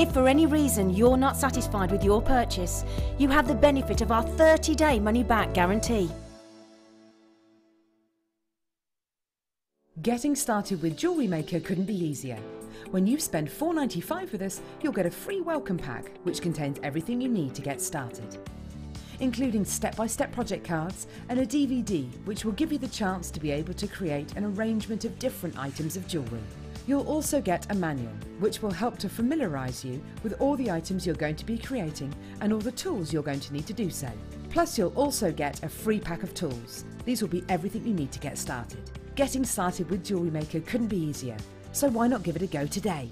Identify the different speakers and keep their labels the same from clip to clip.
Speaker 1: If for any reason you're not satisfied with your purchase, you have the benefit of our 30-day money-back guarantee.
Speaker 2: Getting started with Jewellery Maker couldn't be easier. When you spend $4.95 with us, you'll get a free welcome pack, which contains everything you need to get started, including step-by-step project cards and a DVD, which will give you the chance to be able to create an arrangement of different items of jewellery. You'll also get a manual, which will help to familiarise you with all the items you're going to be creating and all the tools you're going to need to do so. Plus, you'll also get a free pack of tools. These will be everything you need to get started. Getting started with Jewellery Maker couldn't be easier, so why not give it a go today?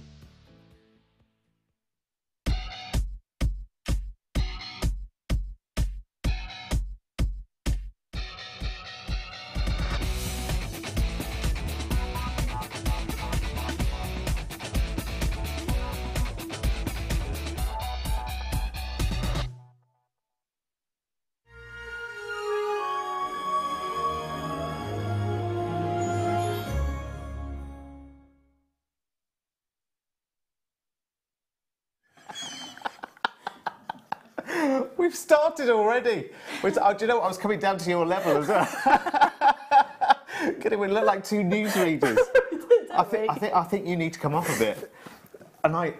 Speaker 3: We've started already. Do you know what? I was coming down to your level as well. We look like two newsreaders. I think you need to come up a bit. And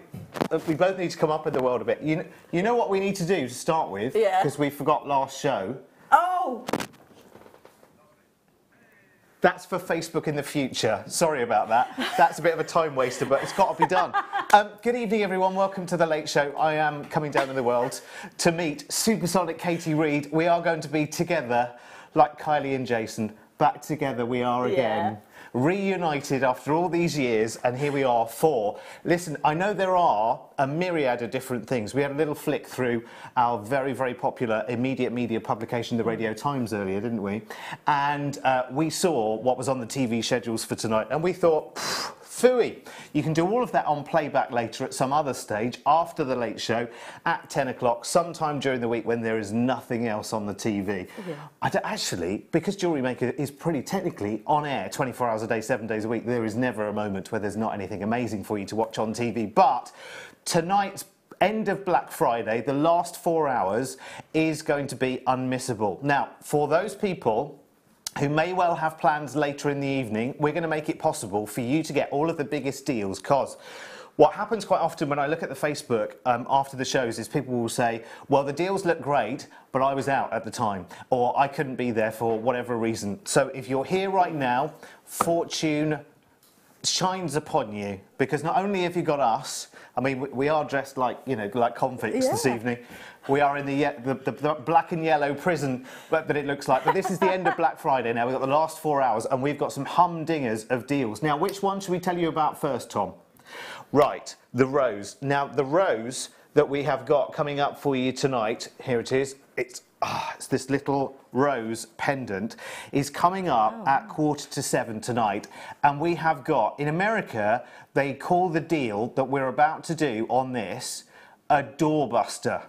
Speaker 3: we both need to come up in the world a bit. You know what we need to do to start with? Yeah. Because we forgot last show.
Speaker 4: Oh!
Speaker 3: That's for Facebook in the future. Sorry about that. That's a bit of a time waster, but it's got to be done. Good evening, everyone. Welcome to The Late Show. I am coming down in the world to meet supersonic Katie Reid. We are going to be together, like Kylie and Jason. Back together we are again. Reunited after all these years, and here we are for... Listen, I know there are a myriad of different things. We had a little flick through our very, very popular immediate media publication, The Radio Times, earlier, didn't we? And we saw what was on the TV schedules for tonight, and we thought, phooey. You can do all of that on playback later at some other stage, after The Late Show, at 10 o'clock, sometime during the week when there is nothing else on the TV. Yeah. Actually, because Jewellery Maker is pretty technically on air 24 hours a day, 7 days a week, there is never a moment where there's not anything amazing for you to watch on TV. But tonight's end of Black Friday, the last 4 hours, is going to be unmissable. Now, for those people who may well have plans later in the evening, we're going to make it possible for you to get all of the biggest deals, because what happens quite often when I look at the Facebook after the shows is people will say, well, the deals look great, but I was out at the time, or I couldn't be there for whatever reason. So if you're here right now, fortune shines upon you, because not only have you got us, I mean, we are dressed like, you know, like convicts this evening. We are in the black and yellow prison that it looks like. But this is the end of Black Friday now. We've got the last 4 hours, and we've got some humdingers of deals. Now, which one should we tell you about first, Tom? Right, the rose. Now, the rose that we have got coming up for you tonight, here it is. It's this little rose pendant is coming up at 6:45 tonight, and we have got, in America, they call the deal that we're about to do on this a doorbuster.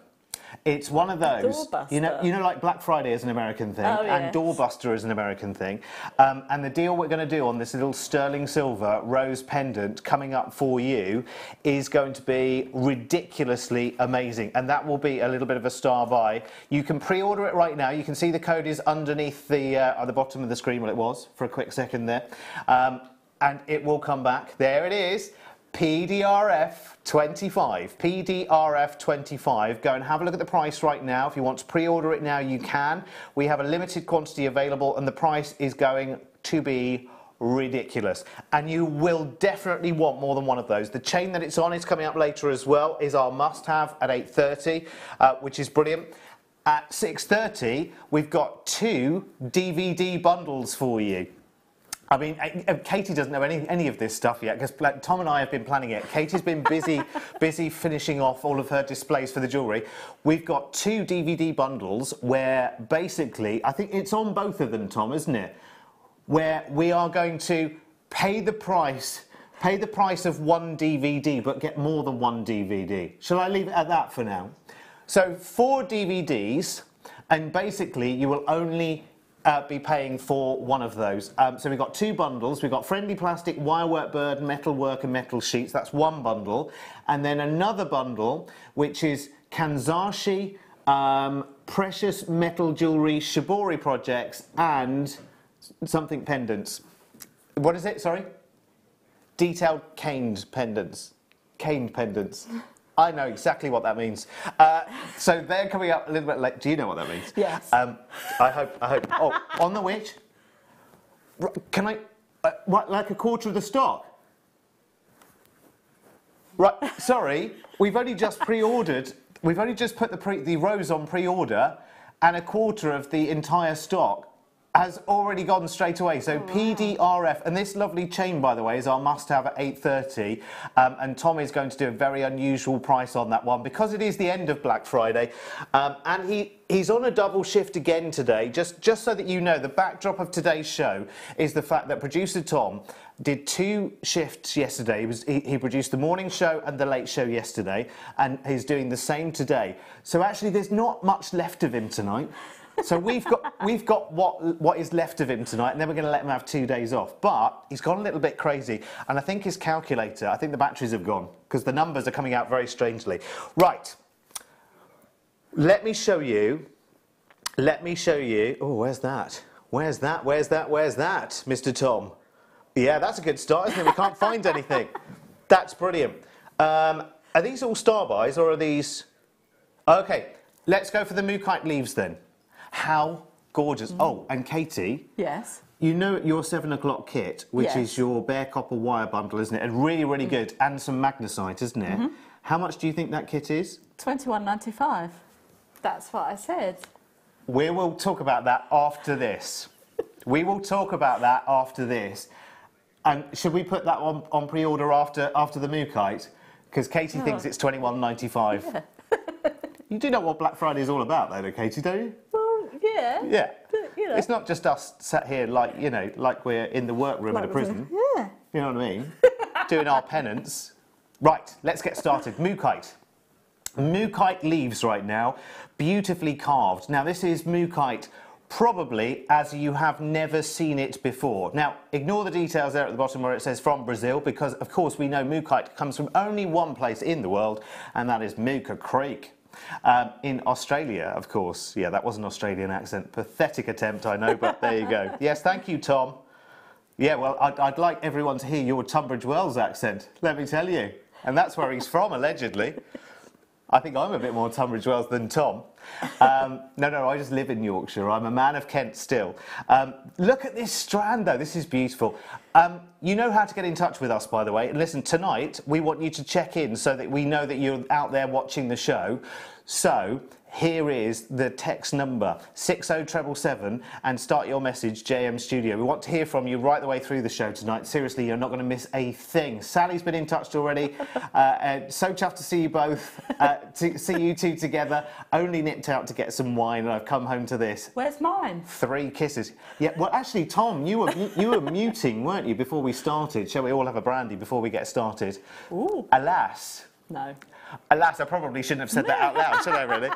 Speaker 3: It's one of those, you know, like Black Friday is an American thing, and doorbuster is an American thing. And the deal we're going to do on this little sterling silver rose pendant coming up for you is going to be ridiculously amazing, and that will be a little bit of a star buy. You can pre-order it right now. You can see the code is underneath the at the bottom of the screen. Well, it was for a quick second there, and it will come back. There it is. PDRF25, PDRF25. Go and have a look at the price right now. If you want to pre-order it now, you can. We have a limited quantity available, and the price is going to be ridiculous. And you will definitely want more than one of those. The chain that it's on is coming up later as well, is our must-have at 8:30, which is brilliant. At 6:30, we've got 2 DVD bundles for you. I mean, Katie doesn't know any of this stuff yet, because Tom and I have been planning it. Katie's been busy finishing off all of her displays for the jewellery. We've got 2 DVD bundles where basically, I think it's on both of them, Tom, isn't it? Where we are going to pay the price of 1 DVD, but get more than 1 DVD. Shall I leave it at that for now? So 4 DVDs, and basically you will only be paying for one of those. So we've got 2 bundles. We've got friendly plastic, wirework bird, metalwork and metal sheets. That's one bundle. And then another bundle, which is Kanzashi, precious metal jewellery, shibori projects and something pendants. What is it? Sorry? Detailed caned pendants. Caned pendants. I know exactly what that means. So they're coming up a little bit late. Do you know what that means?
Speaker 4: Yes.
Speaker 3: I hope. Oh, on the which? Can I? What, like a quarter of the stock? Right. Sorry, we've only just pre-ordered. We've only just put the rose on pre-order, and a quarter of the entire stock has already gone straight away. So PDRF, and this lovely chain, by the way, is our must-have at 8:30. And Tom is going to do a very unusual price on that one because it is the end of Black Friday, and he's on a double shift again today. Just so that you know, the backdrop of today's show is the fact that producer Tom did 2 shifts yesterday. He produced the morning show and the late show yesterday, and he's doing the same today. So actually, there's not much left of him tonight. So we've got what is left of him tonight, and then we're going to let him have 2 days off. But he's gone a little bit crazy, and I think his calculator, I think the batteries have gone because the numbers are coming out very strangely. Right. Let me show you. Oh, where's that? Where's that, Mr. Tom? Yeah, that's a good start, isn't it? We can't find anything. That's brilliant. Are these all star buys, or are these? Okay, let's go for the Mookite leaves then. How gorgeous. Oh, and Katie.
Speaker 4: Yes.
Speaker 3: You know your 7 o'clock kit, which is your bare copper wire bundle, isn't it? And really, really good. And some magnesite, isn't it? How much do you think that kit is?
Speaker 4: £21.95. That's what I said.
Speaker 3: We will talk about that after this. We will talk about that after this. And should we put that on pre-order after the Mookite? Because Katie thinks it's £21.95.
Speaker 4: Yeah.
Speaker 3: You do know what Black Friday is all about, though, Katie, don't you?
Speaker 4: Well, yeah.
Speaker 3: Yeah.
Speaker 4: But, you know.
Speaker 3: It's not just us sat here like, you know, like we're in the workroom at a prison.
Speaker 4: Yeah.
Speaker 3: You know what I mean? Doing our penance. Right, let's get started. Mookite. Mookite leaves right now, beautifully carved. Now, this is Mookite probably as you have never seen it before. Now, ignore the details there at the bottom where it says from Brazil, because, of course, we know Mookite comes from only one place in the world, and that is Mooka Creek. In Australia, of course. Yeah, that was an Australian accent. Pathetic attempt, I know, but there you go. Yes, thank you, Tom. Yeah, well, I'd like everyone to hear your Tunbridge Wells accent, let me tell you. And that's where he's from, allegedly. I think I'm a bit more Tunbridge Wells than Tom. No, I just live in Yorkshire. I'm a man of Kent still. Look at this strand, though. This is beautiful. You know how to get in touch with us, by the way. And listen, tonight, we want you to check in so that we know that you're out there watching the show. So here is the text number, 60777, and start your message, JM Studio. We want to hear from you right the way through the show tonight. Seriously, you're not going to miss a thing. Sally's been in touch already. So chuffed to see you both, to see you two together. Only nipped out to get some wine, and I've come home to this.
Speaker 4: Where's mine?
Speaker 3: 3 kisses. Yeah, well, actually, Tom, you were muting, weren't you, before we started? Shall we all have a brandy before we get started?
Speaker 4: Ooh.
Speaker 3: Alas.
Speaker 4: No.
Speaker 3: Alas, I probably shouldn't have said that out loud, should I, really?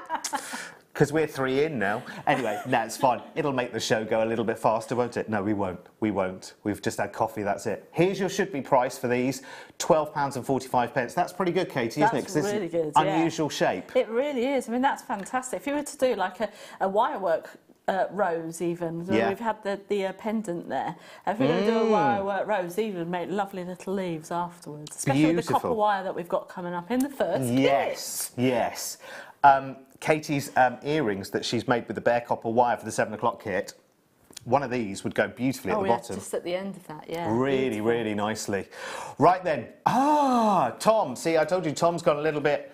Speaker 3: Because we're 3 in now. Anyway, that's fine. It'll make the show go a little bit faster, won't it? No, we won't. We won't. We've just had coffee, that's it. Here's your should-be price for these, £12.45. That's pretty good, Katie, isn't it?
Speaker 4: That's really good,
Speaker 3: unusual shape.
Speaker 4: It really is. I mean, that's fantastic. If you were to do like a wirework rose even, so we've had the pendant there. If we're going to do a wirework rose, these would make lovely little leaves afterwards. Especially with the copper wire that we've got coming up in the first
Speaker 3: Yes,
Speaker 4: kit.
Speaker 3: yes. Katie's earrings that she's made with the bare copper wire for the 7 o'clock kit, one of these would go beautifully at the bottom.
Speaker 4: Just at the end of that, yeah.
Speaker 3: Really, beautiful. Really nicely. Right then. Tom. See, I told you Tom's got a little bit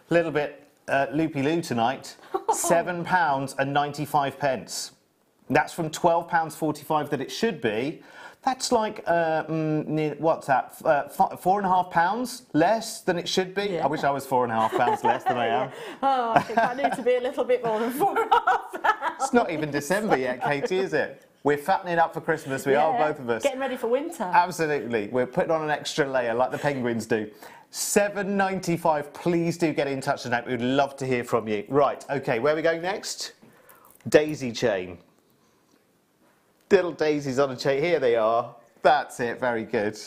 Speaker 3: loopy-loo tonight. £7.95. That's from £12.45 that it should be. That's like, what's that, £4.50 less than it should be? Yeah. I wish I was £4.50 less than I am.
Speaker 4: Oh, I think I need to be a little bit more than £4.50.
Speaker 3: It's not even December yet, Katie, is it? We're fattening up for Christmas, we are, both of us.
Speaker 4: Getting ready for winter.
Speaker 3: Absolutely. We're putting on an extra layer like the penguins do. £7.95. Please do get in touch tonight. We would love to hear from you. Right, OK, where are we going next? Daisy chain. Little daisies on a chain. Here they are. That's it. Very good.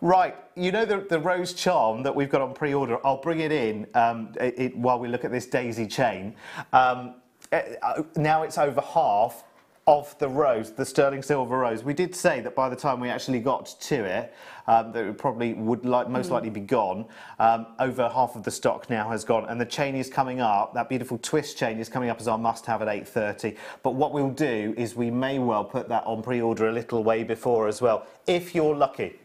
Speaker 3: Right, you know the rose charm that we've got on pre-order. I'll bring it in while we look at this daisy chain. Now it's over half of the rose, the sterling silver rose. We did say that by the time we actually got to it, that it probably would most likely be gone. Over half of the stock now has gone, and the chain is coming up. That beautiful twist chain is coming up as our must-have at 8:30. But what we'll do is we may well put that on pre-order a little way before as well, if you're lucky.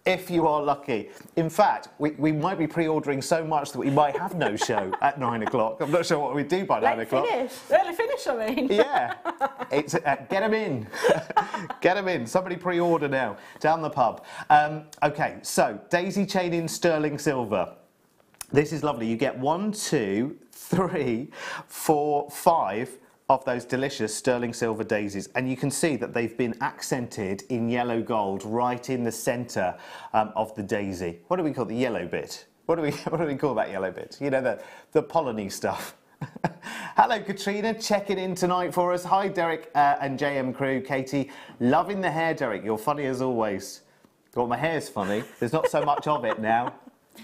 Speaker 3: If you are lucky. In fact, we might be pre-ordering so much that we might have no show at 9 o'clock. I'm not sure what we do by 9 o'clock.
Speaker 4: Early finish, I mean.
Speaker 3: Yeah. It's, get them in. Get them in. Somebody pre-order now. Down the pub. OK, so daisy chain in sterling silver. This is lovely. You get 1, 2, 3, 4, 5 of those delicious sterling silver daisies, and you can see that they've been accented in yellow gold right in the centre of the daisy. What do we call the yellow bit? What do we call that yellow bit? You know, the polleny stuff. Hello Katrina, checking in tonight for us. Hi Derek and JM crew. Katie, loving the hair, Derek. You're funny as always. Well, my hair's funny. There's not so much of it now.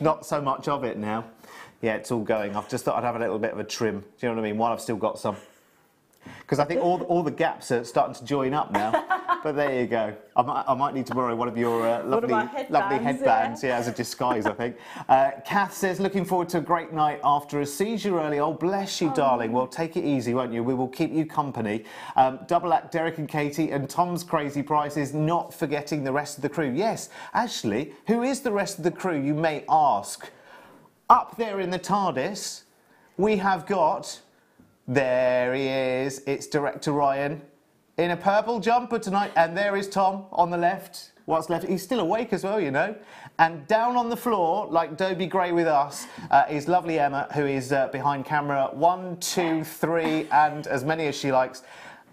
Speaker 3: Not so much of it now. Yeah, it's all going. I've just thought I'd have a little bit of a trim. Do you know what I mean? While I've still got some. Because I think all the gaps are starting to join up now. But there you go. I might need to borrow one of your lovely headbands, yeah, as a disguise, I think. Kath says, looking forward to a great night after a seizure early. Oh, bless you, darling. Well, take it easy, won't you? We will keep you company. Double act Derek and Katie and Tom's crazy prices, not forgetting the rest of the crew. Yes, actually, who is the rest of the crew, you may ask? Up there in the TARDIS, we have got... There he is. It's Director Ryan in a purple jumper tonight. And there is Tom on the left. What's left? He's still awake as well, you know. And down on the floor, like Dobie Gray with us, is lovely Emma, who is behind camera 1, 2, 3, and as many as she likes.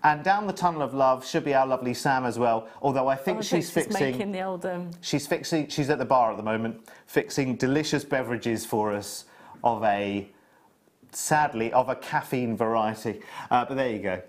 Speaker 3: And down the tunnel of love should be our lovely Sam as well. Although I think she's fixing... making the old... She's at the bar at the moment, fixing delicious beverages for us of a... Sadly, of a caffeine variety. But there you go.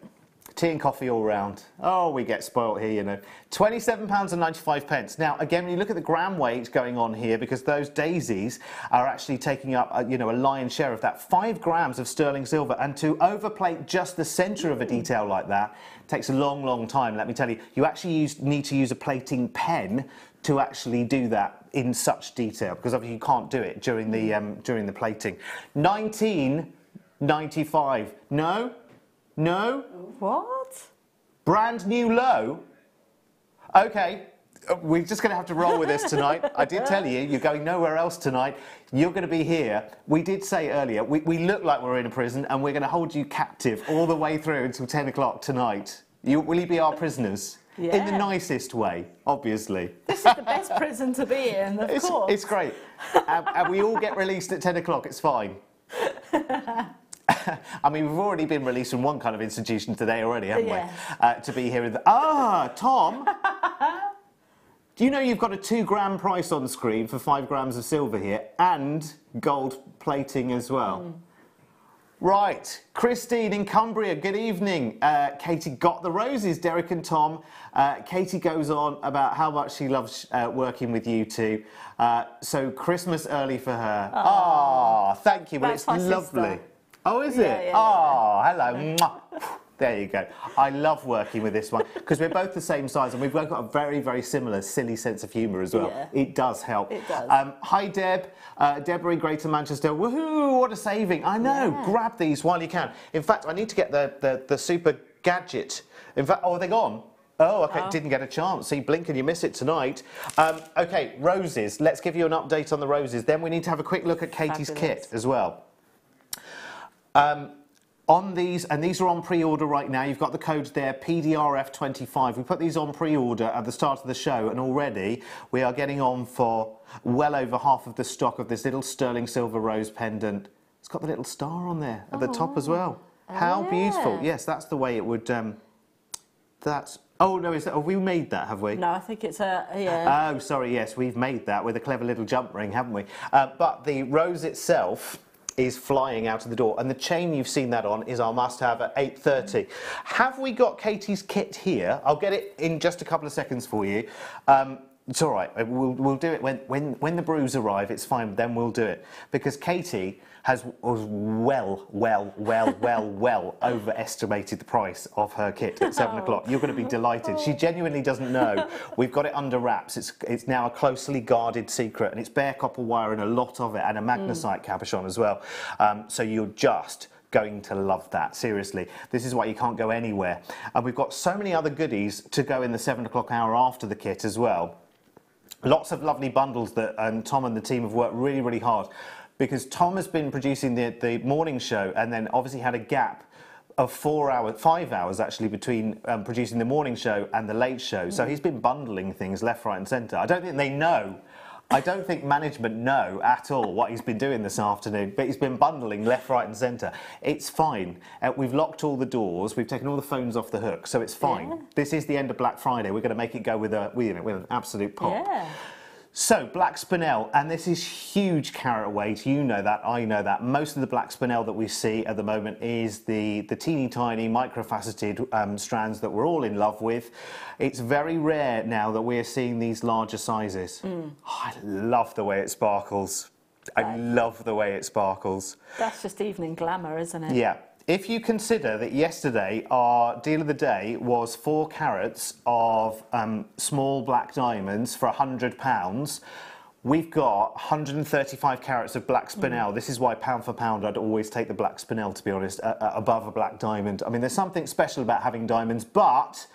Speaker 3: Tea and coffee all round. Oh, we get spoilt here, you know. £27.95. Now, again, when you look at the gram weight going on here, because those daisies are actually taking up, you know, a lion's share of that. 5 grams of sterling silver. And to overplate just the centre of a detail like that takes a long, long time, let me tell you. You actually need to use a plating pen to actually do that in such detail, because obviously you can't do it during the plating. £19.95. No? No?
Speaker 4: What?
Speaker 3: Brand new low? Okay, we're just going to have to roll with this tonight. I did tell you, you're going nowhere else tonight. You're going to be here. We did say earlier, we look like we're in a prison, and we're going to hold you captive all the way through until 10 o'clock tonight. Will you be our prisoners? Yeah. In the nicest way, obviously.
Speaker 4: This is the best prison to be in, of course.
Speaker 3: It's great. And we all get released at 10 o'clock, it's fine. I mean, we've already been released from one kind of institution today already, haven't we? To be here in the... Tom! Do you know you've got a 2 gram price on the screen for 5 grams of silver here, and gold plating as well? Right, Christine in Cumbria, good evening. Katie got the roses, Derek and Tom. Katie goes on about how much she loves working with you two. So Christmas early for her. Ah, thank you. Well, it's lovely. Sister. Oh, is it? Oh, hello. Mwah. There you go. I love working with this one because we're both the same size and we've both got a very, very similar silly sense of humour as well. Yeah. It does help. It does. Hi, Deb. Deborah in Greater Manchester. Woohoo! What a saving. I know. Yeah. Grab these while you can. In fact, I need to get the super gadget. In fact, oh, are they gone? Oh, OK, didn't get a chance. See, blink and you miss it tonight. OK, roses. Let's give you an update on the roses. Then we need to have a quick look at Katie's kit as well. On these, and these are on pre-order right now, you've got the code there, PDRF25. We put these on pre-order at the start of the show, and already we are getting on for well over half of the stock of this little sterling silver rose pendant. It's got the little star on there at the top as well. How beautiful. Yes, that's the way it would... that's... Oh, no, is that... Have we made that, have we?
Speaker 4: No, I think it's a... Yeah.
Speaker 3: Oh, sorry, yes, we've made that with a clever little jump ring, haven't we? But the rose itself... is flying out of the door, and the chain you've seen that on is our must-have at 8:30. Have we got Katie's kit here? I'll get it in just a couple of seconds for you. It's all right. We'll do it when the brews arrive. It's fine. Then we'll do it because Katie has well overestimated the price of her kit at 7 o'clock. You're going to be delighted. She genuinely doesn't know. We've got it under wraps. It's now a closely guarded secret, and it's bare copper wire and a lot of it, and a magnesite cabochon as well. So you're just going to love that. Seriously, this is why you can't go anywhere. And we've got so many other goodies to go in the 7 o'clock hour after the kit as well. Lots of lovely bundles that Tom and the team have worked really hard, because Tom has been producing the morning show and then obviously had a gap of 5 hours actually between producing the morning show and the late show. So he's been bundling things left, right and centre. I don't think they know. I don't think management know at all what he's been doing this afternoon, but he's been bundling left, right and centre. It's fine. We've locked all the doors. We've taken all the phones off the hook, so it's fine. Yeah. This is the end of Black Friday. We're going to make it go with an absolute pop. Yeah. So, black spinel, and this is huge carat weight. You know that, I know that. Most of the black spinel that we see at the moment is the teeny tiny microfaceted strands that we're all in love with. It's very rare now that we're seeing these larger sizes. Oh, I love the way it sparkles. I love the way it sparkles.
Speaker 4: That's just evening glamour, isn't it?
Speaker 3: Yeah. If you consider that yesterday our deal of the day was 4 carats of small black diamonds for £100, we've got 135 carats of black spinel. This is why pound for pound I'd always take the black spinel, to be honest, above a black diamond. I mean, there's something special about having diamonds, but,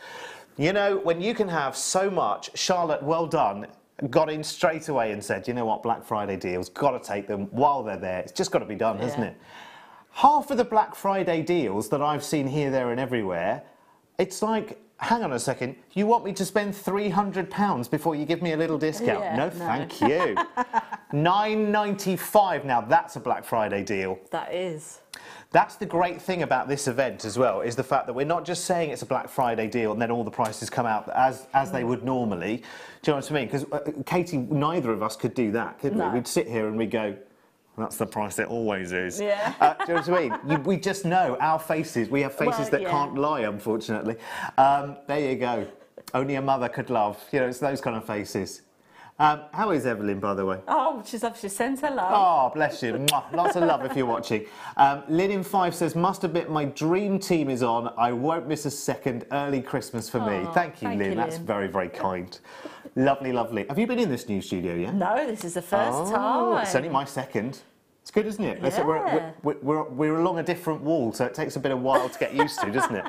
Speaker 3: you know, when you can have so much, Charlotte, well done, got in straight away and said, you know what, Black Friday deals, got to take them while they're there. It's just got to be done, hasn't it? Half of the Black Friday deals that I've seen here, there and everywhere, it's like, hang on a second, you want me to spend £300 before you give me a little discount? Yeah, no, thank you. £9.95, now that's a Black Friday deal.
Speaker 4: That is.
Speaker 3: That's the great thing about this event as well, is the fact that we're not just saying it's a Black Friday deal and then all the prices come out as they would normally. Do you know what I mean? Because Katie, neither of us could do that, could we? We'd sit here and we'd go, that's the price it always is. Yeah. Do you know what I mean? We just know our faces. We have faces that can't lie, unfortunately. There you go. Only a mother could love. You know, it's those kind of faces. How is Evelyn, by the way?
Speaker 4: Oh, she's obviously sent her love.
Speaker 3: Oh, bless you. Lots of love if you're watching. Lynn in 5 says, must admit my dream team is on. I won't miss a second. Early Christmas for me. Thank you, Lynn. That's very, very kind. Lovely, lovely. Have you been in this new studio yet?
Speaker 4: No, this is the first time.
Speaker 3: It's only my second. It's good, isn't it? Yeah. We're along a different wall, so it takes a bit of while to get used to, doesn't it?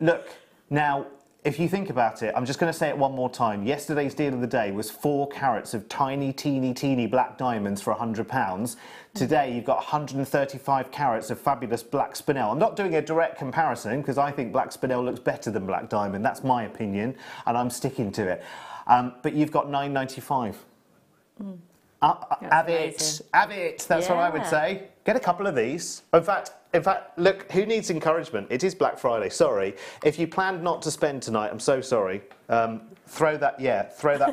Speaker 3: Look, now, if you think about it, I'm just going to say it one more time. Yesterday's deal of the day was 4 carats of tiny, teeny black diamonds for £100. Today, you've got 135 carats of fabulous black spinel. I'm not doing a direct comparison because I think black spinel looks better than black diamond. That's my opinion, and I'm sticking to it. But you've got £9.95. Have it. That's what I would say. Get a couple of these. In fact, look, who needs encouragement? It is Black Friday. Sorry, if you planned not to spend tonight, I'm so sorry. Throw that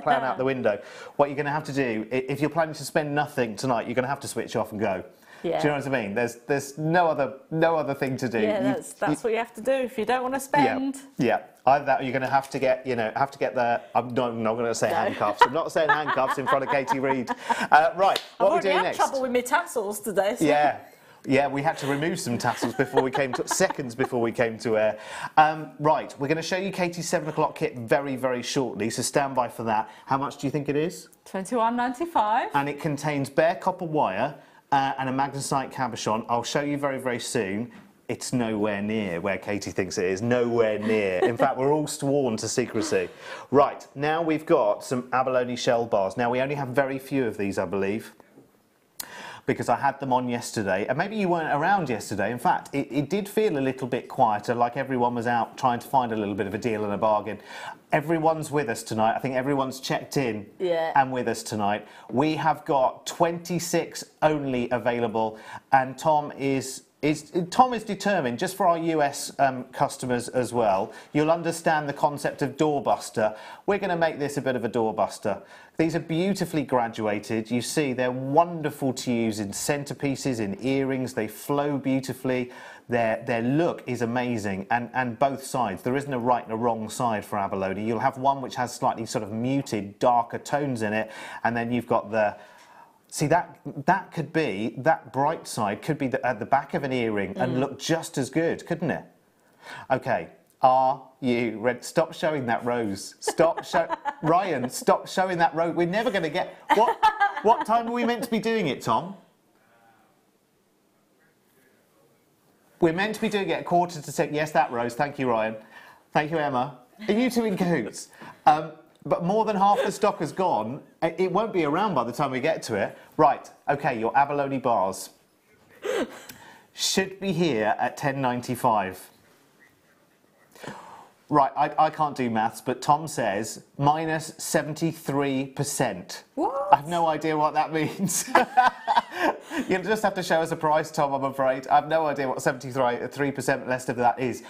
Speaker 3: plan out the window. What you're going to have to do, if you're planning to spend nothing tonight, you're going to have to switch off and go. Yeah. Do you know what I mean? There's no other thing to do.
Speaker 4: Yeah, that's what you have to do if you don't want to spend.
Speaker 3: Yeah. Either that, or you're going to have to get the. I'm not going to say handcuffs. I'm not saying handcuffs in front of Katie Reid. Right, what are we doing next?
Speaker 4: I've had trouble with my tassels today. So.
Speaker 3: Yeah, we had to remove some tassels before we came to seconds before we came to air. Right, we're going to show you Katie's 7 o'clock kit very, very shortly. So stand by for that. How much do you think it is?
Speaker 4: £21.95.
Speaker 3: And it contains bare copper wire and a magnesite cabochon. I'll show you very, very soon. It's nowhere near where Katie thinks it is. Nowhere near. In fact, we're all sworn to secrecy. Right, now we've got some abalone shell bars. Now, we only have very few of these, I believe, because I had them on yesterday. And maybe you weren't around yesterday. In fact, it did feel a little bit quieter, like everyone was out trying to find a little bit of a deal and a bargain. Everyone's with us tonight. I think everyone's checked in and with us tonight. We have got 26 only available, and Tom is Tom is determined, just for our US customers as well, you'll understand the concept of doorbuster. We're going to make this a bit of a doorbuster. These are beautifully graduated. You see, they're wonderful to use in centerpieces, in earrings. They flow beautifully. Their look is amazing, and both sides. There isn't a right and a wrong side for abalone. You'll have one which has slightly sort of muted, darker tones in it, and then you've got the... See, that could be, that bright side could be at the back of an earring and look just as good, couldn't it? Okay, are you ready? Stop showing that rose. Ryan, stop showing that rose. We're never going to get... What time are we meant to be doing it, Tom? We're meant to be doing it at 6:45. Yes, that rose. Thank you, Ryan. Thank you, Emma. Are you two in cahoots? But more than half the stock has gone. It won't be around by the time we get to it. Right, okay, your abalone bars should be here at 10.95. Right, I can't do maths, but Tom says minus 73%.
Speaker 4: What?
Speaker 3: I have no idea what that means. You'll just have to show us a price, Tom, I'm afraid. I have no idea what 73% less of that is.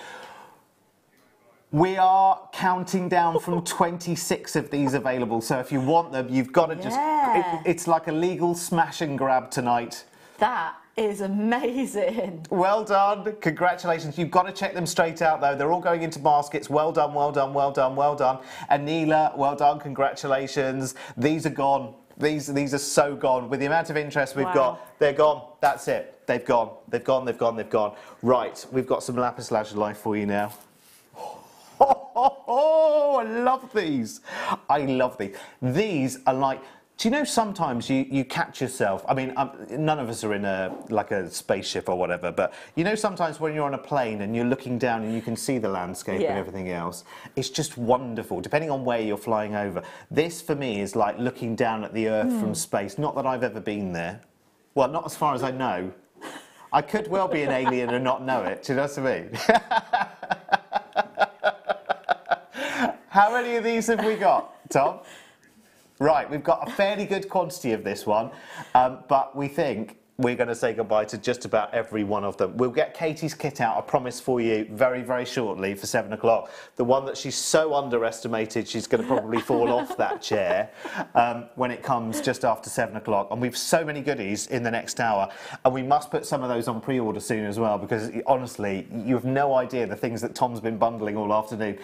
Speaker 3: We are counting down from 26 of these available, so if you want them, you've got to just... It's like a legal smash and grab tonight.
Speaker 4: That is amazing.
Speaker 3: Well done. Congratulations. You've got to check them straight out, though. They're all going into baskets. Well done, well done, well done, well done. Anila, well done. Congratulations. These are gone. These are so gone. With the amount of interest we've got, they're gone. That's it. They've gone. They've gone, they've gone, they've gone. Right, we've got some lapis lazuli for you now. Oh, I love these. I love these. These are like, do you know sometimes you catch yourself, I mean, none of us are in like a spaceship or whatever, but you know sometimes when you're on a plane and you're looking down and you can see the landscape and everything else, it's just wonderful, depending on where you're flying over. This, for me, is like looking down at the Earth from space. Not that I've ever been there. Well, not as far as I know. I could well be an alien and not know it, do you know what I mean? How many of these have we got, Tom? Right, we've got a fairly good quantity of this one, but we think we're going to say goodbye to just about every one of them. We'll get Katie's kit out, I promise, for you very, very shortly for 7 o'clock. The one that she's so underestimated, she's going to probably fall off that chair when it comes just after 7 o'clock. And we've so many goodies in the next hour, and we must put some of those on pre-order soon as well, because honestly, you have no idea the things that Tom's been bundling all afternoon.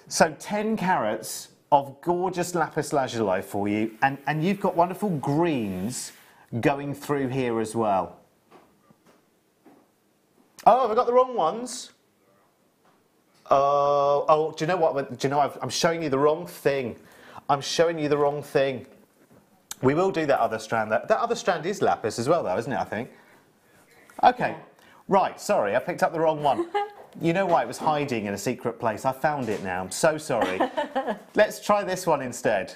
Speaker 3: So 10 carats of gorgeous lapis lazuli for you, and you've got wonderful greens going through here as well. Oh, have I got the wrong ones? Oh, do you know what? Do you know, I'm showing you the wrong thing. I'm showing you the wrong thing. We will do that other strand. That other strand is lapis as well, though, isn't it, I think? Okay. Right, sorry, I picked up the wrong one. You know why? It was hiding in a secret place. I found it now. I'm so sorry. Let's try this one instead.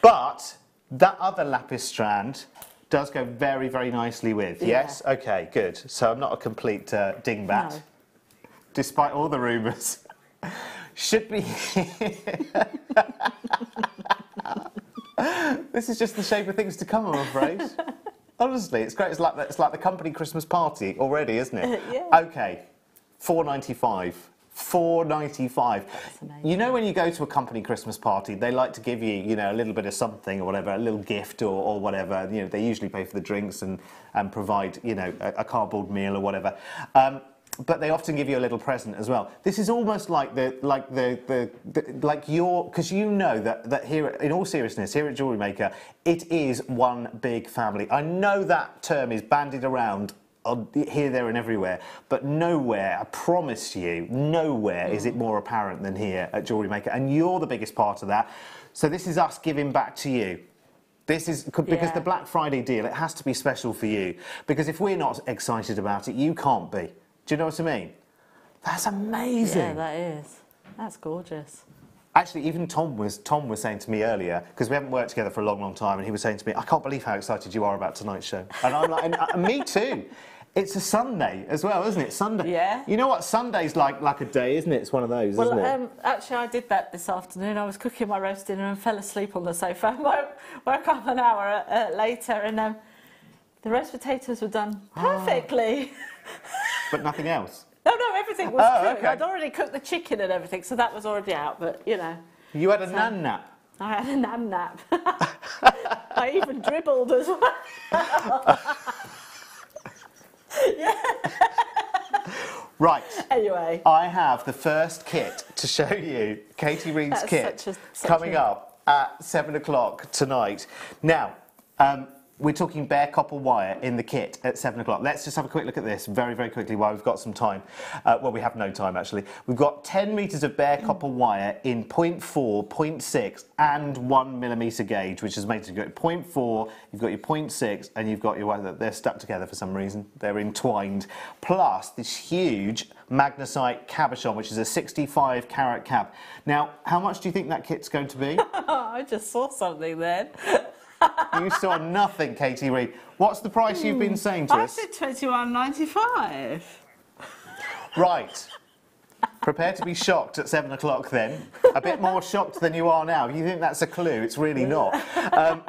Speaker 3: But that other lapis strand does go very, very nicely with. Yes? Okay, good. So I'm not a complete dingbat, despite all the rumours. Should be... This is just the shape of things to come, I'm afraid. Honestly, it's great. It's like the company Christmas party already, isn't it? Okay. £4.95. £4.95. You know when you go to a company Christmas party, they like to give you, you know, a little bit of something or whatever, a little gift or whatever. You know, they usually pay for the drinks and provide, you know, a cardboard meal or whatever. But they often give you a little present as well. This is almost like because you know that here, in all seriousness, here at Jewellery Maker, it is one big family. I know that term is bandied around here, there and everywhere, but nowhere, I promise you, nowhere is it more apparent than here at Jewellery Maker, and you're the biggest part of that. So this is us giving back to you. This is because the Black Friday deal, it has to be special for you, because if we're not excited about it, you can't be. Do you know what I mean? That's amazing.
Speaker 4: Yeah, that is. That's gorgeous.
Speaker 3: Actually, even Tom was saying to me earlier, because we haven't worked together for a long, long time, and he was saying to me, I can't believe how excited you are about tonight's show. And I'm like, and me too. It's a Sunday as well, isn't it? Sunday. Yeah. You know what? Sunday's like a day, isn't it? It's one of those, isn't it?
Speaker 4: Actually, I did that this afternoon. I was cooking my roast dinner and fell asleep on the sofa. Woke up an hour later and The roast potatoes were done perfectly.
Speaker 3: But nothing else?
Speaker 4: No, everything was cooked.
Speaker 3: Okay.
Speaker 4: I'd already cooked the chicken and everything, so that was already out, but, you know.
Speaker 3: You had a nan nap?
Speaker 4: I had a nan nap. I even dribbled as well. Yeah.
Speaker 3: Right.
Speaker 4: Anyway.
Speaker 3: I have the first kit to show you, Katie Reid's kit, coming up at 7 o'clock tonight. Now, we're talking bare copper wire in the kit at 7 o'clock. Let's just have a quick look at this very, very quickly while we've got some time. Well, we have no time, actually. We've got 10 metres of bare copper wire in 0.4, 0.6 and 1mm gauge, which is made to go 0.4, you've got your 0.6 and you've got your one. They're stuck together for some reason. They're entwined. Plus this huge magnesite cabochon, which is a 65 carat cab. Now, how much do you think that kit's going to be?
Speaker 4: I just saw something then.
Speaker 3: You saw nothing, Katie Reid. What's the price you've been saying to us?
Speaker 4: I said £21.95.
Speaker 3: Right. Prepare to be shocked at 7 o'clock then. A bit more shocked than you are now. You think that's a clue? It's really not.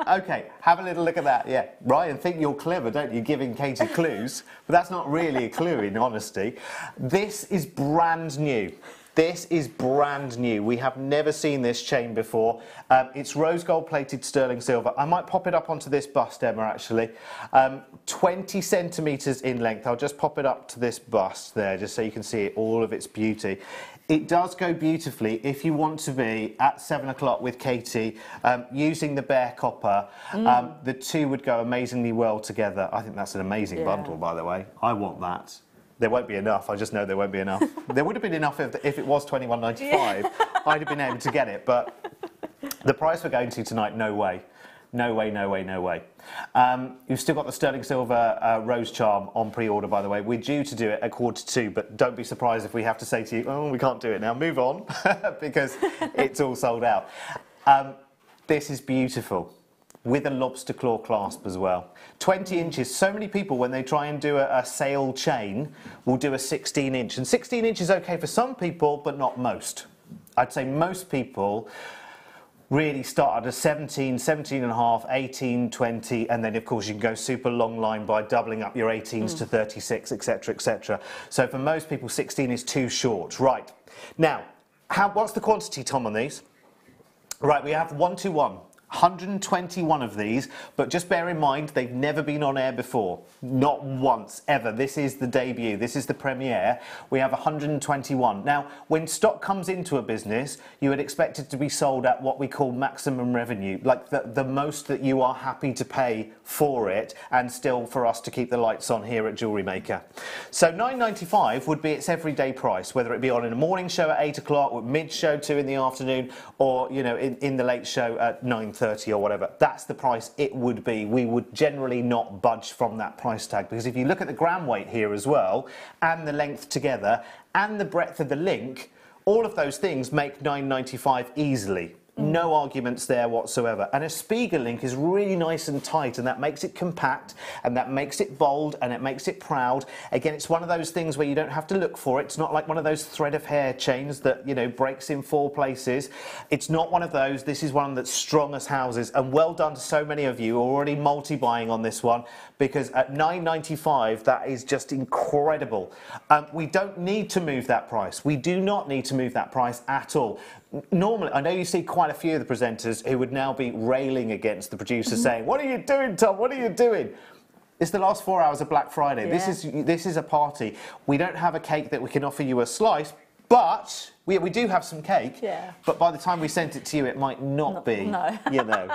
Speaker 3: OK, have a little look at that. Yeah, Ryan, think you're clever, don't you, giving Katie clues? But that's not really a clue, in honesty. This is brand new. This is brand new. We have never seen this chain before. It's rose gold plated sterling silver. I might pop it up onto this bust, Emma, actually. 20 centimetres in length. I'll just pop it up to this bust there, just so you can see all of its beauty. It does go beautifully if you want to be at 7 o'clock with Katie using the bare copper. The two would go amazingly well together. I think that's an amazing bundle, by the way. I want that. There won't be enough. I just know there won't be enough. There would have been enough if it was £21.95. Yeah. I'd have been able to get it, but the price we're going to tonight, no way. No way, no way, no way. You've still got the sterling silver rose charm on pre-order, by the way. We're due to do it at 1:45, but don't be surprised if we have to say to you, oh, we can't do it now, move on, because it's all sold out. This is beautiful. With a lobster claw clasp as well. 20 inches. So many people, when they try and do a sail chain, will do a 16 inch. And 16 inch is okay for some people, but not most. I'd say most people really start at a 17, 17 and a half, 18, 20, and then of course you can go super long line by doubling up your 18s to 36, etc, etc. So for most people, 16 is too short. Right. Now, what's the quantity, Tom, on these? Right, we have 121. 121 of these, but just bear in mind they've never been on air before. Not once, ever. This is the debut. This is the premiere. We have 121. Now, when stock comes into a business, you would expect it to be sold at what we call maximum revenue, like the most that you are happy to pay for it, and still for us to keep the lights on here at Jewellery Maker. So £9.95 would be its everyday price, whether it be on in a morning show at 8 o'clock, or mid-show 2 in the afternoon, or, you know, in the late show at 9:30 or whatever. That's the price it would be. We would generally not budge from that price tag, because if you look at the gram weight here as well, and the length together, and the breadth of the link, all of those things make £9.95 easily. No arguments there whatsoever. And a Spiegel link is really nice and tight, and that makes it compact, and that makes it bold, and it makes it proud. Again, it's one of those things where you don't have to look for it. It's not like one of those thread of hair chains that, you know, breaks in 4 places. It's not one of those. This is one that's strong as houses, and well done to so many of you already multi-buying on this one, because at £9.95, that is just incredible. We don't need to move that price. We do not need to move that price at all. Normally, I know you see quite a few of the presenters who would now be railing against the producer, saying, "What are you doing, Tom? What are you doing?" It's the last 4 hours of Black Friday. Yeah. This is a party. We don't have a cake that we can offer you a slice, but we do have some cake. Yeah. But by the time we sent it to you, it might not be. No. You know.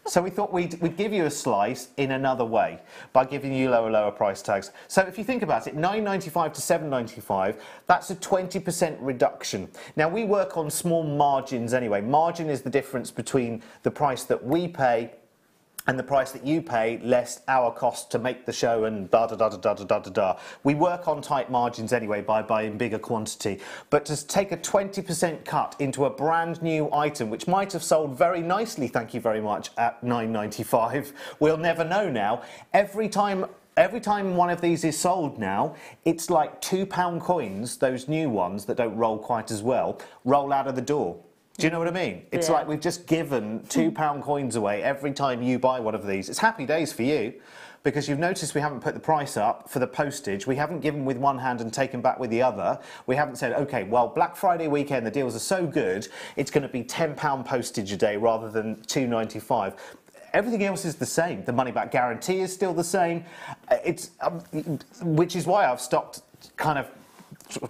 Speaker 3: So we thought we'd give you a slice in another way by giving you lower price tags. So if you think about it, £9.95 to £7.95, that's a 20% reduction. Now, we work on small margins anyway. Margin is the difference between the price that we pay and the price that you pay less our cost to make the show and da-da-da-da-da-da-da-da. We work on tight margins anyway by buying bigger quantity. But to take a 20% cut into a brand new item, which might have sold very nicely, thank you very much, at £9.95, we'll never know now. Every time one of these is sold now, it's like £2 coins, those new ones that don't roll quite as well, roll out of the door. Do you know what I mean? It's like we've just given £2 coins away every time you buy one of these. It's happy days for you, because you've noticed we haven't put the price up for the postage. We haven't given with one hand and taken back with the other. We haven't said, OK, well, Black Friday weekend, the deals are so good, it's going to be £10 postage a day rather than £2.95. Everything else is the same. The money-back guarantee is still the same. Which is why I've stopped kind of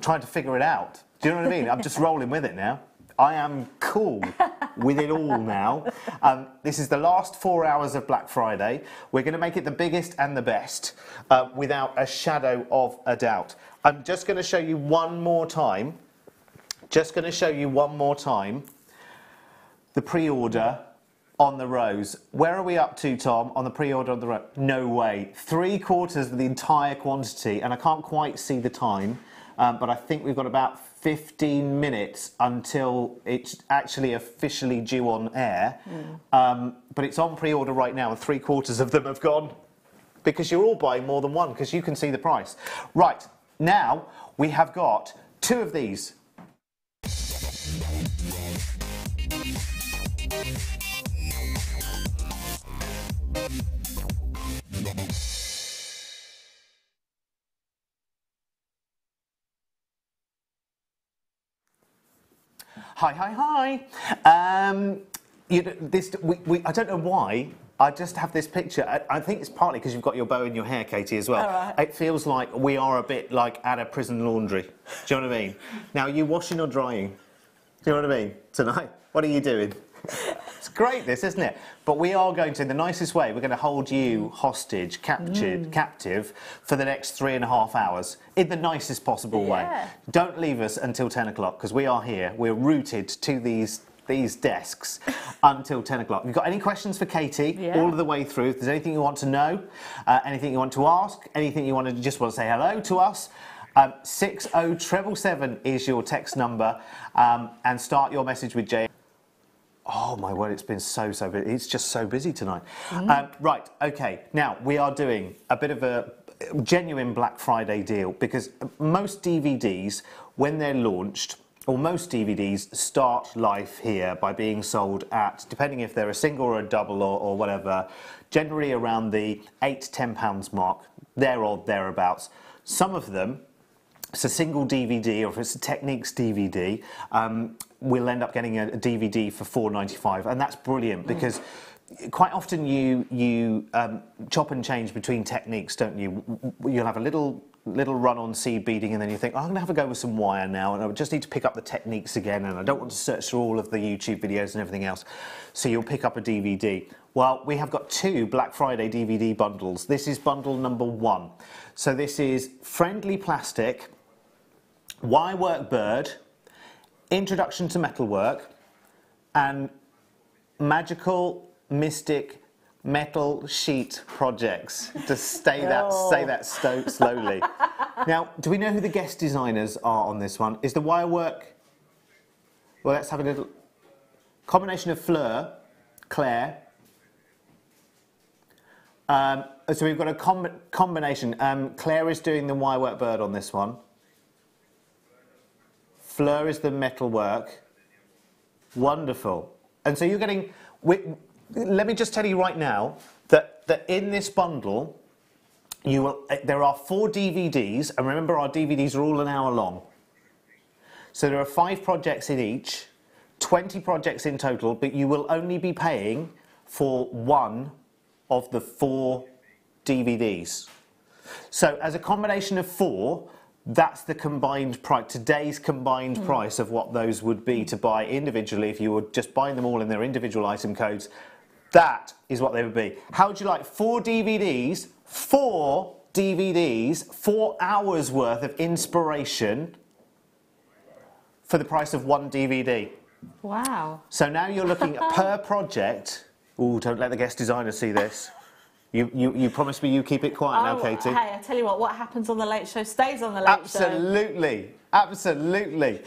Speaker 3: trying to figure it out. Do you know what I mean? I'm just rolling with it now. I am cool with it all now. This is the last 4 hours of Black Friday. We're going to make it the biggest and the best, without a shadow of a doubt. I'm just going to show you one more time. The pre-order on the rose. Where are we up to, Tom, on the pre-order on the rose? No way. 3/4 of the entire quantity, and I can't quite see the time, but I think we've got about 15 minutes until it's actually officially due on air. But it's on pre-order right now, and 3/4 of them have gone, because you're all buying more than one, because you can see the price. Right, now we have got 2 of these. Hi, hi, hi. You know, I don't know why, I just have this picture. I think it's partly because you've got your bow in your hair, Katie, as well.
Speaker 4: Right.
Speaker 3: It feels like we are a bit like at a prison laundry. Do you know what I mean? Now, are you washing or drying? Do you know what I mean? Tonight? What are you doing? It's great, this, isn't it? But we are going to, in the nicest way, we're going to hold you hostage, captive, for the next 3.5 hours, in the nicest possible way. Don't leave us until 10 o'clock, because we are here. We're rooted to these desks until 10 o'clock. If you've got any questions for Katie, all of the way through, if there's anything you want to know, anything you want to ask, anything you want to say hello to us, 60777 is your text number, and start your message with Jay. Oh my word, it's been so busy. It's just so busy tonight. Right, okay, now we are doing a bit of a genuine Black Friday deal, because most DVDs, when they're launched, or most DVDs start life here by being sold at, depending if they're a single or a double or whatever, generally around the £8 to £10 mark, there or thereabouts. Some of them, it's a single DVD, or if it's a Techniques DVD, we'll end up getting a DVD for £4.95, and that's brilliant, because quite often you chop and change between techniques, don't you? You'll have a little run on seed beading, and then you think, oh, I'm going to have a go with some wire now, and I just need to pick up the techniques again, and I don't want to search through all of the YouTube videos and everything else. So you'll pick up a DVD. Well, we have got 2 Black Friday DVD bundles. This is bundle number 1. So this is Friendly Plastic, Wirework Bird, Introduction to Metalwork, and Magical Mystic Metal Sheet Projects. Just say that slowly. Now, do we know who the guest designers are on this one? Is the Wirework... Well, let's have a little... Combination of Fleur, Claire. So we've got a combination. Claire is doing the Wirework Bird on this one. Fleur is the metalwork. Wonderful. And so you're getting... let me just tell you right now that in this bundle, there are 4 DVDs, and remember our DVDs are all an hour long. So there are 5 projects in each, 20 projects in total, but you will only be paying for 1 of the 4 DVDs. So as a combination of 4, that's the combined price, today's combined price of what those would be to buy individually if you were just buying them all in their individual item codes. That is what they would be. How would you like 4 DVDs, 4 DVDs, 4 hours worth of inspiration for the price of 1 DVD?
Speaker 4: Wow.
Speaker 3: So now you're looking at per project. Ooh, don't let the guest designer see this. You promised me you keep it quiet now, Katie.
Speaker 4: Hey, I tell you what happens on the Late Show stays on the Late
Speaker 3: Show. Absolutely, absolutely.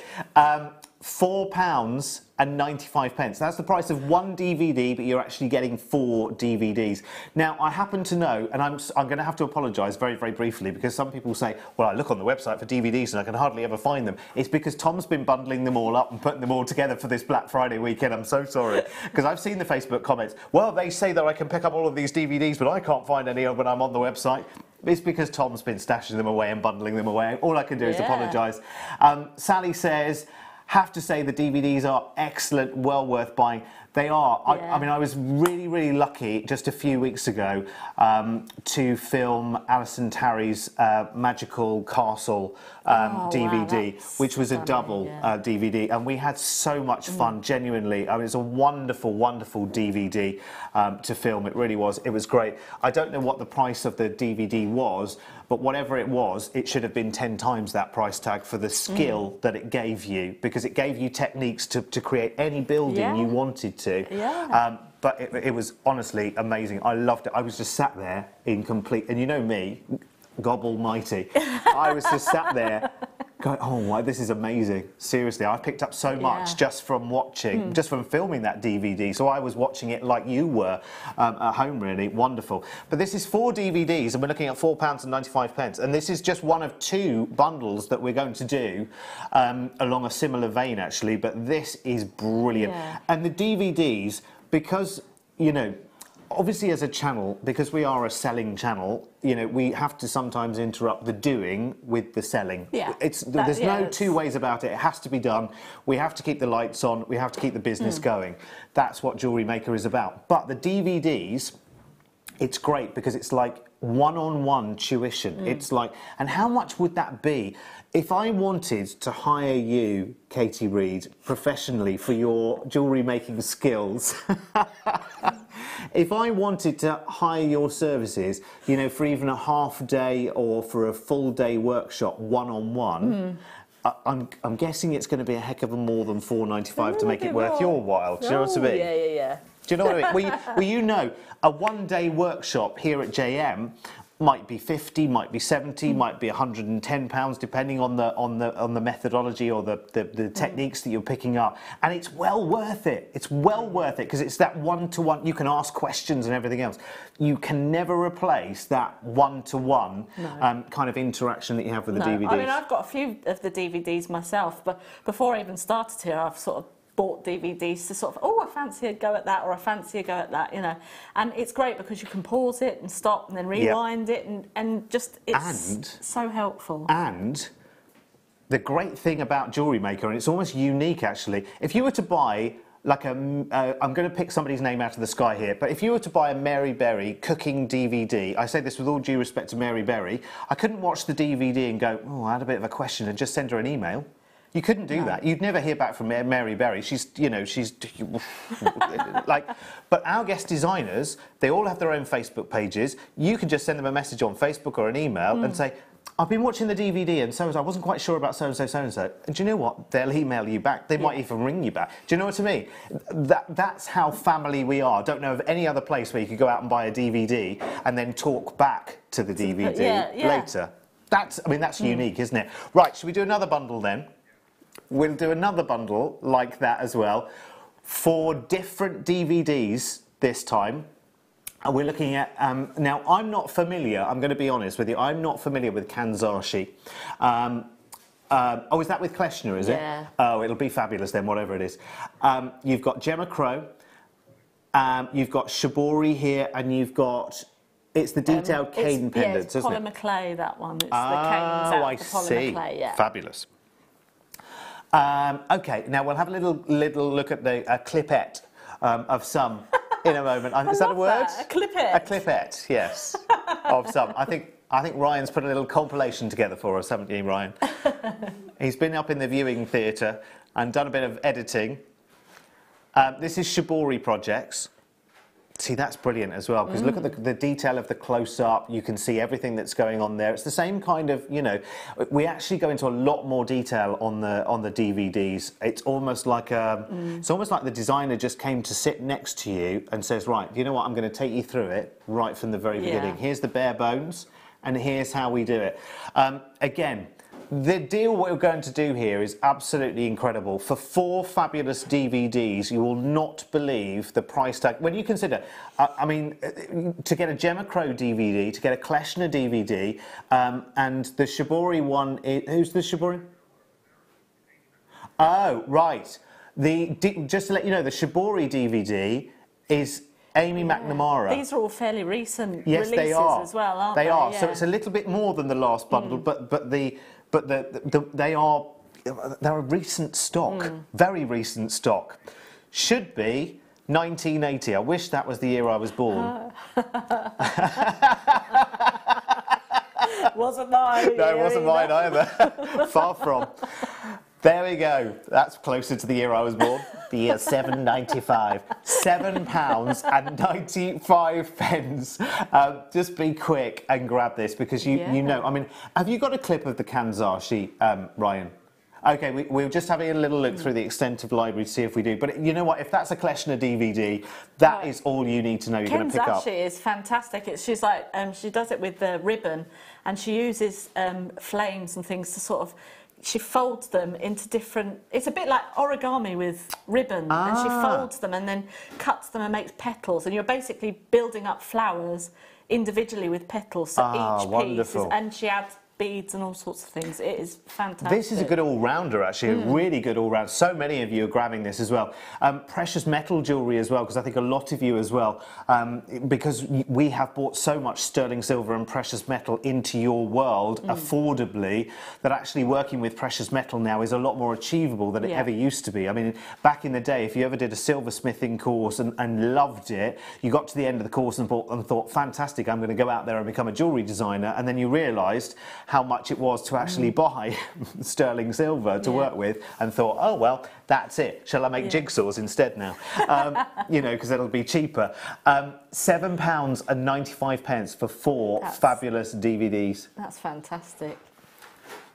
Speaker 3: £4.95. That's the price of one DVD, but you're actually getting 4 DVDs. Now, I happen to know, and I'm going to have to apologise very, very briefly, because some people say, well, I look on the website for DVDs and I can hardly ever find them. It's because Tom's been bundling them all up and putting them all together for this Black Friday weekend. I'm so sorry, because I've seen the Facebook comments. Well, they say that I can pick up all of these DVDs, but I can't find any when I'm on the website. It's because Tom's been stashing them away and bundling them away. All I can do is apologise. Sally says, have to say the DVDs are excellent, well worth buying. They are. I mean, I was really, really lucky just a few weeks ago to film Alison Tarry's Magical Castle DVD, which was a double DVD, and we had so much fun, genuinely. I mean, it's a wonderful, wonderful DVD to film. It really was. It was great. I don't know what the price of the DVD was, but whatever it was, it should have been 10 times that price tag for the skill that it gave you, because it gave you techniques to create any building you wanted to. But it was honestly amazing. I loved it. I was just sat there in complete, and you know me, gobble mighty. I was just sat there going, oh, wow, this is amazing. Seriously, I picked up so much just from watching, just from filming that DVD. So I was watching it like you were at home, really. Wonderful. But this is 4 DVDs, and we're looking at £4.95. And this is just one of 2 bundles that we're going to do along a similar vein, actually. But this is brilliant. And the DVDs, because, you know, obviously as a channel, because we are a selling channel, you know, we have to sometimes interrupt the doing with the selling. There's no 2 ways about it. It has to be done. We have to keep the lights on. We have to keep the business going. That's what Jewellery Maker is about. But the DVDs, it's great because it's like one-on-one tuition. It's like, and how much would that be if I wanted to hire you, Katie Reid, professionally for your jewellery making skills? If I wanted to hire your services, you know, for even a half day or for a full day workshop one-on-one, I'm guessing it's going to be a heck of a more than £4.95 to make it worth your while. Do you know what I mean?
Speaker 4: Yeah.
Speaker 3: Do you know what I mean? Well, you know, a one-day workshop here at JM might be 50, might be 70, might be £110, depending on the methodology or the techniques that you're picking up, and it's well worth it. It's well worth it because it's that one-to-one. You can ask questions and everything else. You can never replace that one-to-one kind of interaction that you have with the DVDs.
Speaker 4: I mean, I've got a few of the DVDs myself, but before I even started here, I've sort of bought DVDs to sort of, oh, I fancy a go at that, or I fancy a go at that, you know. And it's great because you can pause it and stop and then rewind it, and just, it's so helpful. And the great thing about Jewellery Maker, and it's almost unique actually, if you were to buy like I'm going to pick somebody's name out of the sky here, but if you were to buy a Mary Berry cooking DVD, I say this with all due respect to Mary Berry, I couldn't watch the DVD and go, oh, I had a bit of a question, and just send her an email. You couldn't do that. You'd never hear back from Mary Berry. She's, you know, she's like. But our guest designers, they all have their own Facebook pages. You can just send them a message on Facebook or an email and say, I've been watching the DVD and so-and-so, I wasn't quite sure about so-and-so, so-and-so. And do you know what? They'll email you back. They might even ring you back. Do you know what I mean? That's how family we are. Don't know of any other place where you could go out and buy a DVD and then talk back to the DVD later. That's unique, isn't it? Right, should we do another bundle then? We'll do another bundle like that as well, 4 different DVDs this time. And we're looking at, now I'm not familiar, I'm going to be honest with you, I'm not familiar with Kanzashi. Oh, is that with Kleshner, is it? Oh, it'll be fabulous then, whatever it is. You've got Gemma Crow, you've got Shibori here, and you've got, it's the detailed cane pendants, isn't it? It's polymer clay, that one. It's the canes out of polymer clay,
Speaker 3: Fabulous. Okay, now we'll have a little look at the clipette of some in a moment. Is that a word?
Speaker 4: A clipette.
Speaker 3: A clipette, yes, of some. I think Ryan's put a little compilation together for us, haven't you, Ryan? He's been up in the viewing theatre and done a bit of editing. This is Shibori Projects. See, that's brilliant as well, because look at the detail of the close-up. You can see everything that's going on there. It's the same kind of, you know, we actually go into a lot more detail on the DVDs. It's almost like it's almost like the designer just came to sit next to you and says, right, you know what, I'm going to take you through it right from the very beginning. Here's the bare bones, and here's how we do it. Again, The deal we're going to do here is absolutely incredible. For 4 fabulous DVDs, you will not believe the price tag. When you consider, I mean, to get a Gemma Crow DVD, to get a Kleshner DVD, and the Shibori one, who's the Shibori? Oh, right. Just to let you know, the Shibori DVD is Amy McNamara.
Speaker 4: These are all fairly recent
Speaker 3: releases
Speaker 4: they are. As well, aren't they?
Speaker 3: They are.
Speaker 4: Yeah.
Speaker 3: So it's a little bit more than the last bundle, but they're a recent stock, very recent stock. Should be 1980. I wish that was the year I was born.
Speaker 4: Wasn't mine.
Speaker 3: No, it wasn't mine either. Far from. There we go. That's closer to the year I was born. The year 795. £7.95. Just be quick and grab this because you know. I mean, have you got a clip of the Kanzashi, Ryan? Okay, we're just having a little look through the extensive library to see if we do. But you know what? If that's a Kleshner DVD, that is all you need to know. You're going to pick up.
Speaker 4: Kanzashi is fantastic. She's like she does it with the ribbon, and she uses flames and things to sort of. She folds them into different. It's a bit like origami with ribbon, and she folds them and then cuts them and makes petals. And you're basically building up flowers individually with petals. So each piece is, and she adds beads and all sorts of things. It is fantastic.
Speaker 3: This is a good all-rounder, actually, a really good all-round. So many of you are grabbing this as well. Precious metal jewellery as well, because I think a lot of you as well, because we have bought so much sterling silver and precious metal into your world affordably, that actually working with precious metal now is a lot more achievable than it ever used to be. I mean, back in the day, if you ever did a silversmithing course and loved it, you got to the end of the course and thought, fantastic, I'm going to go out there and become a jewellery designer, and then you realised how much it was to actually buy sterling silver to work with, and thought, oh well, that's it. Shall I make jigsaws instead now? You know, because it'll be cheaper. £7.95 for 4 fabulous DVDs.
Speaker 4: That's fantastic.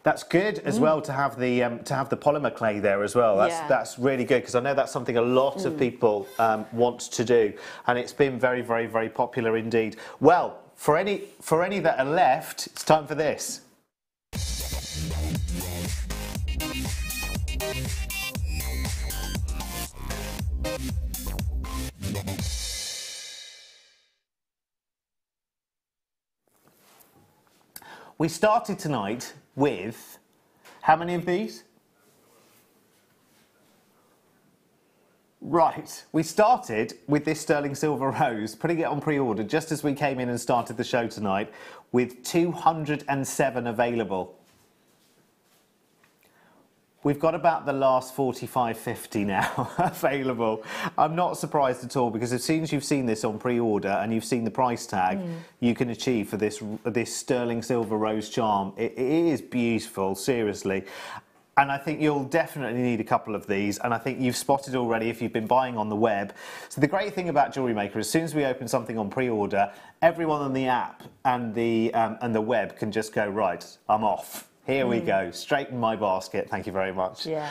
Speaker 3: That's good as well to have the polymer clay there as well. That's really good, because I know that's something a lot of people want to do, and it's been very, very, very popular indeed. Well, for any that are left, it's time for this. We started tonight with how many of these? Right, we started with this sterling silver rose, putting it on pre-order just as we came in and started the show tonight, with 207 available. We've got about the last 45, 50 now available. I'm not surprised at all, because as soon as you've seen this on pre-order and you've seen the price tag you can achieve for this sterling silver rose charm, it is beautiful, seriously. And I think you'll definitely need a couple of these, and I think you've spotted already if you've been buying on the web. So the great thing about Jewellery Maker, as soon as we open something on pre-order, everyone on the app and the web can just go, right, I'm off. Here we go, straight in my basket, thank you very much.
Speaker 4: Yeah.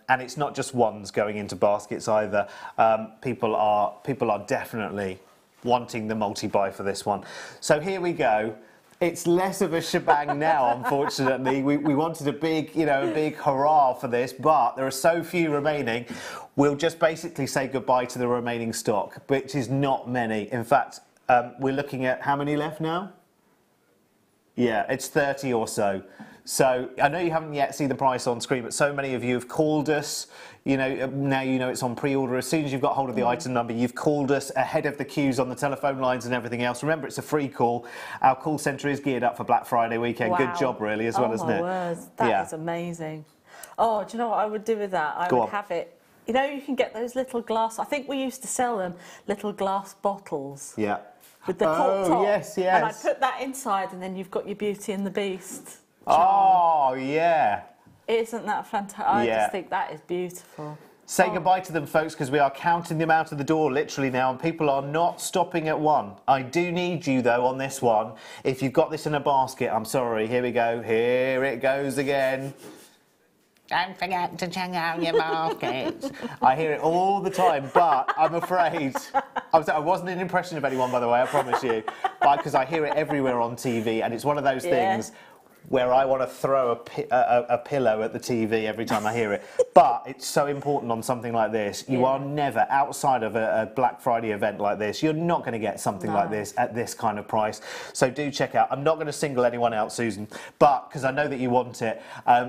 Speaker 3: And it's not just ones going into baskets either. People are definitely wanting the multi-buy for this one. So here we go. It's less of a shebang now, unfortunately. We wanted a big hurrah for this, but there are so few remaining. We'll just basically say goodbye to the remaining stock, which is not many. In fact, we're looking at how many left now? Yeah, it's 30 or so. So I know you haven't yet seen the price on screen, but so many of you have called us. You know, now you know it's on pre-order. As soon as you've got hold of the item number, you've called us ahead of the queues on the telephone lines and everything else. Remember, it's a free call. Our call centre is geared up for Black Friday weekend.
Speaker 4: Wow.
Speaker 3: Good job, really, as well, isn't it?
Speaker 4: Oh, my word. That is amazing. Oh, do you know what I would do with that? I would have it. You know, you can get those little glass... I think we used to sell them, little glass bottles.
Speaker 3: Yeah.
Speaker 4: With the cork top.
Speaker 3: Yes, yes.
Speaker 4: And I put that inside, and then you've got your Beauty and the Beast charm.
Speaker 3: Oh, yeah.
Speaker 4: Isn't that fantastic? I just think that is beautiful.
Speaker 3: Say goodbye to them, folks, because we are counting them out of the door literally now, and people are not stopping at one. I do need you, though, on this one. If you've got this in a basket, I'm sorry. Here we go. Here it goes again. Don't forget to check out your baskets. I hear it all the time, but I'm afraid... I wasn't an impression of anyone, by the way, I promise you. But because I hear it everywhere on TV, and it's one of those things... where I want to throw a pillow at the TV every time I hear it. But it's so important on something like this. You are never, outside of a Black Friday event like this, you're not going to get something like this at this kind of price. So do check out. I'm not going to single anyone out, Susan, but because I know that you want it.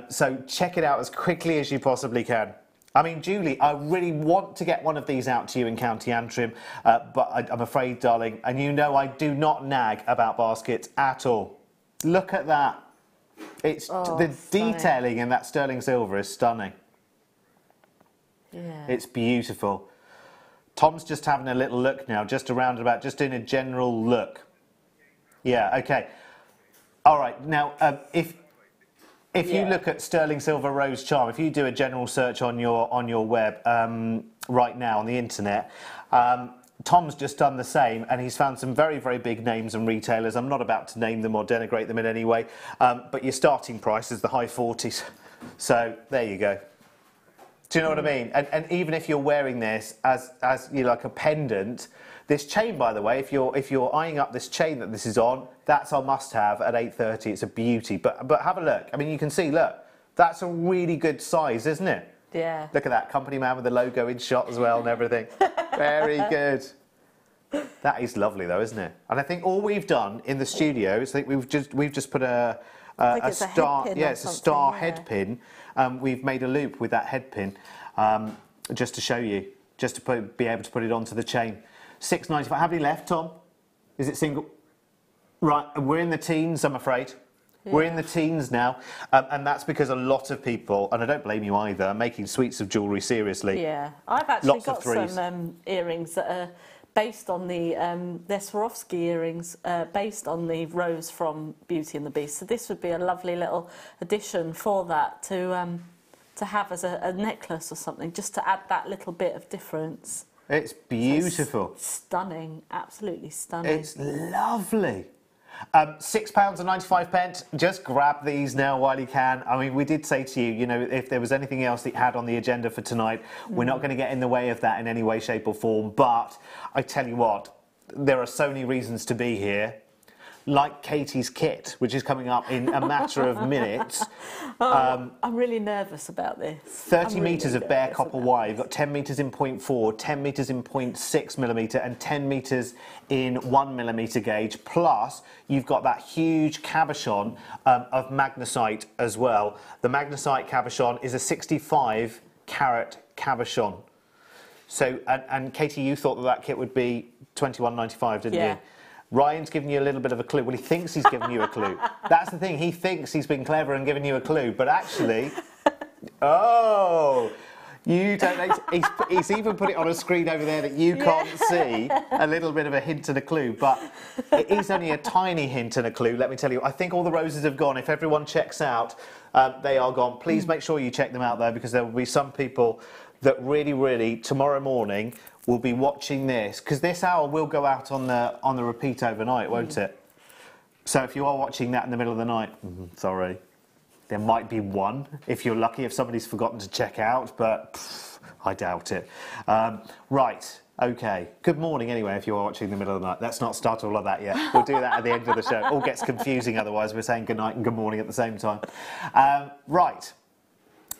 Speaker 3: So check it out as quickly as you possibly can. I mean, Julie, I really want to get one of these out to you in County Antrim, but I'm afraid, darling, and you know I do not nag about baskets at all. Look at that. It's the detailing in that sterling silver is stunning.
Speaker 4: Yeah.
Speaker 3: It's beautiful. Tom's just having a little look now, just around about, just doing a general look. Yeah, okay. All right, now, if you look at sterling silver rose charm, if you do a general search on your web right now on the internet, Tom's just done the same, and he's found some very, very big names and retailers. I'm not about to name them or denigrate them in any way, but your starting price is the high 40s. So there you go. Do you know what I mean? And even if you're wearing this as you know, like a pendant, this chain, by the way, if you're eyeing up this chain that this is on, that's our must-have at 8:30. It's a beauty. But have a look. I mean, you can see. Look, that's a really good size, isn't it?
Speaker 4: Yeah.
Speaker 3: Look at that company man with the logo in shot as well and everything. Very good. That is lovely, though, isn't it? And I think all we've done in the studio is that we've just put a star. Yeah, it's a star head pin. We've made a loop with that head pin, just to show you, just to be able to put it onto the chain. £6.95. How many left, Tom? Is it single? Right, we're in the teens, I'm afraid. Yeah. We're in the teens now, and that's because a lot of people, and I don't blame you either, are making sweets of jewellery seriously.
Speaker 4: Yeah, I've actually got some earrings that are based on the, they're Swarovski earrings, based on the rose from Beauty and the Beast. So this would be a lovely little addition for that to have as a necklace or something, just to add that little bit of difference.
Speaker 3: It's beautiful.
Speaker 4: It's stunning, absolutely stunning.
Speaker 3: It's lovely. £6.95. Just grab these now while you can. I mean, we did say to you, you know, if there was anything else that you had on the agenda for tonight, we're not going to get in the way of that in any way, shape or form. But I tell you what, there are so many reasons to be here. Like Katie's kit, which is coming up in a matter of minutes.
Speaker 4: I'm really nervous about this.
Speaker 3: 30 metres of bare copper wire. You've got 10 metres in 0.4, 10 metres in 0.6mm, and 10 metres in 1mm gauge. Plus, you've got that huge cabochon of magnesite as well. The magnesite cabochon is a 65-carat cabochon. So, and Katie, you thought that kit would be £21.95, didn't you? Ryan's given you a little bit of a clue. Well, he thinks he's given you a clue. That's the thing. He thinks he's been clever and given you a clue, but actually, oh, you don't. He's even put it on a screen over there that you can't see. A little bit of a hint and a clue, but it is only a tiny hint and a clue. Let me tell you. I think all the roses have gone. If everyone checks out, they are gone. Please make sure you check them out though, because there will be some people that really tomorrow morning will be watching this, because this hour will go out on the repeat overnight, won't it? So if you are watching that in the middle of the night, sorry, there might be one if you're lucky, if somebody's forgotten to check out, but I doubt it. Right, okay. Good morning anyway if you are watching in the middle of the night. Let's not start all of that yet. We'll do that at the end of the show. It all gets confusing otherwise. We're saying good night and good morning at the same time. Right.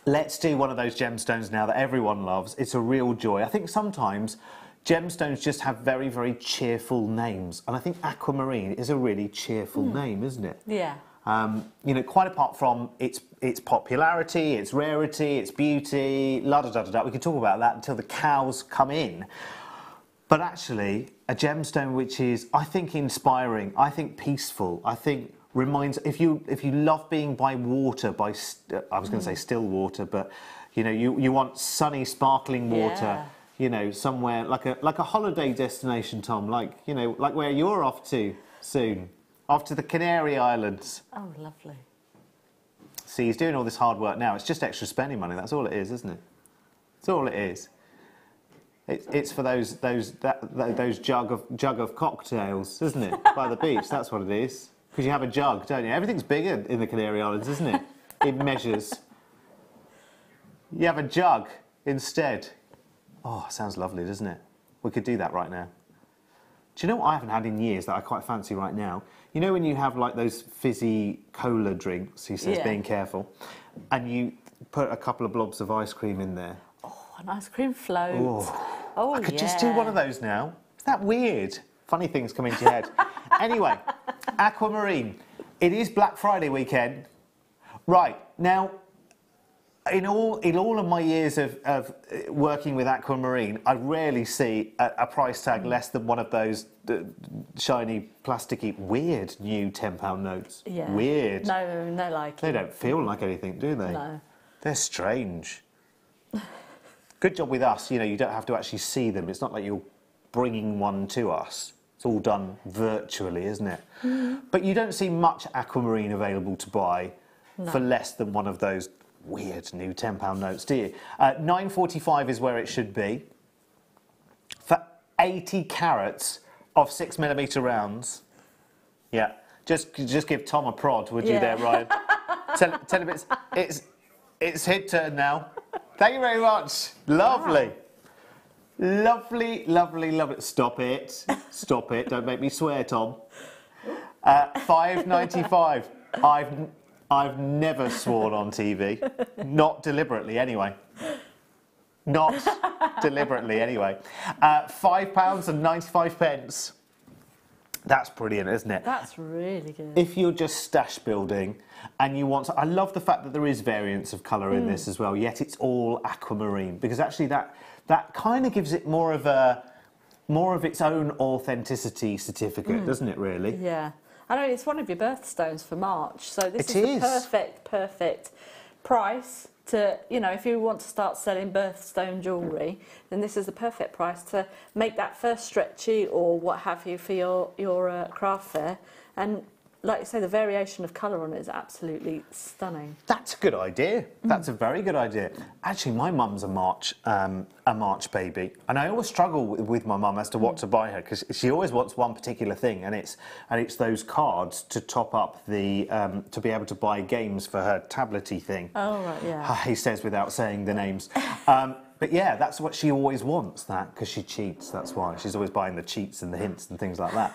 Speaker 3: Let's do one of those gemstones now that everyone loves. It's a real joy. I think sometimes gemstones just have very cheerful names. And I think aquamarine is a really cheerful name, isn't it?
Speaker 4: Yeah.
Speaker 3: You know, quite apart from its popularity, its rarity, its beauty, la-da-da-da-da. We could talk about that until the cows come in. But actually, a gemstone which is, I think, inspiring, I think peaceful, I think reminds, if you love being by water, I was going to say still water, but you know, you want sunny, sparkling water, you know, somewhere like a holiday destination, Tom, like, you know, like where you're off to soon, off to the Canary Islands.
Speaker 4: Oh, lovely.
Speaker 3: See, he's doing all this hard work now. It's just extra spending money. That's all it is, isn't it? That's all it is. It's for those jug of cocktails, isn't it? By the beach. That's what it is. Because you have a jug, don't you? Everything's bigger in the Canary Islands, isn't it? It measures. You have a jug instead. Oh, sounds lovely, doesn't it? We could do that right now. Do you know what I haven't had in years that I quite fancy right now? You know when you have like those fizzy cola drinks, he says,
Speaker 4: Yeah.
Speaker 3: being careful, and you put a couple of blobs of ice cream in there.
Speaker 4: Oh, an ice cream float.
Speaker 3: Oh,
Speaker 4: Oh,
Speaker 3: I could just do one of those now. Is that weird? Funny things come into your head. Anyway, aquamarine. It is Black Friday weekend. Right, now, in all of my years of working with aquamarine, I rarely see a price tag less than one of those shiny, plasticky, weird new £10 notes.
Speaker 4: Yeah.
Speaker 3: Weird.
Speaker 4: No, like
Speaker 3: They don't feel like anything, do they?
Speaker 4: No.
Speaker 3: They're strange. Good job with us, you know, you don't have to actually see them. It's not like you're bringing one to us. It's all done virtually, isn't it? But you don't see much aquamarine available to buy for less than one of those weird new £10 notes, do you? £9.45 is where it should be. For 80 carats of 6mm rounds. Yeah. Just give Tom a prod, would you there, Ryan? tell him it's his turn now. Thank you very much. Lovely. Wow. Lovely. Stop it. Stop it. Don't make me swear, Tom. £5.95. I've never sworn on TV. Not deliberately, anyway. Not deliberately, anyway. £5.95. That's brilliant, isn't it?
Speaker 4: That's really good.
Speaker 3: If you're just stash building and you want to... I love the fact that there is variance of colour in this as well, yet it's all aquamarine, because actually that kind of gives it more of its own authenticity certificate, doesn't it, really?
Speaker 4: Yeah. I know it's one of your birthstones for March, so this
Speaker 3: It
Speaker 4: is the perfect price to, you know, if you want to start selling birthstone jewellery, then this is the perfect price to make that first stretchy or what have you for your craft fair. And like you say, the variation of colour on it is absolutely stunning.
Speaker 3: That's a good idea. That's a very good idea. Actually, my mum's a March baby, and I always struggle with my mum as to what to buy her, because she always wants one particular thing, and it's those cards to top up the to be able to buy games for her tablety thing.
Speaker 4: Oh right, yeah.
Speaker 3: He says without saying the names. But yeah, that's what she always wants, that, because she cheats, that's why. She's always buying the cheats and the hints and things like that.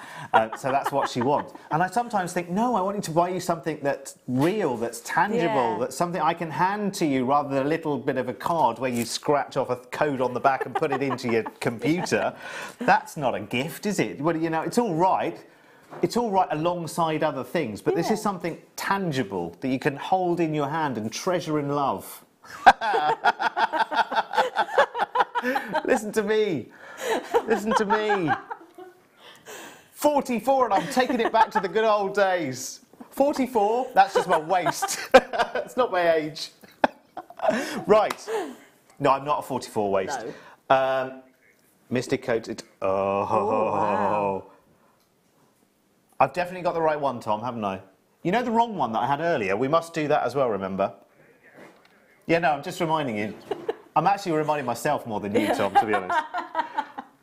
Speaker 3: So that's what she wants. And I sometimes think, no, I want you to buy you something that's real, that's tangible, that's something I can hand to you, rather than a little bit of a card where you scratch off a code on the back and put it into your computer. That's not a gift, is it? Well, you know, it's all right. It's all right alongside other things, but this is something tangible that you can hold in your hand and treasure and love. Listen to me. Listen to me. 44 and I'm taking it back to the good old days. 44? That's just my waist. It's not my age. Right. No, I'm not a 44 waist.
Speaker 4: No.
Speaker 3: Mystic coated. Oh.
Speaker 4: Wow.
Speaker 3: I've definitely got the right one, Tom, haven't I? You know the wrong one that I had earlier? We must do that as well, remember? Yeah, no, I'm just reminding you. I'm actually reminding myself more than you, Tom, to be honest.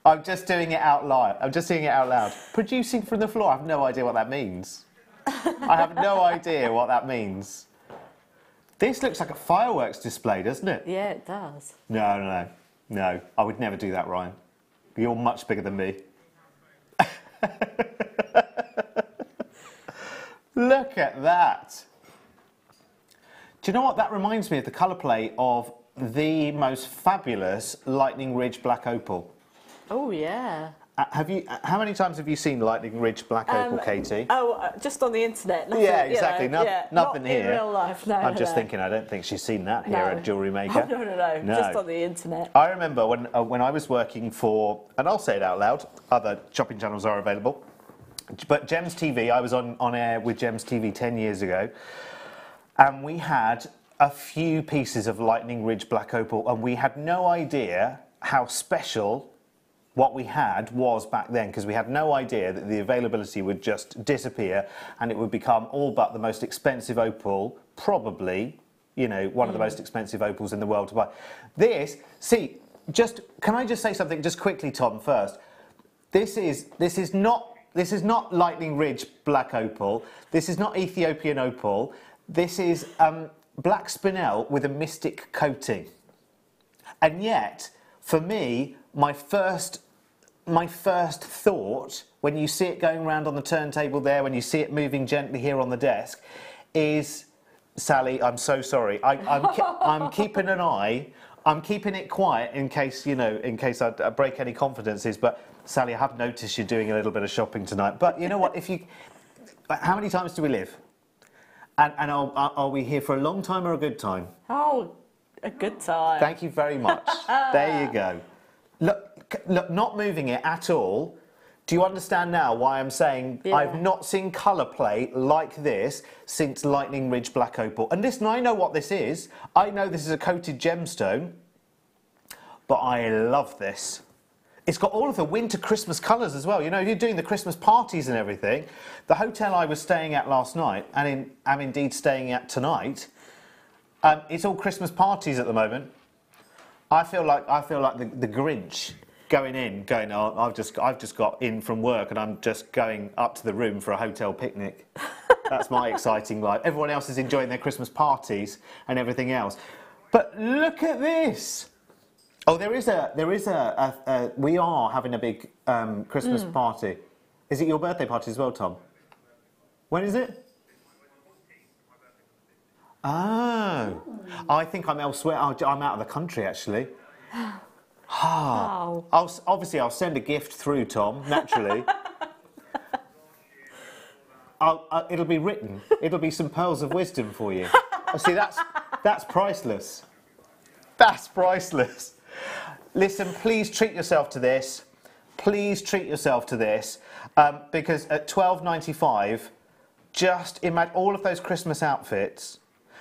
Speaker 3: I'm just doing it out loud. I'm just doing it out loud. Producing from the floor. I have no idea what that means. I have no idea what that means. This looks like a fireworks display, doesn't it?
Speaker 4: Yeah, it does.
Speaker 3: No. I would never do that, Ryan. You're much bigger than me. Look at that. Do you know what? That reminds me of the colour play of the most fabulous Lightning Ridge Black Opal.
Speaker 4: Oh, yeah.
Speaker 3: How many times have you seen Lightning Ridge Black Opal, Katie?
Speaker 4: Just on the internet. Nothing,
Speaker 3: yeah, exactly.
Speaker 4: Nothing
Speaker 3: Not
Speaker 4: here. In real life, no.
Speaker 3: I'm just thinking, I don't think she's seen that here at Jewellery Maker.
Speaker 4: Oh, no. Just on the internet.
Speaker 3: I remember when I was working for, and I'll say it out loud, other shopping channels are available, but Gems TV, I was on air with Gems TV 10 years ago, and we had a few pieces of Lightning Ridge Black Opal, and we had no idea how special what we had was back then, because we had no idea that the availability would just disappear and it would become all but the most expensive opal, probably, you know, one of the most expensive opals in the world to buy. This, see, can I just say something just quickly, Tom, first? This is not Lightning Ridge Black Opal. This is not Ethiopian opal. This is black spinel with a mystic coating. And yet, for me, my first thought when you see it going around on the turntable there, when you see it moving gently here on the desk, is, Sally, I'm so sorry. I'm keeping an eye. I'm keeping it quiet in case, in case I break any confidences. But Sally, I have noticed you're doing a little bit of shopping tonight. But you know what? How many times do we live? And are we here for a long time or a good time?
Speaker 4: Oh, a good time.
Speaker 3: Thank you very much. There you go. Look, not moving it at all. Do you understand now why I'm saying I've not seen colour play like this since Lightning Ridge Black Opal? And listen, I know what this is. I know this is a coated gemstone, but I love this. It's got all of the winter Christmas colours as well. You're doing the Christmas parties and everything. The hotel I was staying at last night, and I'm indeed staying at tonight, it's all Christmas parties at the moment. I feel like the Grinch going, oh, I've just got in from work and I'm just going up to the room for a hotel picnic. That's my exciting life. Everyone else is enjoying their Christmas parties and everything else. But look at this. Oh, we are having a big Christmas party. Is it your birthday party as well, Tom? When is it? Oh, I think I'm elsewhere. I'm out of the country, actually.
Speaker 4: Wow.
Speaker 3: Obviously, I'll send a gift through, Tom, naturally. It'll be written. It'll be some pearls of wisdom for you. See, that's priceless. That's priceless. Listen, please treat yourself to this. Please treat yourself to this. Because at £12.95, just imagine all of those Christmas outfits.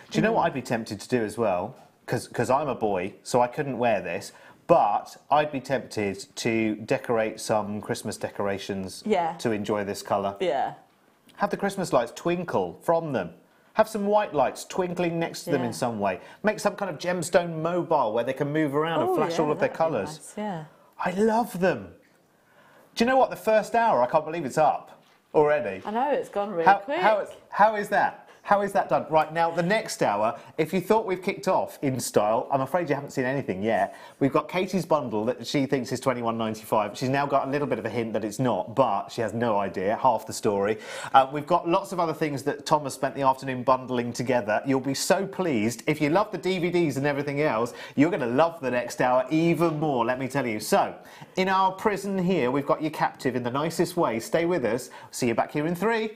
Speaker 3: Do you know what I'd be tempted to do as well? Because I'm a boy, so I couldn't wear this. But I'd be tempted to decorate some Christmas decorations to enjoy this colour.
Speaker 4: Yeah.
Speaker 3: Have the Christmas lights twinkle from them. Have some white lights twinkling next to them in some way. Make some kind of gemstone mobile where they can move around and flash all of their colours.
Speaker 4: Nice, yeah.
Speaker 3: I love them. Do you know what? The first hour, I can't believe it's up already.
Speaker 4: I know, it's gone really quick.
Speaker 3: How is that? How is that done? Right, now, the next hour, if you thought we've kicked off in style, I'm afraid you haven't seen anything yet. We've got Katie's bundle that she thinks is £21.95. She's now got a little bit of a hint that it's not, but she has no idea, half the story. We've got lots of other things that Tom has spent the afternoon bundling together. You'll be so pleased. If you love the DVDs and everything else, you're going to love the next hour even more, let me tell you. So, in our prison here, we've got you captive in the nicest way. Stay with us. See you back here in 3.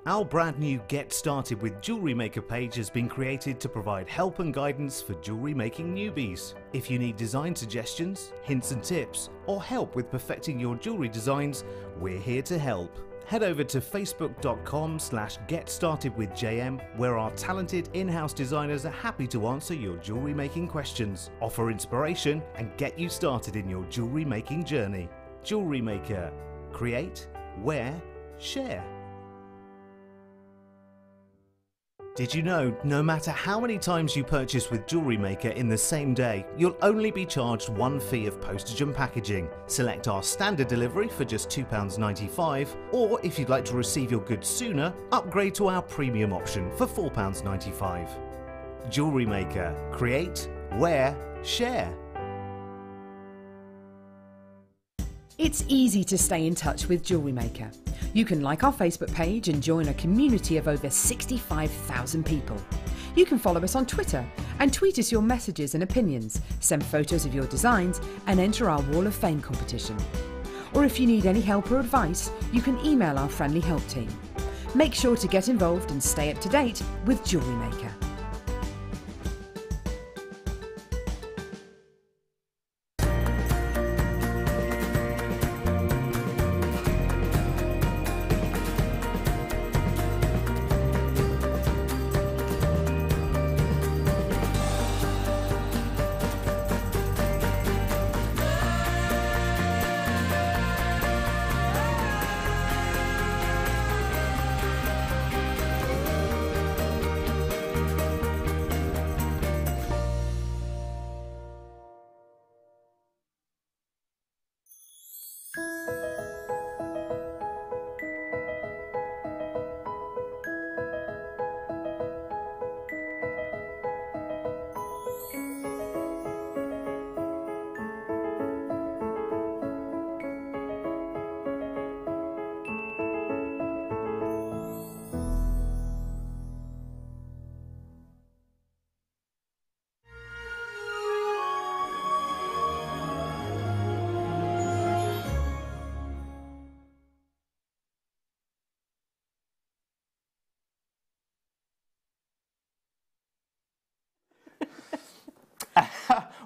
Speaker 5: Our brand new Get Started with Jewellery Maker page has been created to provide help and guidance for jewellery making newbies. If you need design suggestions, hints and tips, or help with perfecting your jewellery designs, we're here to help. Head over to facebook.com/getstartedwithjm, where our talented in-house designers are happy to answer your jewellery making questions, offer inspiration, and get you started in your jewellery making journey. Jewellery Maker. Create, wear, share. Did you know, no matter how many times you purchase with Jewellery Maker in the same day, you'll only be charged one fee of postage and packaging. Select our standard delivery for just £2.95, or if you'd like to receive your goods sooner, upgrade to our premium option for £4.95. Jewellery Maker. Create, wear, share.
Speaker 2: It's easy to stay in touch with Jewellery Maker. You can like our Facebook page and join a community of over 65,000 people. You can follow us on Twitter and tweet us your messages and opinions, send photos of your designs and enter our Wall of Fame competition. Or if you need any help or advice, you can email our friendly help team. Make sure to get involved and stay up to date with Jewellery Maker.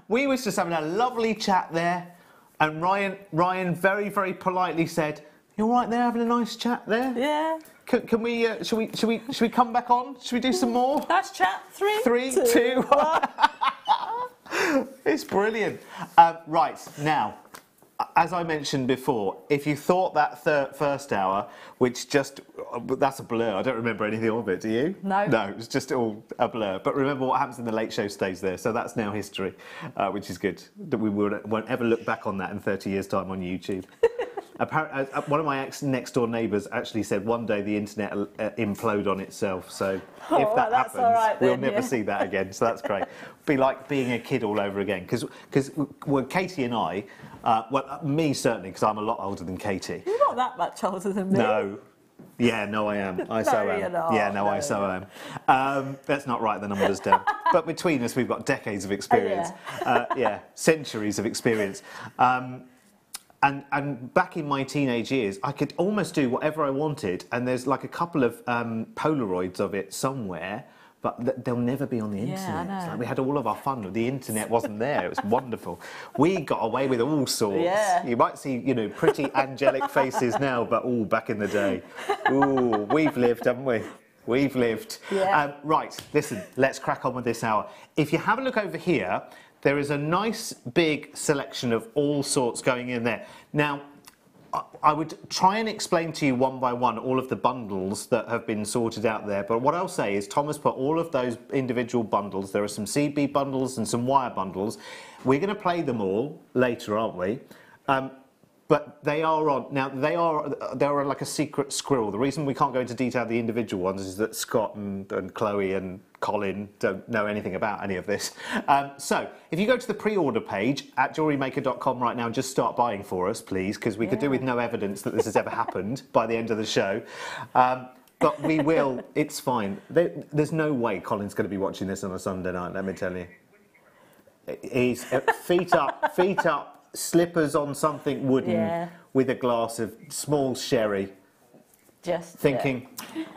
Speaker 3: We was just having a lovely chat there, and Ryan very, very politely said, "You all right there, having a nice chat there?"
Speaker 4: Yeah.
Speaker 3: Can we? Should we come back on? Should we do some more?
Speaker 4: Nice chat.
Speaker 3: Three, two, 1. It's brilliant. Right now, as I mentioned before, if you thought that first hour, which that's a blur. I don't remember anything of it. Do you?
Speaker 4: No.
Speaker 3: No, it was just all a blur. But remember, what happens in the Late Show stays there. So that's now history, which is good. That we won't ever look back on that in 30 years' time on YouTube. Apparently, one of my next-door neighbours actually said one day the internet implode on itself. So if that happens,
Speaker 4: right then,
Speaker 3: we'll never see that again. So that's great. Be like being a kid all over again. Because Katie and I, well, me certainly, because I'm a lot older than Katie.
Speaker 4: You're not that much older than me.
Speaker 3: No. Yeah, no, I am. I so am.
Speaker 4: You're not.
Speaker 3: Yeah, no, I so am. Let's not write the numbers down. But between us, we've got decades of experience. Yeah, centuries of experience. And back in my teenage years, I could almost do whatever I wanted, and there's like a couple of Polaroids of it somewhere, but they'll never be on the internet.
Speaker 4: I know.
Speaker 3: It's like we had all of our fun. The internet wasn't there. It was wonderful. We got away with all sorts.
Speaker 4: Yeah.
Speaker 3: You might see, pretty angelic faces now, but all back in the day. Ooh, we've lived, haven't we? We've lived.
Speaker 4: Yeah.
Speaker 3: Right, listen, let's crack on with this hour. If you have a look over here, there is a nice big selection of all sorts going in there. Now, I would try and explain to you one by one all of the bundles that have been sorted out there, but what I'll say is Tom has put all of those individual bundles. There are some CB bundles and some wire bundles. We're going to play them all later, aren't we? But they are on now. They are like a secret squirrel. The reason we can't go into detail the individual ones is that Scott and Chloe and Colin don't know anything about any of this. So if you go to the pre-order page at JewelleryMaker.com right now, just start buying for us, please, because we could do with no evidence that this has ever happened by the end of the show. But we will. It's fine. There's no way Colin's going to be watching this on a Sunday night. Let me tell you. He's feet up. Slippers on something wooden with a glass of small sherry.
Speaker 4: Just
Speaker 3: thinking,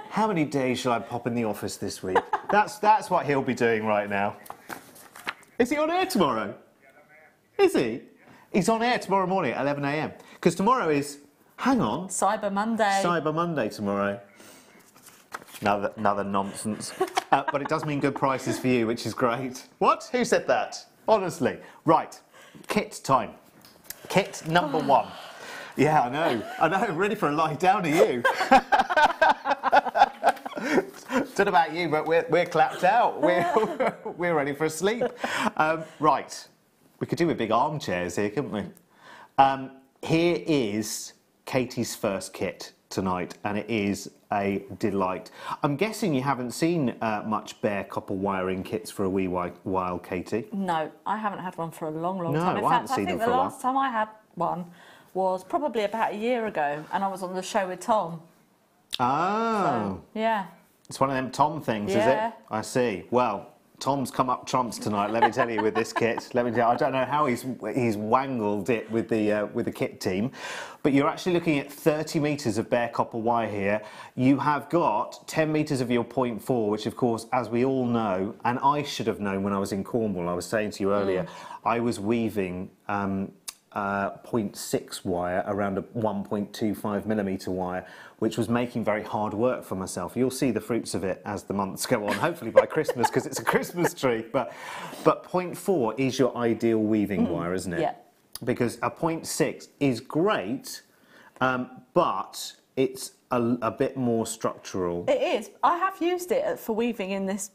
Speaker 3: how many days shall I pop in the office this week? That's what he'll be doing right now. Is he on air tomorrow? Is he? He's on air tomorrow morning at 11 a.m. Because tomorrow is, hang on.
Speaker 4: Cyber Monday.
Speaker 3: Cyber Monday tomorrow. Another nonsense. But it does mean good prices for you, which is great. What? Who said that? Honestly. Right. Kit time. Kit number 1. Yeah, I know. Ready for a lie down, are you? Don't know about you, but we're clapped out. We're ready for a sleep. Right. We could do with big armchairs here, couldn't we? Here is Katie's first kit tonight, and it is a delight. I'm guessing you haven't seen much bare copper wiring kits for a wee while, Katie?
Speaker 4: No, I haven't had one for a long time.
Speaker 3: No, I haven't seen them for a while.
Speaker 4: I think the last time I had one was probably about a year ago, and I was on the show with Tom.
Speaker 3: Oh.
Speaker 4: So, yeah.
Speaker 3: It's one of them Tom things, is it? I see. Well, Tom's come up trumps tonight, let me tell you, with this kit. Let me tell you, I don't know how he's wangled it with the kit team, but you're actually looking at 30 metres of bare copper wire here. You have got 10 metres of your 0.4, which of course, as we all know, and I should have known when I was in Cornwall, I was saying to you earlier, I was weaving 0.6 wire around a 1.25mm wire, which was making very hard work for myself. You'll see the fruits of it as the months go on, hopefully by Christmas, because it's a Christmas tree. But 0.4 is your ideal weaving wire, isn't it?
Speaker 4: Yeah.
Speaker 3: Because a 0.6 is great, but it's a bit more structural.
Speaker 4: It is. I have used it for weaving in this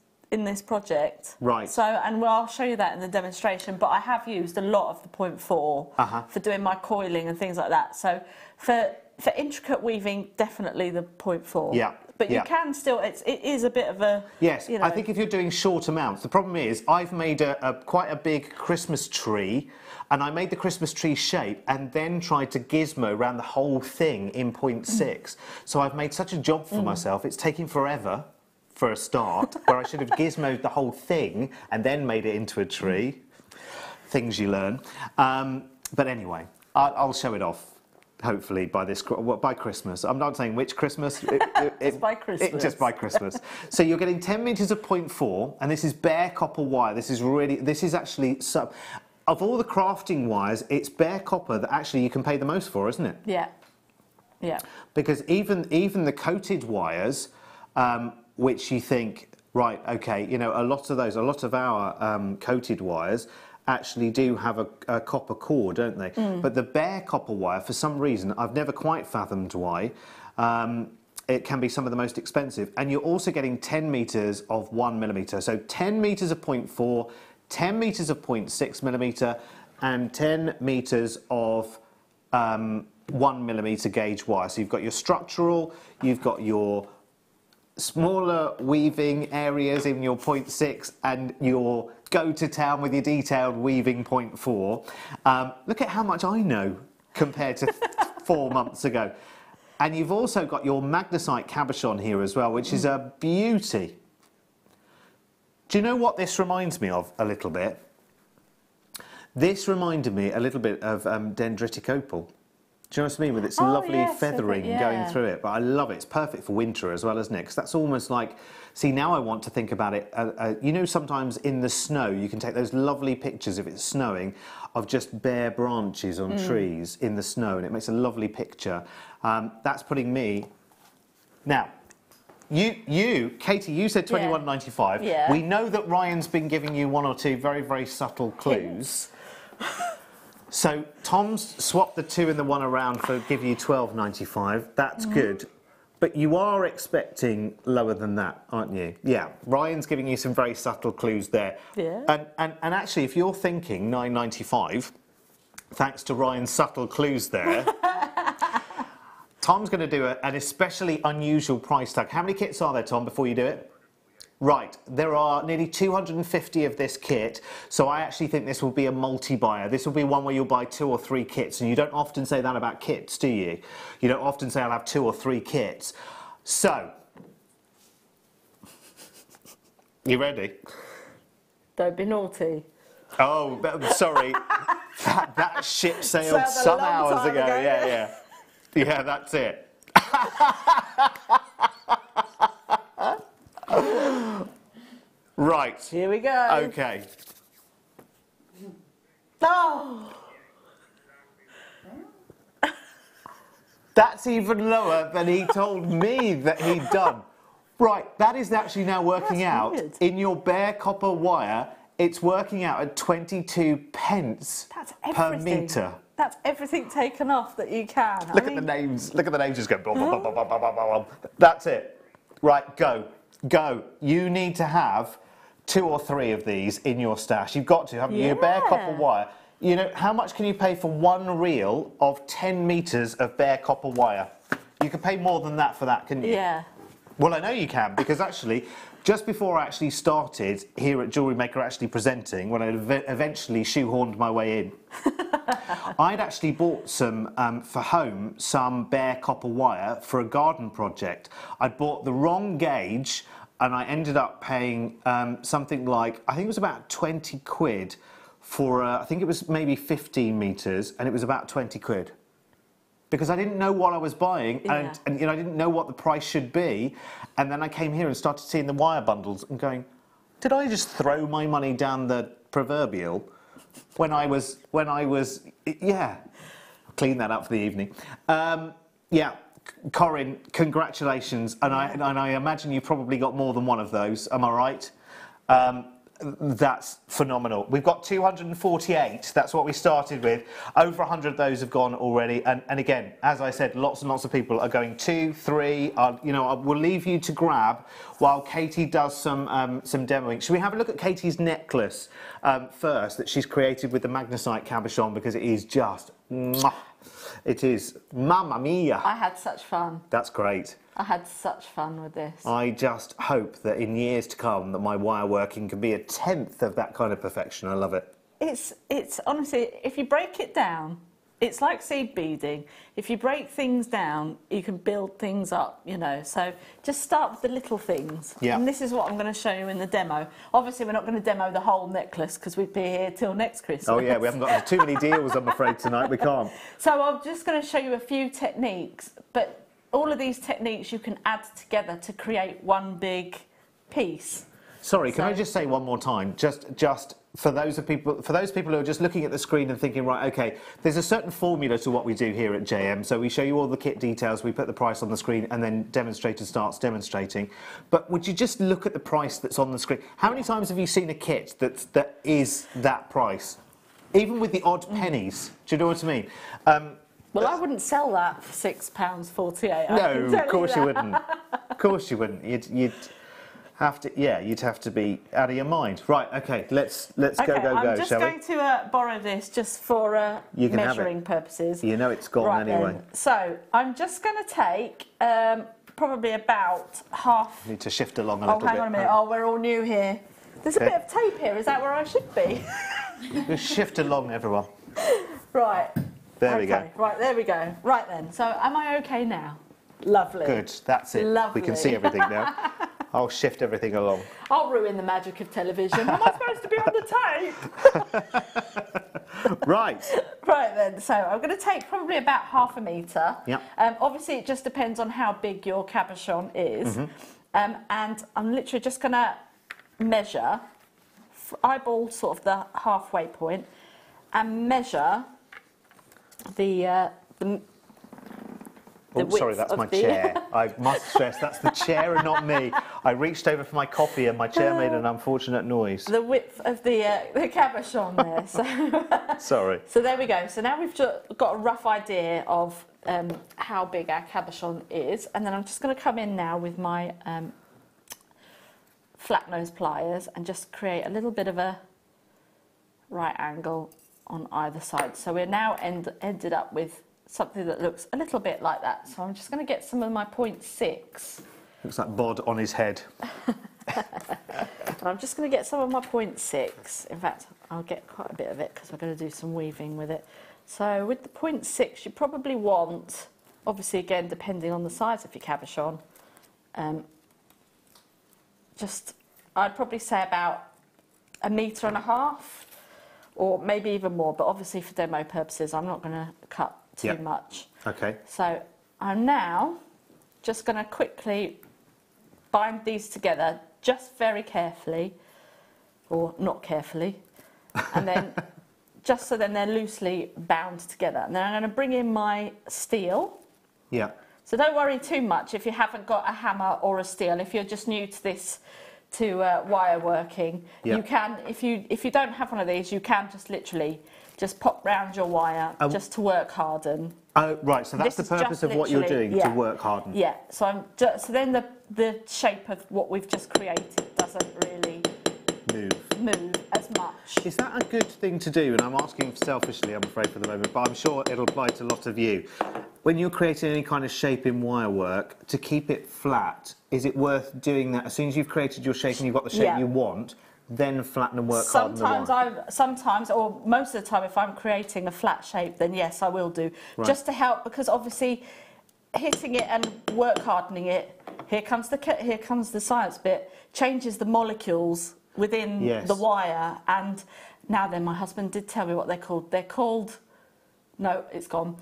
Speaker 4: project.
Speaker 3: Right.
Speaker 4: So, and I'll show you that in the demonstration, but I have used a lot of the 0.4 for doing my coiling and things like that. So for intricate weaving, definitely the 0.4.
Speaker 3: Yeah.
Speaker 4: But you can still, it is a bit of a...
Speaker 3: Yes,
Speaker 4: you know.
Speaker 3: I think if you're doing short amounts, the problem is I've made quite a big Christmas tree, and I made the Christmas tree shape and then tried to gizmo around the whole thing in 0.6. So I've made such a job for myself, it's taking forever for a start, where I should have gizmoed the whole thing and then made it into a tree. Things you learn. But anyway, I'll show it off. hopefully by by Christmas. I'm not saying which Christmas.
Speaker 4: Just by Christmas.
Speaker 3: Just by Christmas. So you're getting 10 metres of 0.4, and this is bare copper wire. This is actually of all the crafting wires, it's bare copper that actually you can pay the most for, isn't it?
Speaker 4: Yeah. Yeah.
Speaker 3: Because even the coated wires, which you think, right, okay, you know, a lot of our coated wires actually do have a copper core, don't they? But the bare copper wire, for some reason, I've never quite fathomed why, it can be some of the most expensive. And you're also getting 10 metres of 1 millimetre. So 10 metres of 0.4, 10 metres of 0.6 millimetre, and 10 metres of 1 millimetre gauge wire. So you've got your structural, you've got your smaller weaving areas in your 0.6, and your go to town with your detailed weaving 0.4. Look at how much I know compared to 4 months ago. And you've also got your magnesite cabochon here as well, which is a beauty. Do you know what this reminds me of a little bit? This reminded me a little bit of dendritic opal. Do you know what I mean? With its lovely feathering going through it. But I love it. It's perfect for winter as well, isn't it? Because that's almost like... See, now I want to think about it. You know, sometimes in the snow, you can take those lovely pictures, if it's snowing, of just bare branches on trees in the snow, and it makes a lovely picture. That's putting me... Now, Katie, you said £21.95.
Speaker 4: Yeah.
Speaker 3: We know that Ryan's been giving you one or two very, very subtle clues. So Tom's swapped the 2 and the 1 around for give you £12.95. That's good. But you are expecting lower than that, aren't you? Yeah. Ryan's giving you some very subtle clues there.
Speaker 4: Yeah.
Speaker 3: And actually, if you're thinking £9.95, thanks to Ryan's subtle clues there, Tom's going to do an especially unusual price tag. How many kits are there, Tom, before you do it? Right, there are nearly 250 of this kit, so I actually think this will be a multi-buyer. This will be one where you'll buy 2 or 3 kits, and you don't often say that about kits, do you? You don't often say I'll have 2 or 3 kits. So, you ready?
Speaker 4: Don't be naughty.
Speaker 3: Oh, sorry. that ship sailed some hours ago. Yeah, that's it. Right.
Speaker 4: Here we go.
Speaker 3: Okay.
Speaker 4: Oh!
Speaker 3: That's even lower than he told me that he'd done. Right, that is actually now working out
Speaker 4: weird.
Speaker 3: in your bare copper wire. It's working out at 22 pence per metre.
Speaker 4: That's everything taken off that you can.
Speaker 3: Look at the names. Look at the names just go. Blah, blah, blah, blah, blah, blah, blah. That's it. Right, go. Go. You need to have 2 or 3 of these in your stash. You've got to, haven't you? Your bare copper wire. You know, how much can you pay for 1 reel of 10 metres of bare copper wire? You could pay more than that for that, couldn't you?
Speaker 4: Yeah.
Speaker 3: Well, I know you can, because actually, just before I actually started here at Jewellery Maker actually presenting, when I eventually shoehorned my way in, I'd actually bought some, for home, some bare copper wire for a garden project. I'd bought the wrong gauge, and I ended up paying something like, I think it was about 20 quid for, I think it was maybe 15 metres, and it was about 20 quid. Because I didn't know what I was buying, and you know, I didn't know what the price should be, and then I came here and started seeing the wire bundles and going, did I just throw my money down the proverbial when I was yeah, clean that up for the evening. Yeah, Corinne, congratulations, and I imagine you probably got more than one of those. Am I right? That's phenomenal. We've got 248. That's what we started with. Over 100 of those have gone already. And again, as I said, lots and lots of people are going 2, 3. You know, we'll leave you to grab while Katie does some demoing. Should we have a look at Katie's necklace first that she's created with the magnesite cabochon, because it is just, mwah, it is, mamma mia.
Speaker 4: I had such fun.
Speaker 3: That's great.
Speaker 4: I had such fun with this.
Speaker 3: I just hope that in years to come that my wire working can be a 1/10 of that kind of perfection. I love it.
Speaker 4: It's honestly, if you break it down it's like seed beading. If you break things down, you can build things up, you know. So just start with the little things.
Speaker 3: Yeah.
Speaker 4: And this is what I'm going to show you in the demo. Obviously, we're not going to demo the whole necklace because we'd be here till next Christmas.
Speaker 3: Oh yeah, we haven't got too many deals, I'm afraid, tonight. We can't.
Speaker 4: So I'm just going to show you a few techniques, but all of these techniques you can add together to create one big piece.
Speaker 3: Sorry, can I just say one more time, just for those people who are just looking at the screen and thinking, right, okay, there's a certain formula to what we do here at JM. So we show you all the kit details, we put the price on the screen, and then demonstrator starts demonstrating. But would you just look at the price that's on the screen? How many times have you seen a kit that is that price? Even with the odd pennies, do you know what I mean?
Speaker 4: Well, I wouldn't sell that for £6.48.
Speaker 3: No, of course you wouldn't. Of course you wouldn't. You'd have to, yeah, you'd have to be out of your mind. Right, okay, let's go, shall we?
Speaker 4: I'm just going to borrow this just for measuring purposes.
Speaker 3: You know it's gone
Speaker 4: right
Speaker 3: anyway.
Speaker 4: Then. So I'm just going to take probably about half...
Speaker 3: Need to shift along a little bit.
Speaker 4: Oh, hang on a minute. Oh, we're all new here. There's a bit of tape here. Is that where I should be?
Speaker 3: Just shift along, everyone.
Speaker 4: Right.
Speaker 3: There we go.
Speaker 4: Right, there we go. Right then. So am I okay now? Lovely.
Speaker 3: Good, that's it.
Speaker 4: Lovely.
Speaker 3: We can see everything now. I'll shift everything along.
Speaker 4: I'll ruin the magic of television. Am I supposed to be on the tape?
Speaker 3: Right.
Speaker 4: Right then, so I'm going to take probably about ½ metre.
Speaker 3: Yep.
Speaker 4: Obviously, it just depends on how big your cabochon is. And I'm literally just going to measure, eyeball sort of the halfway point, and measure the
Speaker 3: Oh, sorry, that's my chair. I must stress, that's the chair and not me. I reached over for my coffee and my chair made an unfortunate noise.
Speaker 4: The width of the cabochon there. So
Speaker 3: sorry.
Speaker 4: So there we go. So now we've got a rough idea of how big our cabochon is. And then I'm just going to come in now with my flat nose pliers and just create a little bit of a right angle on either side. So we're now ended up with something that looks a little bit like that. So I'm just going to get some of my 0.6.
Speaker 3: Looks like Bod on his head.
Speaker 4: And I'm just going to get some of my 0.6. In fact, I'll get quite a bit of it because we're going to do some weaving with it. So with the 0.6, you probably want, obviously again, depending on the size of your cabochon, I'd probably say about 1.5 meters, or maybe even more, but obviously for demo purposes, I'm not going to cut too much.
Speaker 3: Okay.
Speaker 4: So I'm now just going to quickly bind these together, just very carefully, or not carefully, and then just so then they're loosely bound together. And then I'm going to bring in my steel.
Speaker 3: Yeah.
Speaker 4: So don't worry too much if you haven't got a hammer or a steel. If you're just new to this, to wire working, you can, if you don't have one of these, you can just literally just pop round your wire just to work harden.
Speaker 3: Oh, right, so that's the purpose of what you're doing, to work harden.
Speaker 4: Yeah, so so then the shape of what we've just created doesn't really move as much.
Speaker 3: Is that a good thing to do? And I'm asking selfishly, I'm afraid, for the moment, but I'm sure it'll apply to a lot of you. When you're creating any kind of shape in wire work, to keep it flat, is it worth doing that as soon as you've created your shape and you've got the shape you want, then flatten and work harden the wire?
Speaker 4: Sometimes, or most of the time, if I'm creating a flat shape, then yes, I will do. Right. Just to help, because obviously hitting it and work hardening it, here comes the science bit, changes the molecules within the wire. And now then, my husband did tell me what they're called. They're called, no, it's gone.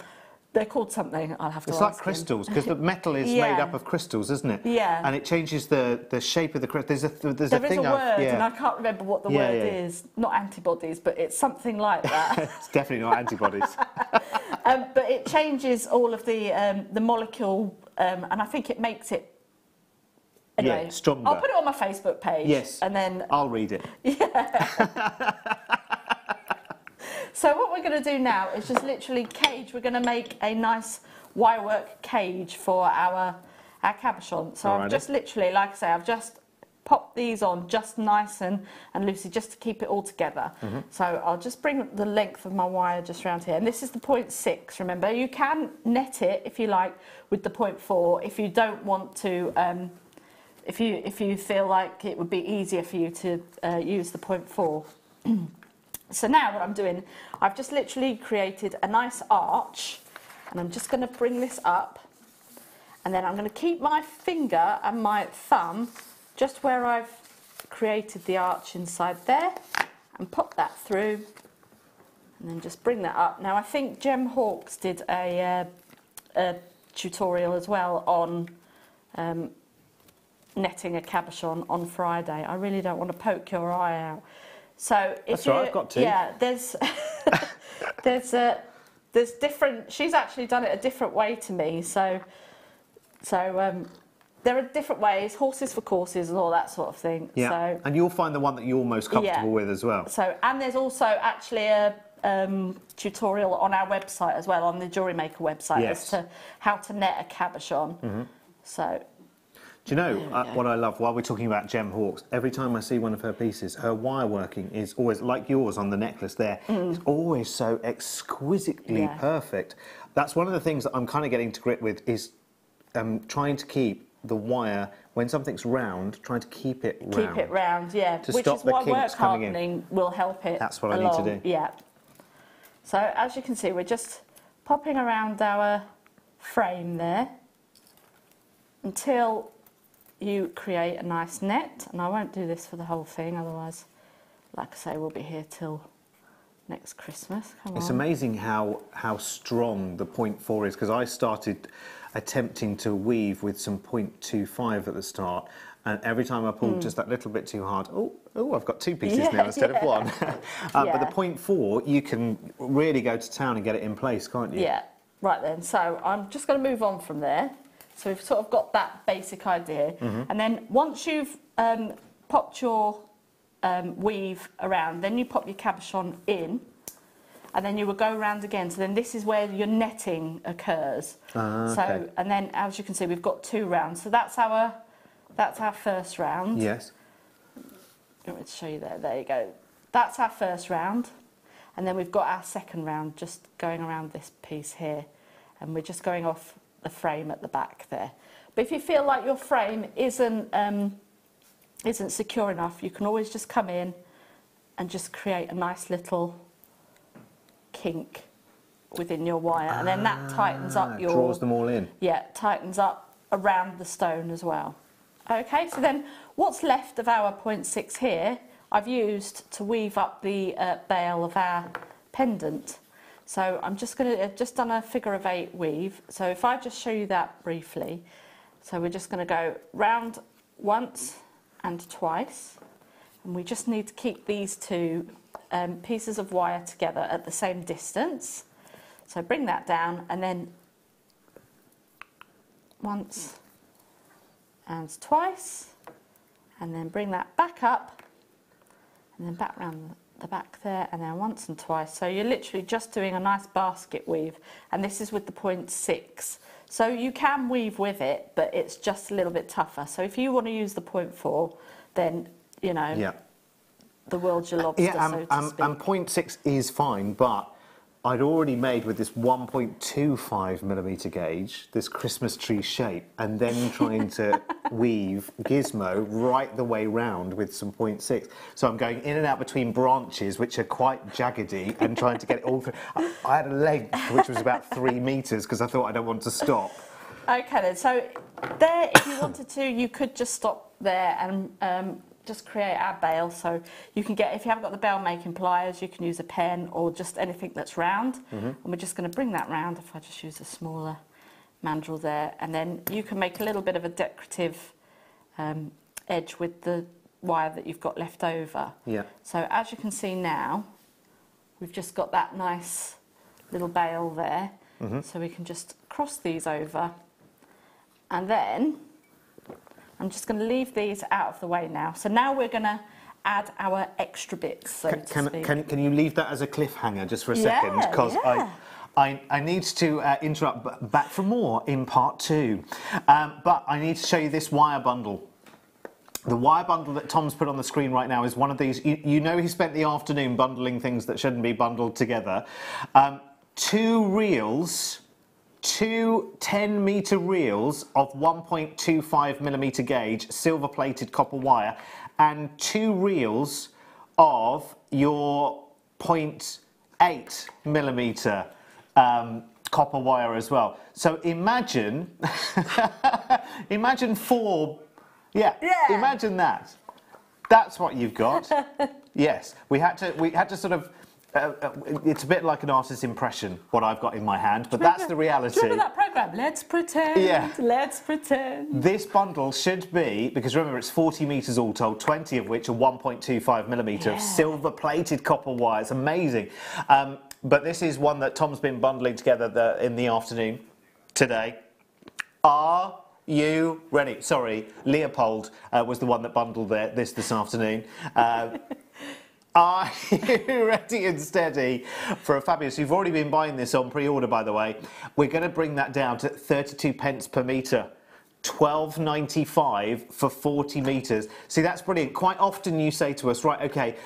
Speaker 4: They're called something, I'll have to ask
Speaker 3: It's like crystals, because the metal is made up of crystals, isn't it?
Speaker 4: Yeah.
Speaker 3: And it changes the shape of the crystal. There is a
Speaker 4: word, and I can't remember what the word is. Not antibodies, but it's something like that.
Speaker 3: It's definitely not antibodies.
Speaker 4: But it changes all of the molecule, and I think it makes it, anyway,
Speaker 3: stronger.
Speaker 4: I'll put it on my Facebook page.
Speaker 3: Yes,
Speaker 4: and then
Speaker 3: I'll read it.
Speaker 4: Yeah. So what we're going to do now is just literally cage. We're going to make a nice wirework cage for our cabochon. So I've just literally, like I say, I've just popped these on just nice and loosely, just to keep it all together. So I'll just bring the length of my wire just around here. And this is the 0.6, remember. You can net it, if you like, with the 0.4 if you don't want to... if you feel like it would be easier for you to use the 0.4. So now what I'm doing, I've just literally created a nice arch, and I'm just going to bring this up, and then I'm going to keep my finger and my thumb just where I've created the arch inside there, and pop that through, and then just bring that up. Now I think Gem Hawkes did a tutorial as well on netting a cabochon on Friday. I really don't want to poke your eye out. So if
Speaker 3: that's all right, I've got to.
Speaker 4: Yeah, there's different. She's actually done it a different way to me. So there are different ways, horses for courses and all that sort of thing.
Speaker 3: Yeah,
Speaker 4: so,
Speaker 3: and you'll find the one that you're most comfortable with as well.
Speaker 4: So, and there's also actually a tutorial on our website as well, on the Jewellery Maker website, as to how to net a cabochon. So.
Speaker 3: Do you know what I love? While we're talking about Gem Hawkes, every time I see one of her pieces, her wire working is always, like yours on the necklace there, it's always so exquisitely perfect. That's one of the things that I'm kind of getting to grip with, is trying to keep the wire, when something's round, trying to keep it round.
Speaker 4: Keep it round, yeah.
Speaker 3: To
Speaker 4: which
Speaker 3: stop
Speaker 4: is
Speaker 3: the
Speaker 4: why
Speaker 3: kinks
Speaker 4: work
Speaker 3: coming in.
Speaker 4: hardening will help it.
Speaker 3: That's what I need to do.
Speaker 4: Yeah. So as you can see, we're just popping around our frame there until you create a nice net. And I won't do this for the whole thing, otherwise, like I say, we'll be here till next Christmas. Come
Speaker 3: It's
Speaker 4: on.
Speaker 3: amazing how strong the 0.4 is, because I started attempting to weave with some 0.25 at the start, and every time I pulled just that little bit too hard, I've got two pieces now instead of one. But the 0.4, you can really go to town and get it in place, can't you?
Speaker 4: Yeah, right then. So I'm just going to move on from there. So we've sort of got that basic idea. And then once you've popped your weave around, then you pop your cabochon in, and then you will go around again. So then this is where your netting occurs.
Speaker 3: Okay.
Speaker 4: So, and then as you can see, we've got 2 rounds. So that's our first round.
Speaker 3: Yes.
Speaker 4: Let me show you there. There you go. That's our first round. And then we've got our second round just going around this piece here. And we're just going off the frame at the back there. But if you feel like your frame isn't secure enough, you can always just come in and just create a nice little kink within your wire, and then that tightens up your...
Speaker 3: Draws them all in.
Speaker 4: Yeah, tightens up around the stone as well. Okay, so then what's left of our 0.6 here, I've used to weave up the bail of our pendant. So I'm just going to, I've just done a figure of 8 weave. So if I just show you that briefly, so we're just going to go round once and twice, and we just need to keep these 2 pieces of wire together at the same distance. So bring that down, and then once and twice, and then bring that back up, and then back round the back there, and then once and twice. So you're literally just doing a nice basket weave, and this is with the 0.6. So you can weave with it, but it's just a little bit tougher. So if you want to use the 0.4, then, you know, the world's your lobster, so to speak.
Speaker 3: And 0.6 is fine, but I'd already made with this 1.25mm gauge this Christmas tree shape, and then trying to weave gizmo right the way round with some 0.6. So I'm going in and out between branches, which are quite jaggedy, and trying to get it all through. I had a length which was about 3 metres, because I thought I don't want to stop.
Speaker 4: Okay then, so there, if you wanted to, you could just stop there and just create our bail. So you can get, if you haven't got the bail making pliers, you can use a pen or just anything that's round. And we're just going to bring that round. If I just use a smaller mandrel there, and then you can make a little bit of a decorative edge with the wire that you've got left over. Yeah. So as you can see now, we've just got that nice little bail there. So we can just cross these over, and then I'm just going to leave these out of the way now. So now we're going to add our extra bits, so to speak.
Speaker 3: Can you leave that as a cliffhanger just for a second? Because I need to interrupt back for more in part 2. But I need to show you this wire bundle. The wire bundle that Tom's put on the screen right now is one of these. You know, he spent the afternoon bundling things that shouldn't be bundled together. 2 reels. 2 10-metre reels of 1.25mm gauge silver-plated copper wire, and 2 reels of your 0.8 millimetre copper wire as well. So imagine, imagine imagine that. That's what you've got. Yes, we had to sort of. It's a bit like an artist's impression, what I've got in my hand, but that's the reality.
Speaker 4: Do you remember that programme, Let's Pretend?
Speaker 3: Yeah.
Speaker 4: Let's Pretend.
Speaker 3: This bundle should be, because remember it's 40 metres all told, 20 of which are 1.25 millimetre of silver-plated copper wire. It's amazing. But this is one that Tom's been bundling together in the afternoon today. Are you ready? Sorry, Leopold was the one that bundled this afternoon. Are you ready and steady for a fabulous... You've already been buying this on pre-order, by the way. We're going to bring that down to 32 pence per metre. £12.95 for 40 metres. See, that's brilliant. Quite often you say to us, right, okay,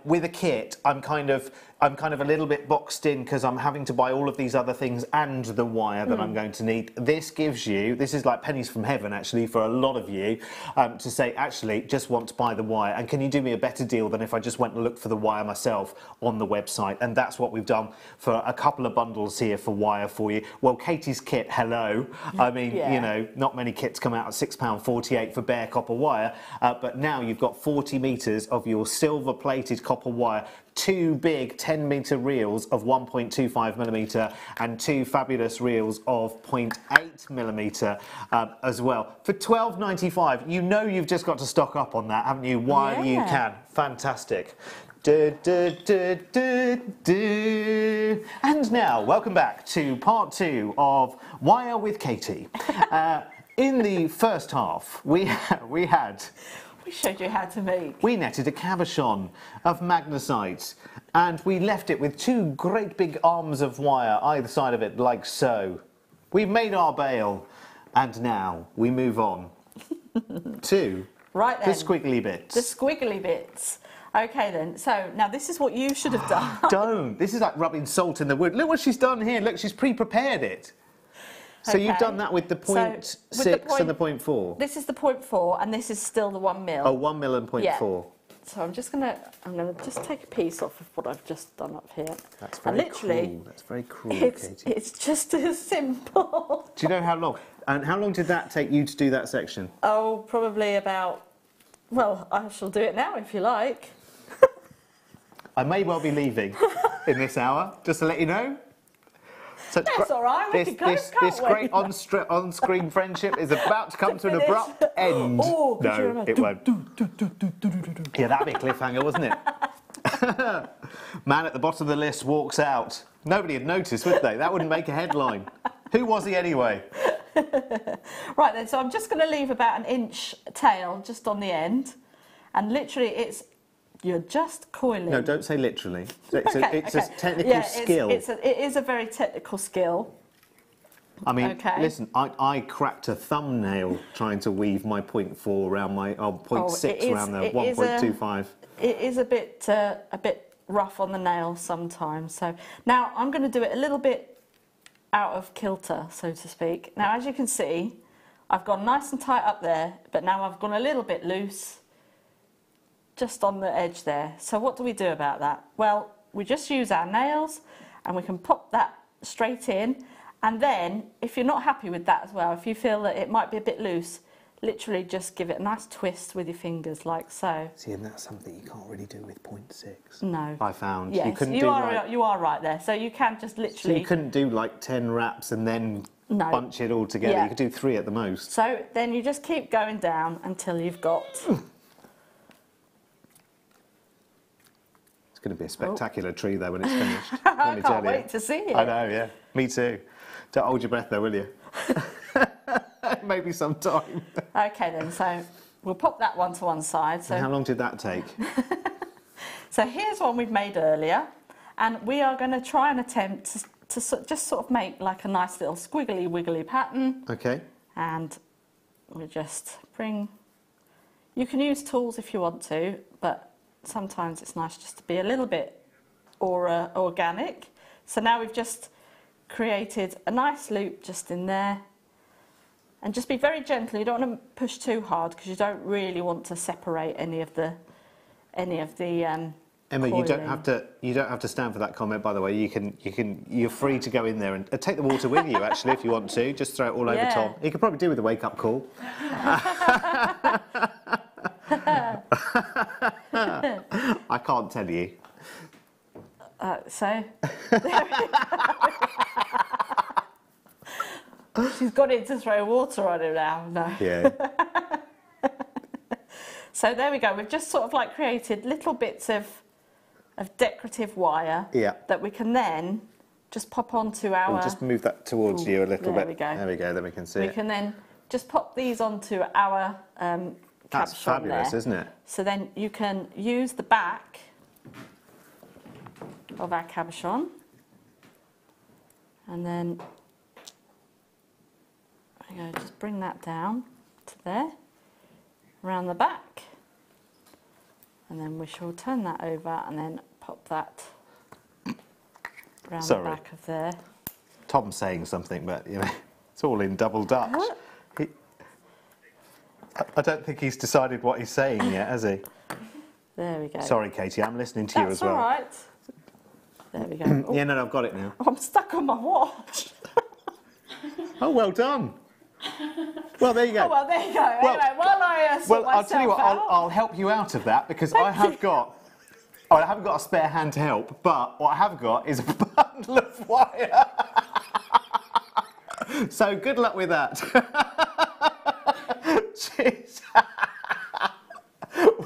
Speaker 3: with a kit, I'm kind of a little bit boxed in because I'm having to buy all of these other things and the wire that I'm going to need. This gives you, this is like pennies from heaven actually for a lot of you, to say, actually, just want to buy the wire, and can you do me a better deal than if I just went and looked for the wire myself on the website? And that's what we've done for a couple of bundles here for wire for you. Well, Katie's kit, hello. I mean, you know, not many kits come out at £6.48 for bare copper wire, but now you've got 40 metres of your silver-plated copper wire, 2 big 10-metre reels of 1.25 millimetre and 2 fabulous reels of 0.8 millimetre as well. For £12.95, you know you've just got to stock up on that, haven't you? While you can. Fantastic. And now, welcome back to part 2 of Wire with Katie. In the first half, we showed you how to make. We netted a cabochon of magnesite, and we left it with 2 great big arms of wire either side of it, like so. We've made our bail, and now we move on to the squiggly bits. The squiggly bits. Okay then, so now this is what you should have done. Don't. This is like rubbing salt in the wood. Look what she's done here. Look, she's pre-prepared it. So you've done that with the 0.6 and the 0.4? This is the 0.4 and this is still the 1 mil. Oh, 1 mil and 0.4. Yeah. So I'm gonna just take a piece off of what I've just done up here. That's very cruel. That's very cruel, Katie. It's just as simple. Do you know how long? And how long did that take you to do that section? Oh, probably about, well, I shall do it now if you like. I may well be leaving in this hour, just to let you know. So that's all right. This great on-screen friendship is about to come to an abrupt end. Oh, no, it won't. Yeah, that'd be a cliffhanger, wasn't it? Man at the bottom of the list walks out. Nobody would notice, would they? That wouldn't make a headline. Who was he anyway? Right then, so I'm just going to leave about an inch tail just on the end, and literally you're just coiling. No, don't say literally. It's a technical skill. It is a very technical skill. I mean, listen, I cracked a thumbnail trying to weave my 0.4 around my 0.6 around the 1.25. It is a bit rough on the nail sometimes. So now I'm going to do it a little bit out of kilter, so to speak. Now, as you can see, I've gone nice and tight up there, but now I've gone a little bit loose just on the edge there. So what do we do about that? Well, we just use our nails and we can pop that straight in, and then if you're not happy with that as well, if you feel that it might be a bit loose, literally just give it a nice twist with your fingers like so. See, and that's something you can't really do with 0.6. No. I found. Yes, you are right there. So you can just literally... So you couldn't do like 10 wraps and then bunch it all together. Yeah. You could do 3 at the most. So then you just keep going down until you've got... It's going to be a spectacular tree though when it's finished. I can't wait to see it. I know, yeah. Me too. Don't hold your breath though, will you? Maybe sometime. Okay then, so we'll pop that one to one side. So, and how long did that take? So here's one we've made earlier, and we are going to try and attempt to just sort of make like a nice little squiggly wiggly pattern. Okay. And we'll just bring... You can use tools if you want to, but sometimes it's nice just to be a little bit organic. So now we've just created a nice loop just in there, and just be very gentle. You don't want to push too hard because you don't really want to separate any of the Emma,
Speaker 4: coiling.
Speaker 3: you don't have to stand for that comment, by the way. You're free to go in there and take the water with you, actually, if you want to. Just throw it all over Tom. You could probably do with a wake-up call. I can't tell you.
Speaker 4: So she's got in to throw water on him now. No.
Speaker 3: Yeah.
Speaker 4: So there we go. We've just sort of like created little bits of decorative wire that we can then just pop onto our...
Speaker 3: We'll just move that towards you a little bit.
Speaker 4: There we go.
Speaker 3: There we go, then we can see
Speaker 4: We
Speaker 3: it.
Speaker 4: can then just pop these onto our
Speaker 3: That's fabulous,
Speaker 4: there.
Speaker 3: isn't it?
Speaker 4: So then you can use the back of our cabochon, and then there you go, just bring that down to there, around the back, and then we shall turn that over and then pop that around the back of there.
Speaker 3: Tom's saying something, but you know, it's all in double Dutch. I don't think he's decided what he's saying yet, has he?
Speaker 4: There we go.
Speaker 3: Sorry, Katie, I'm listening to you as well.
Speaker 4: That's all right. There we go. Oh,
Speaker 3: yeah, no, I've got it now.
Speaker 4: I'm stuck on my watch.
Speaker 3: Oh, well done. Well, there you go.
Speaker 4: Oh, well, there you go. Anyway, while I sort
Speaker 3: I'll tell you what,
Speaker 4: myself out-
Speaker 3: I'll help you out of that because I haven't got a spare hand to help, but what I have got is a bundle of wire. So good luck with that. Jeez.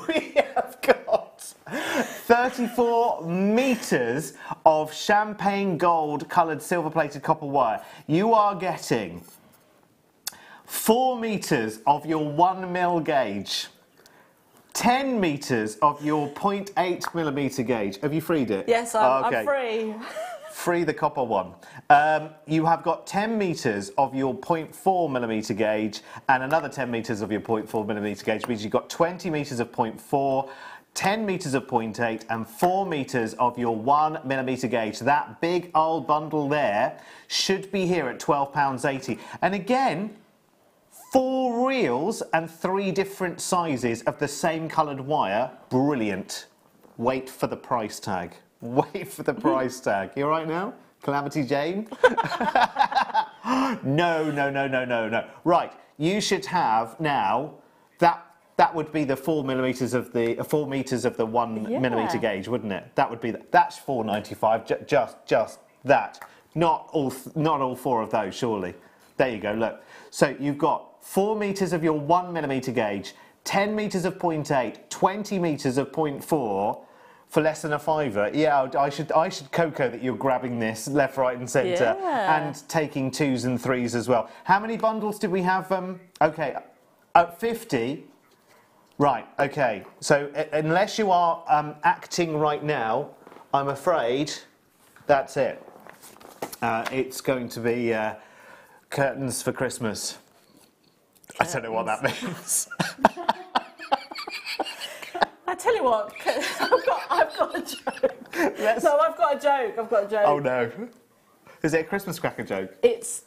Speaker 3: We have got 34 metres of champagne gold coloured silver plated copper wire. You are getting 4 metres of your 1mm gauge, 10 metres of your 0.8mm gauge. Have you freed it?
Speaker 4: Yes, I'm free.
Speaker 3: Free the copper one. You have got 10 metres of your 0.4mm gauge and another 10 metres of your 0.4mm gauge, which means you've got 20 metres of 0.4, 10 metres of 0.8 and 4 metres of your 1mm gauge. That big old bundle there should be here at £12.80. And again, 4 reels and 3 different sizes of the same coloured wire. Brilliant. Wait for the price tag. Wait for the price tag. You all right now? Calamity Jane? No. Right, you should have now, that would be the 4 metres of the 4 metres of the 1mm gauge, wouldn't it? That would be, that's £4.95, just that. Not all 4 of those, surely. There you go, look. So you've got 4 metres of your 1mm gauge, 10 metres of 0.8, 20 metres of 0.4 for less than a £5. Yeah, I should cocoa that you're grabbing this left, right and centre and taking 2s and 3s as well. How many bundles did we have? Okay, 50. Right, okay. So unless you are acting right now, I'm afraid that's it. It's going to be curtains for Christmas. I don't know what that means.
Speaker 4: I tell you what, I've got a joke. No, I've got a joke.
Speaker 3: Oh no. Is it a Christmas cracker joke?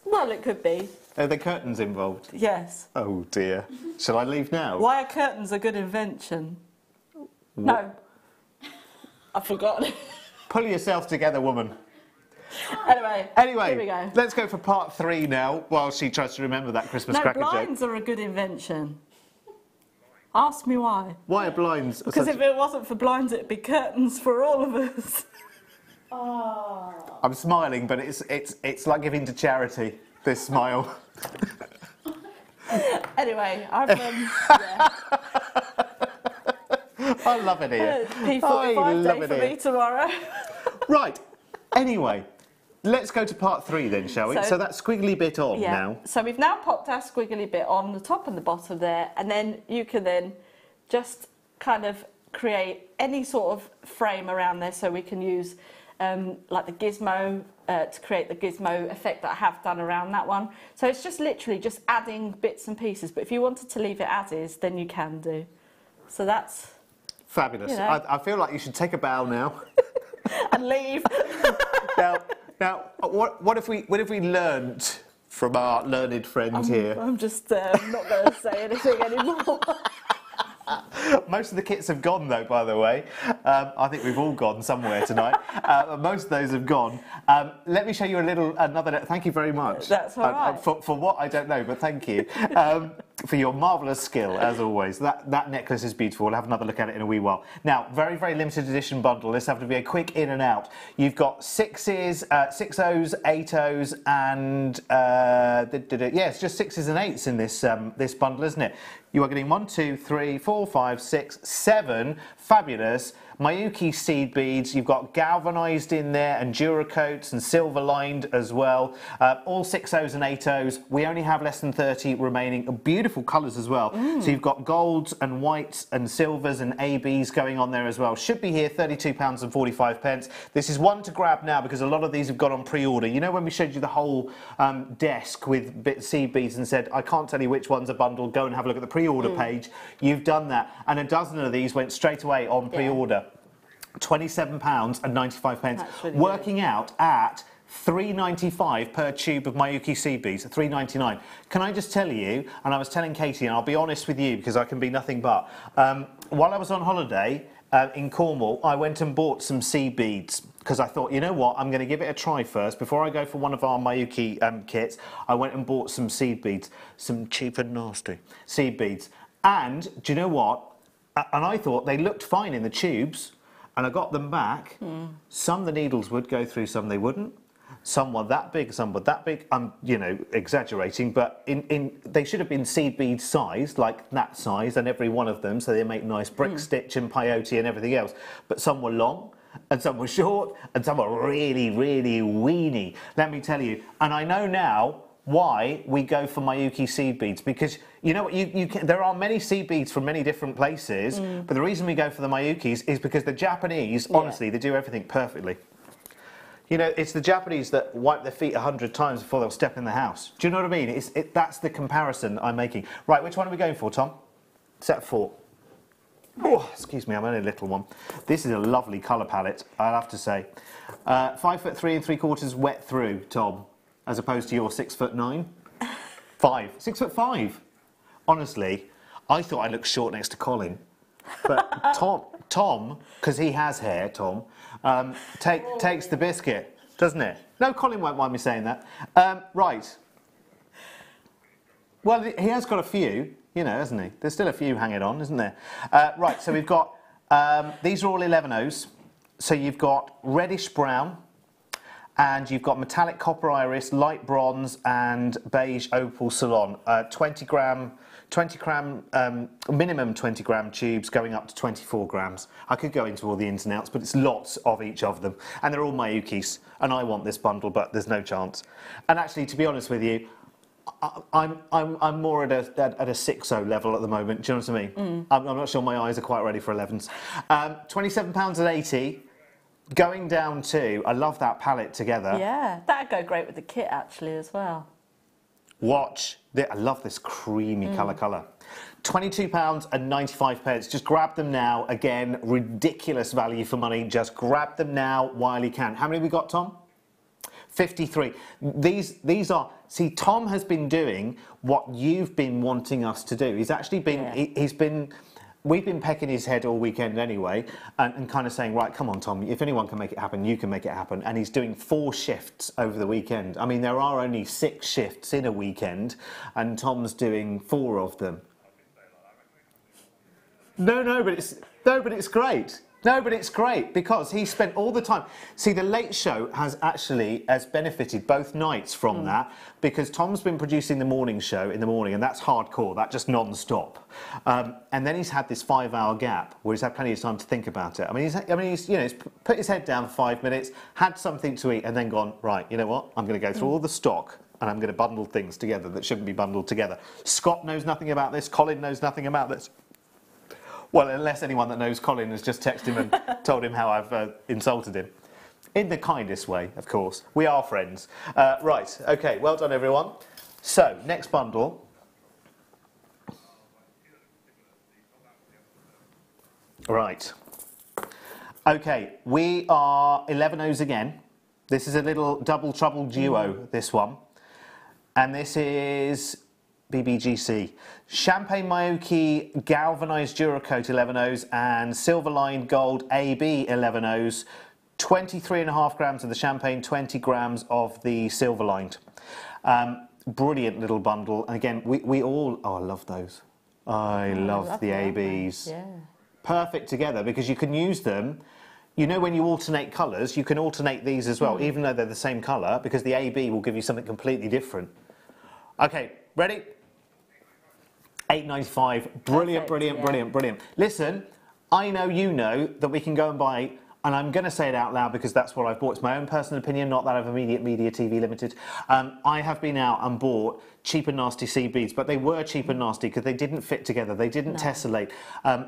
Speaker 4: Well, it could be.
Speaker 3: Are there curtains involved?
Speaker 4: Yes.
Speaker 3: Oh dear. Shall I leave now?
Speaker 4: Why are curtains a good invention? No. I've forgotten.
Speaker 3: Pull yourself together, woman.
Speaker 4: Anyway, here we go.
Speaker 3: Let's go for part 3 now, while she tries to remember that Christmas cracker joke.
Speaker 4: Blinds are a good invention. Ask me why.
Speaker 3: Why are blinds?
Speaker 4: Because if it wasn't for blinds, it'd be curtains for all of us. Oh.
Speaker 3: I'm smiling, but it's like giving to charity. This smile.
Speaker 4: Anyway, I've
Speaker 3: I love it here.
Speaker 4: P45 day for me tomorrow.
Speaker 3: Right. Anyway, let's go to part 3 then, shall we? So that squiggly bit on now.
Speaker 4: So we've now popped our squiggly bit on the top and the bottom there, and then you can then just kind of create any sort of frame around there. So we can use like the gizmo to create the gizmo effect that I have done around that one. So it's just literally just adding bits and pieces. But if you wanted to leave it as is, then you can do. So that's
Speaker 3: fabulous.
Speaker 4: You know.
Speaker 3: I feel like you should take a bow now.
Speaker 4: And leave.
Speaker 3: Now, what if we learnt from our learned friend here?
Speaker 4: I'm just not going to say anything anymore.
Speaker 3: Most of the kits have gone, though, by the way. I think we've all gone somewhere tonight. Most of those have gone. Let me show you another. Thank you very much.
Speaker 4: That's all right.
Speaker 3: For what, I don't know, but thank you. For your marvellous skill, as always. That necklace is beautiful. We'll have another look at it in a wee while. Now, very, very limited edition bundle. This have to be a quick in and out. You've got 6s, 6 O's, 8 O's, and yeah, it's just 6s and 8s in this bundle, isn't it? You are getting 1, 2, 3, 4, 5, 6, 7 fabulous Miyuki seed beads. You've got galvanised in there and Duracoats and silver lined as well. All 6 O's and 8 O's. We only have less than 30 remaining. Beautiful colours as well. So you've got golds and whites and silvers and ABs going on there as well. Should be here, £32.45. This is one to grab now because a lot of these have got on pre-order. You know when we showed you the whole desk with seed beads and said, I can't tell you which one's a bundle, go and have a look at the pre-order page. You've done that. And a dozen of these went straight away on pre-order. £27.95, really working good. Out at £3.95 per tube of Miyuki seed beads, £3.99. Can I just tell you, and I was telling Katie, and I'll be honest with you because I can be nothing but, while I was on holiday in Cornwall, I went and bought some seed beads because I thought, you know what, I'm going to give it a try first. Before I go for one of our Miyuki kits, I went and bought some seed beads, some cheap and nasty seed beads. And do you know what? And I thought they looked fine in the tubes. And I got them back. Some of the needles would go through, some they wouldn't. Some were that big, some were that big. I'm, you know, exaggerating, but they should have been seed bead sized, like that size, and every one of them, so they make nice brick stitch and peyote and everything else. But some were long, and some were short, and some were really, really weeny. Let me tell you. And I know now why we go for Miyuki seed beads, because you know what, there are many seed beads from many different places, but the reason we go for the Miyukis is because the Japanese, honestly, they do everything perfectly. You know, it's the Japanese that wipe their feet 100 times before they'll step in the house. Do you know what I mean? That's the comparison I'm making. Right, which one are we going for, Tom? Set 4. Oh, excuse me, I'm only a little one. This is a lovely colour palette, I'll have to say. 5'3" ¾ wet through, Tom. As opposed to your 6'9". 5. 6'5". Honestly, I thought I looked short next to Colin. But Tom, because he has hair, Tom, takes the biscuit, doesn't it? No, Colin won't mind me saying that. Right. Well, he has got a few, you know, hasn't he? There's still a few hanging on, isn't there? Right, so we've got, these are all 11 O's. So you've got reddish brown, and you've got metallic copper iris, light bronze, and beige opal salon. 20 gram, minimum 20 gram tubes going up to 24 grams. I could go into all the ins and outs, but it's lots of each of them. And they're all Miyukis. And I want this bundle, but there's no chance. And actually, to be honest with you, I'm more at a 6-0 level at the moment. Do you know what I mean? I'm not sure my eyes are quite ready for 11s. £27.80. Going down to, I love that palette together. Yeah,
Speaker 4: that'd go great with the kit actually as well.
Speaker 3: Watch, I love this creamy colour. £22.95. Just grab them now. Again, ridiculous value for money. Just grab them now while you can. How many have we got, Tom? 53. These are, see, Tom has been doing what you've been wanting us to do. He's actually been, we've been pecking his head all weekend anyway, and kind of saying, right, come on, Tom, if anyone can make it happen, you can make it happen. And he's doing 4 shifts over the weekend. I mean, there are only 6 shifts in a weekend, and Tom's doing 4 of them. No, but it's great. No, but it's great because he spent all the time. See, the Late Show has benefited both nights from that, because Tom's been producing the morning show in the morning, and that's hardcore, that's just non-stop. And then he's had this 5-hour gap where he's had plenty of time to think about it. I mean, he's put his head down for 5 minutes, had something to eat, and then gone, right, you know what? I'm going to go through all the stock, and I'm going to bundle things together that shouldn't be bundled together. Scott knows nothing about this. Colin knows nothing about this. Well, unless anyone that knows Colin has just texted him and told him how I've insulted him. In the kindest way, of course. We are friends. Right, OK, well done, everyone. So, next bundle. Right. OK, we are 11 O's again. This is a little double trouble duo, this one. And this is BBGC. Champagne Mayuki galvanised Duracoat 11Os and silver lined gold AB 11Os. 23.5 grams of the champagne, 20 grams of the silver lined. Brilliant little bundle. And again, we all... Oh, I love those. I love the ABs.
Speaker 4: Yeah.
Speaker 3: Perfect together because you can use them. You know, when you alternate colours, you can alternate these as well, even though they're the same colour, because the AB will give you something completely different. Okay, ready? £8.95. Brilliant, brilliant, brilliant, brilliant. Listen, I know you know that we can go and buy, and I'm going to say it out loud because that's what I've bought. It's my own personal opinion, not that of Immediate Media TV Limited. I have been out and bought cheap and nasty seed beads, but they were cheap and nasty because they didn't fit together. They didn't tessellate.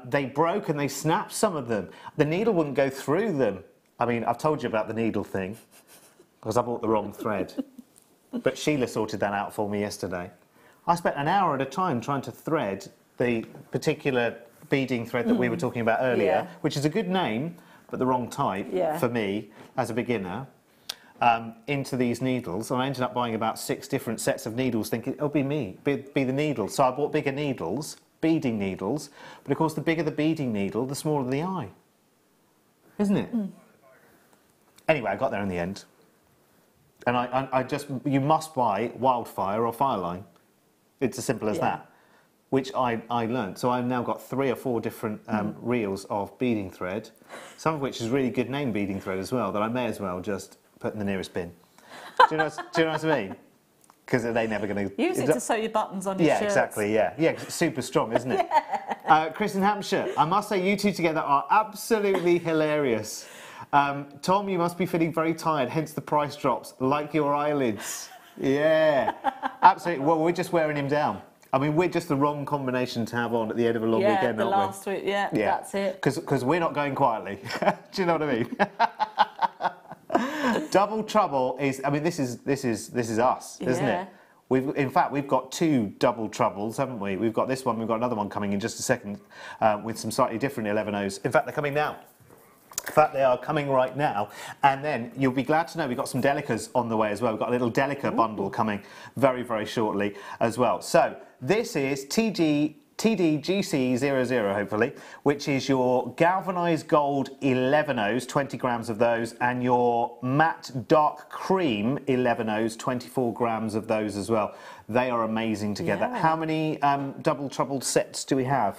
Speaker 3: They broke and they snapped, some of them. The needle wouldn't go through them. I mean, I've told you about the needle thing because I bought the wrong thread. But Sheila sorted that out for me yesterday. I spent an hour at a time trying to thread the particular beading thread that we were talking about earlier, which is a good name, but the wrong type for me as a beginner, into these needles. And I ended up buying about 6 different sets of needles thinking, it'll be me, be the needles. So I bought bigger needles, beading needles, but of course the bigger the beading needle, the smaller the eye. Isn't it? Anyway, I got there in the end. And I just, you must buy Wildfire or Fireline. It's as simple as that, which I learned. So I've now got 3 or 4 different reels of beading thread, some of which is really good name beading thread as well, that I may as well just put in the nearest bin. Do you know what I mean? Because they're never going to...
Speaker 4: Use it to sew your buttons on your shirts.
Speaker 3: Yeah, exactly, yeah. Yeah, 'cause it's super strong, isn't it? Chris in Hampshire, I must say you two together are absolutely hilarious. Tom, you must be feeling very tired, hence the price drops, like your eyelids. Yeah, absolutely. Well, we're just wearing him down. I mean, we're just the wrong combination to have on at the end of a long weekend, aren't we?
Speaker 4: Last week, that's it.
Speaker 3: Because we're not going quietly. Do you know what I mean? Double trouble is, I mean, this is us, isn't it? In fact, we've got 2 double troubles, haven't we? We've got this one, we've got another one coming in just a second with some slightly different 11Os. In fact, they're coming now. In fact, they are coming right now. And then you'll be glad to know we've got some Delicas on the way as well. We've got a little Delica bundle coming very, very shortly as well. So this is TDGC00, hopefully, which is your galvanised gold 11Os, 20 grams of those, and your matte dark cream 11Os, 24 grams of those as well. They are amazing together. How many double troubled sets do we have?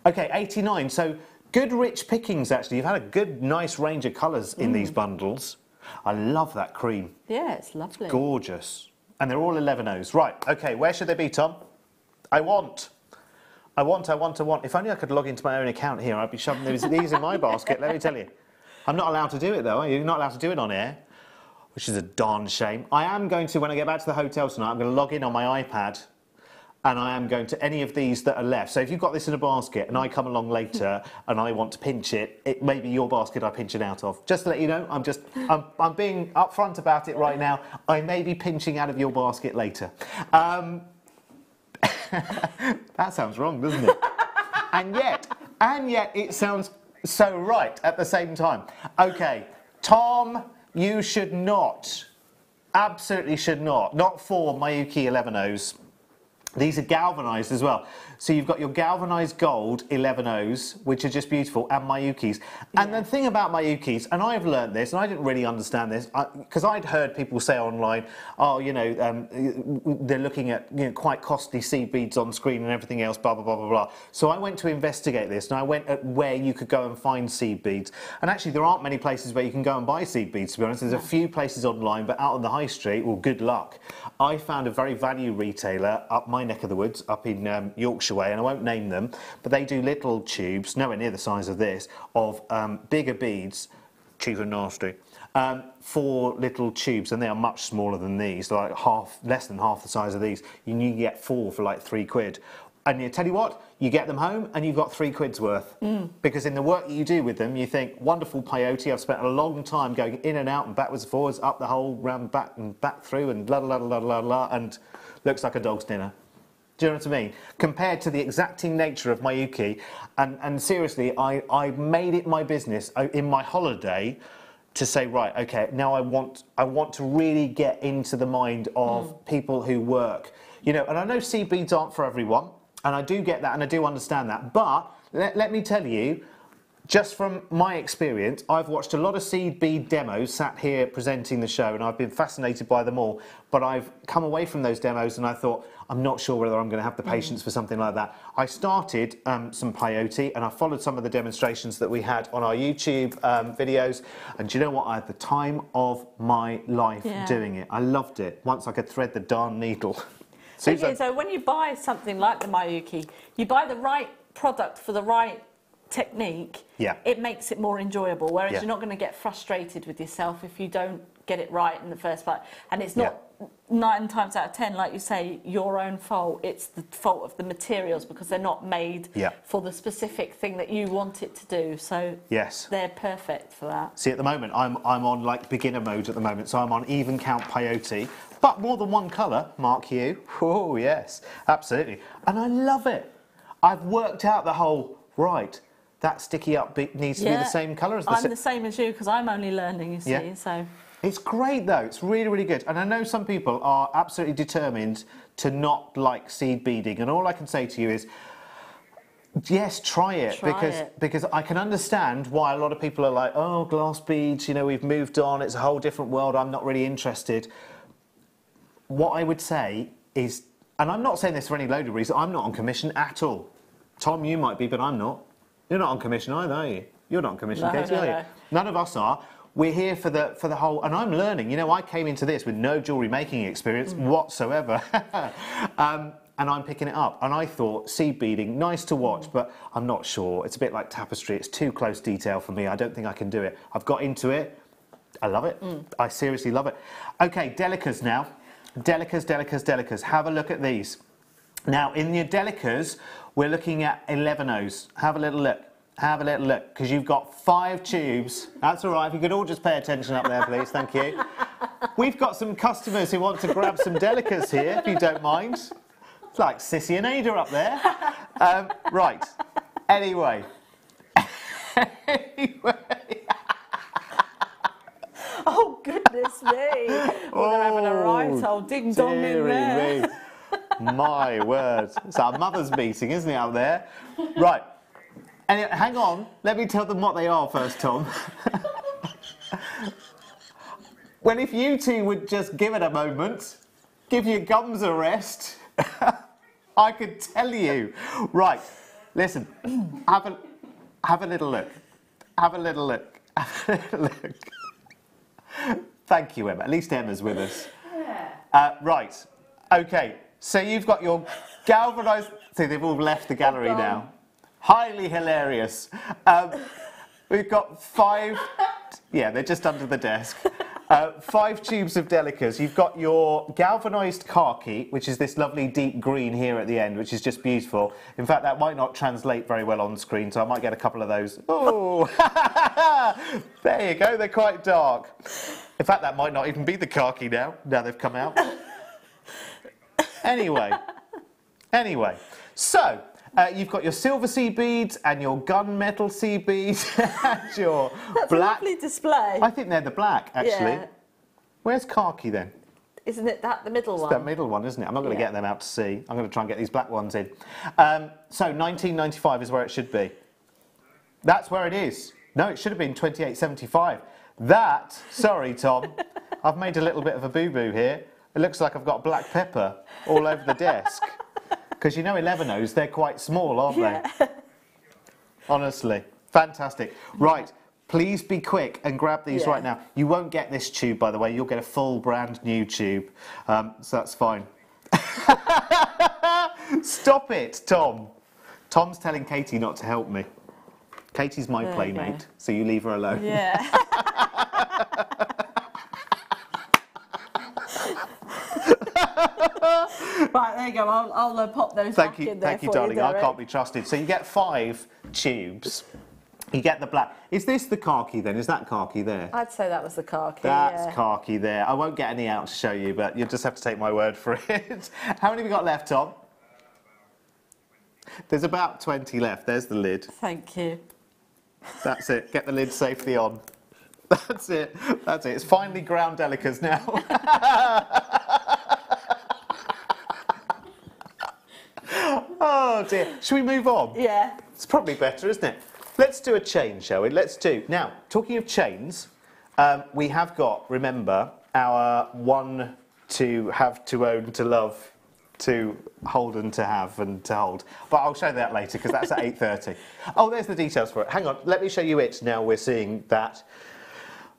Speaker 3: Okay, 89. So good rich pickings, actually. You've had a good, nice range of colours in these bundles. I love that cream.
Speaker 4: Yeah, it's lovely.
Speaker 3: Gorgeous. And they're all 11Os. Right, OK, where should they be, Tom? I want. If only I could log into my own account here, I'd be shoving these in my basket, let me tell you. I'm not allowed to do it, though, are you? You're not allowed to do it on air, which is a darn shame. I am going to, when I get back to the hotel tonight, I'm going to log in on my iPad, and I am going to any of these that are left. So if you've got this in a basket and I come along later and I want to pinch it, it may be your basket I pinch it out of. Just to let you know, I'm being upfront about it right now. I may be pinching out of your basket later. That sounds wrong, doesn't it? and yet it sounds so right at the same time. Okay, Tom, you should not, absolutely should not for Mayuki 11Os. These are galvanised as well. So you've got your galvanised gold 11Os, which are just beautiful, and Mayukis. And the thing about Mayukis, and I've learned this, and I didn't really understand this, because I'd heard people say online, oh, you know, they're looking at quite costly seed beads on screen and everything else, blah, blah, blah, blah, blah. So I went to investigate this, and I went at where you could go and find seed beads. And actually, there aren't many places where you can go and buy seed beads, to be honest. There's a few places online, but out on the high street, well, good luck. I found a very value retailer up my neck of the woods, up in Yorkshire way, and I won't name them, but they do little tubes, nowhere near the size of this, of bigger beads, cheap and nasty, 4 little tubes, and they are much smaller than these, like less than half the size of these. You can get 4 for like £3. And you tell you what, you get them home and you've got £3 worth. Because in the work that you do with them, you think, wonderful peyote, I've spent a long time going in and out and backwards and forwards, up the hole, round back and back through, and la la la la la, and looks like a dog's dinner. Do you know what I mean? Compared to the exacting nature of Mayuki, and seriously, I made it my business in my holiday to say, right, okay, now I want to really get into the mind of people who work, You know, and I know seed beads aren't for everyone, and I do get that and I do understand that, but let me tell you, just from my experience, I've watched a lot of seed bead demos, sat here presenting the show, and I've been fascinated by them all, but I've come away from those demos and I thought, I'm not sure whether I'm going to have the patience for something like that. I started some peyote, and I followed some of the demonstrations that we had on our YouTube videos, and do you know what? I had the time of my life doing it. I loved it, once I could thread the darn needle.
Speaker 4: So when you buy something like the Mayuki, you buy the right product for the right technique, it makes it more enjoyable, whereas you're not going to get frustrated with yourself if you don't get it right in the first place. And it's not 9 times out of 10, like you say, your own fault. It's the fault of the materials, because they're not made for the specific thing that you want it to do. So they're perfect for that.
Speaker 3: See, at the moment, I'm on like beginner mode at the moment, so I'm on even count peyote, but more than one colour, mark you. Oh yes, absolutely. And I love it. I've worked out the whole, right, that sticky up bit needs to be the same colour as the...
Speaker 4: I'm the same as you, because I'm only learning, you see, so...
Speaker 3: It's great though, it's really, really good. And I know some people are absolutely determined to not like seed beading, and all I can say to you is, yes, try it, because I can understand why a lot of people are like, oh, glass beads, you know, we've moved on, it's a whole different world, I'm not really interested. What I would say is, and I'm not saying this for any load of reasons, I'm not on commission at all. Tom, you might be, but I'm not. You're not on commission either, are you? You're not on commission, Katie, are you? None of us are. We're here for the whole, and I'm learning. You know, I came into this with no jewellery making experience whatsoever, and I'm picking it up. And I thought seed beading, nice to watch, but I'm not sure. It's a bit like tapestry. It's too close detail for me. I don't think I can do it. I've got into it. I love it. I seriously love it. Okay, delicas now. Delicas, delicas, delicas. Have a look at these. Now, in your delicas, we're looking at 11Os. Have a little look. Have a little look, because you've got 5 tubes. That's all right. If you could all just pay attention up there, please. Thank you. We've got some customers who want to grab some delicas here, if you don't mind. It's like Sissy and Ada up there. Right. Anyway.
Speaker 4: Oh, goodness me. Well, they're having a right old ding-dong in there.
Speaker 3: Me. My word. It's our mother's meeting, isn't it, out there? Right. Anyway, hang on. Let me tell them what they are first, Tom. Well, if you two would just give it a moment, give your gums a rest, I could tell you. Right. Listen. Have a little look. Have a little look. Have a little look. Thank you, Emma. At least Emma's with us. Right. Okay. So you've got your galvanised... See, they've all left the gallery now. Highly hilarious. We've got 5... Yeah, they're just under the desk. 5 tubes of delicas. You've got your galvanised khaki, which is this lovely deep green here at the end, which is just beautiful. In fact, that might not translate very well on screen, so I might get a couple of those. Oh, there you go. They're quite dark. In fact, that might not even be the khaki now they've come out. Anyway, so you've got your silver seed beads and your gunmetal seed beads and your
Speaker 4: That's
Speaker 3: black.
Speaker 4: a lovely display.
Speaker 3: I think they're the black, actually.
Speaker 4: Yeah.
Speaker 3: Where's khaki then?
Speaker 4: Isn't it that the middle one?
Speaker 3: It's that middle one, isn't it? I'm not going to get them out to see. I'm going to try and get these black ones in. So 19.95 is where it should be. That's where it is. No, it should have been 28.75. That, sorry, Tom, I've made a little bit of a boo-boo here. It looks like I've got black pepper all over the desk. Because you know 11Os, they're quite small, aren't they? Honestly. Fantastic. Right, please be quick and grab these right now. You won't get this tube, by the way. You'll get a full brand new tube. So that's fine. Stop it, Tom. Tom's telling Katie not to help me. Katie's my playmate, so you leave her alone.
Speaker 4: Yeah. Right, there you go. I'll pop those back in there.
Speaker 3: Thank you, darling. I can't be trusted. So you get 5 tubes. You get the black. Is this the khaki then? Is that khaki there?
Speaker 4: I'd say that was the khaki.
Speaker 3: That's khaki there. I won't get any out to show you, but you'll just have to take my word for it. How many have we got left, Tom? There's about 20 left. There's the lid.
Speaker 4: Thank you.
Speaker 3: That's it. Get the lid safely on. That's it. That's it. It's finally ground delicas now. Oh dear. Should we move on?
Speaker 4: Yeah.
Speaker 3: It's probably better, isn't it? Let's do a chain, shall we? Now, talking of chains, we have got, remember, our one to have, to own, to love, to hold and to have and to hold. But I'll show that later because that's at 8:30. Oh, there's the details for it. Hang on, let me show you it now we're seeing that.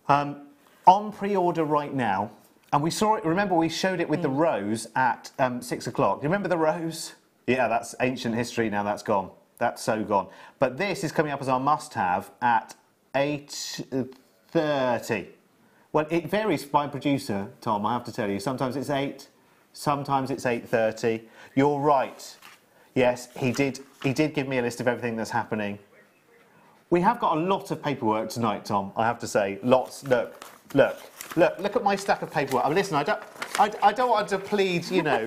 Speaker 3: On pre-order right now, and we saw it, remember we showed it with the rose at 6 o'clock. You remember the rose? Yeah, that's ancient history now, that's gone. That's so gone. But this is coming up as our must-have at 8:30. Well, it varies by producer, Tom, I have to tell you. Sometimes it's 8, sometimes it's 8:30. You're right. Yes, he did give me a list of everything that's happening. We have got a lot of paperwork tonight, Tom, I have to say. Lots. Look at my stack of paperwork. I mean, listen, I don't want to plead, you know,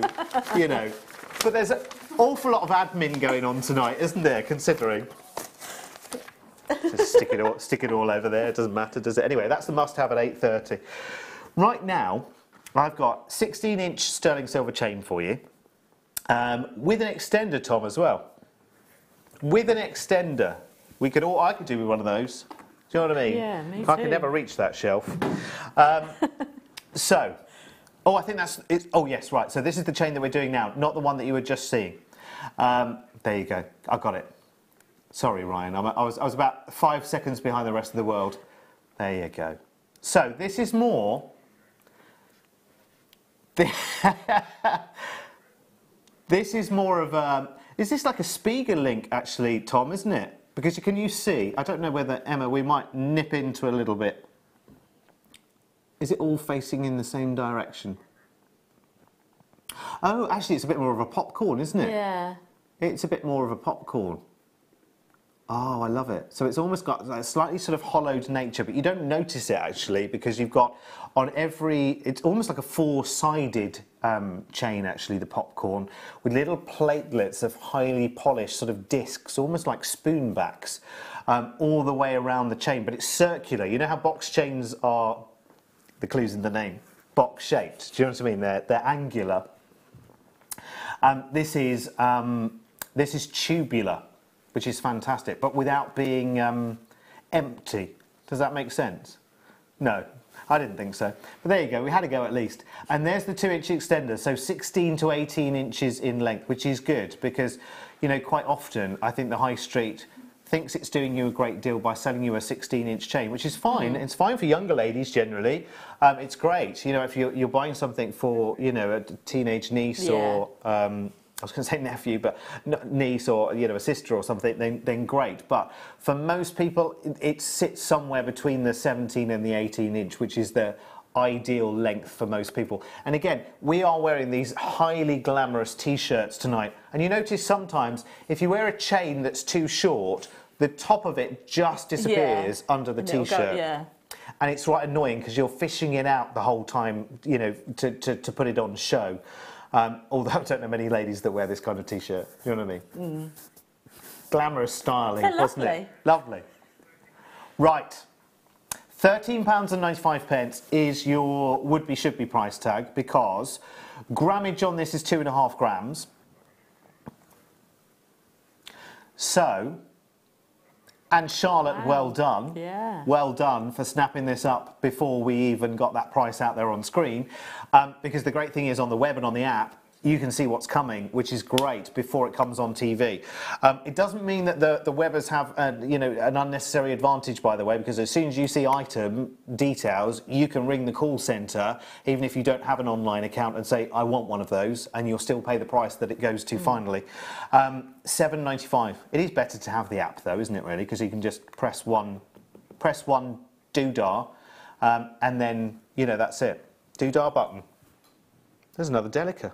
Speaker 3: but there's an awful lot of admin going on tonight, isn't there, considering? Just stick it all over there. It doesn't matter, does it? Anyway, that's the must-have at 8:30. Right now, I've got 16-inch sterling silver chain for you, with an extender, Tom, as well. With an extender, I could do with one of those. Do you know what I mean?
Speaker 4: Yeah, me
Speaker 3: I
Speaker 4: too.
Speaker 3: can never reach that shelf. So, I think that's it. Oh yes, right. So this is the chain that we're doing now, not the one that you were just seeing. There you go. I got it. Sorry, Ryan. I was about 5 seconds behind the rest of the world. There you go. So this is more. This is more of a. Is this like a Spiegel link, actually, Tom? Isn't it? Because can you see? I don't know whether Emma. We might nip into a little bit. Is it all facing in the same direction? Oh, actually, it's a bit more of a popcorn, isn't it?
Speaker 4: Yeah.
Speaker 3: It's a bit more of a popcorn. Oh, I love it. So it's almost got a slightly sort of hollowed nature, but you don't notice it actually because you've got on every, it's almost like a four-sided chain actually, the popcorn, with little platelets of highly polished sort of discs, almost like spoon backs, all the way around the chain, but it's circular. You know how box chains are, the clue's in the name, box-shaped. Do you know what I mean? They're angular. This is tubular, which is fantastic, but without being empty. Does that make sense? No, I didn't think so. But there you go, we had a go at least. And there's the 2-inch extender, so 16 to 18 inches in length, which is good because, you know, quite often I think the high street thinks it's doing you a great deal by selling you a 16-inch chain, which is fine. It's fine for younger ladies generally. It's great, you know, if you're buying something for, you know, a teenage niece or I was going to say nephew, but niece or, you know, a sister or something, then great. But for most people, it sits somewhere between the 17 and the 18-inch, which is the ideal length for most people. And again, we are wearing these highly glamorous T-shirts tonight. And you notice sometimes, if you wear a chain that's too short, the top of it just disappears under the T-shirt.
Speaker 4: Yeah.
Speaker 3: And it's right annoying because you're fishing it out the whole time, you know, to put it on show. Although I don't know many ladies that wear this kind of T-shirt. You know what I mean? Glamorous styling, wasn't it? Lovely. Right. £13.95 is your would-be, should-be price tag because grammage on this is 2.5 grams. So, and Charlotte, well done.
Speaker 4: Yeah.
Speaker 3: Well done for snapping this up before we even got that price out there on screen. Because the great thing is on the web and on the app, you can see what's coming, which is great before it comes on TV. It doesn't mean that the webbers have, you know, an unnecessary advantage, by the way, because as soon as you see item details, you can ring the call centre, even if you don't have an online account, and say, I want one of those, and you'll still pay the price that it goes to finally. $7.95. It is better to have the app, though, isn't it, really? Because you can just press one doodah, and then, you know, that's it. Doodah button. There's another Delica.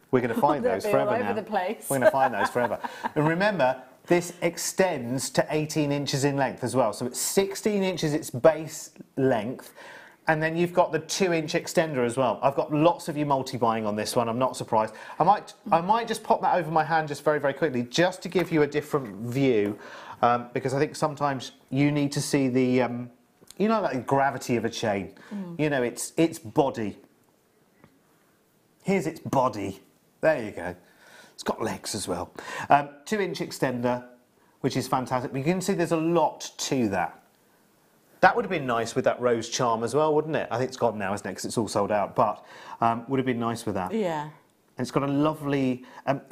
Speaker 3: We're going to find those forever now. We're going to find those forever. And remember, this extends to 18 inches in length as well. So it's 16 inches its base length. And then you've got the 2-inch extender as well. I've got lots of you multi-buying on this one. I'm not surprised. I might just pop that over my hand just very, very quickly, just to give you a different view. Because I think sometimes you need to see the, you know, like the gravity of a chain. You know, its body. Here's its body. There you go. It's got legs as well. 2-inch extender, which is fantastic. But you can see there's a lot to that. That would have been nice with that rose charm as well, wouldn't it? I think it's gone now, isn't it? Because it's all sold out. But would have been nice with that.
Speaker 4: Yeah.
Speaker 3: And it's got a lovely,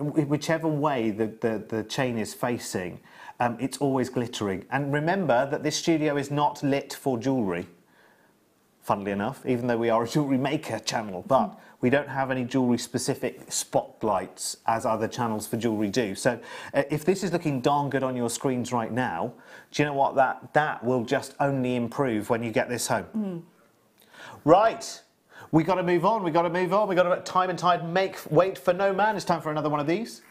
Speaker 3: whichever way the chain is facing, it's always glittering. And remember that this studio is not lit for jewellery, funnily enough, even though we are a Jewellery Maker channel. But we don't have any jewellery-specific spotlights as other channels for jewellery do. So if this is looking darn good on your screens right now, do you know what? That will just only improve when you get this home. Right. We got to move on. We got to move on. We got to time and tide wait for no man. It's time for another one of these.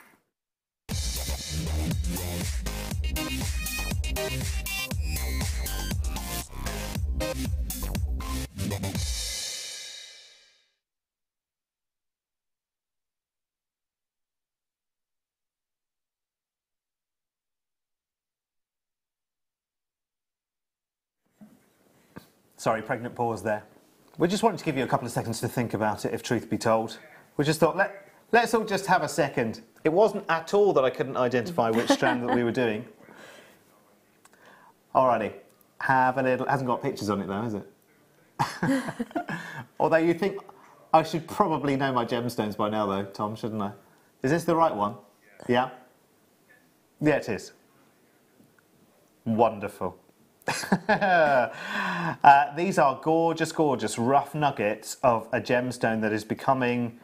Speaker 3: Sorry, pregnant pause there. We just wanted to give you a couple of seconds to think about it, if truth be told. We just thought, let's all just have a second. It wasn't at all that I couldn't identify which strand that we were doing. Alrighty. Have a little... Hasn't got pictures on it though, has it? Although you think I should probably know my gemstones by now though, Tom, shouldn't I? Is this the right one? Yeah? Yeah, it is. Wonderful. These are gorgeous, gorgeous rough nuggets of a gemstone that is becoming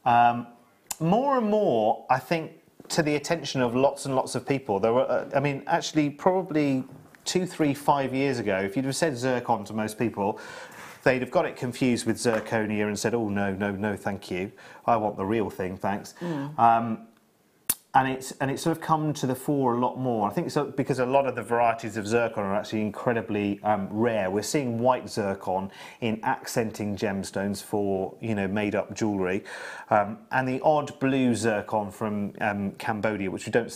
Speaker 3: more and more, I think, to the attention of lots and lots of people. There were, I mean, actually, probably 2, 3, 5 years ago, if you'd have said zircon to most people, they'd have got it confused with zirconia and said, "Oh no, no, no, thank you. I want the real thing, thanks." And it's sort of come to the fore a lot more. I think so because a lot of the varieties of zircon are actually incredibly rare. We're seeing white zircon in accenting gemstones for, you know, made-up jewellery, and the odd blue zircon from Cambodia, which we don't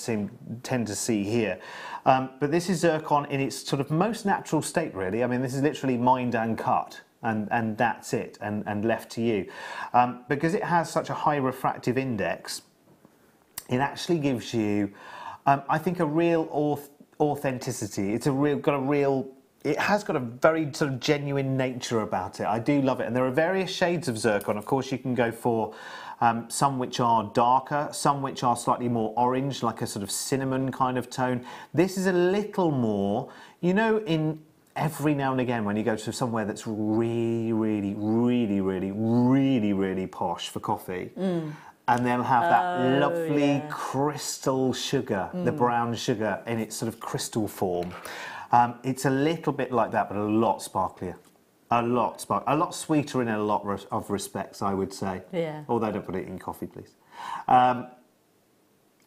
Speaker 3: tend to see here. But this is zircon in its sort of most natural state, really. I mean, this is literally mined and cut. And that's it, and left to you. Because it has such a high refractive index, it actually gives you, I think, a real authenticity. It has got a very sort of genuine nature about it. I do love it. And there are various shades of zircon. Of course, you can go for some which are darker, some which are slightly more orange, like a sort of cinnamon kind of tone. This is a little more, you know, in every now and again when you go to somewhere that's really, really, really, really, really, really posh for coffee, and they'll have that lovely crystal sugar, the brown sugar in its sort of crystal form. It's a little bit like that, but a lot sparklier. A lot sweeter in a lot of respects, I would say. Yeah. Although don't put it in coffee, please.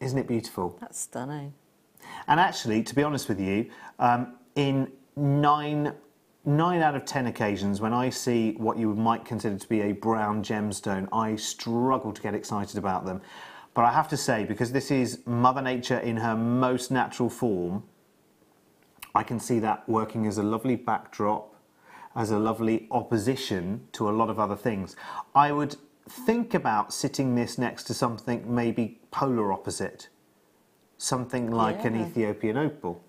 Speaker 3: Isn't it beautiful?
Speaker 4: That's stunning.
Speaker 3: And actually, to be honest with you, in 9 out of 10 occasions when I see what you might consider to be a brown gemstone, I struggle to get excited about them. But I have to say, because this is Mother Nature in her most natural form, I can see that working as a lovely backdrop, as a lovely opposition to a lot of other things. I would think about sitting this next to something maybe polar opposite, something like an Ethiopian opal.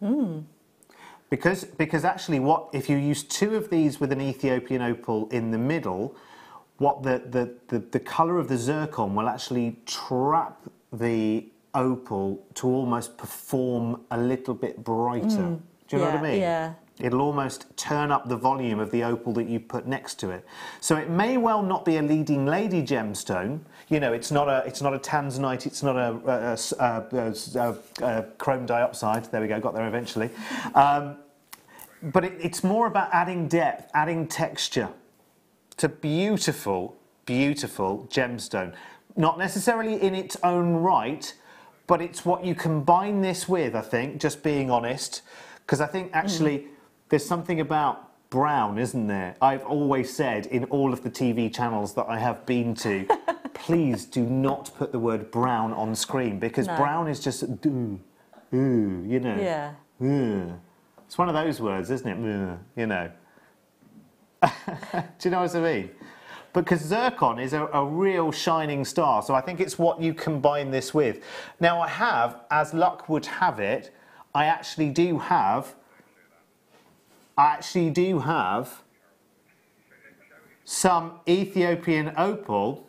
Speaker 3: Because actually, if you use 2 of these with an Ethiopian opal in the middle, what the colour of the zircon will actually trap the opal to almost perform a little bit brighter. Do you know what I mean? Yeah. It'll almost turn up the volume of the opal that you put next to it. So it may well not be a leading lady gemstone. You know, it's not a tanzanite, it's not a chrome dioxide. There we go, got there eventually. But it's more about adding depth, adding texture to beautiful, beautiful gemstone. Not necessarily in its own right, but it's what you combine this with, I think, just being honest. Because I think actually there's something about brown, isn't there? I've always said in all of the TV channels that I have been to, please do not put the word brown on screen, because brown is just, you know. Yeah. It's one of those words, isn't it? You know. Do you know what I mean? because zircon is a real shining star. So I think it's what you combine this with. Now I have, as luck would have it, I actually do have some Ethiopian opal,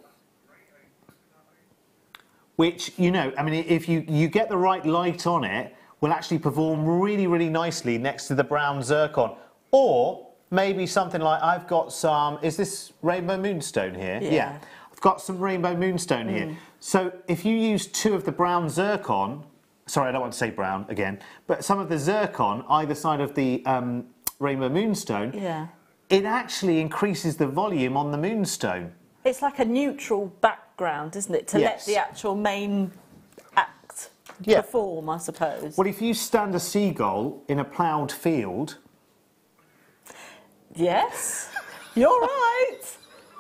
Speaker 3: which, you know, I mean, if you get the right light on it, will actually perform really, really nicely next to the brown zircon. Or maybe something like, I've got some, is this rainbow moonstone here? Yeah. I've got some rainbow moonstone here. So if you use 2 of the brown zircon, sorry, I don't want to say brown again, but some of the zircon either side of the rainbow moonstone, it actually increases the volume on the moonstone. It's
Speaker 4: like a neutral background, isn't it, to let the actual main act perform, I suppose.
Speaker 3: Well, if you stand a seagull in a ploughed field...
Speaker 4: Yes, you're right.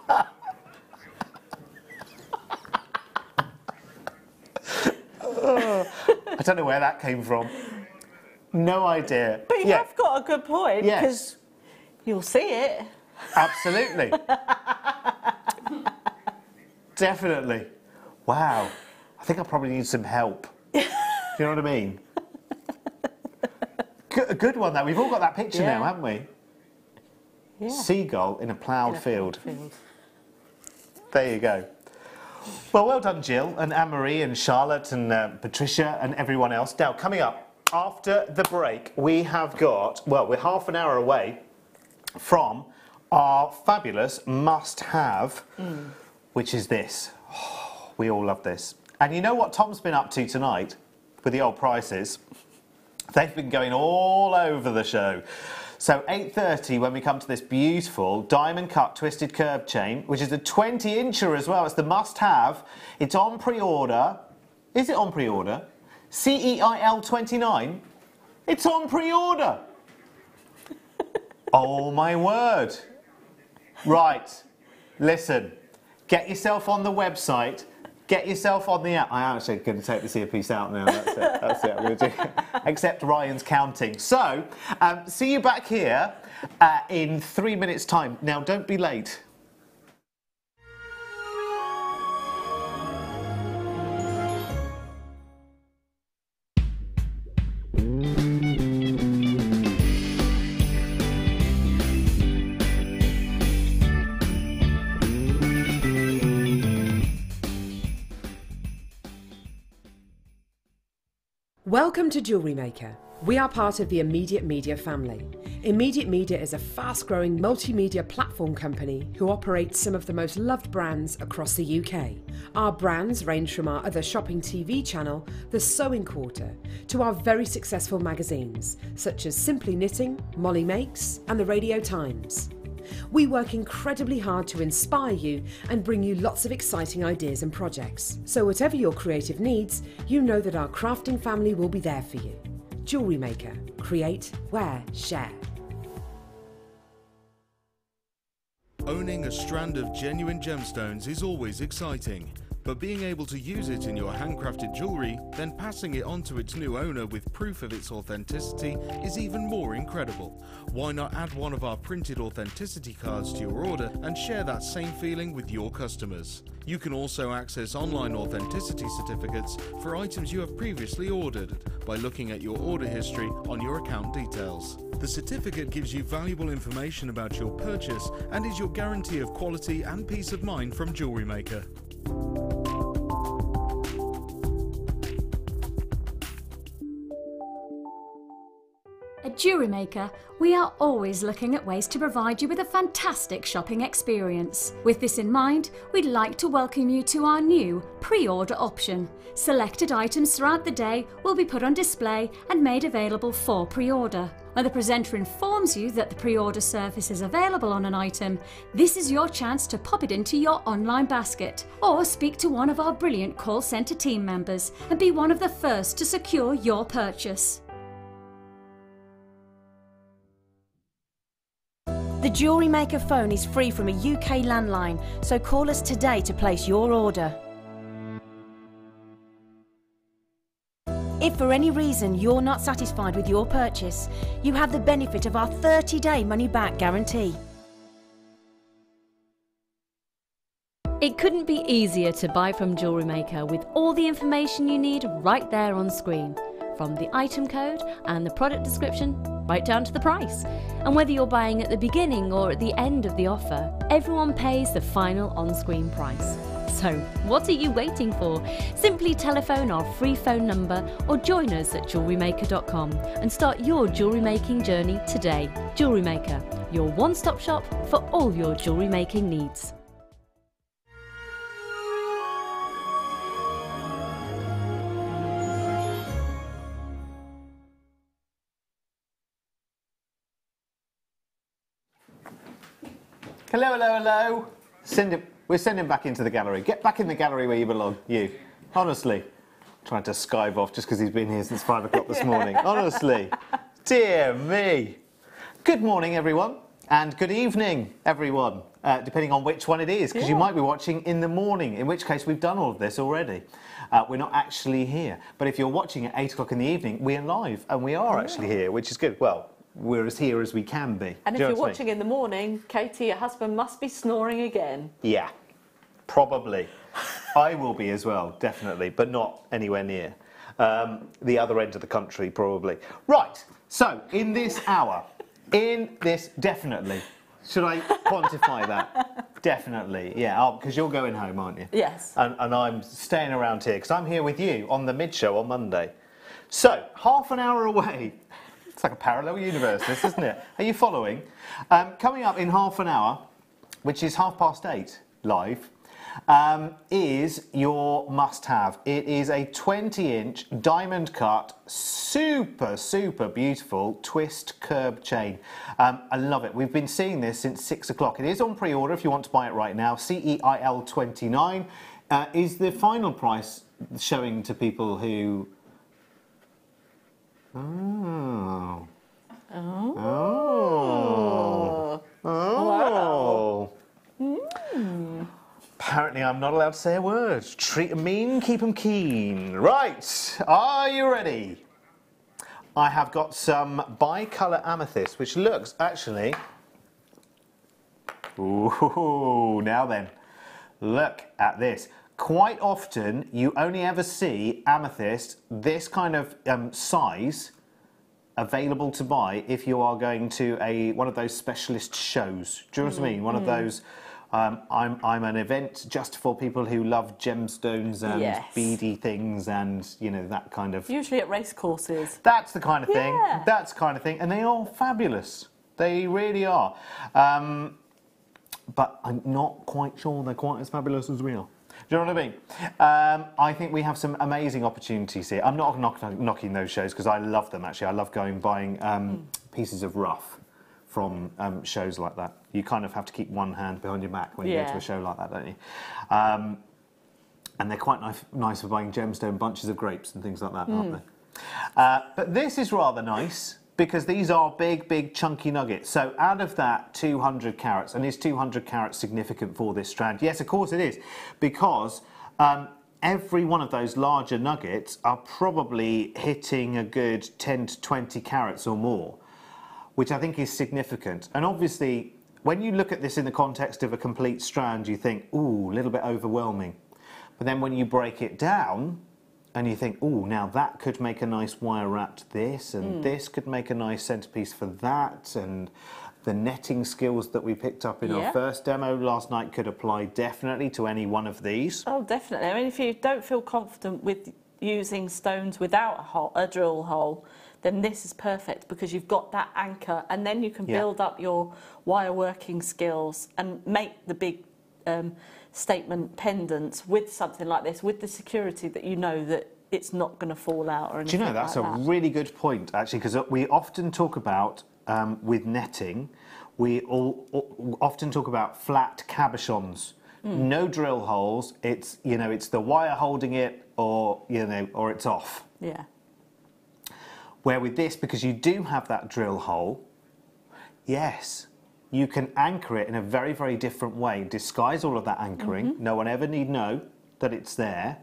Speaker 3: I don't know where that came from. No idea.
Speaker 4: But you have got a good point, because you'll see it.
Speaker 3: Absolutely. Definitely. Wow. I think I probably need some help. Do you know what I mean? A good one, though. We've all got that picture now, haven't we? Yeah. Seagull in a ploughed field. There you go. Well, well done, Jill, and Anne-Marie, and Charlotte, and Patricia, and everyone else. Now, coming up, after the break, we have got, well, we're half an hour away from our fabulous must-have, which is this. Oh, we all love this. And you know what Tom's been up to tonight with the old prices? They've been going all over the show. So 8:30 when we come to this beautiful diamond cut twisted curb chain, which is a 20-incher as well. It's the must-have. It's on pre-order. Is it on pre-order? CEIL 29? It's on pre-order. Oh my word. Right. Listen. Get yourself on the website. Get yourself on the app. I'm actually going to take this earpiece out now. That's it. That's it. I'm going to do. Except Ryan's counting. So, see you back here in 3 minutes' time. Now, don't be late.
Speaker 2: Welcome to Jewellery Maker. We are part of the Immediate Media family. Immediate Media is a fast-growing multimedia platform company who operates some of the most loved brands across the UK. Our brands range from our other shopping TV channel, The Sewing Quarter, to our very successful magazines, such as Simply Knitting, Molly Makes, and the Radio Times. We work incredibly hard to inspire you and bring you lots of exciting ideas and projects. So whatever your creative needs, you know that our crafting family will be there for you. Jewellery Maker. Create, wear, share.
Speaker 6: Owning a strand of genuine gemstones is always exciting. But being able to use it in your handcrafted jewellery, then passing it on to its new owner with proof of its authenticity is even more incredible. Why not add one of our printed authenticity cards to your order and share that same feeling with your customers? You can also access online authenticity certificates for items you have previously ordered by looking at your order history on your account details. The certificate gives you valuable information about your purchase and is your guarantee of quality and peace of mind from Jewellery Maker.
Speaker 7: At Jewellery Maker, we are always looking at ways to provide you with a fantastic shopping experience. With this in mind, we'd like to welcome you to our new pre-order option. Selected items throughout the day will be put on display and made available for pre-order. When the presenter informs you that the pre-order service is available on an item, this is your chance to pop it into your online basket or speak to one of our brilliant call centre team members and be one of the first to secure your purchase.
Speaker 1: The Jewellery Maker phone is free from a UK landline, so call us today to place your order. If for any reason you're not satisfied with your purchase, you have the benefit of our 30-day money-back guarantee.
Speaker 8: It couldn't be easier to buy from Jewellery Maker with all the information you need right there on screen, from the item code and the product description right down to the price. And whether you're buying at the beginning or at the end of the offer, everyone pays the final on-screen price. So what are you waiting for? Simply telephone our free phone number or join us at JewelleryMaker.com and start your jewellery making journey today. Jewellery Maker, your one-stop shop for all your jewellery making needs.
Speaker 3: Hello, hello, hello. We're sending back into the gallery. Get back in the gallery where you belong, you. Honestly. Trying to skive off just because he's been here since 5 o'clock this morning. Honestly. Dear me. Good morning, everyone. And good evening, everyone. Depending on which one it is, because you might be watching in the morning, in which case we've done all of this already. We're not actually here. But if you're watching at 8 o'clock in the evening, we are live, and we are actually here, which is good. Well, we're as here as we can be.
Speaker 4: And if you're watching in the morning, Katie, your husband must be snoring again.
Speaker 3: Yeah, probably. I will be as well, definitely, but not anywhere near. The other end of the country, probably. Right, so in this hour, definitely. Should I quantify that? Definitely, yeah, because you're going home, aren't you?
Speaker 4: Yes.
Speaker 3: And I'm staying around here, because I'm here with you on the mid-show on Monday. So, half an hour away. It's like a parallel universe, this, isn't it? Are you following? Coming up in half an hour, which is 8:30 live, is your must-have. It is a 20-inch diamond cut, super, super beautiful twist curb chain. I love it. We've been seeing this since 6 o'clock. It is on pre-order if you want to buy it right now. CEIL 29 is the final price showing to people who... Oh. Oh. Oh. Oh.
Speaker 4: Mm.
Speaker 3: Apparently I'm not allowed to say a word. Treat 'em mean, keep 'em keen. Right, are you ready? I have got some bi-colour amethyst, which looks actually... Ooh, now then, look at this. Quite often, you only ever see amethyst this kind of size available to buy if you are going to one of those specialist shows. Do you know what I mean? One of those. I'm an event just for people who love gemstones and beady things and that kind of.
Speaker 4: Usually at race courses.
Speaker 3: That's the kind of thing. That's the kind of thing, and they are fabulous. They really are. But I'm not quite sure they're quite as fabulous as we are. Do you know what I mean? I think we have some amazing opportunities here. I'm not knocking those shows because I love them, actually. I love buying pieces of rough from shows like that. You kind of have to keep one hand behind your back when you go to a show like that, don't you? And they're quite nice for buying gemstone bunches of grapes and things like that, aren't they? But this is rather nice, because these are big, big, chunky nuggets. So out of that 200 carats, and is 200 carats significant for this strand? Yes, of course it is, because every one of those larger nuggets are probably hitting a good 10 to 20 carats or more, which I think is significant. And obviously, when you look at this in the context of a complete strand, you think, ooh, a little bit overwhelming. But then when you break it down, and you think, oh, now that could make a nice wire wrapped this, and this could make a nice centerpiece for that, and the netting skills that we picked up in our first demo last night could apply definitely to any one of these.
Speaker 4: Oh, definitely. I mean, if you don't feel confident with using stones without a drill hole, then this is perfect, because you've got that anchor, and then you can build up your wire working skills and make the big statement pendants with something like this, with the security that you know that it's not going to fall out or anything.
Speaker 3: Do you know, that's a really good point, actually, because we often talk about, with netting, we often talk about flat cabochons. No drill holes, it's, it's the wire holding it, or, or it's off.
Speaker 4: Yeah.
Speaker 3: Where with this, because you do have that drill hole, yes, you can anchor it in a very, very different way, disguise all of that anchoring. No one ever need know that it's there,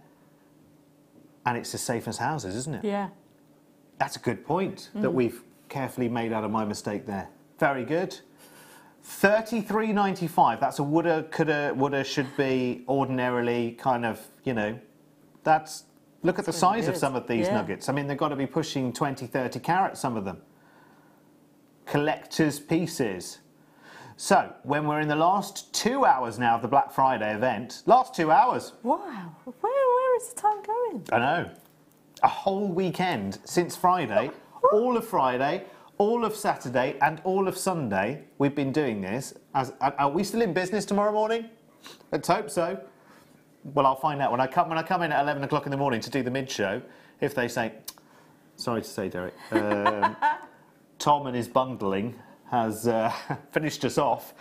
Speaker 3: and it's as safe as houses, isn't it?
Speaker 4: Yeah.
Speaker 3: That's a good point that we've carefully made out of my mistake there. Very good. $33.95. That's a woulda, should be, ordinarily kind of, you know, that's... Look at the size of some of these nuggets. I mean, they've got to be pushing 20, 30 carats, some of them. Collector's pieces. So, when we're in the last 2 hours now of the Black Friday event, last 2 hours.
Speaker 4: Wow, where is the time going?
Speaker 3: I know. A whole weekend since Friday, all of Friday, all of Saturday and all of Sunday, we've been doing this. Are we still in business tomorrow morning? Let's hope so. Well, I'll find out when I come in at 11 o'clock in the morning to do the mid-show. If they say, sorry to say, Derek, Tom and his bundling has finished us off.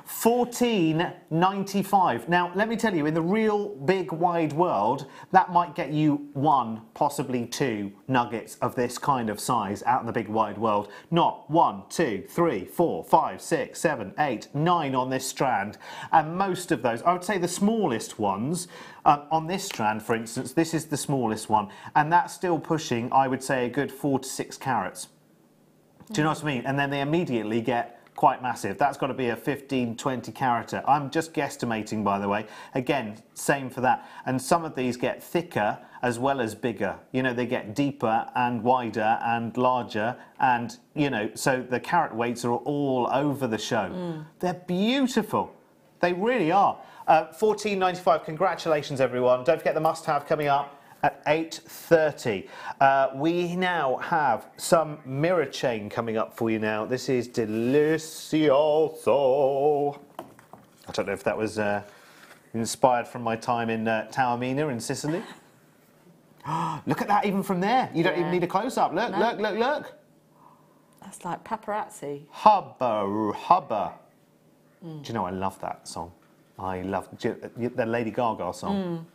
Speaker 3: $14.95. Now, let me tell you, in the real big wide world, that might get you 1, possibly 2 nuggets of this kind of size out in the big wide world. Not 1, 2, 3, 4, 5, 6, 7, 8, 9 on this strand. And most of those, I would say the smallest ones, on this strand, for instance, this is the smallest one, and that's still pushing, I would say, a good 4 to 6 carats. Do you know what I mean? And then they immediately get quite massive. That's got to be a 15, 20 carater. I'm just guesstimating, by the way. Again, same for that. And some of these get thicker as well as bigger. You know, they get deeper and wider and larger. And, you know, so the carat weights are all over the show. They're beautiful. They really are. $14.95. Congratulations, everyone. Don't forget the must-have coming up at 8:30. We now have some mirror chain coming up for you now. This is Delicioso. I don't know if that was inspired from my time in Taormina in Sicily. Look at that, even from there. You don't even need a close-up. Look, no. Look.
Speaker 4: That's like paparazzi.
Speaker 3: Hubba. Do you know, I love that song. I love the Lady Gaga song.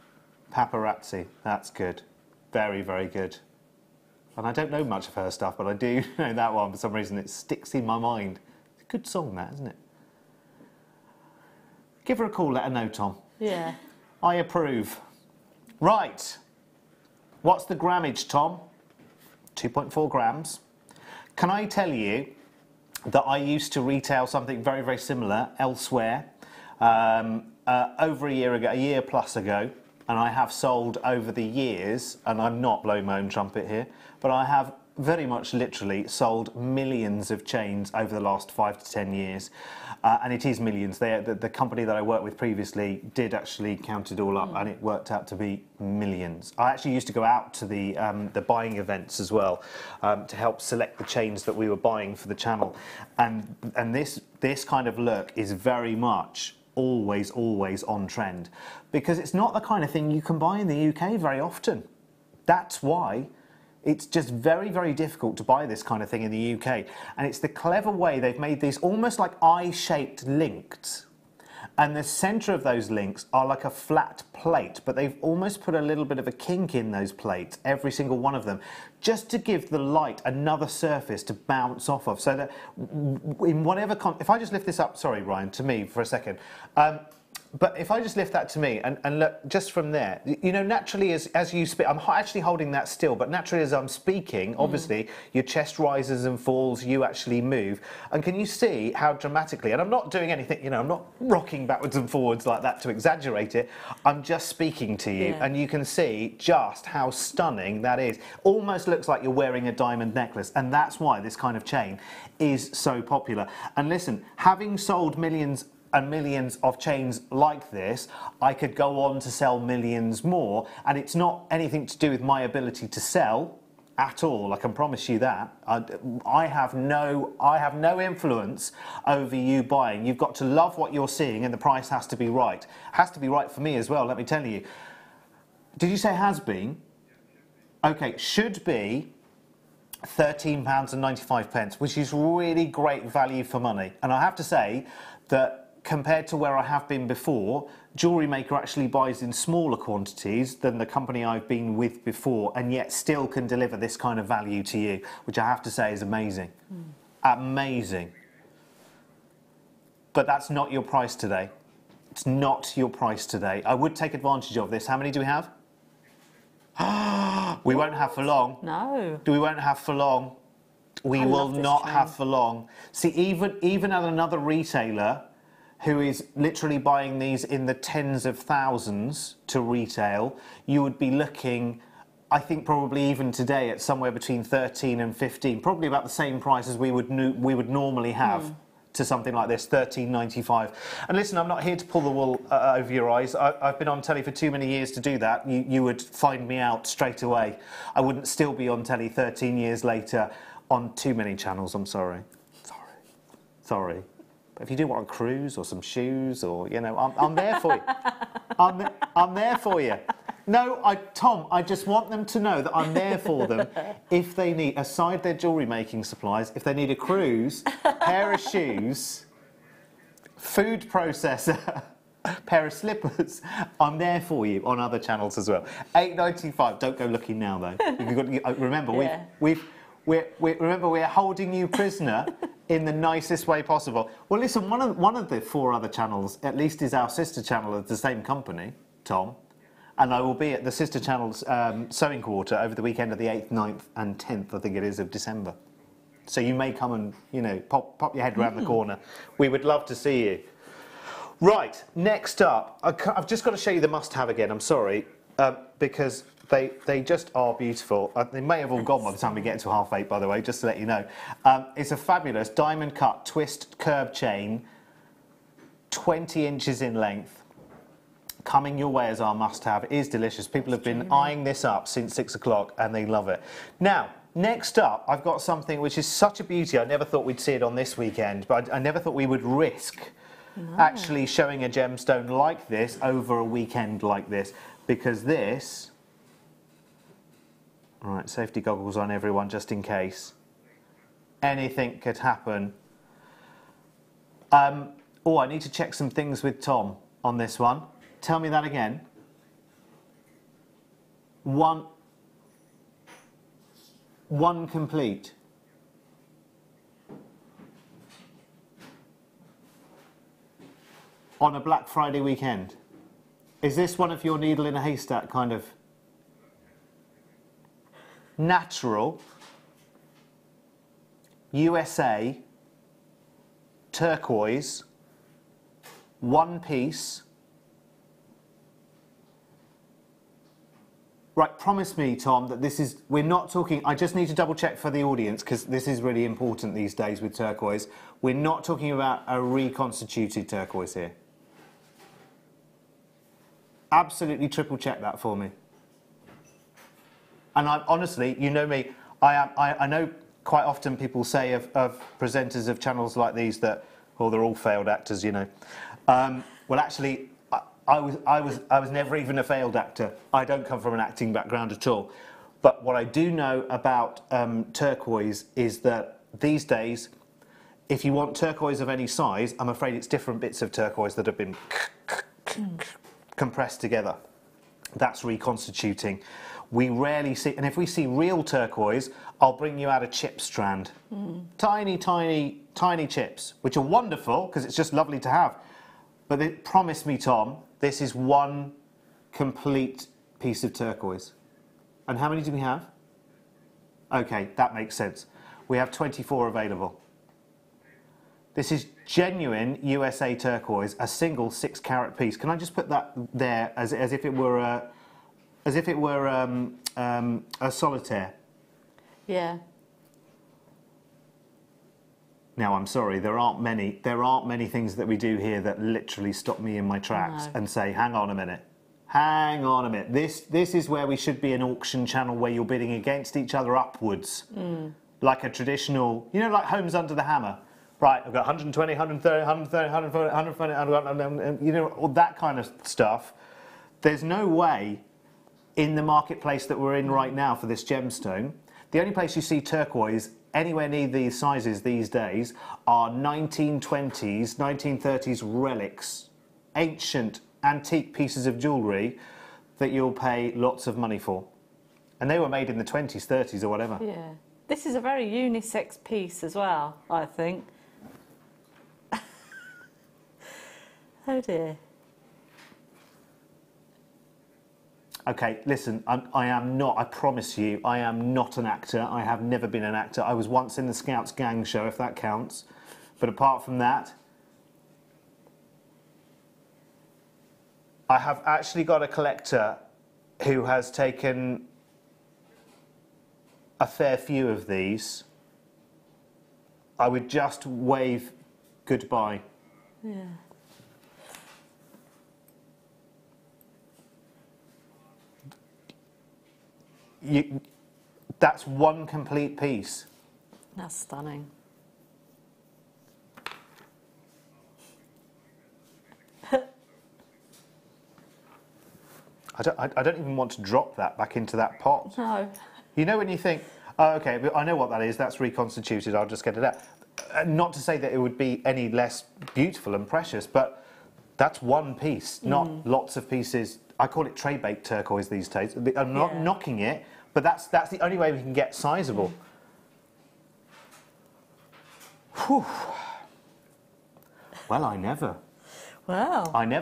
Speaker 3: Paparazzi, that's good. Very, very good. And I don't know much of her stuff, but I do know that one for some reason. It sticks in my mind. It's a good song, that, isn't it? Give her a call, let her know, Tom.
Speaker 4: Yeah.
Speaker 3: I approve. Right. What's the grammage, Tom? 2.4 grams. Can I tell you that I used to retail something very, very similar elsewhere over a year plus ago? And I have sold over the years, and I'm not blowing my own trumpet here, but I have very much literally sold millions of chains over the last 5 to 10 years. And it is millions. The company that I worked with previously did actually count it all up, and it worked out to be millions. I actually used to go out to the buying events as well to help select the chains that we were buying for the channel. And this kind of look is very much always on trend, because it's not the kind of thing you can buy in the UK very often. That's why it's just very, very difficult to buy this kind of thing in the UK. And it's the clever way they've made these almost like eye-shaped links. And the centre of those links are like a flat plate, but they've almost put a little bit of a kink in those plates, every single one of them, just to give the light another surface to bounce off of. So that in whatever... if I just lift this up, sorry, Ryan, to me for a second. But if I just lift that to me and look just from there, you know, naturally as you speak, I'm actually holding that still, but naturally as I'm speaking, obviously your chest rises and falls, you actually move. And can you see how dramatically, and I'm not doing anything, you know, I'm not rocking backwards and forwards like that to exaggerate it, I'm just speaking to you, and you can see just how stunning that is. Almost looks like you're wearing a diamond necklace, and that's why this kind of chain is so popular. And listen, having sold millions and millions of chains like this, I could go on to sell millions more, and it's not anything to do with my ability to sell at all, I can promise you that. I have no influence over you buying. You've got to love what you're seeing, and the price has to be right. It has to be right for me as well, let me tell you. Did you say has been? Okay, should be £13.95, which is really great value for money. And I have to say that compared to where I have been before, Jewellery Maker actually buys in smaller quantities than the company I've been with before, and yet still can deliver this kind of value to you, which I have to say is amazing. Amazing. But that's not your price today. It's not your price today. I would take advantage of this. How many do we have? We won't have for long.
Speaker 4: No.
Speaker 3: We won't have for long. we will not have for long. See, even at another retailer who is literally buying these in the tens of thousands to retail, you would be looking, I think probably even today, at somewhere between 13 and 15, probably about the same price as we would normally have to something like this, $13.95. And listen, I'm not here to pull the wool over your eyes. I've been on telly for too many years to do that. You would find me out straight away. I wouldn't still be on telly 13 years later on too many channels, I'm sorry. Sorry. But if you do want a cruise or some shoes or, you know, I'm there for you. I'm there for you. No, Tom, I just want them to know that I'm there for them if they need, aside their jewellery making supplies, if they need a cruise, pair of shoes, food processor, pair of slippers, I'm there for you on other channels as well. $8.95. Don't go looking now though. Remember, remember we're holding you prisoner in the nicest way possible. Well, listen, one of the 4 other channels, at least, is our sister channel of the same company, Tom. And I will be at the sister channel's sewing quarter over the weekend of the 8th, 9th and 10th, I think it is, of December. So you may come and, you know, pop your head around the corner. We would love to see you. Right, next up, I've just got to show you the must-have again, I'm sorry, because they just are beautiful. They may have all gone by the time we get to 8:30, by the way, just to let you know. It's a fabulous diamond cut twist curb chain, 20 inches in length. Coming your way as our must-have. It is delicious. People have been eyeing this up since 6 o'clock and they love it. Now, next up, I've got something which is such a beauty. I never thought we'd see it on this weekend, but I never thought we would risk actually showing a gemstone like this over a weekend like this, because this... All right, safety goggles on everyone, just in case. Anything could happen. Oh, I need to check some things with Tom on this one. Tell me that again. One complete. On a Black Friday weekend. Is this one of your needle in a haystack kind of natural USA turquoise 1 piece? Right, promise me, Tom, that this is... We're not talking... I just need to double-check for the audience, because this is really important these days with turquoise. We're not talking about a reconstituted turquoise here. Absolutely triple-check that for me. And honestly, you know me, I know quite often people say of presenters of channels like these that, well, they're all failed actors, you know. Well, actually... I was never even a failed actor. I don't come from an acting background at all. But what I do know about turquoise is that these days, if you want turquoise of any size, I'm afraid it's different bits of turquoise that have been compressed together. That's reconstituting. We rarely see, and if we see real turquoise, I'll bring you out a chip strand. Tiny, tiny, tiny chips, which are wonderful because it's just lovely to have. But promise me, Tom, this is 1 complete piece of turquoise. And how many do we have? Okay, that makes sense. We have 24 available. This is genuine USA turquoise, a single 6-carat piece. Can I just put that there as if it were a solitaire? Yeah. Now, I'm sorry, there aren't many things that we do here that literally stop me in my tracks and say, hang on a minute. Hang on a minute. This is where we should be an auction channel where you're bidding against each other upwards. Like a traditional, you know, like Homes Under the Hammer. Right, I've got 120, 130, 130, 140, 140, you know, all that kind of stuff. There's no way in the marketplace that we're in right now for this gemstone, the only place you see turquoise anywhere near these sizes these days are 1920s, 1930s relics, ancient, antique pieces of jewellery that you'll pay lots of money for. And they were made in the 20s, 30s or whatever. Yeah.
Speaker 4: This is a very unisex piece as well, I think. Oh dear.
Speaker 3: Okay, listen, I am not, I promise you, I am not an actor. I have never been an actor. I was once in the Scouts gang show, if that counts. But apart from that, I have actually got a collector who has taken a fair few of these. I would just wave goodbye.
Speaker 4: Yeah.
Speaker 3: That's one complete piece.
Speaker 4: That's stunning.
Speaker 3: I don't even want to drop that back into that pot.
Speaker 4: No.
Speaker 3: You know when you think, oh, okay, but I know what that is, that's reconstituted, I'll just get it out. Not to say that it would be any less beautiful and precious, but that's one piece, not lots of pieces. I call it tray-baked turquoise these days. I'm not knocking it, but that's the only way we can get sizable. Whew. Well, I never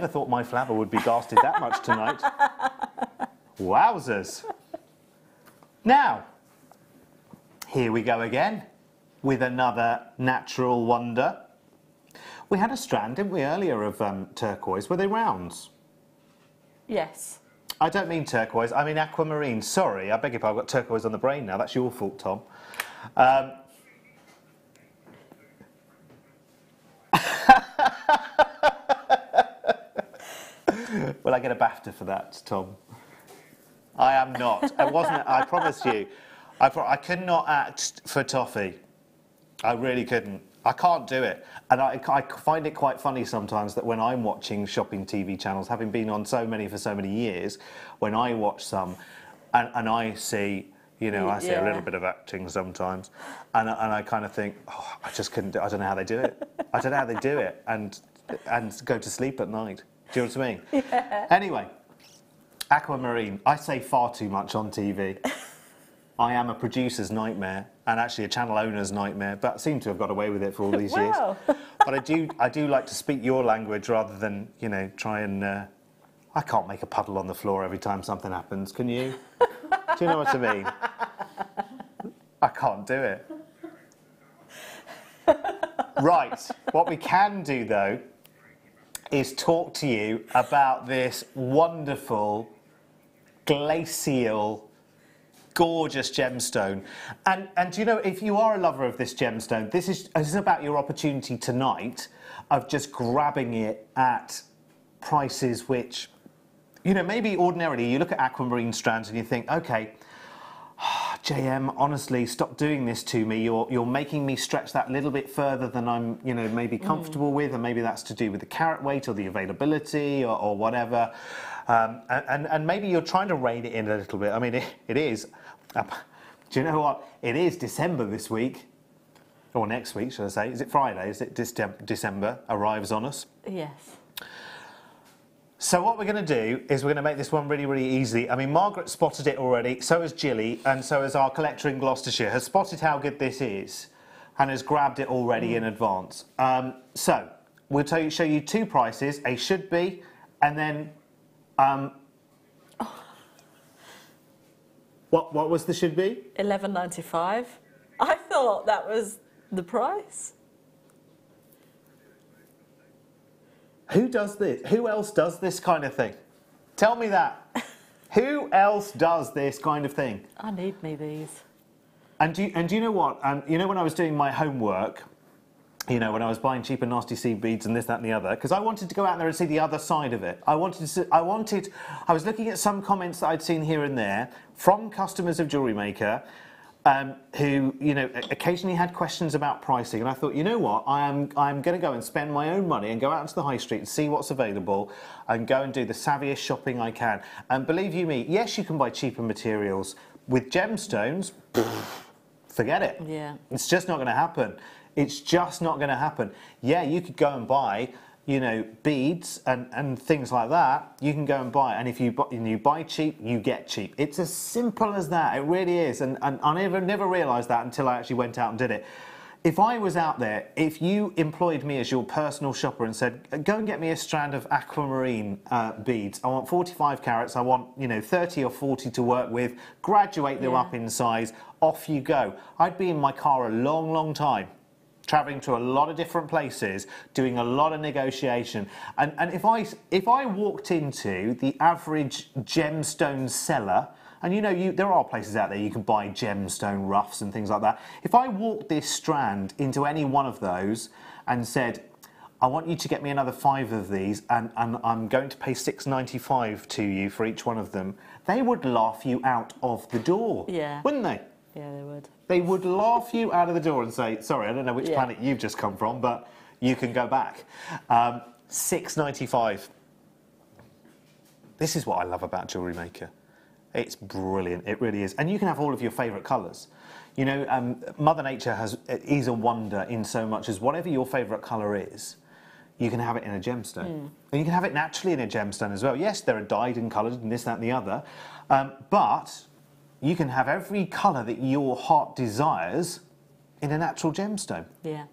Speaker 3: thought my flabber would be gasted that much tonight. Wowzers. Now, here we go again with another natural wonder. We had a strand, didn't we, earlier of turquoise. Were they rounds?
Speaker 4: Yes.
Speaker 3: I don't mean turquoise, I mean aquamarine. Sorry, I beg your pardon, I've got turquoise on the brain now. That's your fault, Tom. Will I get a BAFTA for that, Tom? I am not. I wasn't. I promise you. I could not act for toffee. I really couldn't. I can't do it. And I find it quite funny sometimes that when I'm watching shopping TV channels, having been on so many for so many years, when I watch some and I see, you know, I see a little bit of acting sometimes, and I kind of think, oh, I just couldn't do it. I don't know how they do it. I don't know how they do it and go to sleep at night. Do you know what I mean? Yeah. Anyway, aquamarine. I say far too much on TV. I am a producer's nightmare and actually a channel owner's nightmare, but I seem to have got away with it for all these years. But I do like to speak your language rather than, you know, try and... I can't make a puddle on the floor every time something happens, can you? Do you know what I mean? I can't do it. Right, what we can do, though, is talk to you about this wonderful, glacial, gorgeous gemstone. And you know, if you are a lover of this gemstone, this is about your opportunity tonight of just grabbing it at prices which, you know, maybe ordinarily you look at aquamarine strands and you think, okay, JM, honestly, stop doing this to me. You're making me stretch that little bit further than I'm, you know, maybe comfortable with, and maybe that's to do with the carat weight or the availability or whatever. And maybe you're trying to rein it in a little bit. I mean, it is. Do you know what? It is December this week, or next week, should I say? Is it Friday? Is it December arrives on us?
Speaker 4: Yes.
Speaker 3: So what we're going to do is we're going to make this one really, really easy. I mean, Margaret spotted it already, so has Jilly, and so has our collector in Gloucestershire, has spotted how good this is and has grabbed it already in advance. So we'll show you two prices, a should be, and then... What was the should be?
Speaker 4: $11.95. I thought that was the price.
Speaker 3: Who does this? Who else does this kind of thing? Tell me that. Who else does this kind of thing?
Speaker 4: I need me these.
Speaker 3: And do you know what? You know, when I was doing my homework, you know, when I was buying cheap and nasty seed beads and this, that and the other, because I wanted to go out there and see the other side of it. I was looking at some comments that I'd seen here and there from customers of Jewellery Maker who, you know, occasionally had questions about pricing, and I thought, you know what, I'm going to go and spend my own money and go out into the high street and see what's available and go and do the savviest shopping I can. And believe you me, yes, you can buy cheaper materials. With gemstones, forget it. Yeah. It's just not going to happen. It's just not going to happen. Yeah, you could go and buy, you know, beads and things like that. You can go and buy, and if you buy cheap, you get cheap. It's as simple as that. It really is. And I never realised that until I actually went out and did it. If I was out there, if you employed me as your personal shopper and said, go and get me a strand of aquamarine beads, I want 45 carats, I want, you know, 30 or 40 to work with, graduate them up in size, off you go. I'd be in my car a long, long time, travelling to a lot of different places, doing a lot of negotiation. And if I walked into the average gemstone seller, and you know, there are places out there you can buy gemstone roughs and things like that. If I walked this strand into any one of those and said, I want you to get me another 5 of these and I'm going to pay $6.95 to you for each one of them, they would laugh you out of the door, wouldn't they?
Speaker 4: Yeah, they would. They
Speaker 3: would laugh you out of the door and say, sorry, I don't know which planet you've just come from, but you can go back. $6.95. This is what I love about Jewellery Maker. It's brilliant, it really is. And you can have all of your favourite colours. You know, Mother Nature is a wonder in so much as whatever your favourite colour is, you can have it in a gemstone. And you can have it naturally in a gemstone as well. Yes, there are dyed and coloured and this, that and the other, but you can have every colour that your heart desires in a natural gemstone.
Speaker 4: Yeah.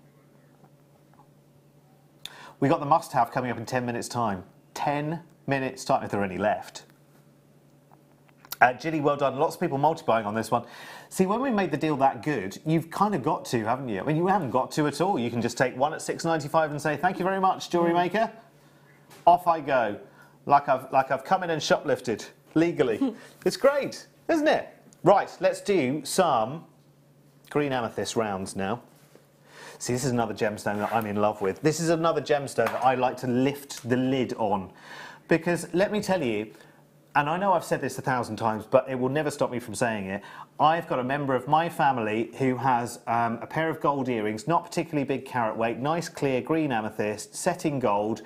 Speaker 3: We got the must-have coming up in 10 minutes' time. 10 minutes' time, if there are any left. Gilly, well done. Lots of people multiplying on this one. See, when we made the deal that good, you've kind of got to, haven't you? I mean, you haven't got to at all. You can just take one at $6.95 and say, thank you very much, Jewellery Maker. Off I go, like I've come in and shoplifted legally. It's great, isn't it? Right, let's do some green amethyst rounds now. See, this is another gemstone that I'm in love with. This is another gemstone that I like to lift the lid on. Because, let me tell you, and I know I've said this 1,000 times, but it will never stop me from saying it. I've got a member of my family who has a pair of gold earrings, not particularly big carat weight, nice clear green amethyst, set in gold,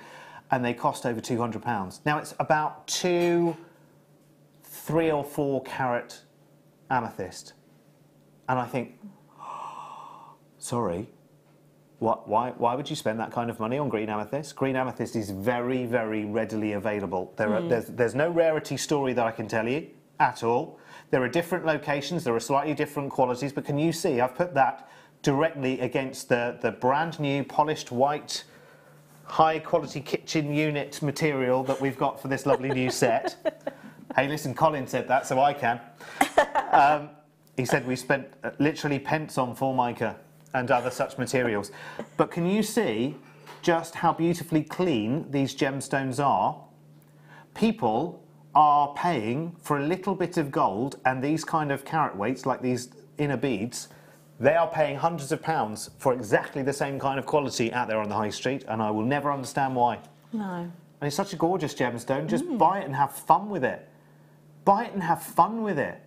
Speaker 3: and they cost over £200. Now it's about 2, 3 or 4 carat amethyst. And I think, sorry, why would you spend that kind of money on green amethyst? Green amethyst is very, very readily available. There's no rarity story that I can tell you at all. There are different locations, there are slightly different qualities, but can you see I've put that directly against the brand new polished white high quality kitchen unit material that we've got for this lovely new set. Hey, listen, Colin said that, so I can. He said we spent literally pence on Formica and other such materials. But can you see just how beautifully clean these gemstones are? People are paying for a little bit of gold and these kind of carat weights, like these inner beads, they are paying hundreds of pounds for exactly the same kind of quality out there on the high street, and I will never understand why.
Speaker 4: No.
Speaker 3: And it's such a gorgeous gemstone, just buy it and have fun with it. Buy it and have fun with it.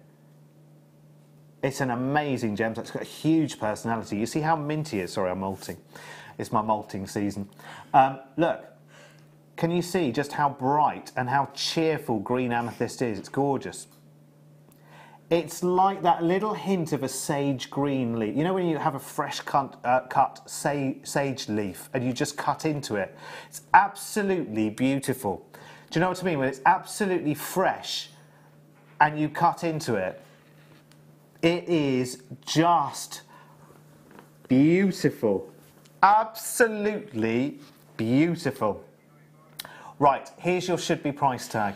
Speaker 3: It's an amazing gemstone. It's got a huge personality. You see how minty it is? Sorry, I'm molting. It's my molting season. Look, can you see just how bright and how cheerful green amethyst is? It's gorgeous. It's like that little hint of a sage green leaf. You know when you have a fresh cut sage leaf and you just cut into it? It's absolutely beautiful. Do you know what I mean? When it's absolutely fresh and you cut into it, it is just beautiful. Absolutely beautiful. Right, here's your should-be price tag.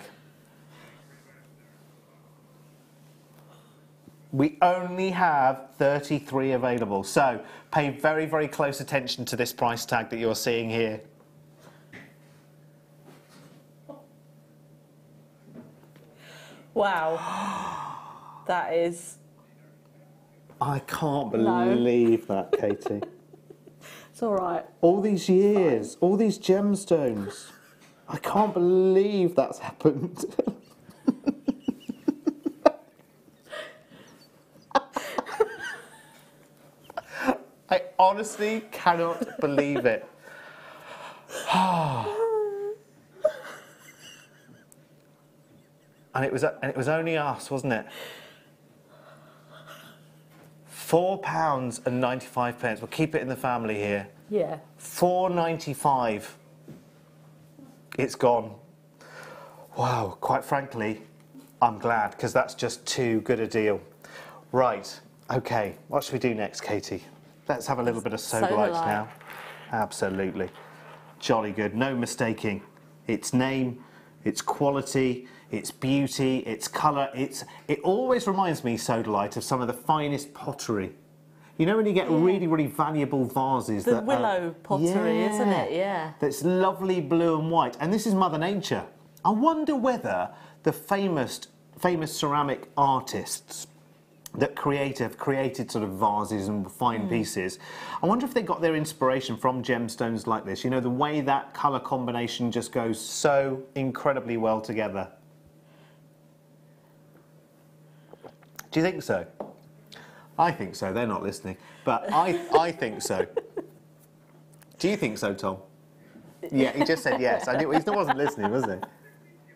Speaker 3: We only have 33 available, so pay very, very close attention to this price tag that you're seeing here.
Speaker 4: Wow. That is...
Speaker 3: I can't believe that, Katie.
Speaker 4: It's all right.
Speaker 3: All these years, all these gemstones. I can't believe that's happened. I honestly cannot believe it. And it was only us, wasn't it? £4.95. We'll keep it in the family here.
Speaker 4: Yeah.
Speaker 3: £4.95. It's gone. Wow, quite frankly, I'm glad, because that's just too good a deal. Right, okay, what should we do next, Katie? Let's have a little bit of sodalite now. Absolutely. Jolly good. No mistaking its name, its quality, its beauty, its colour. It always reminds me, sodalite, of some of the finest pottery. You know when you get really, really valuable vases?
Speaker 4: The willow pottery, isn't it? Yeah.
Speaker 3: That's lovely blue and white. And this is Mother Nature. I wonder whether the famous ceramic artists that have created sort of vases and fine pieces, I wonder if they got their inspiration from gemstones like this. You know, the way that colour combination just goes so incredibly well together. Do you think so? I think so. They're not listening. But I think so. Do you think so, Tom? Yeah, he just said yes. I knew he wasn't listening, was he?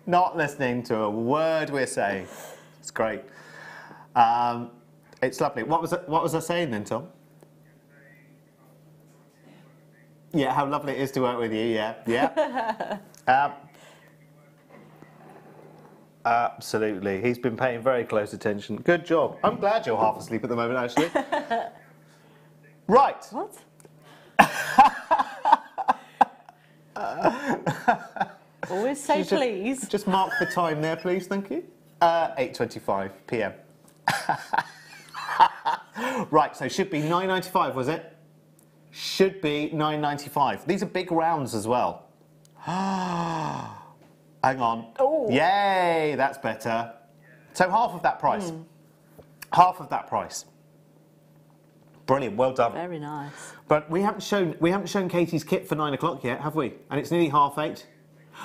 Speaker 3: Not listening to a word we're saying. It's great. It's lovely. What was I saying then, Tom? Yeah, how lovely it is to work with you. Yeah, yeah. Absolutely. He's been paying very close attention. Good job. I'm glad you're half asleep at the moment, actually. Right.
Speaker 4: What? Always say please.
Speaker 3: Just mark the time there, please. Thank you. 8:25 p.m. Right, so should be £9.95, was it? Should be £9.95. These are big rounds as well. Hang on.
Speaker 4: Oh.
Speaker 3: Yay, that's better. So half of that price. Half of that price. Brilliant, well done.
Speaker 4: Very nice.
Speaker 3: But we haven't shown Katie's kit for 9 o'clock yet, have we? And it's nearly 8:30.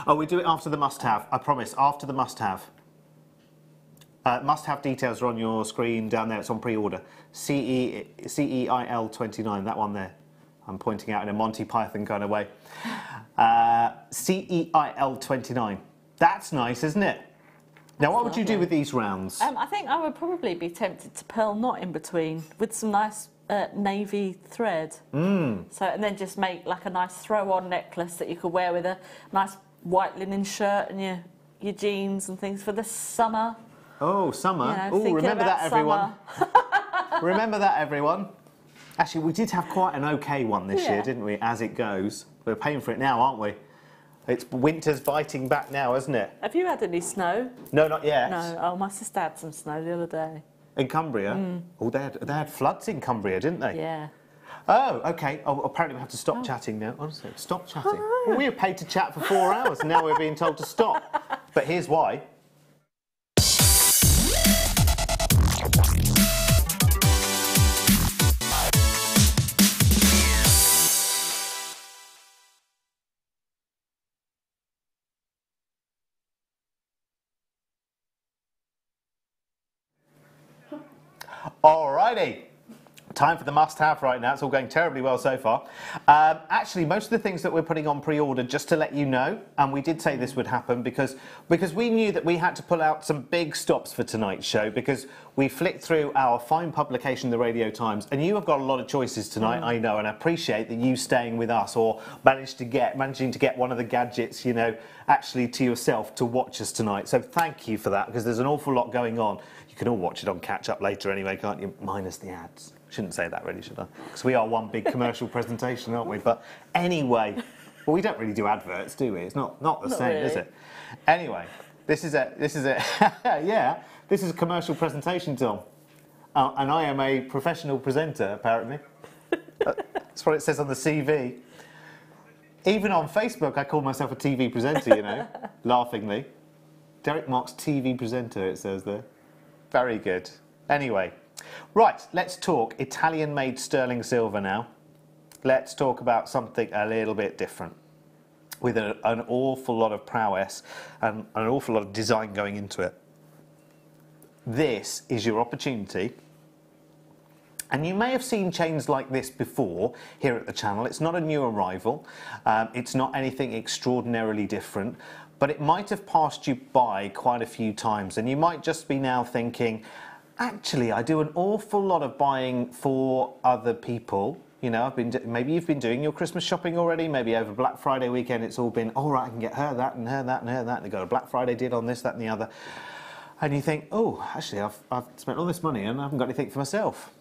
Speaker 3: Oh, we do it after the must-have. I promise. After the must-have. Must-have details are on your screen down there. It's on pre-order. CEIL 29. That one there. I'm pointing out in a Monty Python kind of way. CEIL 29. That's nice, isn't it? Now, what would you do with these rounds?
Speaker 4: I think I would probably be tempted to pearl knot in between with some nice navy thread. So, and then just make like a nice throw-on necklace that you could wear with a nice white linen shirt and your jeans and things for the summer.
Speaker 3: Oh, summer.
Speaker 4: You know,
Speaker 3: oh, remember that, everyone. Remember that, everyone. Actually, we did have quite an okay one this year, didn't we, as it goes. We're paying for it now, aren't we? It's winter's biting back now, isn't it?
Speaker 4: Have you had any snow?
Speaker 3: No, not yet.
Speaker 4: No. Oh, my sister had some snow the other day.
Speaker 3: In Cumbria? Oh, they had floods in Cumbria, didn't they?
Speaker 4: Yeah.
Speaker 3: Oh, OK. Oh, apparently we have to stop chatting now. Honestly, stop chatting. Well, we were paid to chat for 4 hours, and now we're being told to stop. But here's why. Alrighty, time for the must-have right now. It's all going terribly well so far. Actually, most of the things that we're putting on pre-order, just to let you know, and we did say this would happen because we knew that we had to pull out some big stops for tonight's show because we flicked through our fine publication, the Radio Times, and you have got a lot of choices tonight, I know, and I appreciate that you staying with us or managing to get one of the gadgets, you know, actually to yourself to watch us tonight. So thank you for that because there's an awful lot going on. You can all watch it on catch-up later anyway, can't you? Minus the ads. Shouldn't say that really, should I? Because we are one big commercial presentation, aren't we? But anyway, well, we don't really do adverts, do we? It's not the same,
Speaker 4: really.
Speaker 3: Is it? Anyway, this is a yeah, this is a commercial presentation, Tom. And I am a professional presenter, apparently. That's what it says on the CV. Even on Facebook, I call myself a TV presenter, you know, laughingly. Derek Marks, TV presenter, it says there. Very good. Anyway, right, let's talk Italian-made sterling silver now. Let's talk about something a little bit different with an awful lot of prowess and an awful lot of design going into it. This is your opportunity. And you may have seen chains like this before here at the channel. It's not a new arrival. It's not anything extraordinarily different. But it might have passed you by quite a few times, and you might just be now thinking, actually, I do an awful lot of buying for other people. You know, maybe you've been doing your Christmas shopping already. Maybe over Black Friday weekend, it's all been, all right, I can get her that and her that and her that. And they got a Black Friday deal on this, that, and the other. And you think, oh, actually, I've spent all this money and I haven't got anything for myself.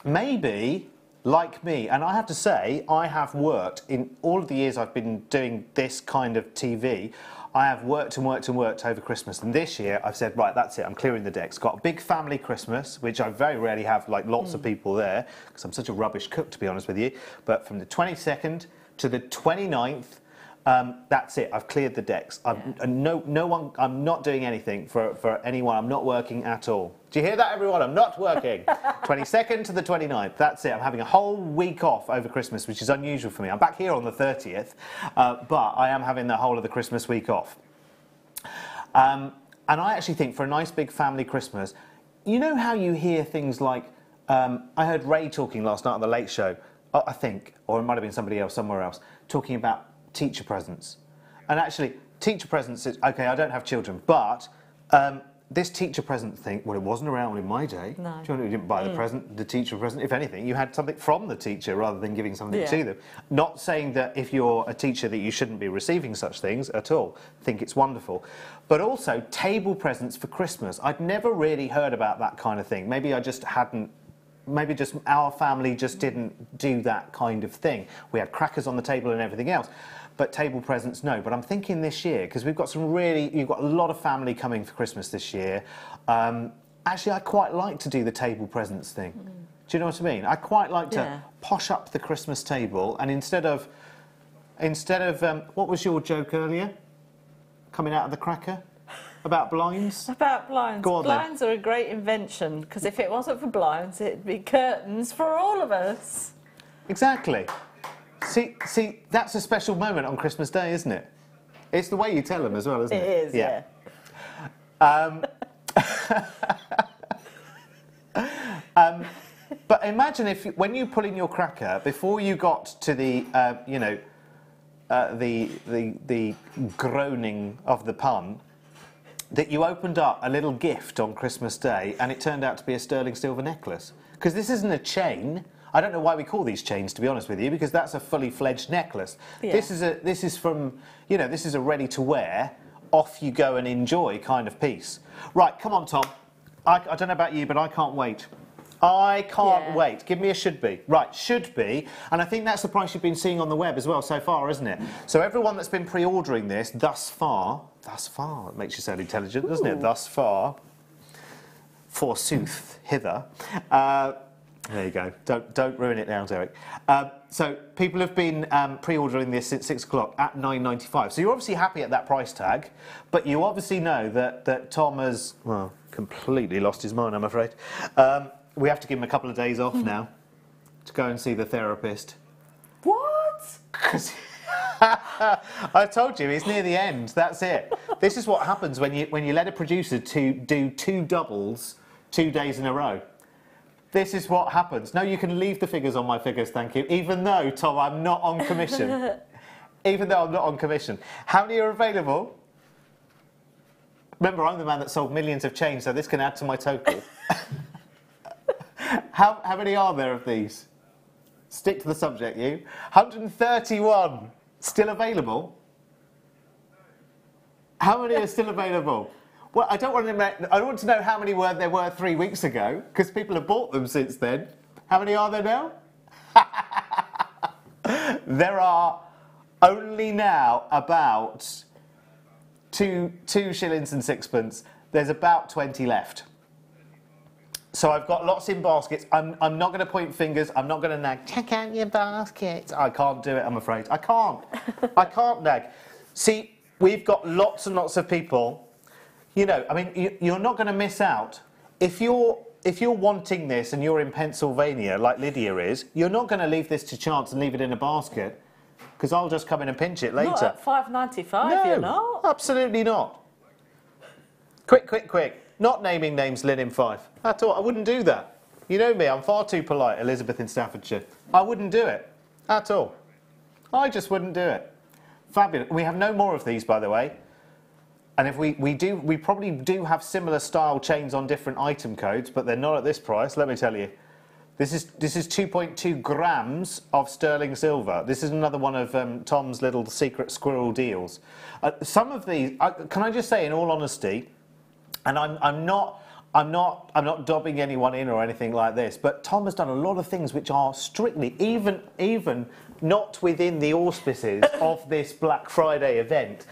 Speaker 3: Maybe like me, and I have to say, I have worked, in all of the years I've been doing this kind of TV, I have worked and worked and worked over Christmas, and this year I've said, right, that's it, I'm clearing the decks. Got a big family Christmas, which I very rarely have, like, lots of people there, because I'm such a rubbish cook, to be honest with you. But from the 22nd to the 29th, that's it. I've cleared the decks. No one. I'm not doing anything for anyone. I'm not working at all. Do you hear that, everyone? I'm not working. 22nd to the 29th. That's it. I'm having a whole week off over Christmas, which is unusual for me. I'm back here on the 30th, but I am having the whole of the Christmas week off. And I actually think for a nice big family Christmas, you know how you hear things like, I heard Reid talking last night on the Late Show, I think, or it might have been somebody else somewhere else, talking about teacher presents. And actually, teacher presents is, okay, I don't have children, but this teacher present thing, well, it wasn't around in my day.
Speaker 4: No.
Speaker 3: You didn't buy the present, the teacher present. If anything, you had something from the teacher rather than giving something to them. Not saying that if you're a teacher that you shouldn't be receiving such things at all. I think it's wonderful. But also, table presents for Christmas. I'd never really heard about that kind of thing. Maybe I just hadn't. Maybe just our family just didn't do that kind of thing. We had crackers on the table and everything else, but table presents, no. But I'm thinking this year, because we've got you've got a lot of family coming for Christmas this year. Actually, I quite like to do the table presents thing. Do you know what I mean? I quite like to posh up the Christmas table, and instead of what was your joke earlier? Coming out of the cracker? About blinds?
Speaker 4: About blinds.
Speaker 3: Go on,
Speaker 4: blinds are a great invention, because if it wasn't for blinds, it'd be curtains for all of us.
Speaker 3: Exactly. See, that's a special moment on Christmas Day, isn't it? It's the way you tell them as well, isn't it?
Speaker 4: It is, yeah.
Speaker 3: But imagine if, when you pull in your cracker, before you got to the, the groaning of the pun, that you opened up a little gift on Christmas Day and it turned out to be a sterling silver necklace. Because this isn't a chain. I don't know why we call these chains, to be honest with you, because that's a fully fledged necklace. Yeah. This is from, this is a ready to wear, off you go and enjoy kind of piece. Right, come on, Tom. I don't know about you, but I can't wait. I can't wait. Give me a should be. Right, should be. And I think that's the price you've been seeing on the web as well so far, isn't it? So everyone that's been pre-ordering this thus far, it makes you sound intelligent, doesn't it? Thus far, forsooth, hither. There you go. Don't ruin it now, Derek. So people have been pre-ordering this since 6 o'clock at £9.95. So you're obviously happy at that price tag, but you obviously know that Tom has, well, completely lost his mind, I'm afraid. We have to give him a couple of days off now to go and see the therapist.
Speaker 4: What?
Speaker 3: I told you, it's near the end. That's it. This is what happens when you let a producer do 2 doubles 2 days in a row. This is what happens. No, you can leave the figures on my figures, thank you. Even though, Tom, I'm not on commission. Even though I'm not on commission. How many are available? Remember, I'm the man that sold millions of chains, so this can add to my total. How many are there of these? Stick to the subject, you. 131 still available. How many are still available? Well, I don't want to know how many there were 3 weeks ago, because people have bought them since then. How many are there now? There are only now about 2 shillings and 6pence. There's about 20 left. So I've got lots in baskets. I'm not going to point fingers. I'm not going to nag. Check out your baskets. I can't do it, I'm afraid. I can't. I can't nag. See, we've got lots and lots of people. I mean, you're not going to miss out. If you're wanting this and you're in Pennsylvania, like Lydia is, you're not going to leave this to chance and leave it in a basket, because I'll just come in and pinch it later.
Speaker 4: Not at $5.95,
Speaker 3: no,
Speaker 4: you're not?
Speaker 3: Absolutely not. Quick. Not naming names, Lynn in Fife. At all. I wouldn't do that. You know me, I'm far too polite, Elizabeth in Staffordshire. I wouldn't do it. At all. I just wouldn't do it. Fabulous. We have no more of these, by the way. And if we probably do have similar style chains on different item codes, but they're not at this price, let me tell you. This is 2.2 grams of sterling silver. This is another one of Tom's little secret squirrel deals. Some of these, can I just say in all honesty, and I'm not I'm not dobbing anyone in or anything like this, but Tom has done a lot of things which are strictly, even not within the auspices of this Black Friday event.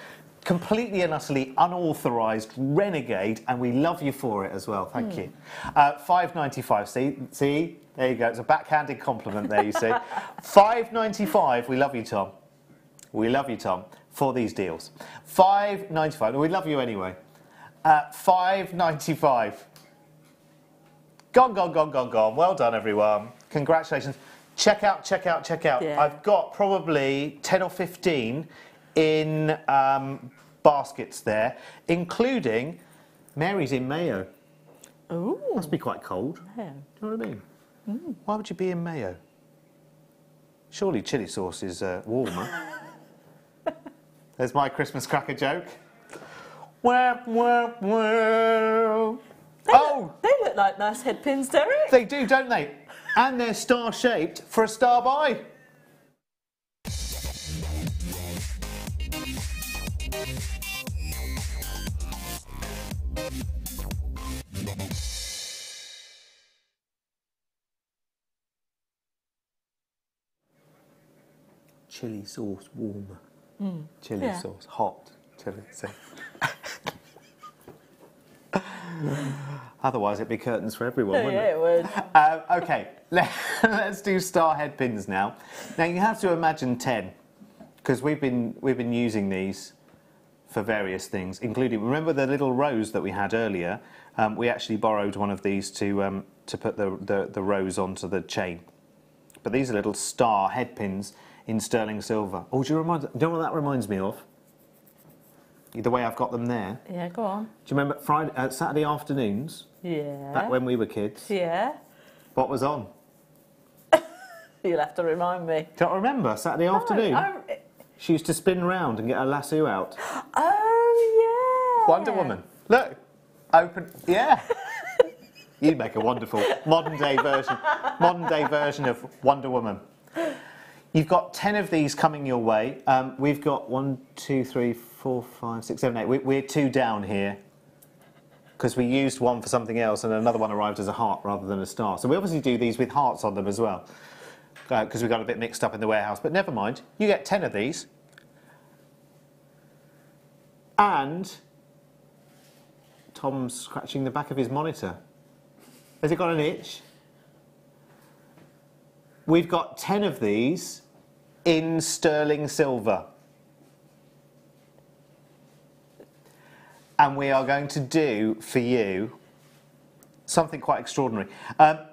Speaker 3: Completely and utterly unauthorised renegade, and we love you for it as well. Thank you. $5.95. See, there you go. It's a backhanded compliment there. You see, $5.95. We love you, Tom. We love you, Tom, for these deals. $5.95. We love you anyway. $5.95. Gone. Well done, everyone. Congratulations. Check out.
Speaker 4: Yeah.
Speaker 3: I've got probably 10 or 15 in baskets there, including Mary's in mayo.
Speaker 4: Ooh.
Speaker 3: Must be quite cold.
Speaker 4: Yeah.
Speaker 3: Do you know what I mean? Why would you be in mayo? Surely chilli sauce is warmer. There's my Christmas cracker joke. Wah, wah, wah.
Speaker 4: They look like nice head pins, Derek.
Speaker 3: They do, don't they? And they're star-shaped for a star buy. Chili sauce warmer. Chili sauce hot. Chili sauce. Otherwise, it'd be curtains for everyone, wouldn't it?
Speaker 4: Yeah, it would.
Speaker 3: Okay, let's do star head pins now. Now you have to imagine 10, because we've been using these for various things, including, remember the little rose that we had earlier? We actually borrowed one of these to put the rose onto the chain. But these are little star head pins in sterling silver. Oh, do you know what that reminds me of? The way I've got them there.
Speaker 4: Yeah, go on.
Speaker 3: Do you remember Saturday afternoons?
Speaker 4: Yeah.
Speaker 3: Back when we were kids.
Speaker 4: Yeah.
Speaker 3: What was on?
Speaker 4: You'll have to remind me.
Speaker 3: Don't remember Saturday afternoon?
Speaker 4: No,
Speaker 3: She used to spin round and get her lasso out.
Speaker 4: Oh, yeah.
Speaker 3: Wonder Woman. Look. Open. Yeah. You'd make a wonderful modern day version of Wonder Woman. You've got 10 of these coming your way. We've got 1, 2, 3, 4, 5, 6, 7, 8. We're 2 down here because we used one for something else and another one arrived as a heart rather than a star. So we obviously do these with hearts on them as well because we got a bit mixed up in the warehouse. But never mind. You get 10 of these. And Tom's scratching the back of his monitor. Has it got an itch? We've got 10 of these in sterling silver. And we are going to do for you something quite extraordinary.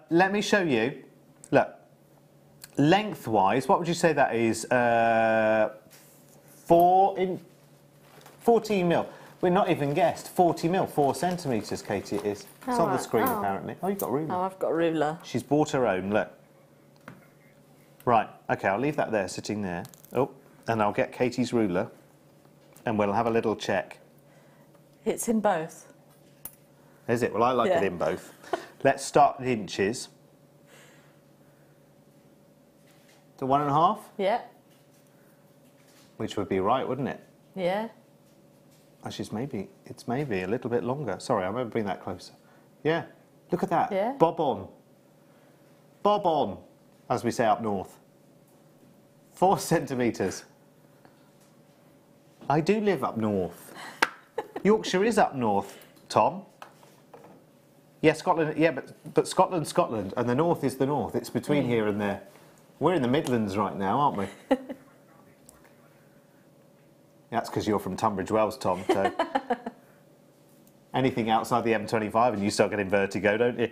Speaker 3: Let me show you. Look, lengthwise, what would you say that is? 14 mil. We're not even guessed. 40 mil, 4 centimetres, Katie, it is. It's on the screen, apparently. Oh, you've got a ruler.
Speaker 4: Oh, I've got a ruler.
Speaker 3: She's bought her own, look. Right, OK, I'll leave that there, sitting there. Oh, and I'll get Katie's ruler, and we'll have a little check.
Speaker 4: It's in both.
Speaker 3: Is it? Well, I like it in both. Let's start with inches. The 1.5?
Speaker 4: Yeah.
Speaker 3: Which would be right, wouldn't it?
Speaker 4: Yeah.
Speaker 3: Actually, it's maybe a little bit longer. Sorry, I'm going to bring that closer. Yeah, look at that.
Speaker 4: Yeah.
Speaker 3: Bob on. Bob on, as we say up north. 4 centimetres. I do live up north. Yorkshire is up north, Tom. Yeah, Scotland. Yeah, but Scotland's Scotland, and the north is the north. It's between here and there. We're in the Midlands right now, aren't we? That's because you're from Tunbridge Wells, Tom. So anything outside the M25 and you start getting vertigo, don't you?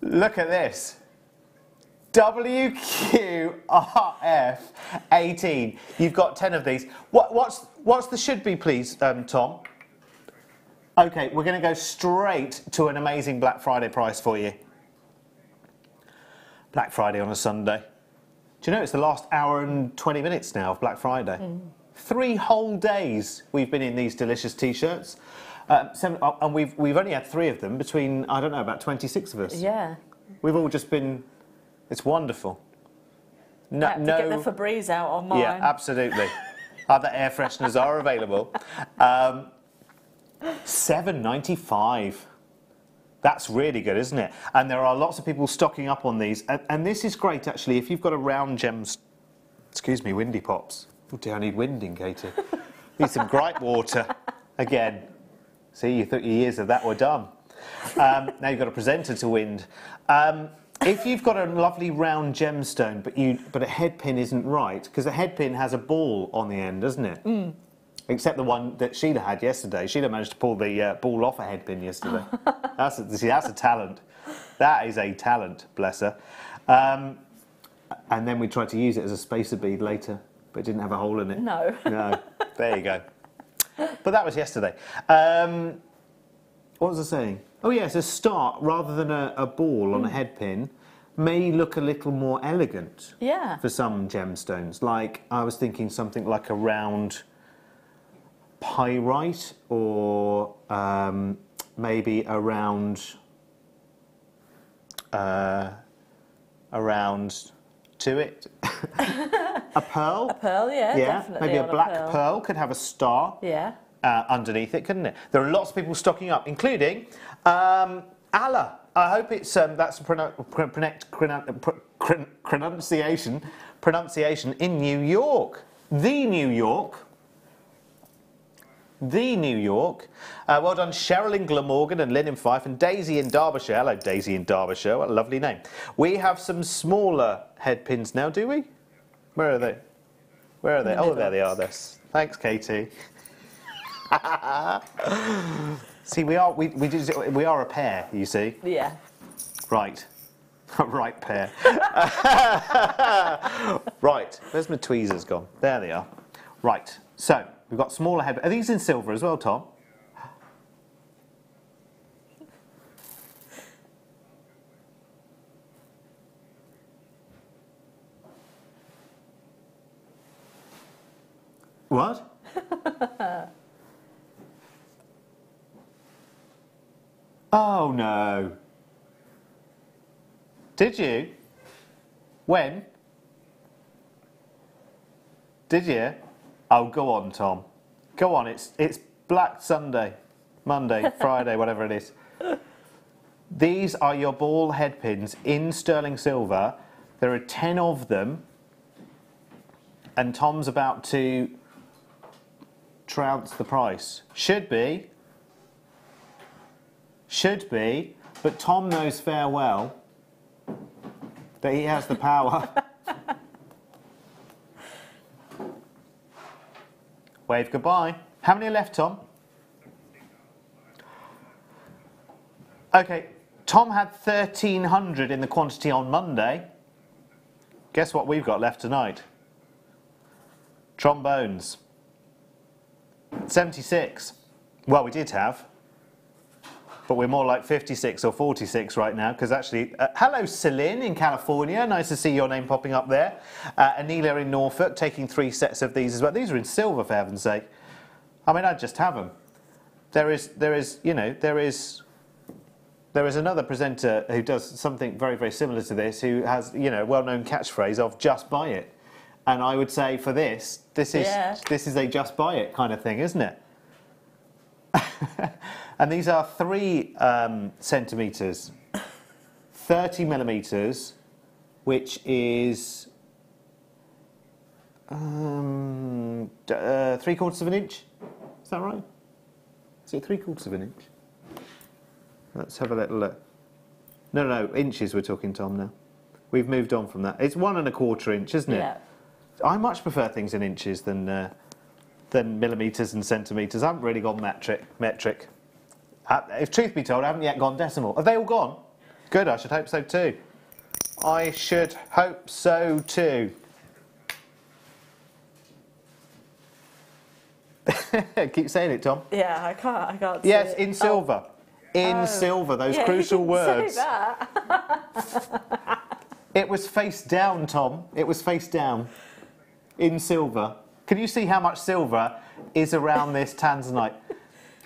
Speaker 3: Look at this. WQRF 18. You've got 10 of these. What's the should be, please, Tom? OK, we're going to go straight to an amazing Black Friday price for you. Black Friday on a Sunday. Do you know it's the last hour and 20 minutes now of Black Friday? 3 whole days we've been in these delicious T-shirts. And we've only had 3 of them between, I don't know, about 26 of us.
Speaker 4: Yeah.
Speaker 3: We've all just been... It's wonderful.
Speaker 4: No, I had to get the Febreze out on mine.
Speaker 3: Yeah, absolutely. Other air fresheners are available. £7.95. That's really good, isn't it? And there are lots of people stocking up on these. And this is great, actually, if you've got a round gems... Excuse me, windy pops. Oh dear, I need winding, Katie. Need some gripe water. Again. See, you thought your years of that were done. Now you've got a presenter to wind. If you've got a lovely round gemstone, but a head pin isn't right, because a head pin has a ball on the end, doesn't it? Mm. Except the one that Sheila had yesterday. Sheila managed to pull the ball off a head pin yesterday. That's a talent. That is a talent, bless her. And then we tried to use it as a spacer bead later, but it didn't have a hole in it.
Speaker 4: No.
Speaker 3: No. There you go. But that was yesterday. What was I saying? Oh yes, a star rather than a ball on a head pin may look a little more elegant.
Speaker 4: Yeah.
Speaker 3: For some gemstones, like I was thinking something like a round pyrite, or maybe a round to it. A pearl.
Speaker 4: A pearl, yeah, definitely.
Speaker 3: Maybe a black pearl could have a star.
Speaker 4: Yeah.
Speaker 3: Underneath it, couldn't it? There are lots of people stocking up, including Allah. I hope it's that's pronunciation in New York. The New York. Well done, Cheryl in Glamorgan and Lynn in Fife and Daisy in Derbyshire. Hello, Daisy in Derbyshire. What a lovely name. We have some smaller head pins now, do we? Where are they? Where are they? Oh, there they are. Thanks, Katie. See, we are a pair, you see.
Speaker 4: Yeah.
Speaker 3: Right. Right pair. Right. Where's my tweezers gone? There they are. Right. So we've got smaller head. Are these in silver as well, Tom? What? Oh no. Did you? When? Did you? Oh, go on, Tom. Go on, it's Black Sunday, Monday, Friday, whatever it is. These are your ball head pins in sterling silver. There are 10 of them. And Tom's about to trounce the price. Should be, but Tom knows fair well that he has the power. Wave goodbye. How many are left, Tom? Okay, Tom had 1,300 in the quantity on Monday. Guess what we've got left tonight? Trombones. 76. Well, we did have, but we're more like 56 or 46 right now, because actually, hello Celine in California, nice to see your name popping up there. Anelia in Norfolk, taking 3 sets of these as well. These are in silver, for heaven's sake. I mean, I'd just have them. There is another presenter who does something very, very similar to this, who has, a well-known catchphrase of "just buy it." And I would say for this is a just buy it kind of thing, isn't it? And these are 3 centimetres, 30 millimetres, which is 3/4 of an inch. Is that right? Is it 3/4 of an inch? Let's have a little look. No, inches we're talking, Tom, now. We've moved on from that. It's 1 1/4 inch, isn't it?
Speaker 4: Yeah.
Speaker 3: I much prefer things in inches than millimetres and centimetres. I haven't really gone metric. If truth be told, I haven't yet gone decimal. Have they all gone? Good, I should hope so too. I should hope so too. Keep saying it, Tom.
Speaker 4: Yeah, I can't
Speaker 3: Yes,
Speaker 4: see it.
Speaker 3: in silver. In silver, those crucial words.
Speaker 4: Say that.
Speaker 3: It was face down, Tom. It was face down. In silver. Can you see how much silver is around this tanzanite?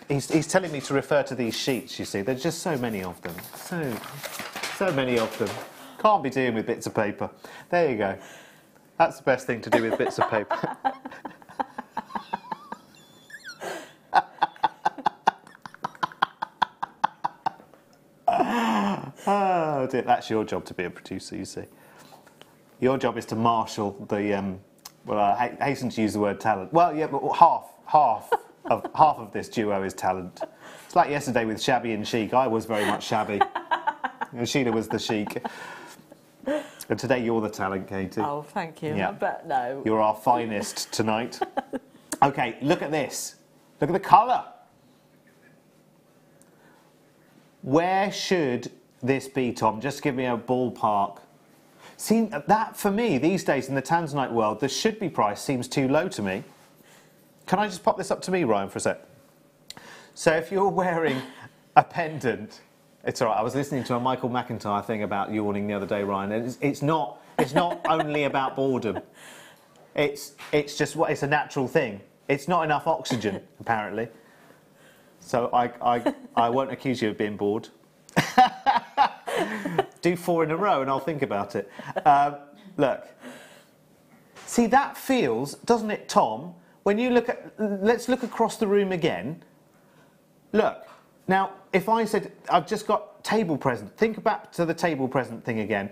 Speaker 3: He's telling me to refer to these sheets, you see. There's just so many of them. So many of them. Can't be doing with bits of paper. There you go. That's the best thing to do with bits of paper. That's your job to be a producer, you see. Your job is to marshal the, well, I hasten to use the word talent. Well, yeah, but half of this duo is talent. It's like yesterday with Shabby and Chic. I was very much Shabby. And Sheila was the Chic. And today you're the talent, Katie.
Speaker 4: Oh, thank you.
Speaker 3: Yeah.
Speaker 4: But no.
Speaker 3: You're our finest tonight. OK, look at this. Look at the colour. Where should this be, Tom? Just give me a ballpark. See, that for me, these days in the Tanzanite world, the should-be price seems too low to me. Can I just pop this up to me, Ryan, for a sec? So if you're wearing a pendant, it's all right. I was listening to a Michael McIntyre thing about yawning the other day, Ryan, and it's not only about boredom. It's just what it's a natural thing. It's not enough oxygen, apparently. So I won't accuse you of being bored. Do 4 in a row and I'll think about it. Look. See, that feels, doesn't it, Tom? When you look at... Let's look across the room again. Look. Now, if I said, I've just got table present. Think back to the table present thing again.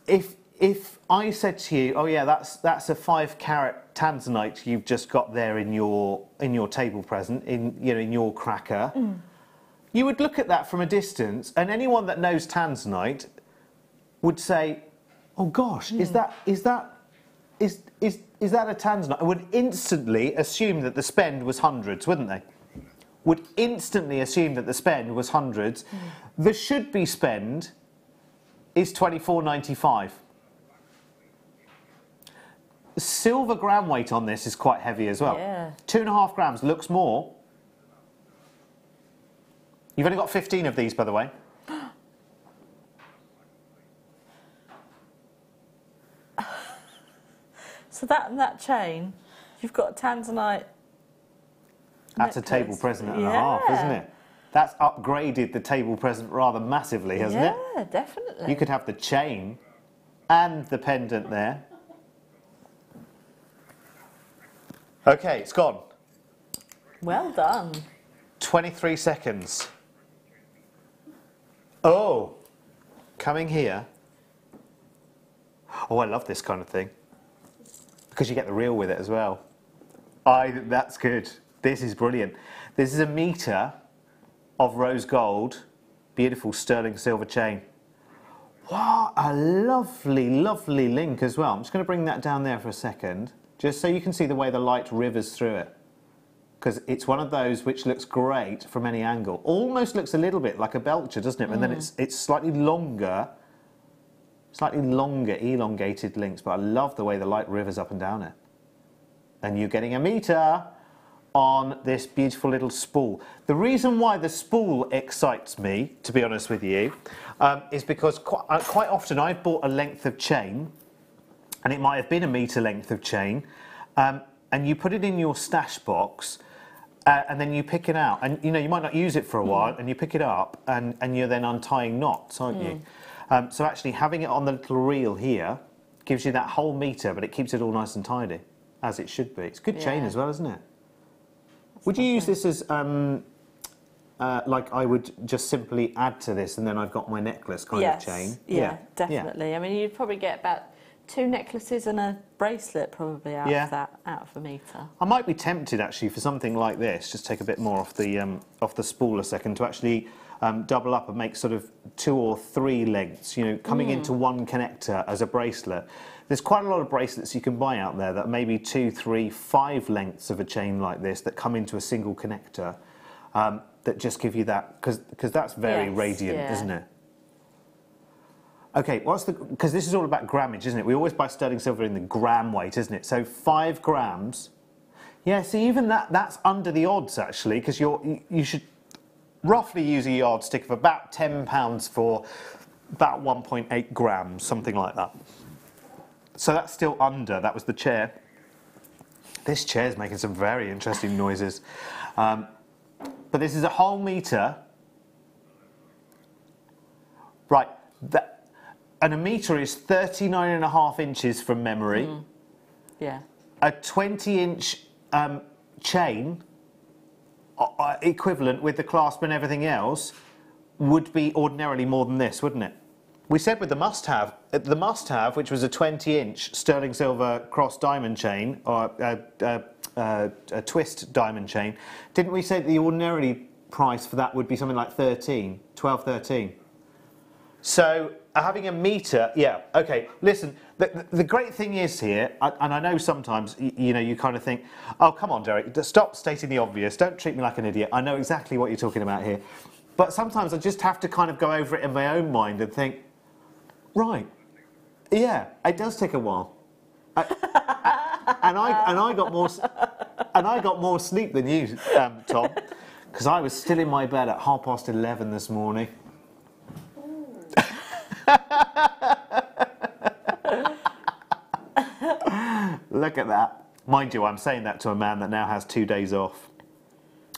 Speaker 3: If I said to you, oh yeah, that's a 5-carat Tanzanite you've just got there in your table present, in your cracker, you would look at that from a distance, and anyone that knows Tanzanite would say, oh gosh, is that a Tanzanite? I would instantly assume that the spend was hundreds, wouldn't they? Would instantly assume that the spend was hundreds. The should-be spend is £24.95. The silver gram weight on this is quite heavy as well.
Speaker 4: Yeah.
Speaker 3: 2.5 grams, looks more. You've only got 15 of these, by the way.
Speaker 4: So that chain, you've got a Tanzanite.
Speaker 3: That's a table present and a half, isn't it? That's upgraded the table present rather massively, hasn't it?
Speaker 4: Yeah, definitely.
Speaker 3: You could have the chain and the pendant there. OK, it's gone.
Speaker 4: Well done.
Speaker 3: 23 seconds. Oh, coming here. Oh, I love this kind of thing. Because you get the reel with it as well. That's good. This is brilliant. This is a metre of rose gold, beautiful sterling silver chain. What a lovely, lovely link as well. I'm just going to bring that down there for a second, just so you can see the way the light rivers through it. Because it's one of those which looks great from any angle. Almost looks a little bit like a belcher, doesn't it? And then it's slightly longer, elongated links. But I love the way the light rivers up and down it. And you're getting a metre on this beautiful little spool. The reason why the spool excites me, to be honest with you, is because quite often I've bought a length of chain, and it might have been a metre length of chain, and you put it in your stash box, and then you pick it out, and you might not use it for a while, and you pick it up, and you're then untying knots, aren't you? So actually having it on the little reel here gives you that whole metre, but it keeps it all nice and tidy, as it should be. It's good chain as well, isn't it? Would you use this as, like I would just simply add to this and then I've got my necklace kind of chain?
Speaker 4: Yeah, definitely. I mean, you'd probably get about 2 necklaces and a bracelet probably out of that, out of a metre. I
Speaker 3: might be tempted actually for something like this, just take a bit more off the spool a second, to actually double up and make sort of 2 or 3 lengths, coming into one connector as a bracelet. There's quite a lot of bracelets you can buy out there that maybe 2, 3, 5 lengths of a chain like this that come into a single connector that just give you that, because that's very radiant, isn't it? Okay, because this is all about grammage, isn't it? We always buy sterling silver in the gram weight, isn't it? So 5 grams. Yeah, see, even that's under the odds actually, because you should roughly use a yardstick of about £10 for about 1.8 grams, something like that. So that's still under. That was the chair. This chair's making some very interesting noises. But this is a whole metre. Right. And a metre is 39.5 inches from memory.
Speaker 4: Yeah.
Speaker 3: A 20-inch chain, equivalent with the clasp and everything else, would be ordinarily more than this, wouldn't it? We said with the must-have, which was a 20-inch sterling silver cross diamond chain, or a twist diamond chain, didn't we say that the ordinarily price for that would be something like 12, 13? So having a metre, yeah, okay. Listen, the great thing is here, and I know sometimes, you know, you kind of think, oh, come on, Derek, stop stating the obvious. Don't treat me like an idiot. I know exactly what you're talking about here. But sometimes I just have to kind of go over it in my own mind and think, right, yeah, it does take a while. And I got more sleep than you, Tom, because I was still in my bed at 11:30 this morning. Look at that. Mind you, I'm saying that to a man that now has 2 days off.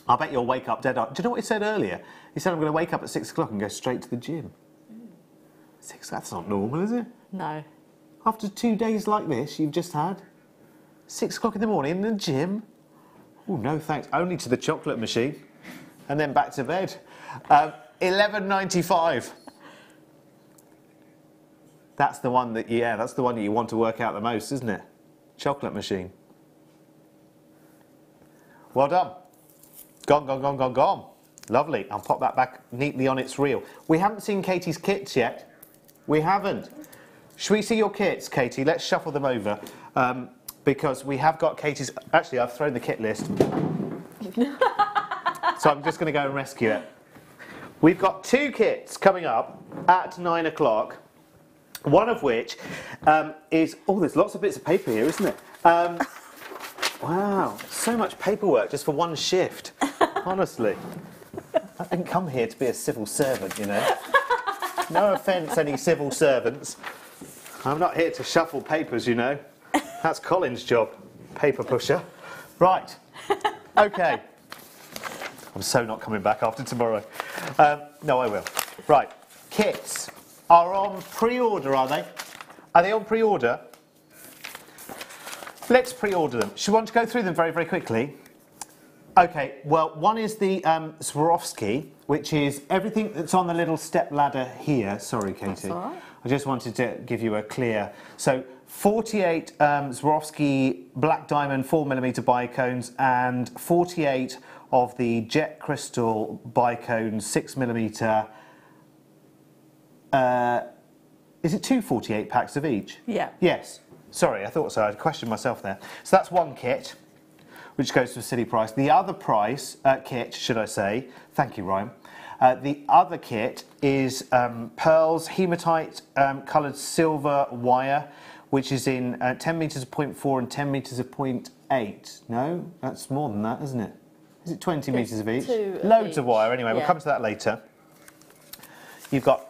Speaker 3: I bet you'll wake up dead on. Do you know what he said earlier? He said, I'm going to wake up at 6 o'clock and go straight to the gym. 6, that's not normal, is it?
Speaker 4: No.
Speaker 3: After 2 days like this you've just had, 6 o'clock in the morning in the gym? Oh, no thanks. Only to the chocolate machine. And then back to bed. 11.95. That's the one that, yeah, that's the one that you want to work out the most, isn't it? Chocolate machine. Well done. Gone, gone, gone, gone, gone. Lovely. I'll pop that back neatly on its reel. We haven't seen Katie's kits yet. We haven't. Should we see your kits, Katie? Let's shuffle them over. Because we have got Katie's... Actually, I've thrown the kit list. So I'm just going to go and rescue it. We've got 2 kits coming up at 9 o'clock. One of which is... Oh, there's lots of bits of paper here, isn't it? Wow, so much paperwork just for one shift. Honestly. I didn't come here to be a civil servant, you know. No offence, any civil servants. I'm not here to shuffle papers, you know. That's Colin's job, paper pusher. Right, OK. I'm so not coming back after tomorrow. No, I will. Right, kits are on pre-order, are they? Are they on pre-order? Let's pre-order them. Should we want to go through them very, very quickly? OK, well, one is the Swarovski, which is everything that's on the little step ladder here. Sorry, Katie.
Speaker 4: That's all right.
Speaker 3: I just wanted to give you a clear... So, 48 Swarovski black diamond 4mm bicones and 48 of the jet crystal bicones 6mm. Is it 2 48 packs of each?
Speaker 4: Yeah.
Speaker 3: Yes. Sorry, I thought so. I questioned myself there. So that's one kit, which goes to a silly price. The other price, kit, should I say, thank you, Ryan. The other kit is pearls, hematite coloured silver wire, which is in 10 metres of 0.4 and 10 metres of 0.8. No, that's more than that, isn't it? Is it 20 metres of each? Loads of wire. Anyway, we'll come to that later. You've got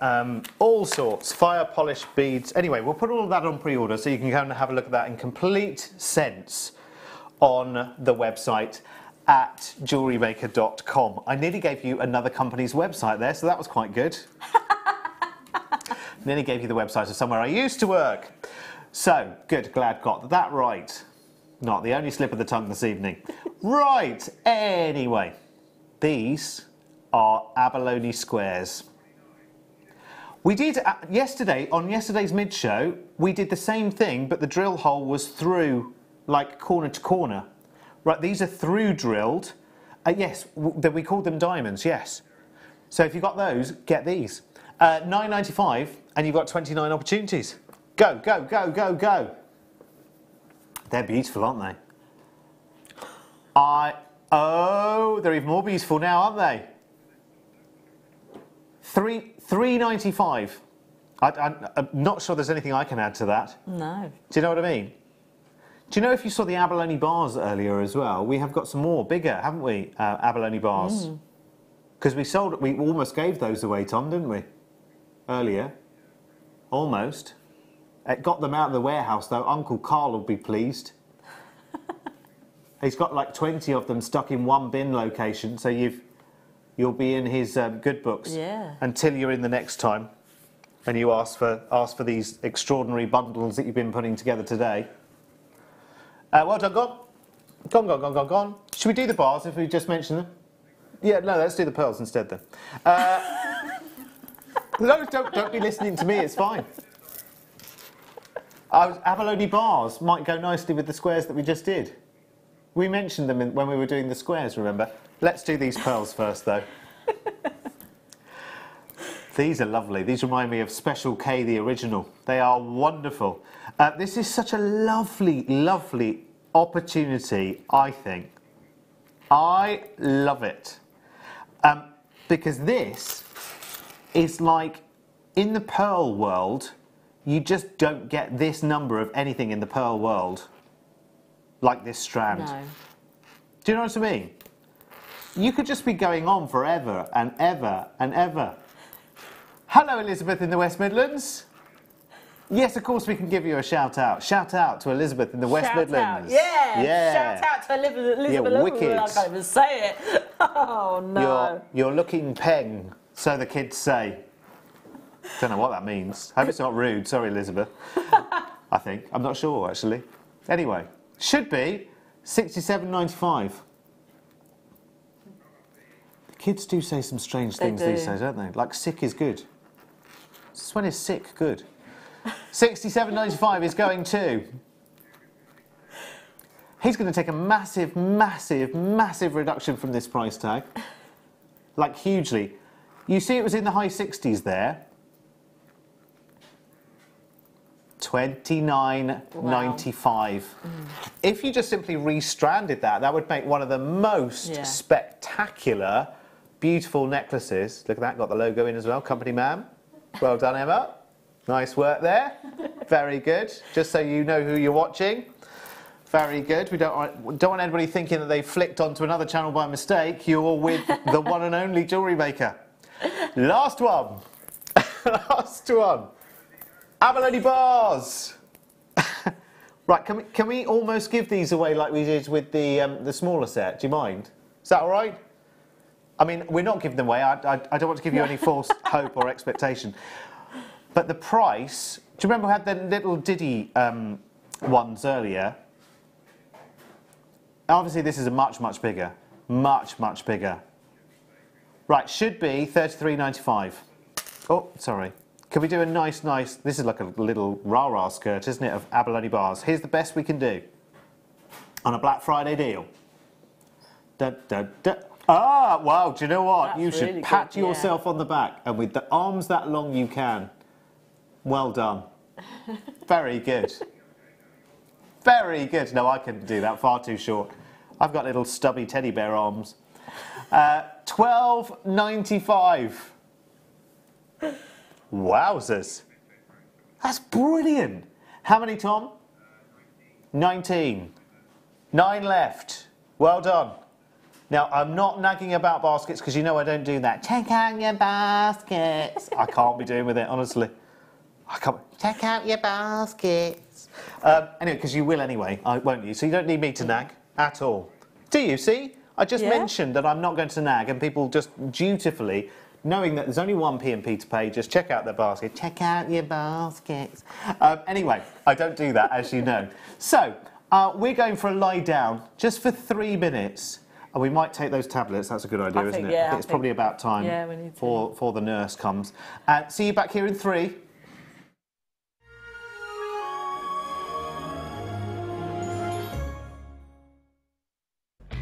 Speaker 3: all sorts, fire polish beads. Anyway, we'll put all of that on pre-order so you can go and have a look at that in complete sense on the website at JewelleryMaker.com. I nearly gave you another company's website there, so that was quite good. Nearly gave you the website of somewhere I used to work. So, good, glad got that right. Not the only slip of the tongue this evening. Right, anyway, these are abalone squares. We did, yesterday, on yesterday's mid-show, we did the same thing, but the drill hole was through, like, corner to corner. Right, these are through drilled. Yes, we called them diamonds, yes. So if you've got those, get these. $9.95, and you've got 29 opportunities. Go, go, go, go, go. They're beautiful, aren't they? Oh, they're even more beautiful now, aren't they? $3.95. I'm not sure there's anything I can add to that.
Speaker 4: No.
Speaker 3: Do you know what I mean? Do you know if you saw the abalone bars earlier as well? We have got some more, bigger, haven't we? Abalone bars. Because we almost gave those away, Tom, didn't we? Earlier. Almost. It got them out of the warehouse, though. Uncle Carl will be pleased. He's got like 20 of them stuck in one bin location, so you'll be in his good books until you're in the next time, and you ask for these extraordinary bundles that you've been putting together today. Well done, gone. Should we do the bars if we just mention them? Yeah, no, let's do the pearls instead then. No, don't be listening to me, it's fine. Abalone bars might go nicely with the squares that we just did. We mentioned them when we were doing the squares, remember? Let's do these pearls first, though. These are lovely. These remind me of Special K, the original. They are wonderful. This is such a lovely, lovely opportunity, I think. I love it. Because this is like, in the pearl world, you just don't get this number of anything in the pearl world like this strand.
Speaker 4: No.
Speaker 3: Do you know what I mean? You could just be going on forever and ever and ever. Hello, Elizabeth in the West Midlands. Yes, of course we can give you a shout out. Shout out to Elizabeth in the West Midlands.
Speaker 4: Yeah. Shout out to Elizabeth.
Speaker 3: You're wicked.
Speaker 4: I can't even say it. Oh no.
Speaker 3: You're looking peng, so the kids say. Don't know what that means. Hope it's not rude. Sorry, Elizabeth. I think. I'm not sure, actually. Anyway, should be £67.95. The kids do say some strange things these days, don't they? Like sick is good. Since when is sick good? £67.95 is going to... He's going to take a massive, massive, massive reduction from this price tag. Like, hugely. You see it was in the high 60s there. £29.95. Wow. If you just simply restranded that, that would make one of the most spectacular, beautiful necklaces. Look at that, got the logo in as well. Company man. Well done, Emma. Nice work there. Very good. Just so you know who you're watching. Very good. We don't want anybody thinking that they flicked onto another channel by mistake. You're with the one and only Jewellery Maker. Last one. Last one. Abalone bars. Right, can we almost give these away like we did with the smaller set? Do you mind? Is that all right? I mean, we're not giving them away. I don't want to give you any false hope or expectation. But the price... Do you remember we had the little Diddy ones earlier? Obviously, this is a much, much bigger. Much, much bigger. Right, should be £33.95. Oh, sorry. Can we do a nice... This is like a little rah-rah skirt, isn't it, of abalone bars. Here's the best we can do. On a Black Friday deal. Da, da, da. Ah, wow, do you know what? You should really pat yourself on the back. And with the arms that long you can. Well done. Very good. Very good. No, I couldn't do that. Far too short. I've got little stubby teddy bear arms. £12.95. Wowzers. That's brilliant. How many, Tom? 19. 9 left. Well done. Now, I'm not nagging about baskets because you know I don't do that. Check out your baskets. I can't be doing with it, honestly. I can't. Check out your baskets. Anyway, because you will anyway, won't you? So you don't need me to nag at all. Do you? See? I just mentioned that I'm not going to nag, and people just dutifully, knowing that there's only one P&P to pay, just check out their basket. Check out your baskets. Anyway, I don't do that, as you know. So, we're going for a lie down, just for 3 minutes. And we might take those tablets. That's a good idea, isn't it? I think it's probably about time for the nurse comes. See you back here in 3.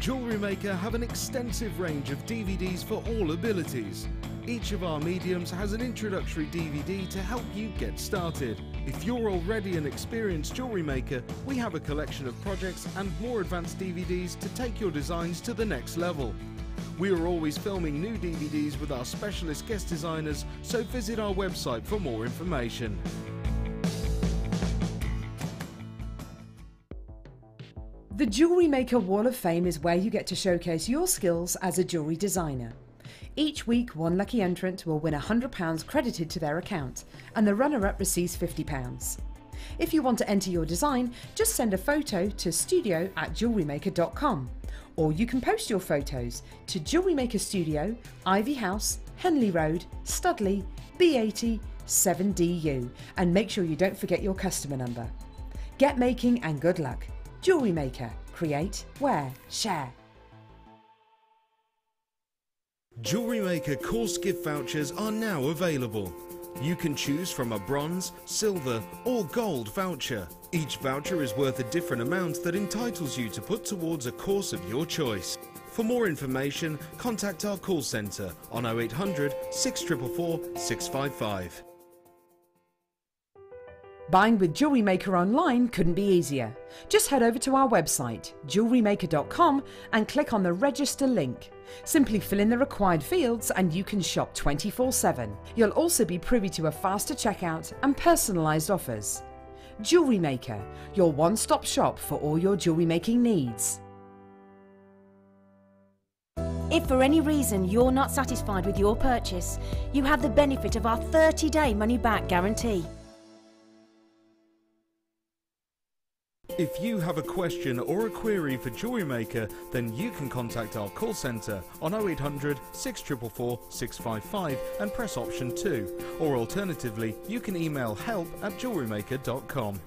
Speaker 6: Jewellery Maker have an extensive range of DVDs for all abilities. Each of our mediums has an introductory DVD to help you get started. If you're already an experienced jewellery maker, we have a collection of projects and more advanced DVDs to take your designs to the next level. We are always filming new DVDs with our specialist guest designers, so visit our website for more information.
Speaker 2: The Jewellery Maker Wall of Fame is where you get to showcase your skills as a jewellery designer. Each week, one lucky entrant will win £100 credited to their account, and the runner-up receives £50. If you want to enter your design, just send a photo to studio@jewellerymaker.com, or you can post your photos to Jewellery Maker Studio, Ivy House, Henley Road, Studley, B80 7DU, and make sure you don't forget your customer number. Get making and good luck. Jewellery Maker. Create, wear, share.
Speaker 6: Jewellery Maker course gift vouchers are now available. You can choose from a bronze, silver or gold voucher. Each voucher is worth a different amount that entitles you to put towards a course of your choice. For more information, contact our call centre on 0800 644 655.
Speaker 2: Buying with Jewellery Maker online couldn't be easier. Just head over to our website, JewelleryMaker.com, and click on the register link. Simply fill in the required fields and you can shop 24/7. You'll also be privy to a faster checkout and personalised offers. Jewellery Maker, your one-stop shop for all your jewellery making needs.
Speaker 1: If for any reason you're not satisfied with your purchase, you have the benefit of our 30-day money-back guarantee.
Speaker 6: If you have a question or a query for Jewellery Maker, then you can contact our call centre on 0800 644 655 and press option 2, or alternatively you can email help@jewellerymaker.com.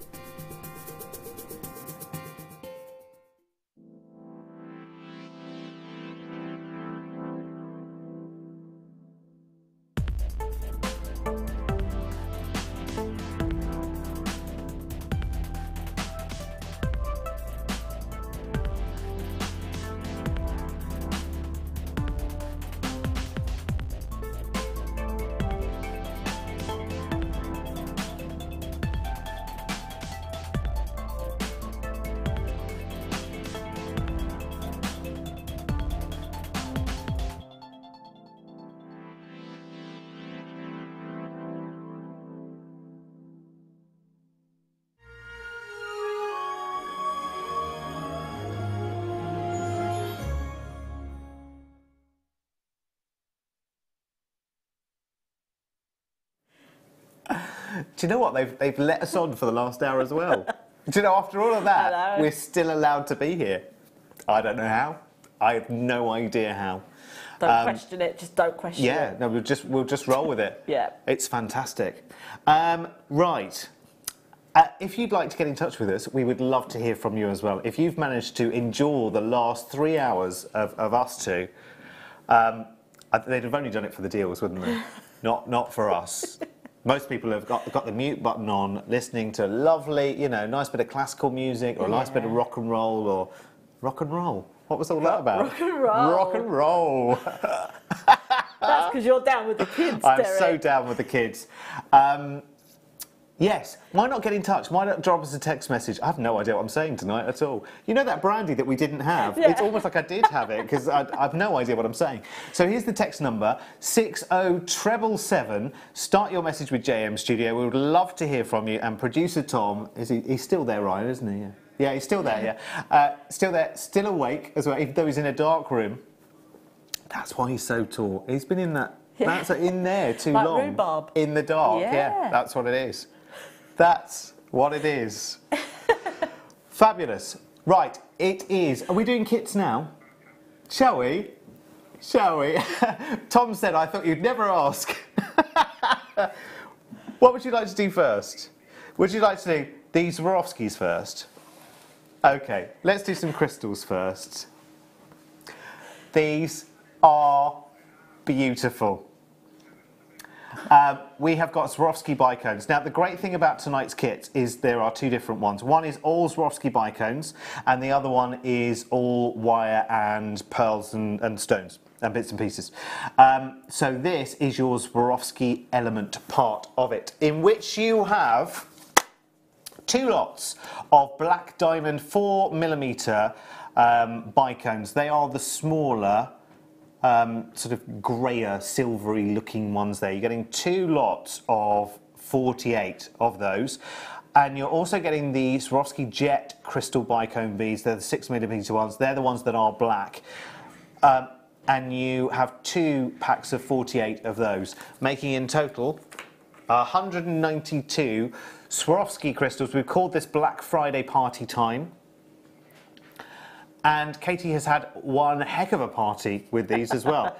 Speaker 3: Do you know what? They've let us on for the last hour as well. Do you know, after all of that, we're still allowed to be here. I don't know how. I have no idea how.
Speaker 4: Don't question it, just don't question it.
Speaker 3: Yeah, no, we'll just roll with it.
Speaker 4: Yeah.
Speaker 3: It's fantastic. Right. If you'd like to get in touch with us, we would love to hear from you as well. If you've managed to endure the last 3 hours of us two, they'd have only done it for the deals, wouldn't they? Not for us. Most people have got the mute button on, listening to lovely, you know, nice bit of classical music or a nice bit of rock and roll or... Rock and roll? What was all that about?
Speaker 4: Rock and roll.
Speaker 3: Rock and roll.
Speaker 4: That's because you're down with the kids,
Speaker 3: I'm
Speaker 4: Derek.
Speaker 3: so down with the kids. Yes, why not get in touch? Why not drop us a text message? I have no idea what I'm saying tonight at all. You know that brandy that we didn't have?
Speaker 4: Yeah.
Speaker 3: It's almost like I did have it because I've no idea what I'm saying. So here's the text number, 60777. Start your message with JM Studio. We would love to hear from you. And producer Tom, he's still there, Ryan, isn't he? Yeah, he's still there, yeah. Still there, still awake as well, even though he's in a dark room. That's why he's so tall. He's been in that, that's in there too
Speaker 4: like
Speaker 3: long.
Speaker 4: rhubarb.
Speaker 3: In the dark, yeah, that's what it is. That's what it is. Fabulous. Right, it is. Are we doing kits now? Shall we? Shall we? Tom said, I thought you'd never ask. What would you like to do first? Would you like to do these Swarovskis first? Okay, let's do some crystals first. These are beautiful. We have got Swarovski bicones. Now, the great thing about tonight's kit is there are two different ones. One is all Swarovski bicones, and the other one is all wire and pearls and stones and bits and pieces. So this is your Swarovski element part of it, in which you have 2 lots of black diamond 4mm bicones. They are the smaller, sort of greyer, silvery looking ones there. You're getting 2 lots of 48 of those. And you're also getting the Swarovski Jet crystal bicone beads. They're the 6mm ones. They're the ones that are black. And you have 2 packs of 48 of those, making in total 192 Swarovski crystals. We've called this Black Friday party time. And Katie has had one heck of a party with these as well.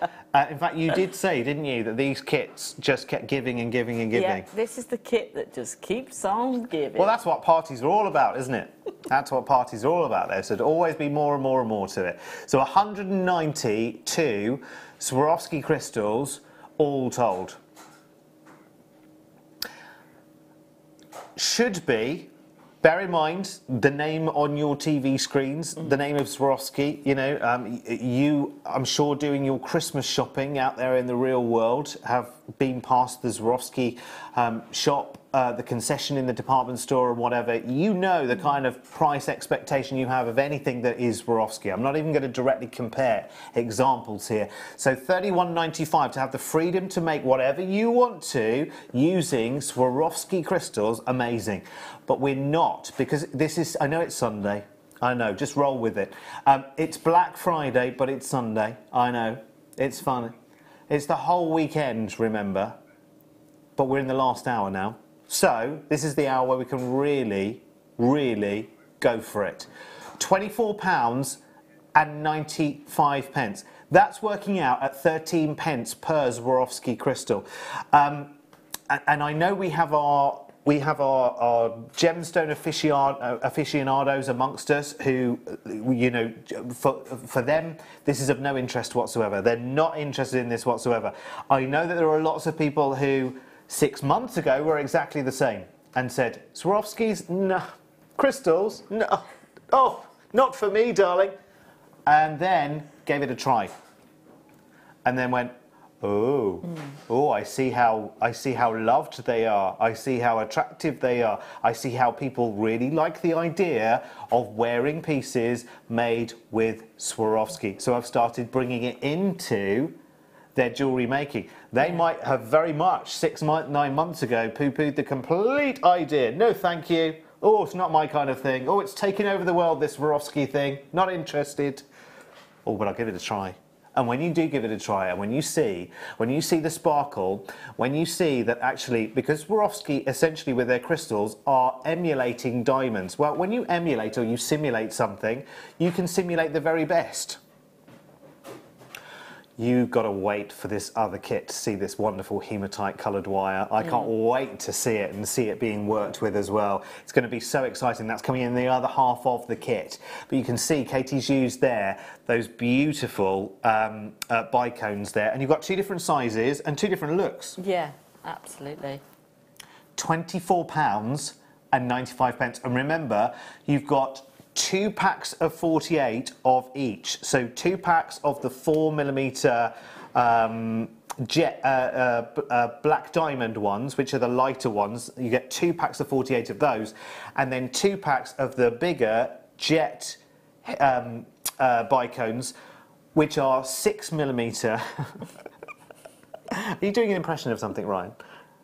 Speaker 3: In fact, you did say, didn't you, that these kits just kept giving and giving and giving.
Speaker 4: Yeah, this is the kit that just keeps on giving.
Speaker 3: Well, that's what parties are all about, isn't it? That's what parties are all about. There should always be more and more and more to it. So 192 Swarovski crystals, all told. should be, bear in mind the name on your TV screens, the name of Swarovski. You know, you, I'm sure, doing your Christmas shopping out there in the real world, have been past the Swarovski shop, the concession in the department store or whatever. You know the kind of price expectation you have of anything that is Swarovski. I'm not even going to directly compare examples here. So £31.95 to have the freedom to make whatever you want to using Swarovski crystals, amazing. But we're not, because this is, I know it's Sunday, I know, just roll with it. It's Black Friday, but it's Sunday, I know, it's fun. It's the whole weekend, remember, but we're in the last hour now. So this is the hour where we can really, really go for it. £24.95. That's working out at 13 pence per Swarovski crystal. And I know we have our gemstone aficionados amongst us who, you know, for them, this is of no interest whatsoever. They're not interested in this whatsoever. I know that there are lots of people who 6 months ago were exactly the same and said, Swarovskis, no. Crystals, no. Oh, not for me, darling. And then gave it a try. And then went, oh, I see how loved they are. I see how attractive they are. I see how people really like the idea of wearing pieces made with Swarovski. So I've started bringing it into their jewellery making. They might have very much 9 months ago poo-pooed the complete idea. No, thank you. Oh, it's not my kind of thing. Oh, it's taking over the world, this Swarovski thing. Not interested. Oh, but I'll give it a try. And when you do give it a try, and when you see the sparkle, when you see that actually, because Swarovski essentially with their crystals are emulating diamonds. Well, when you emulate or you simulate something, you can simulate the very best. You've got to wait for this other kit to see this wonderful hematite coloured wire. I can't wait to see it and see it being worked with as well. It's going to be so exciting. That's coming in the other half of the kit. But you can see Katie's used there those beautiful bicones there. And you've got 2 different sizes and 2 different looks.
Speaker 4: Yeah, absolutely.
Speaker 3: £24.95. And remember, you've got 2 packs of 48 of each. So 2 packs of the 4mm black diamond ones, which are the lighter ones. You get 2 packs of 48 of those, and then 2 packs of the bigger jet bicones, which are 6mm. Are you doing an impression of something, Ryan?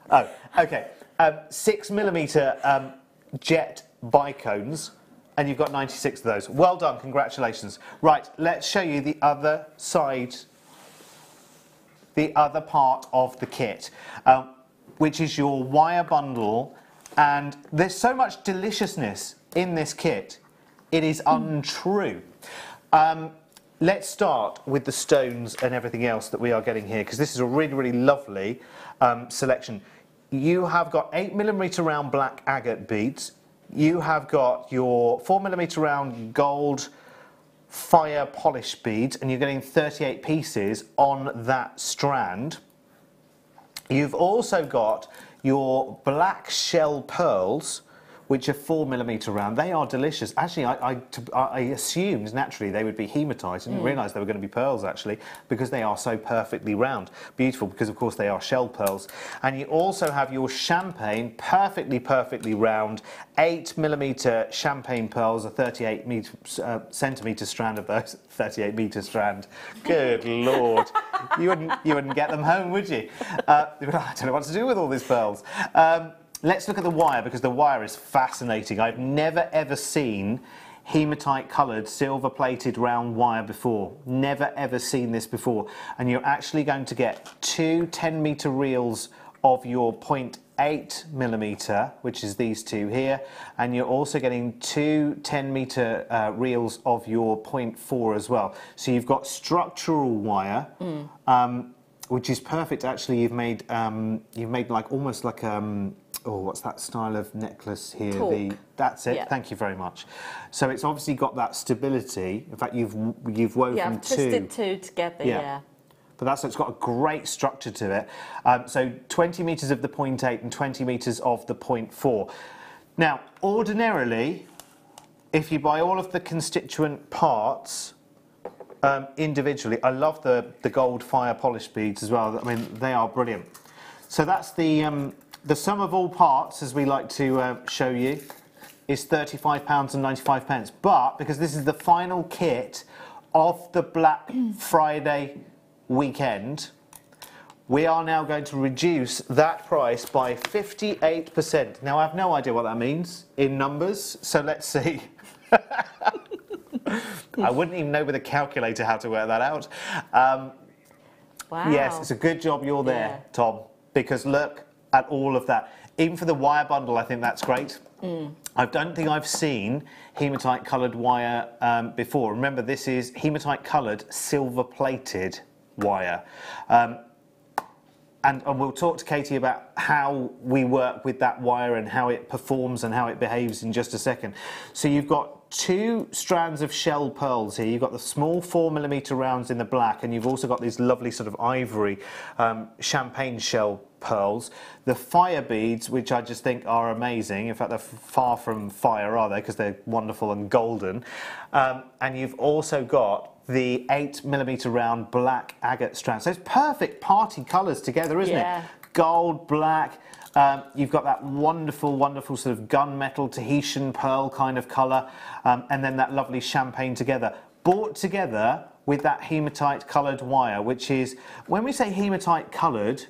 Speaker 3: Oh, okay. 6mm jet bicones. And you've got 96 of those. Well done, congratulations. Right, let's show you the other side, the other part of the kit, which is your wire bundle. And there's so much deliciousness in this kit, it is untrue. Let's start with the stones and everything else that we are getting here, because this is a really, really lovely selection. You have got 8mm round black agate beads. You have got your 4mm round gold fire polish beads, and you're getting 38 pieces on that strand. You've also got your black shell pearls, which are 4mm round. They are delicious. Actually, I assumed naturally they would be hematite. I didn't realise they were going to be pearls, actually, because they are so perfectly round. Beautiful, because of course they are shell pearls. And you also have your champagne, perfectly round, 8mm champagne pearls, a 38 centimetre strand of those. 38 metre strand. Good Lord. You wouldn't get them home, would you? I don't know what to do with all these pearls. Let's look at the wire, because the wire is fascinating. I've never ever seen hematite coloured silver plated round wire before. Never ever seen this before. And you're actually going to get 2 10-metre reels of your 0.8mm, which is these 2 here, and you're also getting 2 10-metre reels of your 0.4 as well. So you've got structural wire, which is perfect. Actually, you've made like almost like oh, what's that style of necklace here? That's it. Yeah. Thank you very much. So it's obviously got that stability. In fact, you've woven
Speaker 4: I've twisted 2 together. Yeah.
Speaker 3: But it's got a great structure to it. So 20 metres of the 0.8 and 20 metres of the 0.4. Now, ordinarily, if you buy all of the constituent parts individually, I love the gold fire polish beads as well. I mean, they are brilliant. So that's the sum of all parts, as we like to show you, is £35.95. But because this is the final kit of the Black Friday weekend, we are now going to reduce that price by 58%. Now, I have no idea what that means in numbers, so let's see. I wouldn't even know with a calculator how to work that out.
Speaker 4: Wow.
Speaker 3: Yes, it's a good job you're there, Tom, because look at all of that. Even for the wire bundle, I think that's great. I don't think I've seen hematite coloured wire before. Remember, this is hematite coloured silver plated wire. And we'll talk to Katie about how we work with that wire and how it performs and how it behaves in just a second. So you've got 2 strands of shell pearls here. You've got the small 4mm rounds in the black, and you've also got these lovely sort of ivory champagne shell pearls. The fire beads, which I just think are amazing. In fact, they're far from fire, are they? Because they're wonderful and golden. And you've also got the 8mm round black agate strand. So it's perfect party colours together, isn't it? Gold, black. You've got that wonderful, wonderful sort of gunmetal Tahitian pearl kind of colour, and then that lovely champagne together. Brought together with that hematite coloured wire, which is, when we say hematite coloured,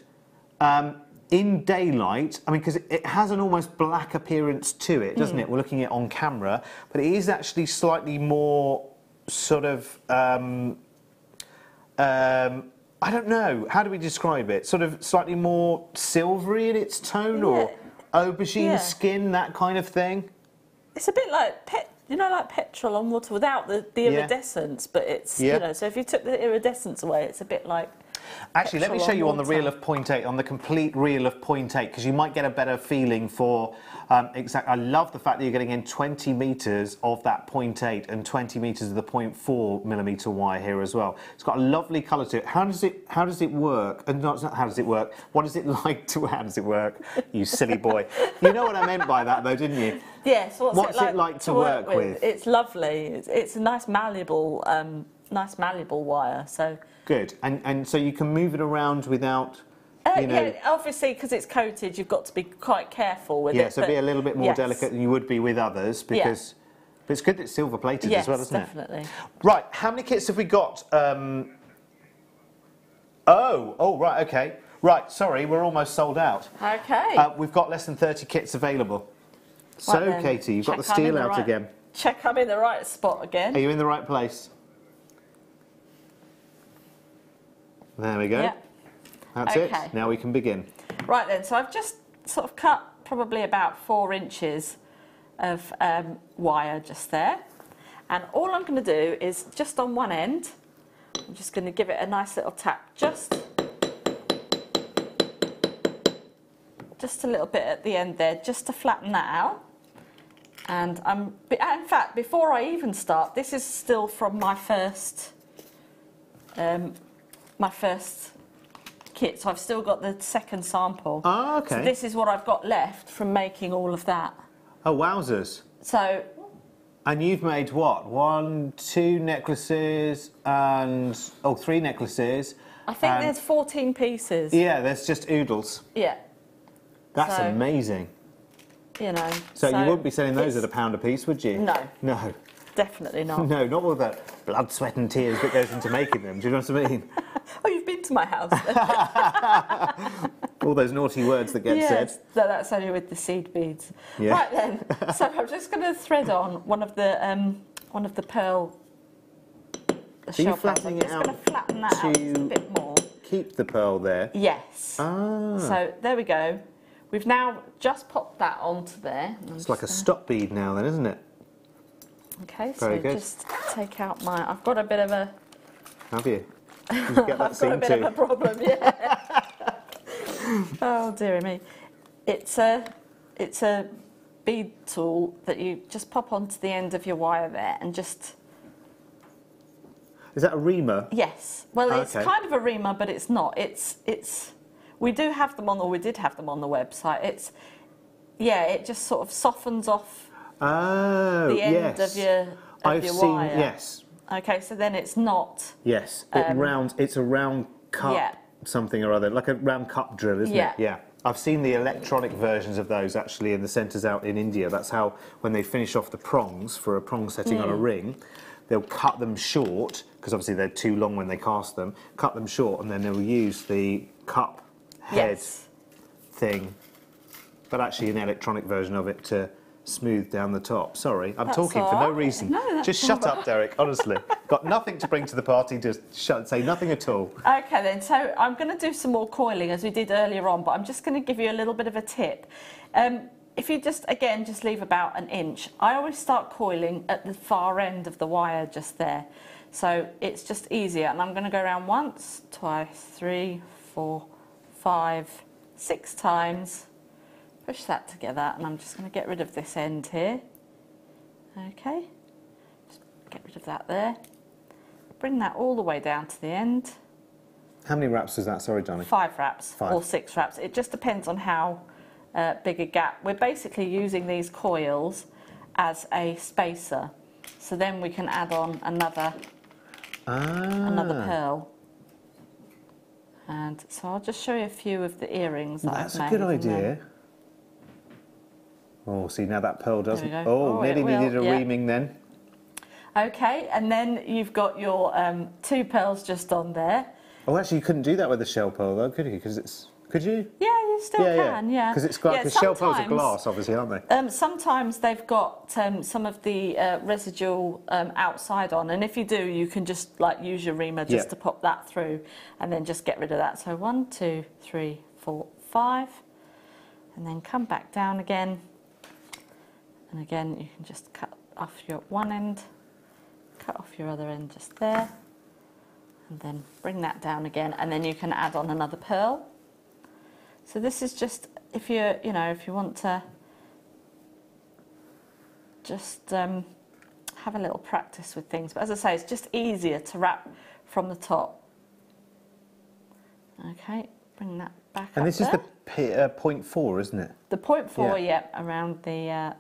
Speaker 3: in daylight, I mean, because it has an almost black appearance to it, doesn't it? We're looking at it on camera, but it is actually slightly more sort of, I don't know, how do we describe it? Sort of slightly more silvery in its tone, or aubergine skin, that kind of thing?
Speaker 4: It's a bit like, like petrol on water without the iridescence, but it's, you know, so if you took the iridescence away, it's a bit like
Speaker 3: Actually, let me show you on the reel of 0.8, on the complete reel of 0.8, because you might get a better feeling for I love the fact that you're getting in 20 metres of that 0.8 and 20 metres of the 0.4mm wire here as well. It's got a lovely colour to it. How does it work? And not how does it work? What is it like to? How does it work? You silly boy. You know what I meant by that, though, didn't you?
Speaker 4: Yes.
Speaker 3: What's it like to work with?
Speaker 4: It's lovely. It's a nice malleable wire. So.
Speaker 3: Good, and so you can move it around without, you know...
Speaker 4: Yeah, obviously, because it's coated, you've got to be quite careful with it.
Speaker 3: Yeah, so be a little bit more delicate than you would be with others, because... But it's good that it's silver-plated as well, isn't it? Yes, definitely. Right, how many kits have we got? Oh, right, OK. Right, sorry, we're almost sold out.
Speaker 4: OK.
Speaker 3: We've got less than 30 kits available. So, right, Katie, you've got the steel out again.
Speaker 4: Check I'm in the right spot again.
Speaker 3: Are you in the right place? There we go. Yep. That's it. Now we can begin.
Speaker 4: Right then, so I've just sort of cut probably about 4 inches of wire just there. And all I'm going to do is just on one end, I'm just going to give it a nice little tap, just a little bit at the end there, just to flatten that out. And in fact, before I even start, this is still from my first kit, so I've still got the second sample.
Speaker 3: Oh, okay.
Speaker 4: So this is what I've got left from making all of that.
Speaker 3: Oh, wowzers.
Speaker 4: So...
Speaker 3: And you've made what? 1, 2 necklaces and... Oh, 3 necklaces.
Speaker 4: I think there's 14 pieces.
Speaker 3: Yeah, there's just oodles.
Speaker 4: Yeah.
Speaker 3: That's amazing.
Speaker 4: You know.
Speaker 3: So you wouldn't be selling those at £1 a piece, would you?
Speaker 4: No.
Speaker 3: No.
Speaker 4: Definitely not.
Speaker 3: No, not all that blood, sweat and tears that goes into making them. Do you know what I mean?
Speaker 4: Oh, you've been to my house.
Speaker 3: All those naughty words that get said.
Speaker 4: So that's only with the seed beads.
Speaker 3: Yeah.
Speaker 4: Right then, so I'm just going to thread on one of the pearl.
Speaker 3: Are you flattening it out?
Speaker 4: I'm just going to flatten that out just a bit more.
Speaker 3: Keep the pearl there.
Speaker 4: Yes.
Speaker 3: Ah.
Speaker 4: So there we go. We've now just popped that onto there.
Speaker 3: It's like a stop bead now, then, isn't it?
Speaker 4: Okay, so just take out my... I've got a bit of a...
Speaker 3: Have you? Did you get that
Speaker 4: I've got a bit of a problem, yeah. Oh, dearie me. It's a bead tool that you just pop onto the end of your wire there and just...
Speaker 3: Is that a reamer?
Speaker 4: Yes. Well, it's kind of a reamer, but it's not. It's... We do have them on, or we did have them on the website. Yeah, it just sort of softens off the end of your wire.
Speaker 3: Yes.
Speaker 4: Okay, so then it's not.
Speaker 3: Yes, it's a round cup something or other, like a round cup drill, isn't it? Yeah. I've seen the electronic versions of those actually in the centres out in India. That's how, when they finish off the prongs for a prong setting on a ring, they'll cut them short, because obviously they're too long when they cast them, cut them short, and then they'll use the cup head thing, but actually an electronic version of it to smooth down the top. Sorry, I'm talking for no reason.
Speaker 4: No,
Speaker 3: just shut up, Derek, honestly. Got nothing to bring to the party, just say nothing at all.
Speaker 4: Okay then, so I'm going to do some more coiling as we did earlier on, but I'm just going to give you a little bit of a tip. If you just leave about an inch, I always start coiling at the far end of the wire just there. So it's just easier, and I'm going to go around once, twice, 3, 4, 5, 6 times. Push that together, and I'm just going to get rid of this end here. Okay, just get rid of that there. Bring that all the way down to the end.
Speaker 3: How many wraps is that? Sorry, Johnny.
Speaker 4: 5 wraps
Speaker 3: 5.
Speaker 4: or 6 wraps. It just depends on how big a gap. We're basically using these coils as a spacer, so then we can add on another pearl. And so I'll just show you a few of the earrings that I've made.
Speaker 3: That's a good idea. Oh, see, now that pearl doesn't... Oh, nearly needed a reaming then.
Speaker 4: Okay, and then you've got your 2 pearls just on there.
Speaker 3: Oh, actually, you couldn't do that with a shell pearl, though, could you? Because it's... Could you?
Speaker 4: Yeah, you still can, yeah.
Speaker 3: Because shell pearls are glass, obviously, aren't they?
Speaker 4: Sometimes they've got some of the residual outside on, and if you do, you can just use your reamer just to pop that through, and then just get rid of that. So 1, 2, 3, 4, 5, and then come back down again, and again you can just cut off your one end, cut off your other end just there, and then bring that down again, and then you can add on another pearl. So this is just if you want to just have a little practice with things. But as I say, it's just easier to wrap from the top. Okay, bring that back.
Speaker 3: And this is the 0.4, isn't it?
Speaker 4: The 0.4, yeah, around the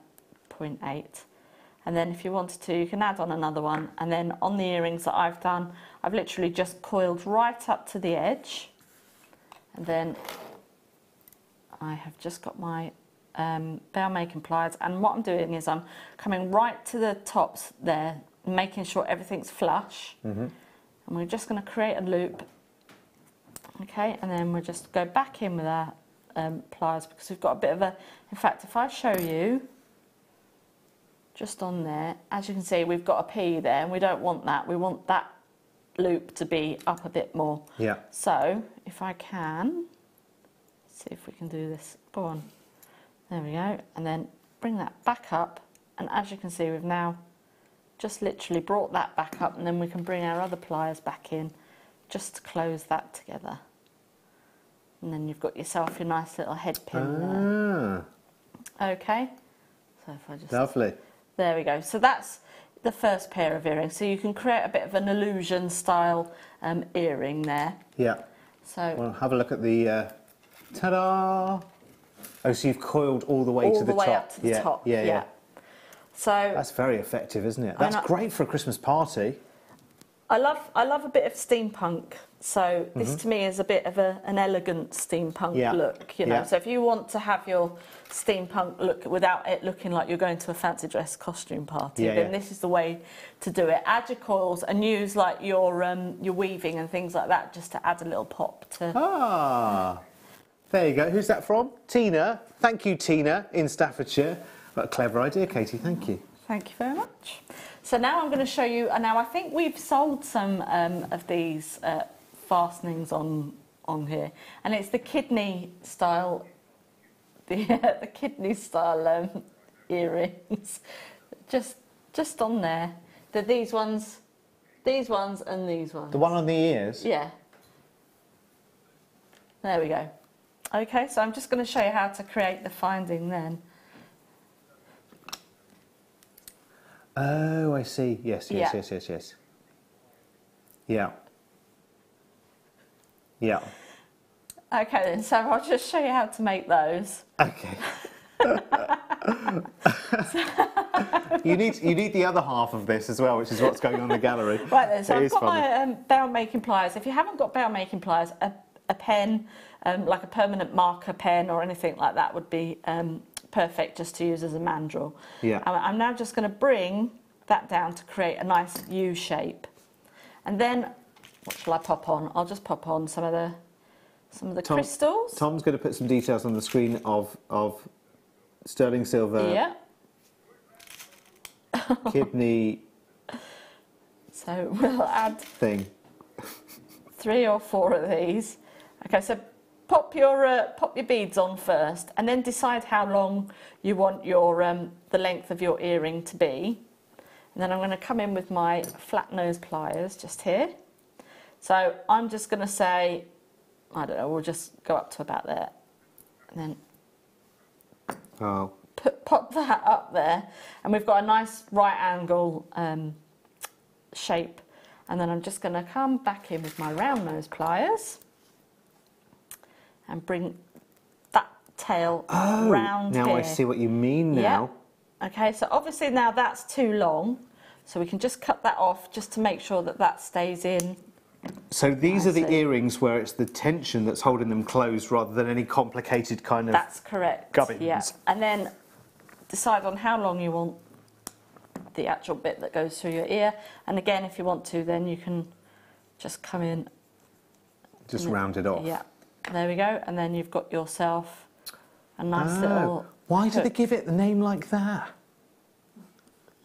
Speaker 4: 0.8. And then if you wanted to, you can add on another one. And then on the earrings that I've done, I've literally just coiled right up to the edge, and then I have just got my bell making pliers, and what I'm doing is I'm coming right to the tops there, making sure everything's flush, and we're just going to create a loop, okay, and then we'll just go back in with our pliers, because we've got a bit of a, in fact, if I show you, just on there, as you can see, we've got a P there, and we don't want that, we want that loop to be up a bit more. Yeah. So, if I can... see if we can do this. Go on. There we go. And then bring that back up. And as you can see, we've now just literally brought that back up, and then we can bring our other pliers back in just to close that together. And then you've got yourself your nice little head pin there. Okay. So if I just... Lovely. There we go. So that's the first pair of earrings. So you can create a bit of an illusion style earring there. Yeah. So... well, have a look at the... ta-da! Oh, so you've coiled all the way to the top. All the way up to the top, yeah. So that's very effective, isn't it? That's great for a Christmas party. I love a bit of steampunk. So this to me is a bit of an elegant steampunk look, you know. So if you want to have your steampunk look without it looking like you're going to a fancy dress costume party, then this is the way to do it. Add your coils and use like your weaving and things like that just to add a little pop to. Ah. There you go. Who's that from? Tina. Thank you, Tina, in Staffordshire. What a clever idea, Katie. Thank you. Thank you very much. So now I'm going to show you. Now I think we've sold some of these fastenings on here, and it's the kidney style, the kidney style earrings. Just on there. These ones, and these ones. The one on the ears. Yeah. There we go. Okay, so I'm just going to show you how to create the finding then. Oh, I see. Yes. Yeah. Yeah. Okay then, so I'll just show you how to make those. Okay.
Speaker 3: You need the other half of this as well, which is what's going on in the gallery.
Speaker 4: Right then, so
Speaker 3: It
Speaker 4: I've
Speaker 3: is
Speaker 4: got
Speaker 3: funny.
Speaker 4: my bail making pliers. If you haven't got bail making pliers, a pen, like a permanent marker pen or anything like that would be perfect just to use as a mandrel.
Speaker 3: Yeah.
Speaker 4: I'm now just going to bring that down to create a nice U shape. And then, what shall I pop on? I'll just pop on some of the crystals.
Speaker 3: Tom's going to put some details on the screen of sterling silver,
Speaker 4: Yeah.
Speaker 3: kidney
Speaker 4: So we'll add
Speaker 3: thing.
Speaker 4: 3 or 4 of these. Okay, so pop your beads on first, and then decide how long you want your the length of your earring to be. And then I'm going to come in with my flat nose pliers just here. So I'm just going to say, I don't know, we'll just go up to about there, and then pop that up there, and we've got a nice right angle shape. And then I'm just going to come back in with my round nose pliers and bring that tail round
Speaker 3: now
Speaker 4: here.
Speaker 3: I see what you mean now.
Speaker 4: Yeah. Okay, so obviously now that's too long, so we can just cut that off just to make sure that that stays in.
Speaker 3: So these are the
Speaker 4: see.
Speaker 3: earrings where it's the tension that's holding them closed rather than any complicated kind of
Speaker 4: That's correct.
Speaker 3: gubbins.
Speaker 4: Yeah. And then decide on how long you want the actual bit that goes through your ear. And again, if you want to, then you can just come in.
Speaker 3: Just round it off.
Speaker 4: Yeah. There we go. And then you've got yourself a nice little...
Speaker 3: Why do they
Speaker 4: hook.
Speaker 3: give it the name like that?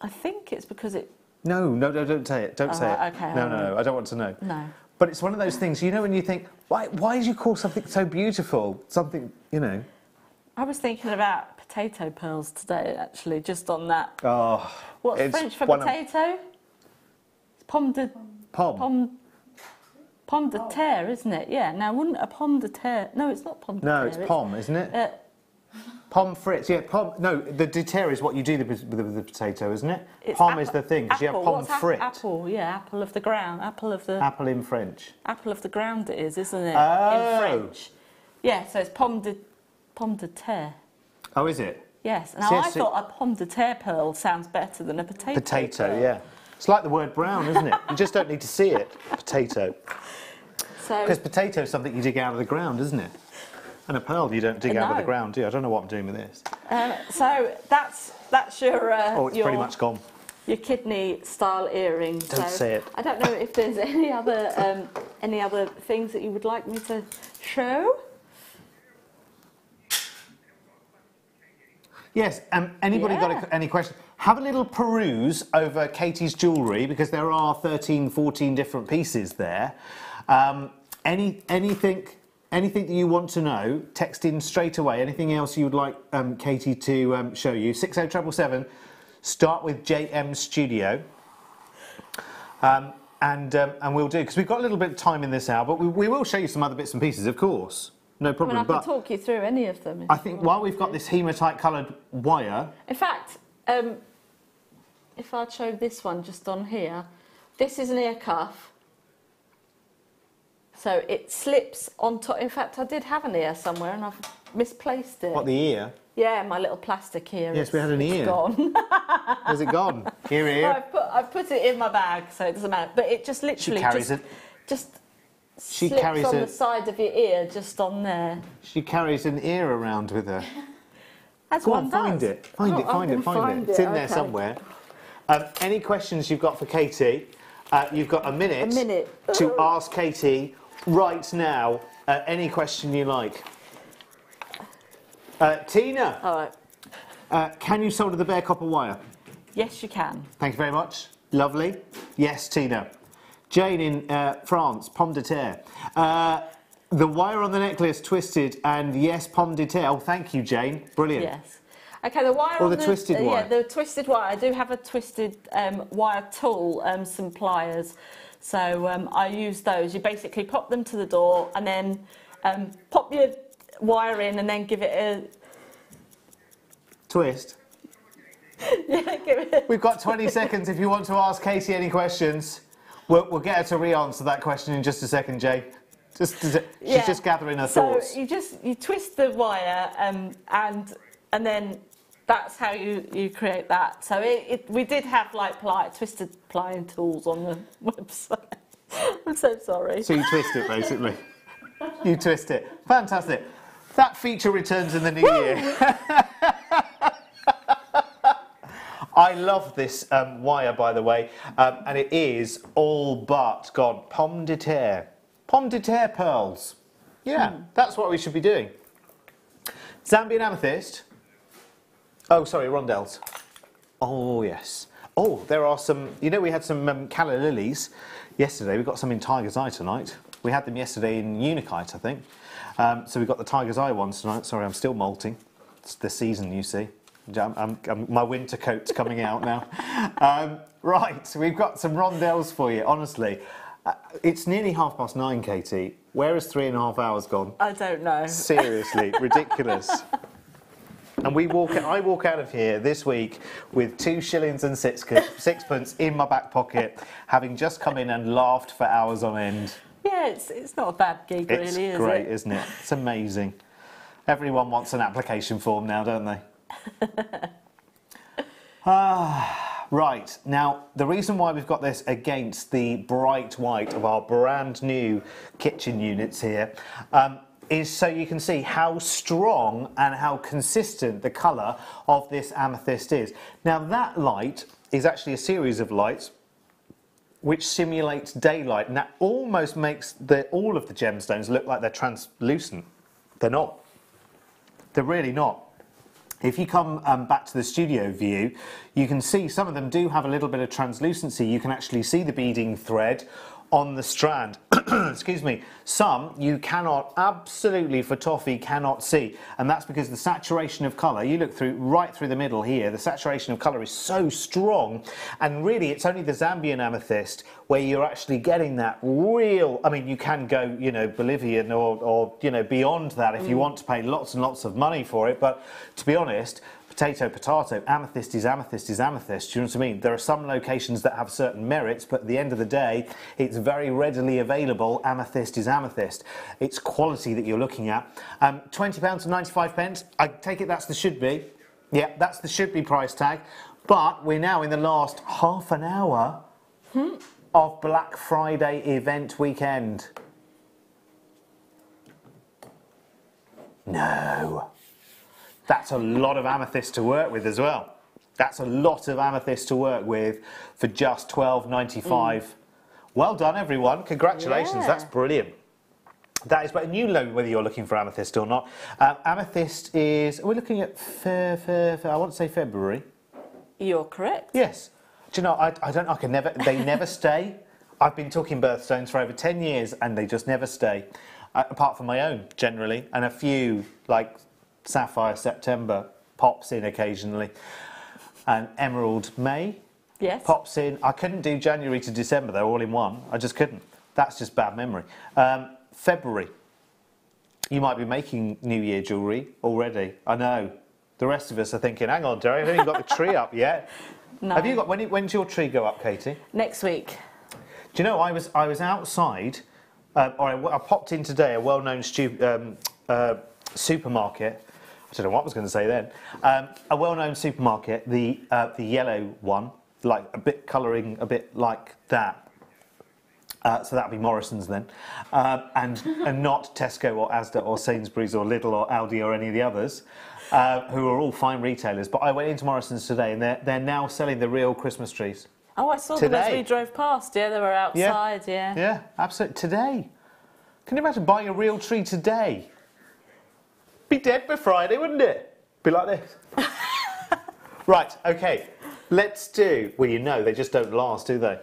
Speaker 4: I think it's because it...
Speaker 3: No, don't say it. Don't say
Speaker 4: right,
Speaker 3: it.
Speaker 4: okay,
Speaker 3: No, I don't want to know.
Speaker 4: No.
Speaker 3: But it's one of those things, you know, when you think, why did you call something so beautiful? Something, you know.
Speaker 4: I was thinking about potato pearls today, actually, just on that.
Speaker 3: Oh,
Speaker 4: What's
Speaker 3: it's
Speaker 4: French for
Speaker 3: one of-
Speaker 4: potato? It's pomme de terre, isn't it? Yeah. Now, wouldn't a pomme de terre... No, it's not pomme de terre.
Speaker 3: No, it's pomme, isn't it? Pomme frites, yeah, pomme. No, the de terre is what you do with the potato, isn't it?
Speaker 4: It's
Speaker 3: Pomme is the thing, because you have pomme
Speaker 4: What's
Speaker 3: frit.
Speaker 4: apple, yeah, apple of the ground. Apple of the...
Speaker 3: Apple in French.
Speaker 4: Apple of the ground it is, isn't it?
Speaker 3: Oh.
Speaker 4: In French. Yeah, so it's pomme de terre.
Speaker 3: Oh, is it?
Speaker 4: Yes. Now,
Speaker 3: Yes,
Speaker 4: I thought a pomme de terre pearl sounds better than a potato pearl.
Speaker 3: Yeah. It's like the word brown, isn't it? You just don't need to see it. Potato.
Speaker 4: So,
Speaker 3: Because potato is something you dig out of the ground, isn't it? And a pearl you don't dig out of the
Speaker 4: No.
Speaker 3: ground, do you? I don't know what I'm doing with this.
Speaker 4: so that's your...
Speaker 3: Oh, it's pretty much gone.
Speaker 4: Your kidney style earring.
Speaker 3: Don't say it.
Speaker 4: I don't know if there's any other things that you would like me to show.
Speaker 3: Yes, anybody got any questions? Have a little peruse over Katie's jewellery, because there are 13, 14 different pieces there. Anything that you want to know, text in straight away. Anything else you would like Katie to show you? 60777. Start with JM Studio. And we'll do, because we've got a little bit of time in this hour, but we will show you some other bits and pieces, of course. No problem.
Speaker 4: I can talk you through any of them.
Speaker 3: I think while we've got this hematite coloured wire...
Speaker 4: In fact, if I showed this one just on here, this is an ear cuff. So it slips on top. In fact, I did have an ear somewhere and I've misplaced it.
Speaker 3: What, the ear?
Speaker 4: Yeah, my little plastic ear.
Speaker 3: Yes, we had an ear.
Speaker 4: It's gone.
Speaker 3: Has it gone? Ear.
Speaker 4: I've put it in my bag, so it doesn't matter. But it just literally
Speaker 3: She
Speaker 4: slips
Speaker 3: carries
Speaker 4: on
Speaker 3: a-
Speaker 4: the side of your ear, just on there.
Speaker 3: She carries an ear around with her.
Speaker 4: As
Speaker 3: Go
Speaker 4: one
Speaker 3: on, find
Speaker 4: does.
Speaker 3: it. Find it. It's in there
Speaker 4: okay.
Speaker 3: somewhere. Any questions you've got for Katie? You've got a minute to ask Katie right now any question you like. Tina,
Speaker 4: All right.
Speaker 3: can you solder the bare copper wire?
Speaker 4: Yes, you can.
Speaker 3: Thank you very much. Lovely. Yes, Tina. Jane in France, pomme de terre. The wire on the necklace twisted, and yes, pomme de terre. Oh, thank you, Jane. Brilliant.
Speaker 4: Yes. Okay, the wire
Speaker 3: Or
Speaker 4: on
Speaker 3: the twisted wire.
Speaker 4: Yeah, the twisted wire. I do have a twisted wire tool, some pliers. So I use those. You basically pop them to the door and then pop your wire in and then give it a...
Speaker 3: Twist.
Speaker 4: Yeah, give it a...
Speaker 3: We've got 20 seconds if you want to ask Katie any questions. We'll get her to re-answer that question in just a second, Jay. She's just gathering her thoughts.
Speaker 4: So you twist the wire and and then that's how you create that. So we did have like twisted plying tools on the website. I'm so sorry.
Speaker 3: So you twist it, basically. You twist it. Fantastic. That feature returns in the new year. I love this wire, by the way, and it is all but gone. Pomme de terre. Pomme de terre pearls. Yeah, that's what we should be doing. Zambian amethyst. Oh, sorry, rondelles. Oh, yes. Oh, there are some, you know, we had some calla lilies yesterday. We've got some in Tiger's Eye tonight. We had them yesterday in Unikite, I think. So we've got the Tiger's Eye ones tonight. Sorry, I'm still molting. It's the season, you see. My winter coat's coming out now. Right, so we've got some rondelles for you, honestly. It's nearly 9:30, Katie. Where has 3.5 hours gone?
Speaker 4: I don't know.
Speaker 3: Seriously, ridiculous. And I walk out of here this week with 2 shillings and sixpence in my back pocket, having just come in and laughed for hours on end.
Speaker 4: Yeah, it's not a bad gig, really, is it?
Speaker 3: It's great, isn't it? It's amazing. Everyone wants an application form now, don't they? Right, now the reason why we've got this against the bright white of our brand new kitchen units here is so you can see how strong and how consistent the colour of this amethyst is. Now that light is actually a series of lights which simulates daylight, and that almost makes all of the gemstones look like they're translucent. They're not. They're really not. If you come back to the studio view, you can see some of them do have a little bit of translucency. You can actually see the beading thread on the strand. Excuse me. Some you cannot, absolutely for toffee cannot see, and that's because the saturation of colour, you look right through the middle here, the saturation of colour is so strong, and really it's only the Zambian amethyst where you're actually getting that real, I mean, you can go, you know, Bolivian or you know, beyond that if you want to pay lots and lots of money for it, but to be honest, potato, potato, amethyst is amethyst is amethyst. Do you know what I mean? There are some locations that have certain merits, but at the end of the day, it's very readily available. Amethyst is amethyst. It's quality that you're looking at. £20 and 95 pence. I take it that's the should be. Yeah, that's the should be price tag. But we're now in the last half an hour of Black Friday event weekend. No. That's a lot of amethyst to work with as well. That's a lot of amethyst to work with for just £12.95. Well done, everyone. Congratulations. Yeah. That's brilliant. That is, but you know whether you're looking for amethyst or not. Amethyst is, we're looking at, I want to say February.
Speaker 4: You're correct.
Speaker 3: Yes. Do you know, they never stay. I've been talking birthstones for over 10 years and they just never stay. Apart from my own, generally, and a few, like, Sapphire September pops in occasionally, and Emerald May pops in. I couldn't do January to December, they're all in one. I just couldn't. That's just bad memory. February. You might be making New Year jewellery already. I know. The rest of us are thinking, hang on, Derry, I haven't even got the tree up yet.
Speaker 4: No.
Speaker 3: Have you got? When's your tree go up, Katie?
Speaker 4: Next week.
Speaker 3: Do you know, I was outside, or I popped in today, a well-known supermarket. I don't know what I was going to say then. A well-known supermarket, the yellow one, like a bit colouring, a bit like that. So that'd be Morrison's then, and not Tesco or Asda or Sainsbury's or Lidl or Aldi or any of the others, who are all fine retailers. But I went into Morrison's today, and they're now selling the real Christmas trees.
Speaker 4: Oh, I saw them as we drove past. Yeah, they were outside. Yeah.
Speaker 3: Yeah, absolutely. Today, can you imagine buying a real tree today? Be dead by Friday, wouldn't it? Be like this. Right, okay. Let's do... Well, you know, they just don't last, do they?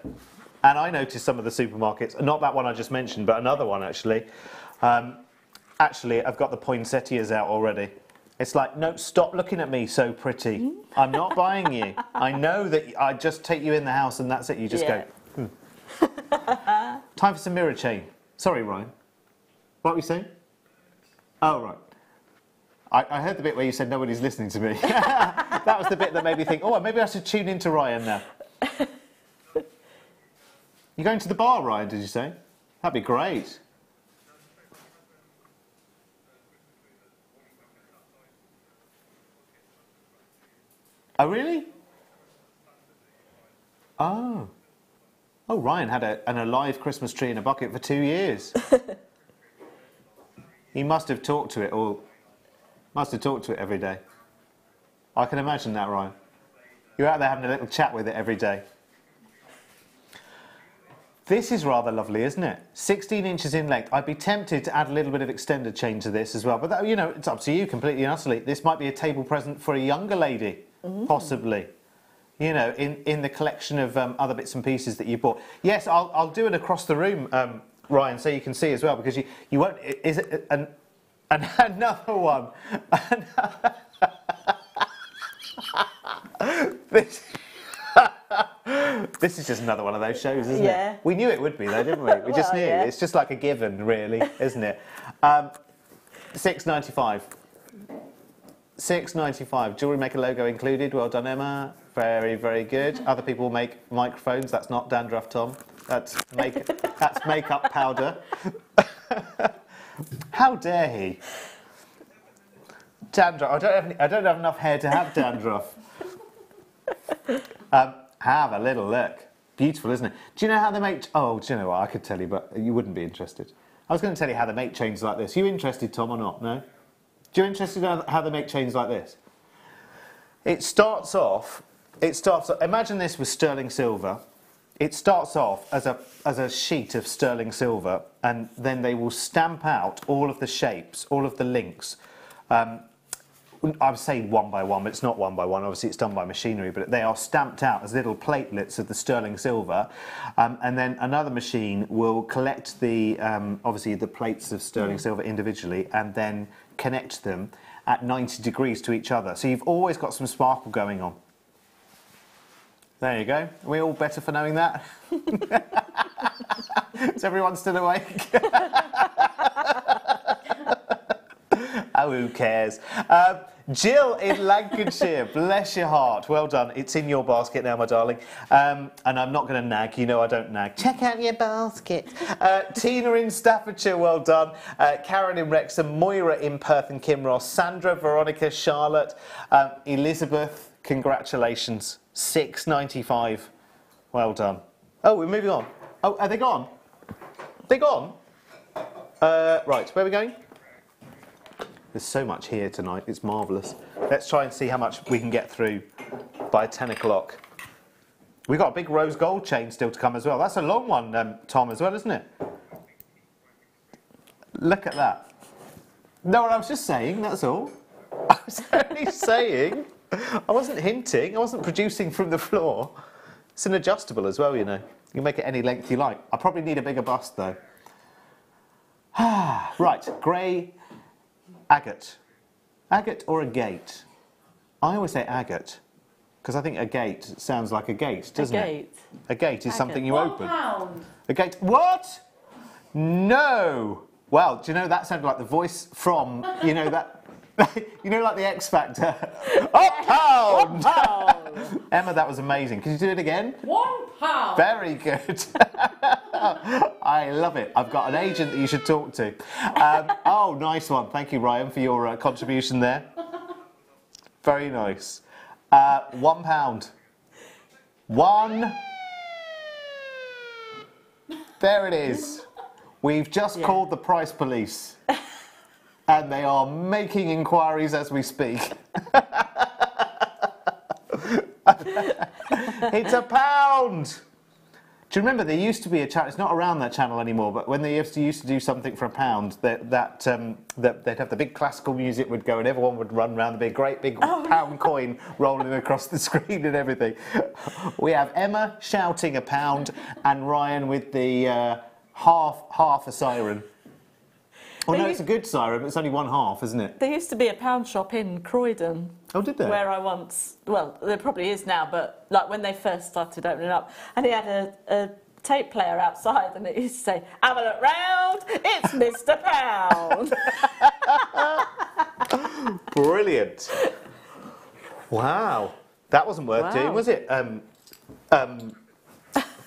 Speaker 3: And I noticed some of the supermarkets, not that one I just mentioned, but another one, actually. Actually, I've got the poinsettias out already. It's like, no, stop looking at me so pretty. I'm not buying you. I know that I just take you in the house and that's it. You just go, Time for some mirror chain. Sorry, Ryan. What were you saying? Oh, right. I heard the bit where you said nobody's listening to me. That was the bit that made me think, oh, maybe I should tune into Ryan now. You're going to the bar, Ryan, did you say? That'd be great. Oh, really? Oh. Oh, Ryan had an alive Christmas tree in a bucket for 2 years. He must have talked to it every day. I can imagine that, Ryan. You're out there having a little chat with it every day. This is rather lovely, isn't it? 16 inches in length. I'd be tempted to add a little bit of extended chain to this as well, but that, you know, it's up to you completely and utterly. This might be a table present for a younger lady, possibly. You know, in the collection of other bits and pieces that you bought. Yes, I'll do it across the room, Ryan, so you can see as well, because you won't. Is it another one? This is just another one of those shows, isn't it? We knew it would be, though, didn't we? We just knew. Yeah. It's just like a given, really, isn't it? $6.95. $6.95. Jewellery Maker logo included. Well done, Emma. Very, very good. Other people make microphones. That's not dandruff, Tom. That's makeup powder. How dare he? Dandruff. I don't have enough hair to have dandruff. Have a little look. Beautiful, isn't it? Do you know how they make... Oh, do you know what? I could tell you, but you wouldn't be interested. I was going to tell you how they make chains like this. Are you interested, Tom, or not? No? Do you interested in how they make chains like this? It starts off... Imagine this was sterling silver. It starts off as a sheet of sterling silver, and then they will stamp out all of the shapes, all of the links. I would say one by one, but it's not one by one. Obviously, it's done by machinery, but they are stamped out as little platelets of the sterling silver, and then another machine will collect the obviously the plates of sterling silver individually, and then connect them at 90 degrees to each other. So you've always got some sparkle going on. There you go. Are we all better for knowing that? Is everyone still awake? Oh, who cares? Jill in Lancashire, bless your heart. Well done. It's in your basket now, my darling. And I'm not going to nag. You know I don't nag. Check out your basket. Tina in Staffordshire, well done. Karen in Wrexham, Moira in Perth and Kinross, Sandra, Veronica, Charlotte, Elizabeth, congratulations. $6.95. Well done. Oh, we're moving on. Oh, are they gone? They gone? Right, where are we going? There's so much here tonight, it's marvellous. Let's try and see how much we can get through by 10 o'clock. We've got a big rose gold chain still to come as well. That's a long one, Tom, as well, isn't it? Look at that. No, I was just saying, that's all. I was only saying. I wasn't hinting, I wasn't producing from the floor. It's an adjustable as well, you know. You can make it any length you like. I probably need a bigger bust, though. Right, grey agate. Agate or agate? I always say agate, because I think agate sounds like a gate, doesn't it? A gate is something you open.
Speaker 4: £1.
Speaker 3: A gate. What? No. Well, do you know that sounded like the voice from, you know, that... You know, like the X Factor. £1. Emma, that was amazing. Can you do it again?
Speaker 4: £1.
Speaker 3: Very good. I love it. I've got an agent that you should talk to. Oh, nice one. Thank you, Ryan, for your contribution there. Very nice. £1. One. There it is. We've just called the price police. And they are making inquiries as we speak. It's £1. Do you remember there used to be a channel? It's not around that channel anymore. But when they used to do something for £1, they'd have the big classical music would go, and everyone would run around the great big pound coin rolling across the screen and everything. We have Emma shouting £1 and Ryan with the half a siren. Oh no, it's a good siren, but it's only one half, isn't it?
Speaker 4: There used to be a pound shop in Croydon.
Speaker 3: Oh, did there?
Speaker 4: Where I once... Well, there probably is now, but like when they first started opening up. And he had a tape player outside, and it used to say, "Have a look round, it's Mr. Pound."
Speaker 3: Brilliant. Wow. That wasn't worth doing, was it?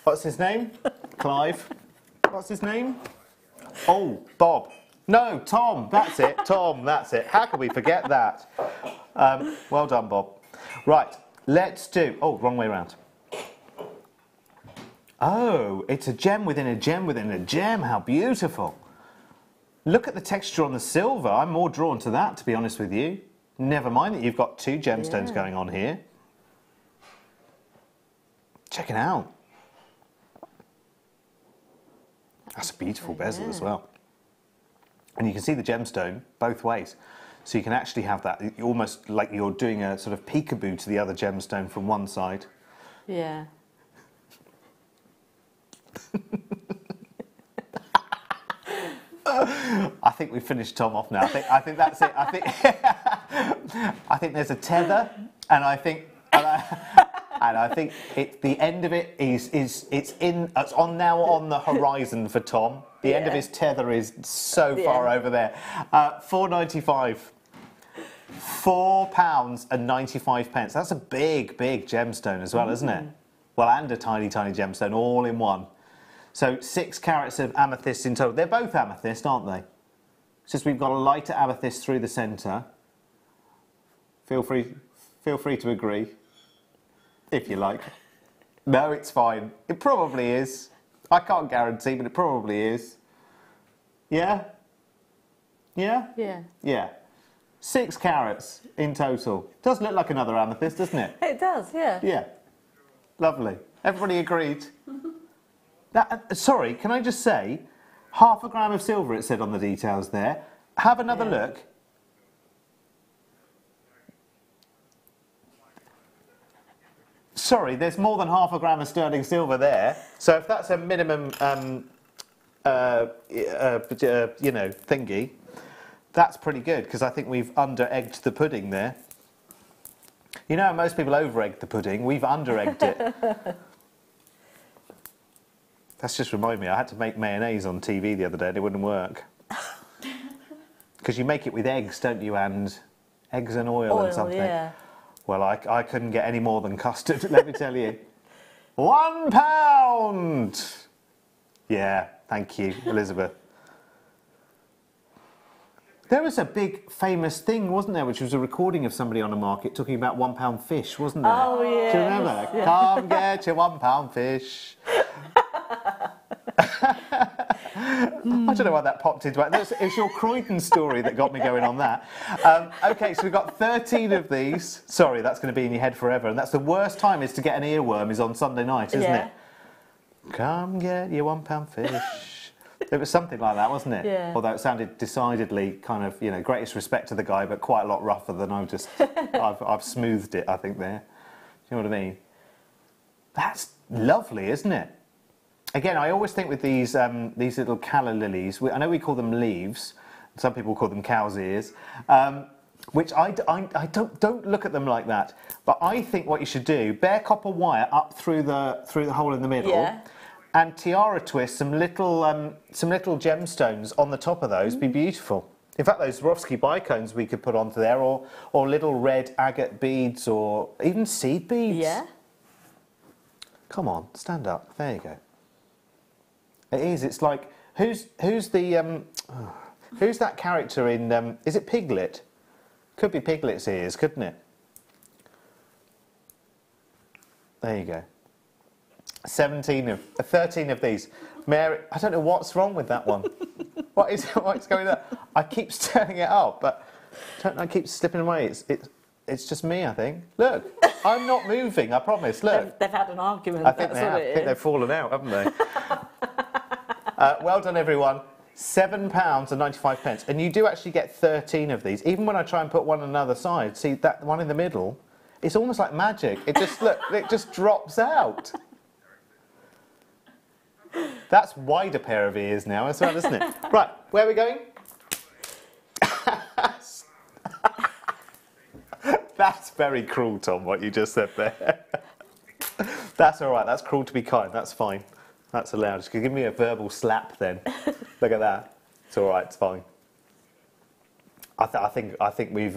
Speaker 3: What's his name? Clive. What's his name? Oh, Bob. No, Tom, that's it. Tom, that's it. How can we forget that? Well done, Bob. Right, Let's do... Oh, wrong way around. Oh, it's a gem within a gem within a gem. How beautiful. Look at the texture on the silver. I'm more drawn to that, to be honest with you. Never mind that you've got 2 gemstones going on here. Check it out. That's a beautiful bezel as well. And you can see the gemstone both ways. So you can actually have that almost like you're doing a sort of peekaboo to the other gemstone from one side.
Speaker 4: Yeah.
Speaker 3: I think we've finished Tom off now. I think that's it. I think there's a tether, and I think the end of it it's on the horizon for Tom. The end of his tether is so far over there. £4.95. £4.95. That's a big gemstone as well, isn't it? Well, and a tiny gemstone all in one. So 6 carats of amethyst in total. They're both amethyst, aren't they? It's just we've got a lighter amethyst through the centre. Feel free to agree, if you like. No, it's fine. It probably is. I can't guarantee, but it probably is. Yeah? Yeah?
Speaker 4: Yeah.
Speaker 3: Yeah. 6 carats in total. Does look like another amethyst, doesn't it?
Speaker 4: It does, yeah.
Speaker 3: Yeah. Lovely. Everybody agreed? Sorry, can I just say, 1/2 gram of silver, it said on the details there. Have another look. Sorry, there's more than 1/2 gram of sterling silver there. So if that's a minimum, thingy, that's pretty good, because I think we've under-egged the pudding there. You know how most people over-egg the pudding? We've under-egged it. That's just reminded me, I had to make mayonnaise on TV the other day and it wouldn't work. Because you make it with eggs, don't you? And eggs and oil and something.
Speaker 4: Yeah.
Speaker 3: Well, I couldn't get any more than custard, let me tell you. £1! Yeah, thank you, Elizabeth. There was a big famous thing, wasn't there, which was a recording of somebody on a market talking about £1 fish, wasn't there?
Speaker 4: Oh, yeah.
Speaker 3: Do you remember?
Speaker 4: Yeah.
Speaker 3: Come get your £1 fish. I don't know why that popped into it. It's your Croydon story that got me going on that. OK, so we've got 13 of these. Sorry, that's going to be in your head forever. And that's the worst time is to get an earworm is on Sunday night, isn't it? Come get your £1 fish. It was something like that, wasn't it?
Speaker 4: Yeah.
Speaker 3: Although it sounded decidedly kind of, you know, greatest respect to the guy, but quite a lot rougher than I've smoothed it, I think, there. Do you know what I mean? That's lovely, isn't it? Again, I always think with these little calla lilies, I know we call them leaves, some people call them cow's ears, which I don't look at them like that. But I think what you should do, bare copper wire up through the hole in the middle, and tiara twist some little gemstones on the top of those. Be beautiful. In fact, those Swarovski bicones we could put onto there, or little red agate beads, or even seed beads. Yeah. Come on, stand up. There you go. It is. It's like who's that character in? Is it Piglet? Could be Piglet's ears, couldn't it? There you go. 13 of these. Mary, I don't know what's wrong with that one. What's going on? I keep stirring it up, but I keep slipping away. It's just me, I think. Look, I'm not moving. I promise. Look,
Speaker 4: they've had an argument.
Speaker 3: I think they have. I think they've fallen out, haven't they? Well done, everyone. £7.95, and you do actually get 13 of these. Even when I try and put one on another side, see that one in the middle? It's almost like magic. It just it just drops out. That's wider pair of ears now as well, isn't it? Right, where are we going? That's very cruel, Tom, what you just said there. That's all right. That's cruel to be kind. That's fine. That's allowed. Just give me a verbal slap then. Look at that. It's all right. It's fine. I think we've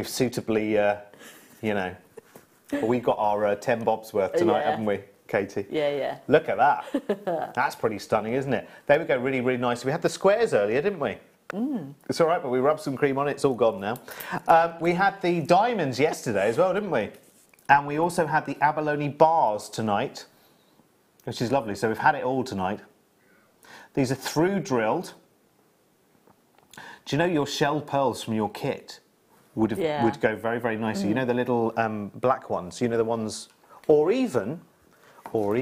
Speaker 3: suitably, we've got our 10 bobs worth tonight, haven't we, Katie?
Speaker 4: Yeah.
Speaker 3: Look at that. That's pretty stunning, isn't it? There we go. Really, really nice. We had the squares earlier, didn't we? It's all right, but we rubbed some cream on it. It's all gone now. We had the diamonds yesterday as well, didn't we? And we also had the abalone bars tonight, which is lovely. So we've had it all tonight. These are through drilled. Do you know your shell pearls from your kit would go very, very nicely? You know the little black ones. You know the ones, or even, you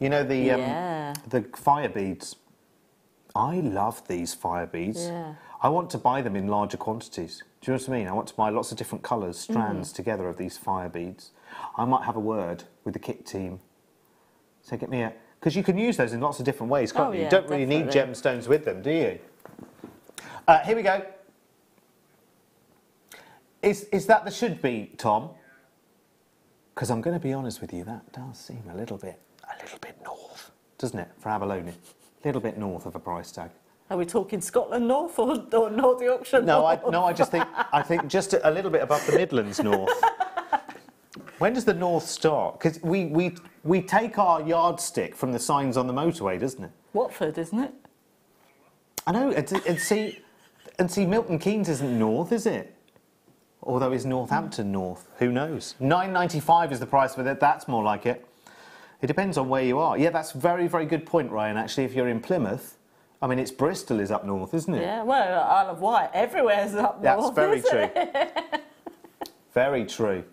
Speaker 3: know the fire beads. I love these fire beads. Yeah. I want to buy them in larger quantities. Do you know what I mean? I want to buy lots of different colours, strands together of these fire beads. I might have a word with the kit team. So get me a... Because you can use those in lots of different ways, can't you? You don't really need gemstones with them, do you? Here we go. Is that the should be, Tom? Because I'm going to be honest with you, that does seem a little bit north, doesn't it, for abalone? A little bit north of a price tag.
Speaker 4: Are we talking Scotland north or North Yorkshire north?
Speaker 3: No, I think just a little bit above the Midlands north. When does the north start? Because we take our yardstick from the signs on the motorway, doesn't it?
Speaker 4: Watford, isn't it?
Speaker 3: I know, and see, Milton Keynes isn't north, is it? Although is Northampton north? Who knows? £9.95 is the price for that. That's more like it. It depends on where you are. Yeah, that's a very, very good point, Ryan, actually. If you're in Plymouth, I mean, it's Bristol is up north, isn't it?
Speaker 4: Yeah, well, Isle of Wight, everywhere's up north,
Speaker 3: that's very true. Very true.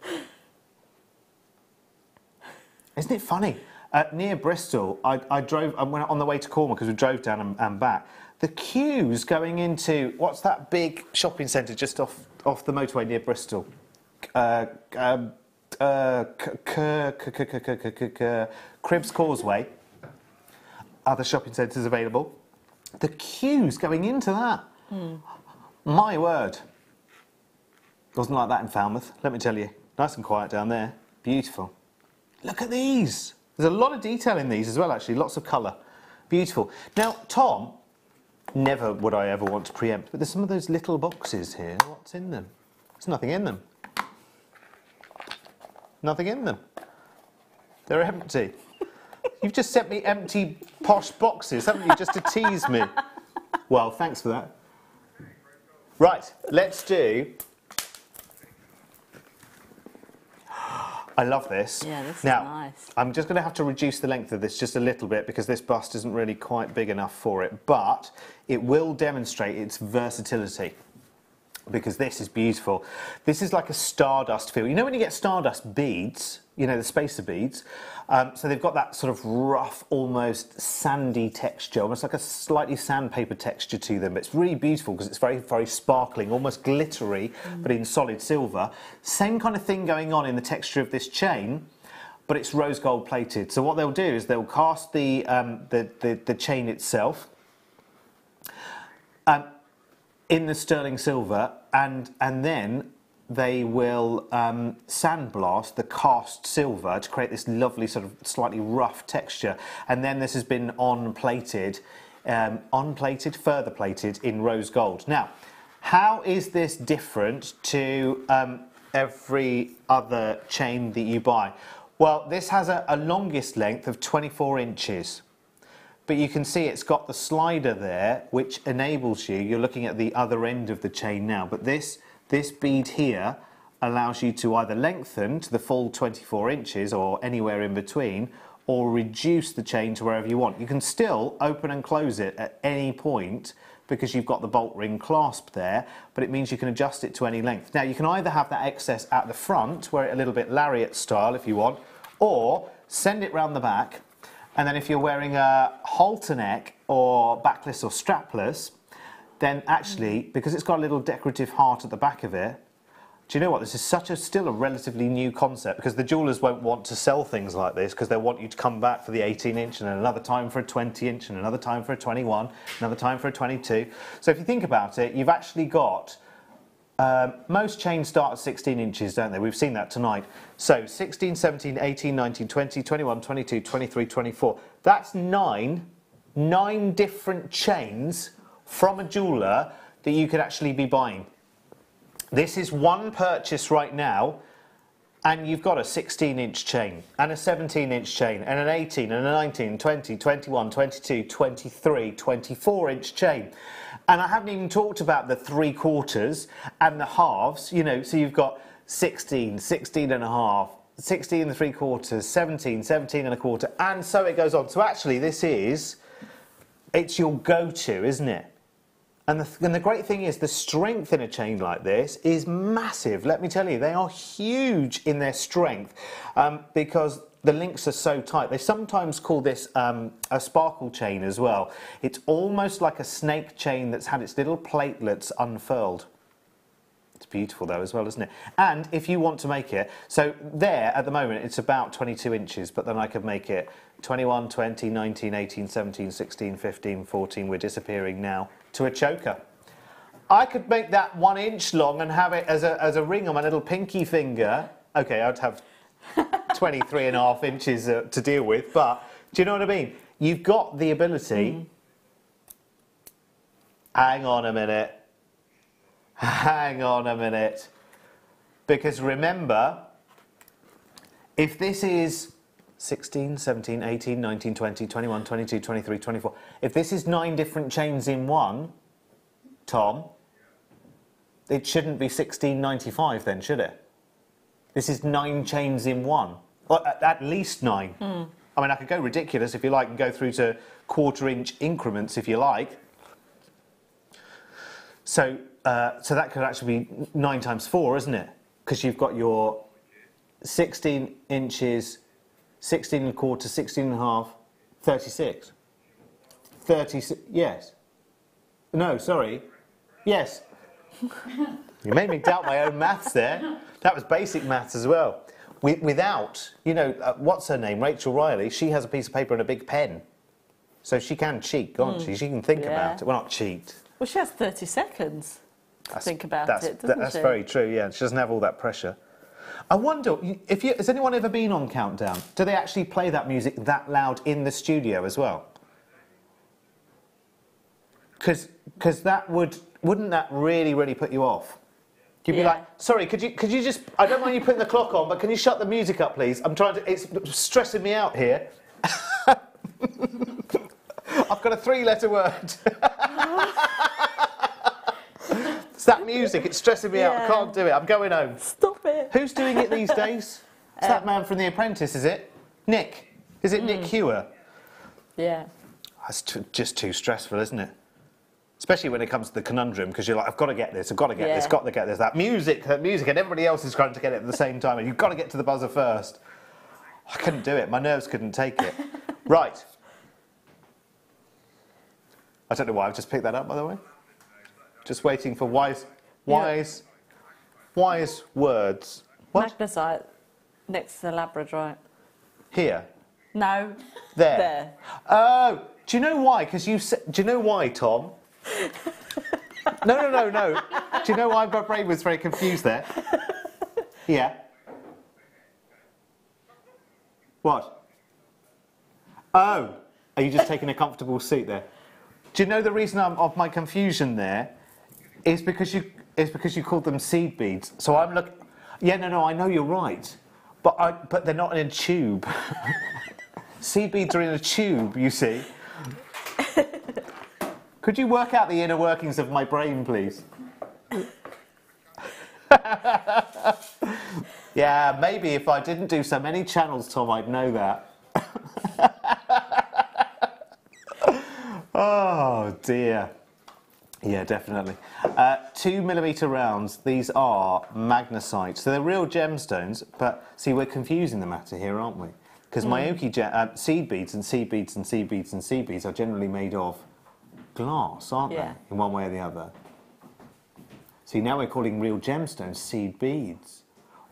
Speaker 3: Isn't it funny? Near Bristol, I went on the way to Cornwall because we drove down and back. The queues going into, what's that big shopping centre just off the motorway near Bristol? Cribs Causeway. Other shopping centres available. The queues going into that. My word. Wasn't like that in Falmouth, let me tell you. Nice and quiet down there. Beautiful. Look at these. There's a lot of detail in these as well, actually. Lots of colour. Beautiful. Now, Tom, never would I ever want to preempt, but there's some of those little boxes here. What's in them? There's nothing in them. Nothing in them. They're empty. You've just sent me empty, posh boxes, haven't you, just to tease me? Well, thanks for that. Right, let's do... I love this.
Speaker 4: Yeah, this is
Speaker 3: now,
Speaker 4: nice.
Speaker 3: I'm just going to have to reduce the length of this just a little bit because this bust isn't really quite big enough for it, but it will demonstrate its versatility because this is beautiful. This is like a stardust feel. You know when you get stardust beads, you know, the spacer beads, so they've got that sort of rough, almost sandy texture, almost like a slightly sandpaper texture to them. But it's really beautiful because it's very, very sparkling, almost glittery, but in solid silver. Same kind of thing going on in the texture of this chain, but it's rose gold plated. So what they'll do is they'll cast the chain itself in the sterling silver, and then they will sandblast the cast silver to create this lovely sort of slightly rough texture. And then this has been on-plated, further plated in rose gold. Now, how is this different to every other chain that you buy? Well, this has a longest length of 24 inches. But you can see it's got the slider there, which enables you, you're looking at the other end of the chain now, but this bead here allows you to either lengthen to the full 24 inches or anywhere in between, or reduce the chain to wherever you want. You can still open and close it at any point because you've got the bolt ring clasp there, but it means you can adjust it to any length. Now, you can either have that excess at the front, wear it a little bit lariat style if you want, or send it round the back. And then if you're wearing a halter neck or backless or strapless, then actually, because it's got a little decorative heart at the back of it, do you know what? This is still a relatively new concept because the jewellers won't want to sell things like this because they want you to come back for the 18-inch and another time for a 20-inch and another time for a 21, another time for a 22. So if you think about it, you've actually got... most chains start at 16 inches, don't they? We've seen that tonight. So 16, 17, 18, 19, 20, 21, 22, 23, 24. That's nine different chains from a jeweller that you could actually be buying. This is one purchase right now and you've got a 16-inch chain, and a 17-inch chain, and an 18, and a 19, 20, 21, 22, 23, 24-inch chain. And I haven't even talked about the 3/4 and the halves, you know, so you've got 16, 16 and a half, 16 and 3/4, 17, 17 and a quarter, and so it goes on. So actually it's your go-to, isn't it? And the great thing is the strength in a chain like this is massive. Let me tell you, they are huge in their strength because the links are so tight. They sometimes call this a sparkle chain as well. It's almost like a snake chain that's had its little platelets unfurled. It's beautiful though as well, isn't it? And if you want to make it, so there at the moment it's about 22 inches, but then I could make it 21, 20, 19, 18, 17, 16, 15, 14, we're disappearing now, to a choker. I could make that 1 inch long and have it as a ring on my little pinky finger. Okay, I'd have 23.5 inches to deal with, but do you know what I mean? You've got the ability. Hang on a minute. Hang on a minute. Because remember, if this is 16, 17, 18, 19, 20, 21, 22, 23, 24, if this is 9 different chains in one, Tom, it shouldn't be 1695 then, should it? This is 9 chains in one. Well, at least 9. I mean, I could go ridiculous if you like and go through to 1/4 inch increments if you like. So that could actually be 9 times 4, isn't it? Because you've got your 16 inches, 16 1/4, 16 1/2, 36. 36, yes. No, sorry. Yes. You made me doubt my own maths there. That was basic maths as well. Without, you know, what's her name? Rachel Riley. She has a piece of paper and a big pen. So she can cheat, can't she? She can think about it. Well, not cheat.
Speaker 4: Well, she has 30 seconds to think about it, doesn't she?
Speaker 3: That's very true, yeah. She doesn't have all that pressure. I wonder, has anyone ever been on Countdown? Do they actually play that music that loud in the studio as well? Because that wouldn't that really put you off? You'd be like, sorry, could you just, I don't mind you putting the clock on, but can you shut the music up, please? It's stressing me out here. I've got a 3-letter word. It's that music, it's stressing me out. I can't do it. I'm going home.
Speaker 4: Stop it.
Speaker 3: Who's doing it these days? It's that man from The Apprentice, is it? Nick. Is it Nick Hewer? Yeah. That's just too stressful, isn't it? Especially when it comes to the conundrum, because you're like, I've got to get this, I've got to get this, got to get this. That music, and everybody else is trying to get it at the same time, and you've got to get to the buzzer first. I couldn't do it. My nerves couldn't take it. Right. I don't know why I've just picked that up, by the way. Just waiting for wise words. What?
Speaker 4: Magnesite next to the Labradorite.
Speaker 3: Here?
Speaker 4: No.
Speaker 3: There. Oh, do you know why? Because you said. Do you know why, Tom? No. Do you know why my brain was very confused there? Yeah. What? Oh, are you just taking a comfortable seat there? Do you know the reason of my confusion there is because you called them seed beads. So I'm looking. Yeah, no, I know you're right, but they're not in a tube. Seed beads are in a tube, you see. Could you work out the inner workings of my brain, please? Yeah, maybe if I didn't do so many channels, Tom, I'd know that. Oh, dear. Yeah, definitely. 2mm rounds. These are magnesite. So they're real gemstones, but see, we're confusing the matter here, aren't we? Because Myoki seed beads and seed beads and seed beads and seed beads are generally made of glass, aren't they? In one way or the other. See, now we're calling real gemstones seed beads.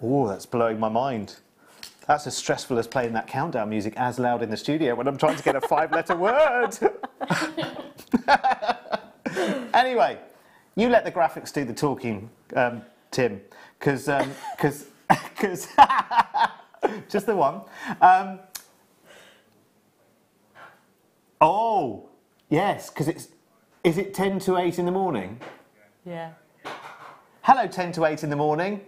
Speaker 3: Oh, that's blowing my mind. That's as stressful as playing that countdown music as loud in the studio when I'm trying to get a 5-letter word. Anyway, you let the graphics do the talking, Tim, because just the one. Oh, yes, because is it 10 to 8 in the morning?
Speaker 4: Yeah.
Speaker 3: Hello, 10 to 8 in the morning.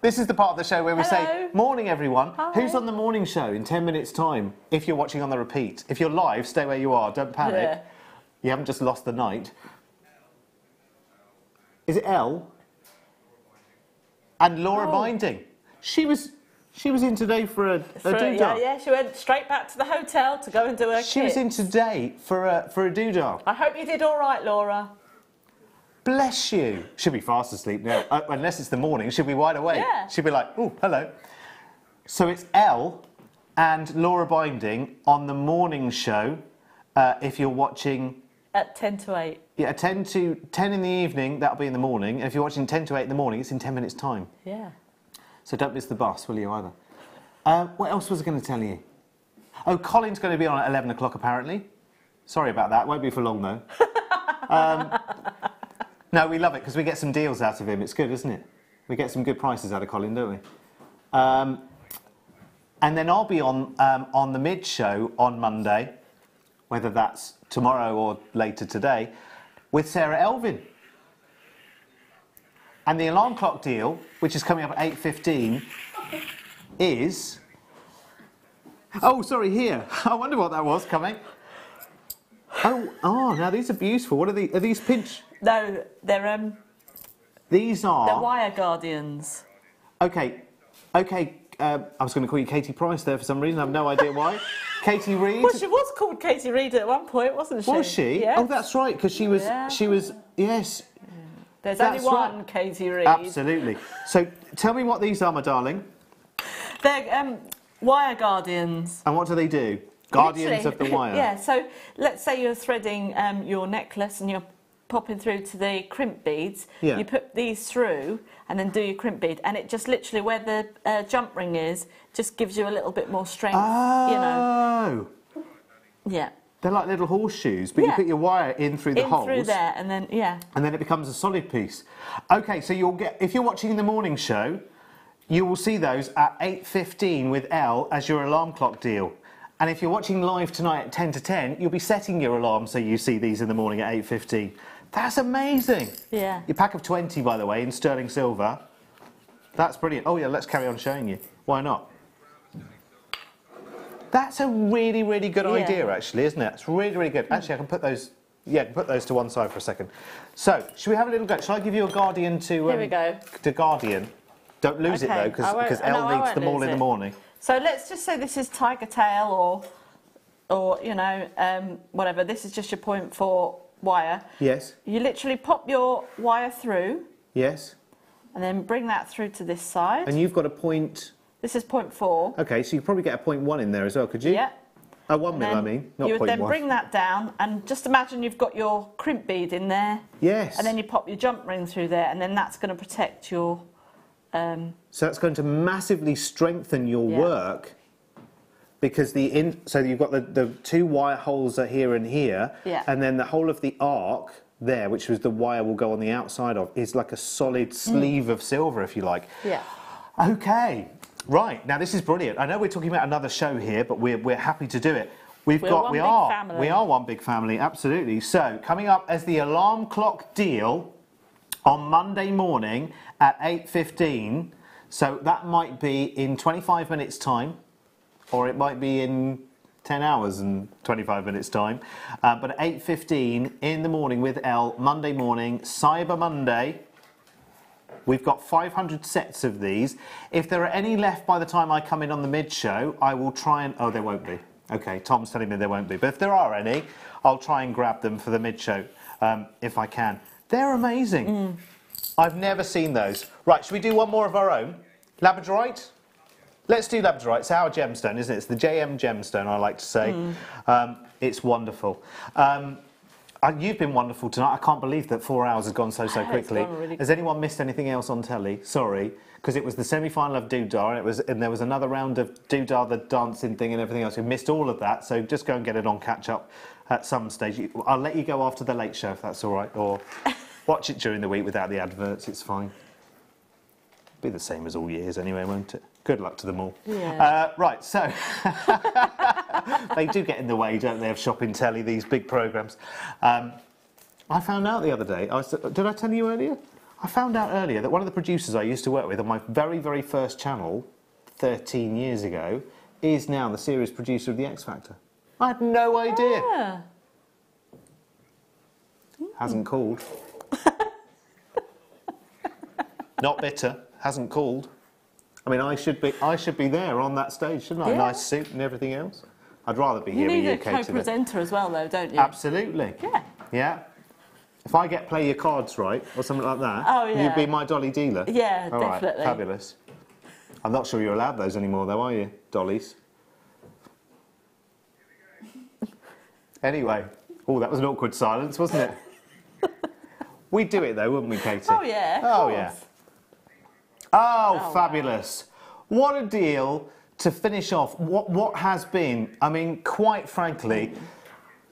Speaker 3: This is the part of the show where we say,
Speaker 4: Hello.
Speaker 3: morning everyone.
Speaker 4: Hi.
Speaker 3: Who's on the morning show in 10 minutes time? If you're watching on the repeat. If you're live, stay where you are, don't panic.
Speaker 4: Yeah.
Speaker 3: You haven't just lost the night. Is it Elle? And Laura Binding. She was in today for a doodah.
Speaker 4: Yeah, she went straight back to the hotel to go and do her
Speaker 3: She was in today for a doodah.
Speaker 4: I hope you did all right, Laura.
Speaker 3: Bless you. She'll be fast asleep now. Unless it's the morning, she'll be wide awake.
Speaker 4: Yeah.
Speaker 3: She'll be like, oh, hello. So it's Elle and Laura Binding on the morning show. If you're watching...
Speaker 4: At 10 to 8.
Speaker 3: Yeah, 10 in the evening, that'll be in the morning. And if you're watching 10 to 8 in the morning, it's in 10 minutes' time.
Speaker 4: Yeah.
Speaker 3: So don't miss the bus, will you, either? What else was I going to tell you? Oh, Colin's going to be on at 11 o'clock, apparently. Sorry about that. Won't be for long, though. No, we love it because we get some deals out of him. It's good, isn't it? We get some good prices out of Colin, don't we? And then I'll be on the mid show on Monday, whether that's tomorrow or later today, with Sarah Elvin. And the alarm clock deal, which is coming up at 8:15, is... Oh, sorry, here. I wonder what that was coming. Oh, now these are beautiful. What are these? Are these pinch?
Speaker 4: No, they're
Speaker 3: These are...
Speaker 4: they're wire guardians.
Speaker 3: Okay. I was going to call you Katie Price there for some reason. I have no idea why. Katie Reid.
Speaker 4: Well, she was called Katie Reid at one point, wasn't she?
Speaker 3: Was she?
Speaker 4: Yes.
Speaker 3: Oh, that's right, because she was...
Speaker 4: Yeah.
Speaker 3: She was... Yes.
Speaker 4: There's
Speaker 3: That's
Speaker 4: only one
Speaker 3: right.
Speaker 4: Katie Reid.
Speaker 3: Absolutely. So, tell me what these are, my darling.
Speaker 4: They're wire guardians.
Speaker 3: And what do they do? Guardians
Speaker 4: Literally,
Speaker 3: of the wire.
Speaker 4: Yeah, so let's say you're threading your necklace and you're popping through to the crimp beads.
Speaker 3: Yeah.
Speaker 4: You put these through and then do your crimp bead, and it just literally, where the jump ring is, just gives you a little bit more strength, you know.
Speaker 3: Oh.
Speaker 4: Yeah.
Speaker 3: They're like little horseshoes, but you
Speaker 4: Yeah.
Speaker 3: put your wire in through the holes.
Speaker 4: In through there, and then, yeah.
Speaker 3: And then it becomes a solid piece. Okay, so you'll get... If you're watching the morning show, you will see those at 8:15 with Elle as your alarm clock deal. And if you're watching live tonight at 10 to 10, you'll be setting your alarm so you see these in the morning at 8:15. That's amazing.
Speaker 4: Yeah.
Speaker 3: Your pack of 20, by the way, in sterling silver. That's brilliant. Oh, yeah, let's carry on showing you. Why not? That's a really, really good idea, actually, isn't it? It's really, really good. Actually, I can put those... Yeah, I can put those to one side for a second. So, should we have a little go? Shall I give you a Guardian to...
Speaker 4: Here we go.
Speaker 3: To Guardian. Don't lose it, though, because Elle needs them all in the morning.
Speaker 4: So let's just say this is tiger tail or you know, whatever. This is just your 0.4 wire.
Speaker 3: Yes.
Speaker 4: You literally pop your wire through.
Speaker 3: Yes.
Speaker 4: And then bring that through to this side.
Speaker 3: And you've got a point...
Speaker 4: This is 0.4.
Speaker 3: OK, so you could probably get a 0.1 in there as well, could you?
Speaker 4: Yeah.
Speaker 3: A 1 mil, I mean, not 0.1.
Speaker 4: You would then bring that down and just imagine you've got your crimp bead in there.
Speaker 3: Yes.
Speaker 4: And then you pop your jump ring through there, and then that's going to protect your...
Speaker 3: So that's going to massively strengthen your work, because so you've got the two wire holes are here and here, and then the whole of the arc there, which was the wire will go on the outside of, is like a solid sleeve of silver, if you like.
Speaker 4: Yeah.
Speaker 3: Okay, right, now this is brilliant. I know we're talking about another show here, but we're happy to do it. We are one big family, absolutely. So coming up as the alarm clock deal on Monday morning at 8:15. So that might be in 25 minutes' time, or it might be in 10 hours and 25 minutes' time. But at 8:15 in the morning with Elle, Monday morning, Cyber Monday. We've got 500 sets of these. If there are any left by the time I come in on the mid-show, I will try and... Oh, there won't be. OK, Tom's telling me there won't be. But if there are any, I'll try and grab them for the mid-show, if I can. They're amazing. I've never seen those. Right, should we do one more of our own? Labradorite? Let's do labradorite. It's our gemstone, isn't it? It's the JM gemstone, I like to say. It's wonderful. You've been wonderful tonight. I can't believe that 4 hours has gone so quickly.
Speaker 4: Really...
Speaker 3: Has anyone missed anything else on telly? Sorry, because it was the semi-final of Doodah, and there was another round of Doodah, the dancing thing and everything else. We missed all of that, so just go and get it on catch-up at some stage. I'll let you go after the late show, if that's all right, or watch it during the week without the adverts, it's fine. Be the same as all years anyway, won't it? Good luck to them all.
Speaker 4: Yeah.
Speaker 3: Right, so... They do get in the way, don't they, of shopping telly, these big programmes. I found out the other day, did I tell you earlier? I found out earlier that one of the producers I used to work with on my very, very first channel 13 years ago is now the series producer of The X Factor. I had no idea.
Speaker 4: Yeah.
Speaker 3: Hasn't called. Not bitter. Hasn't called. I mean, I should be there on that stage, shouldn't I?
Speaker 4: Yeah.
Speaker 3: Nice suit and everything else. I'd rather be here with you,
Speaker 4: You need a
Speaker 3: Katie.
Speaker 4: co-presenter as well, though, don't you?
Speaker 3: Absolutely.
Speaker 4: Yeah.
Speaker 3: Yeah. If I get play your cards right or something like that,
Speaker 4: Oh, yeah.
Speaker 3: you'd be my dolly dealer.
Speaker 4: Yeah,
Speaker 3: All right,
Speaker 4: definitely.
Speaker 3: fabulous. I'm not sure you're allowed those anymore, though, are you, dollies? Anyway, oh, that was an awkward silence, wasn't it? We'd do it though, wouldn't we, Katie?
Speaker 4: Oh yeah.
Speaker 3: Oh yeah. Oh, fabulous! Wow. What a deal to finish off what has been. I mean, quite frankly,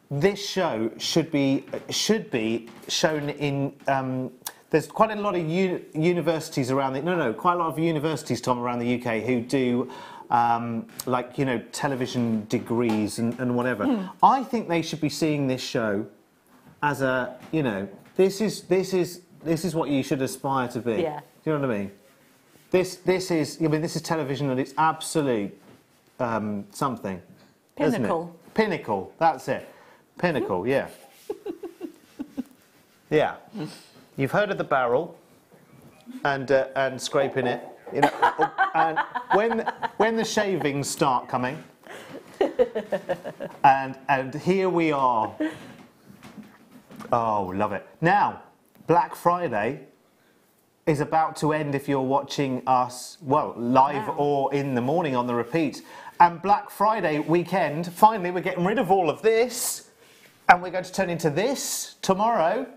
Speaker 3: this show should be shown in. There's quite a lot of universities around quite a lot of universities, Tom, around the UK who do like, you know, television degrees and whatever. I think they should be seeing this show as a, you know, this is what you should aspire to be.
Speaker 4: Yeah.
Speaker 3: Do you know what I mean? This is television at its absolute something. Isn't it? Pinnacle. That's it. Pinnacle. Yeah. Yeah. You've heard of the barrel and scraping it, you know, and when the shavings start coming, and here we are. Oh, love it. Now, Black Friday is about to end if you're watching us, well, live or in the morning on the repeat. And Black Friday weekend, finally, we're getting rid of all of this, and we're going to turn into this tomorrow.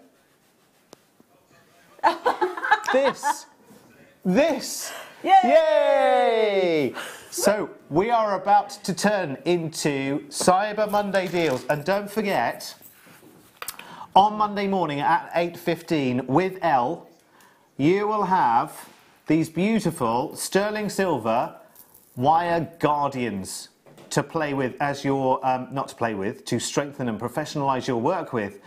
Speaker 3: This. Yay! Yay! So, we are about to turn into Cyber Monday deals. And don't forget, on Monday morning at 8:15 with Elle, you will have these beautiful sterling silver wire guardians to play with as your, not to play with, to strengthen and professionalise your work with,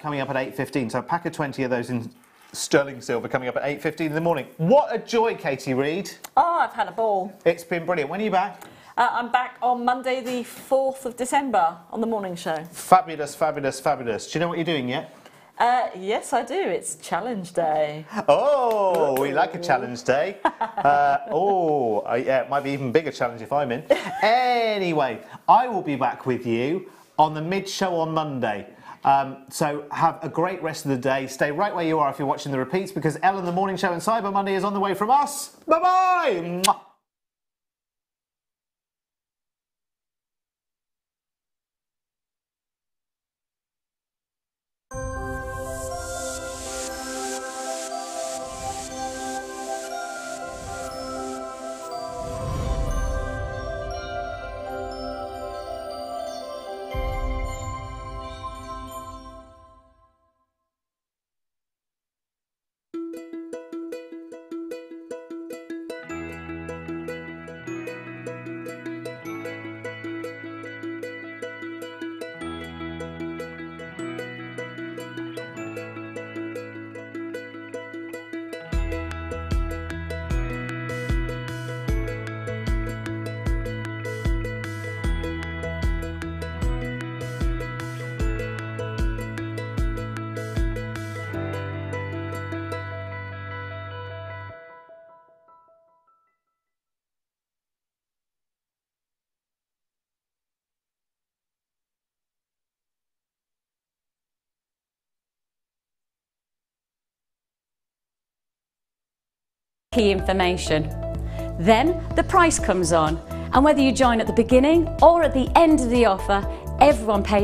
Speaker 3: coming up at 8:15. So a pack of 20 of those in sterling silver coming up at 8:15 in the morning. What a joy, Katie Reid.
Speaker 4: Oh, I've had a ball.
Speaker 3: It's been brilliant. When are you back?
Speaker 4: I'm back on Monday the 4th of December on the morning show.
Speaker 3: Fabulous, fabulous, fabulous. Do you know what you're doing yet?
Speaker 4: Yes, I do. It's challenge day.
Speaker 3: Oh, we like a challenge day. Yeah, it might be even bigger challenge if I'm in. Anyway, I will be back with you on the mid-show on Monday. So have a great rest of the day. Stay right where you are if you're watching the repeats, because Elle and the Morning Show and Cyber Monday is on the way from us. Bye-bye!
Speaker 7: Key information. Then the price comes on, and whether you join at the beginning or at the end of the offer, everyone pays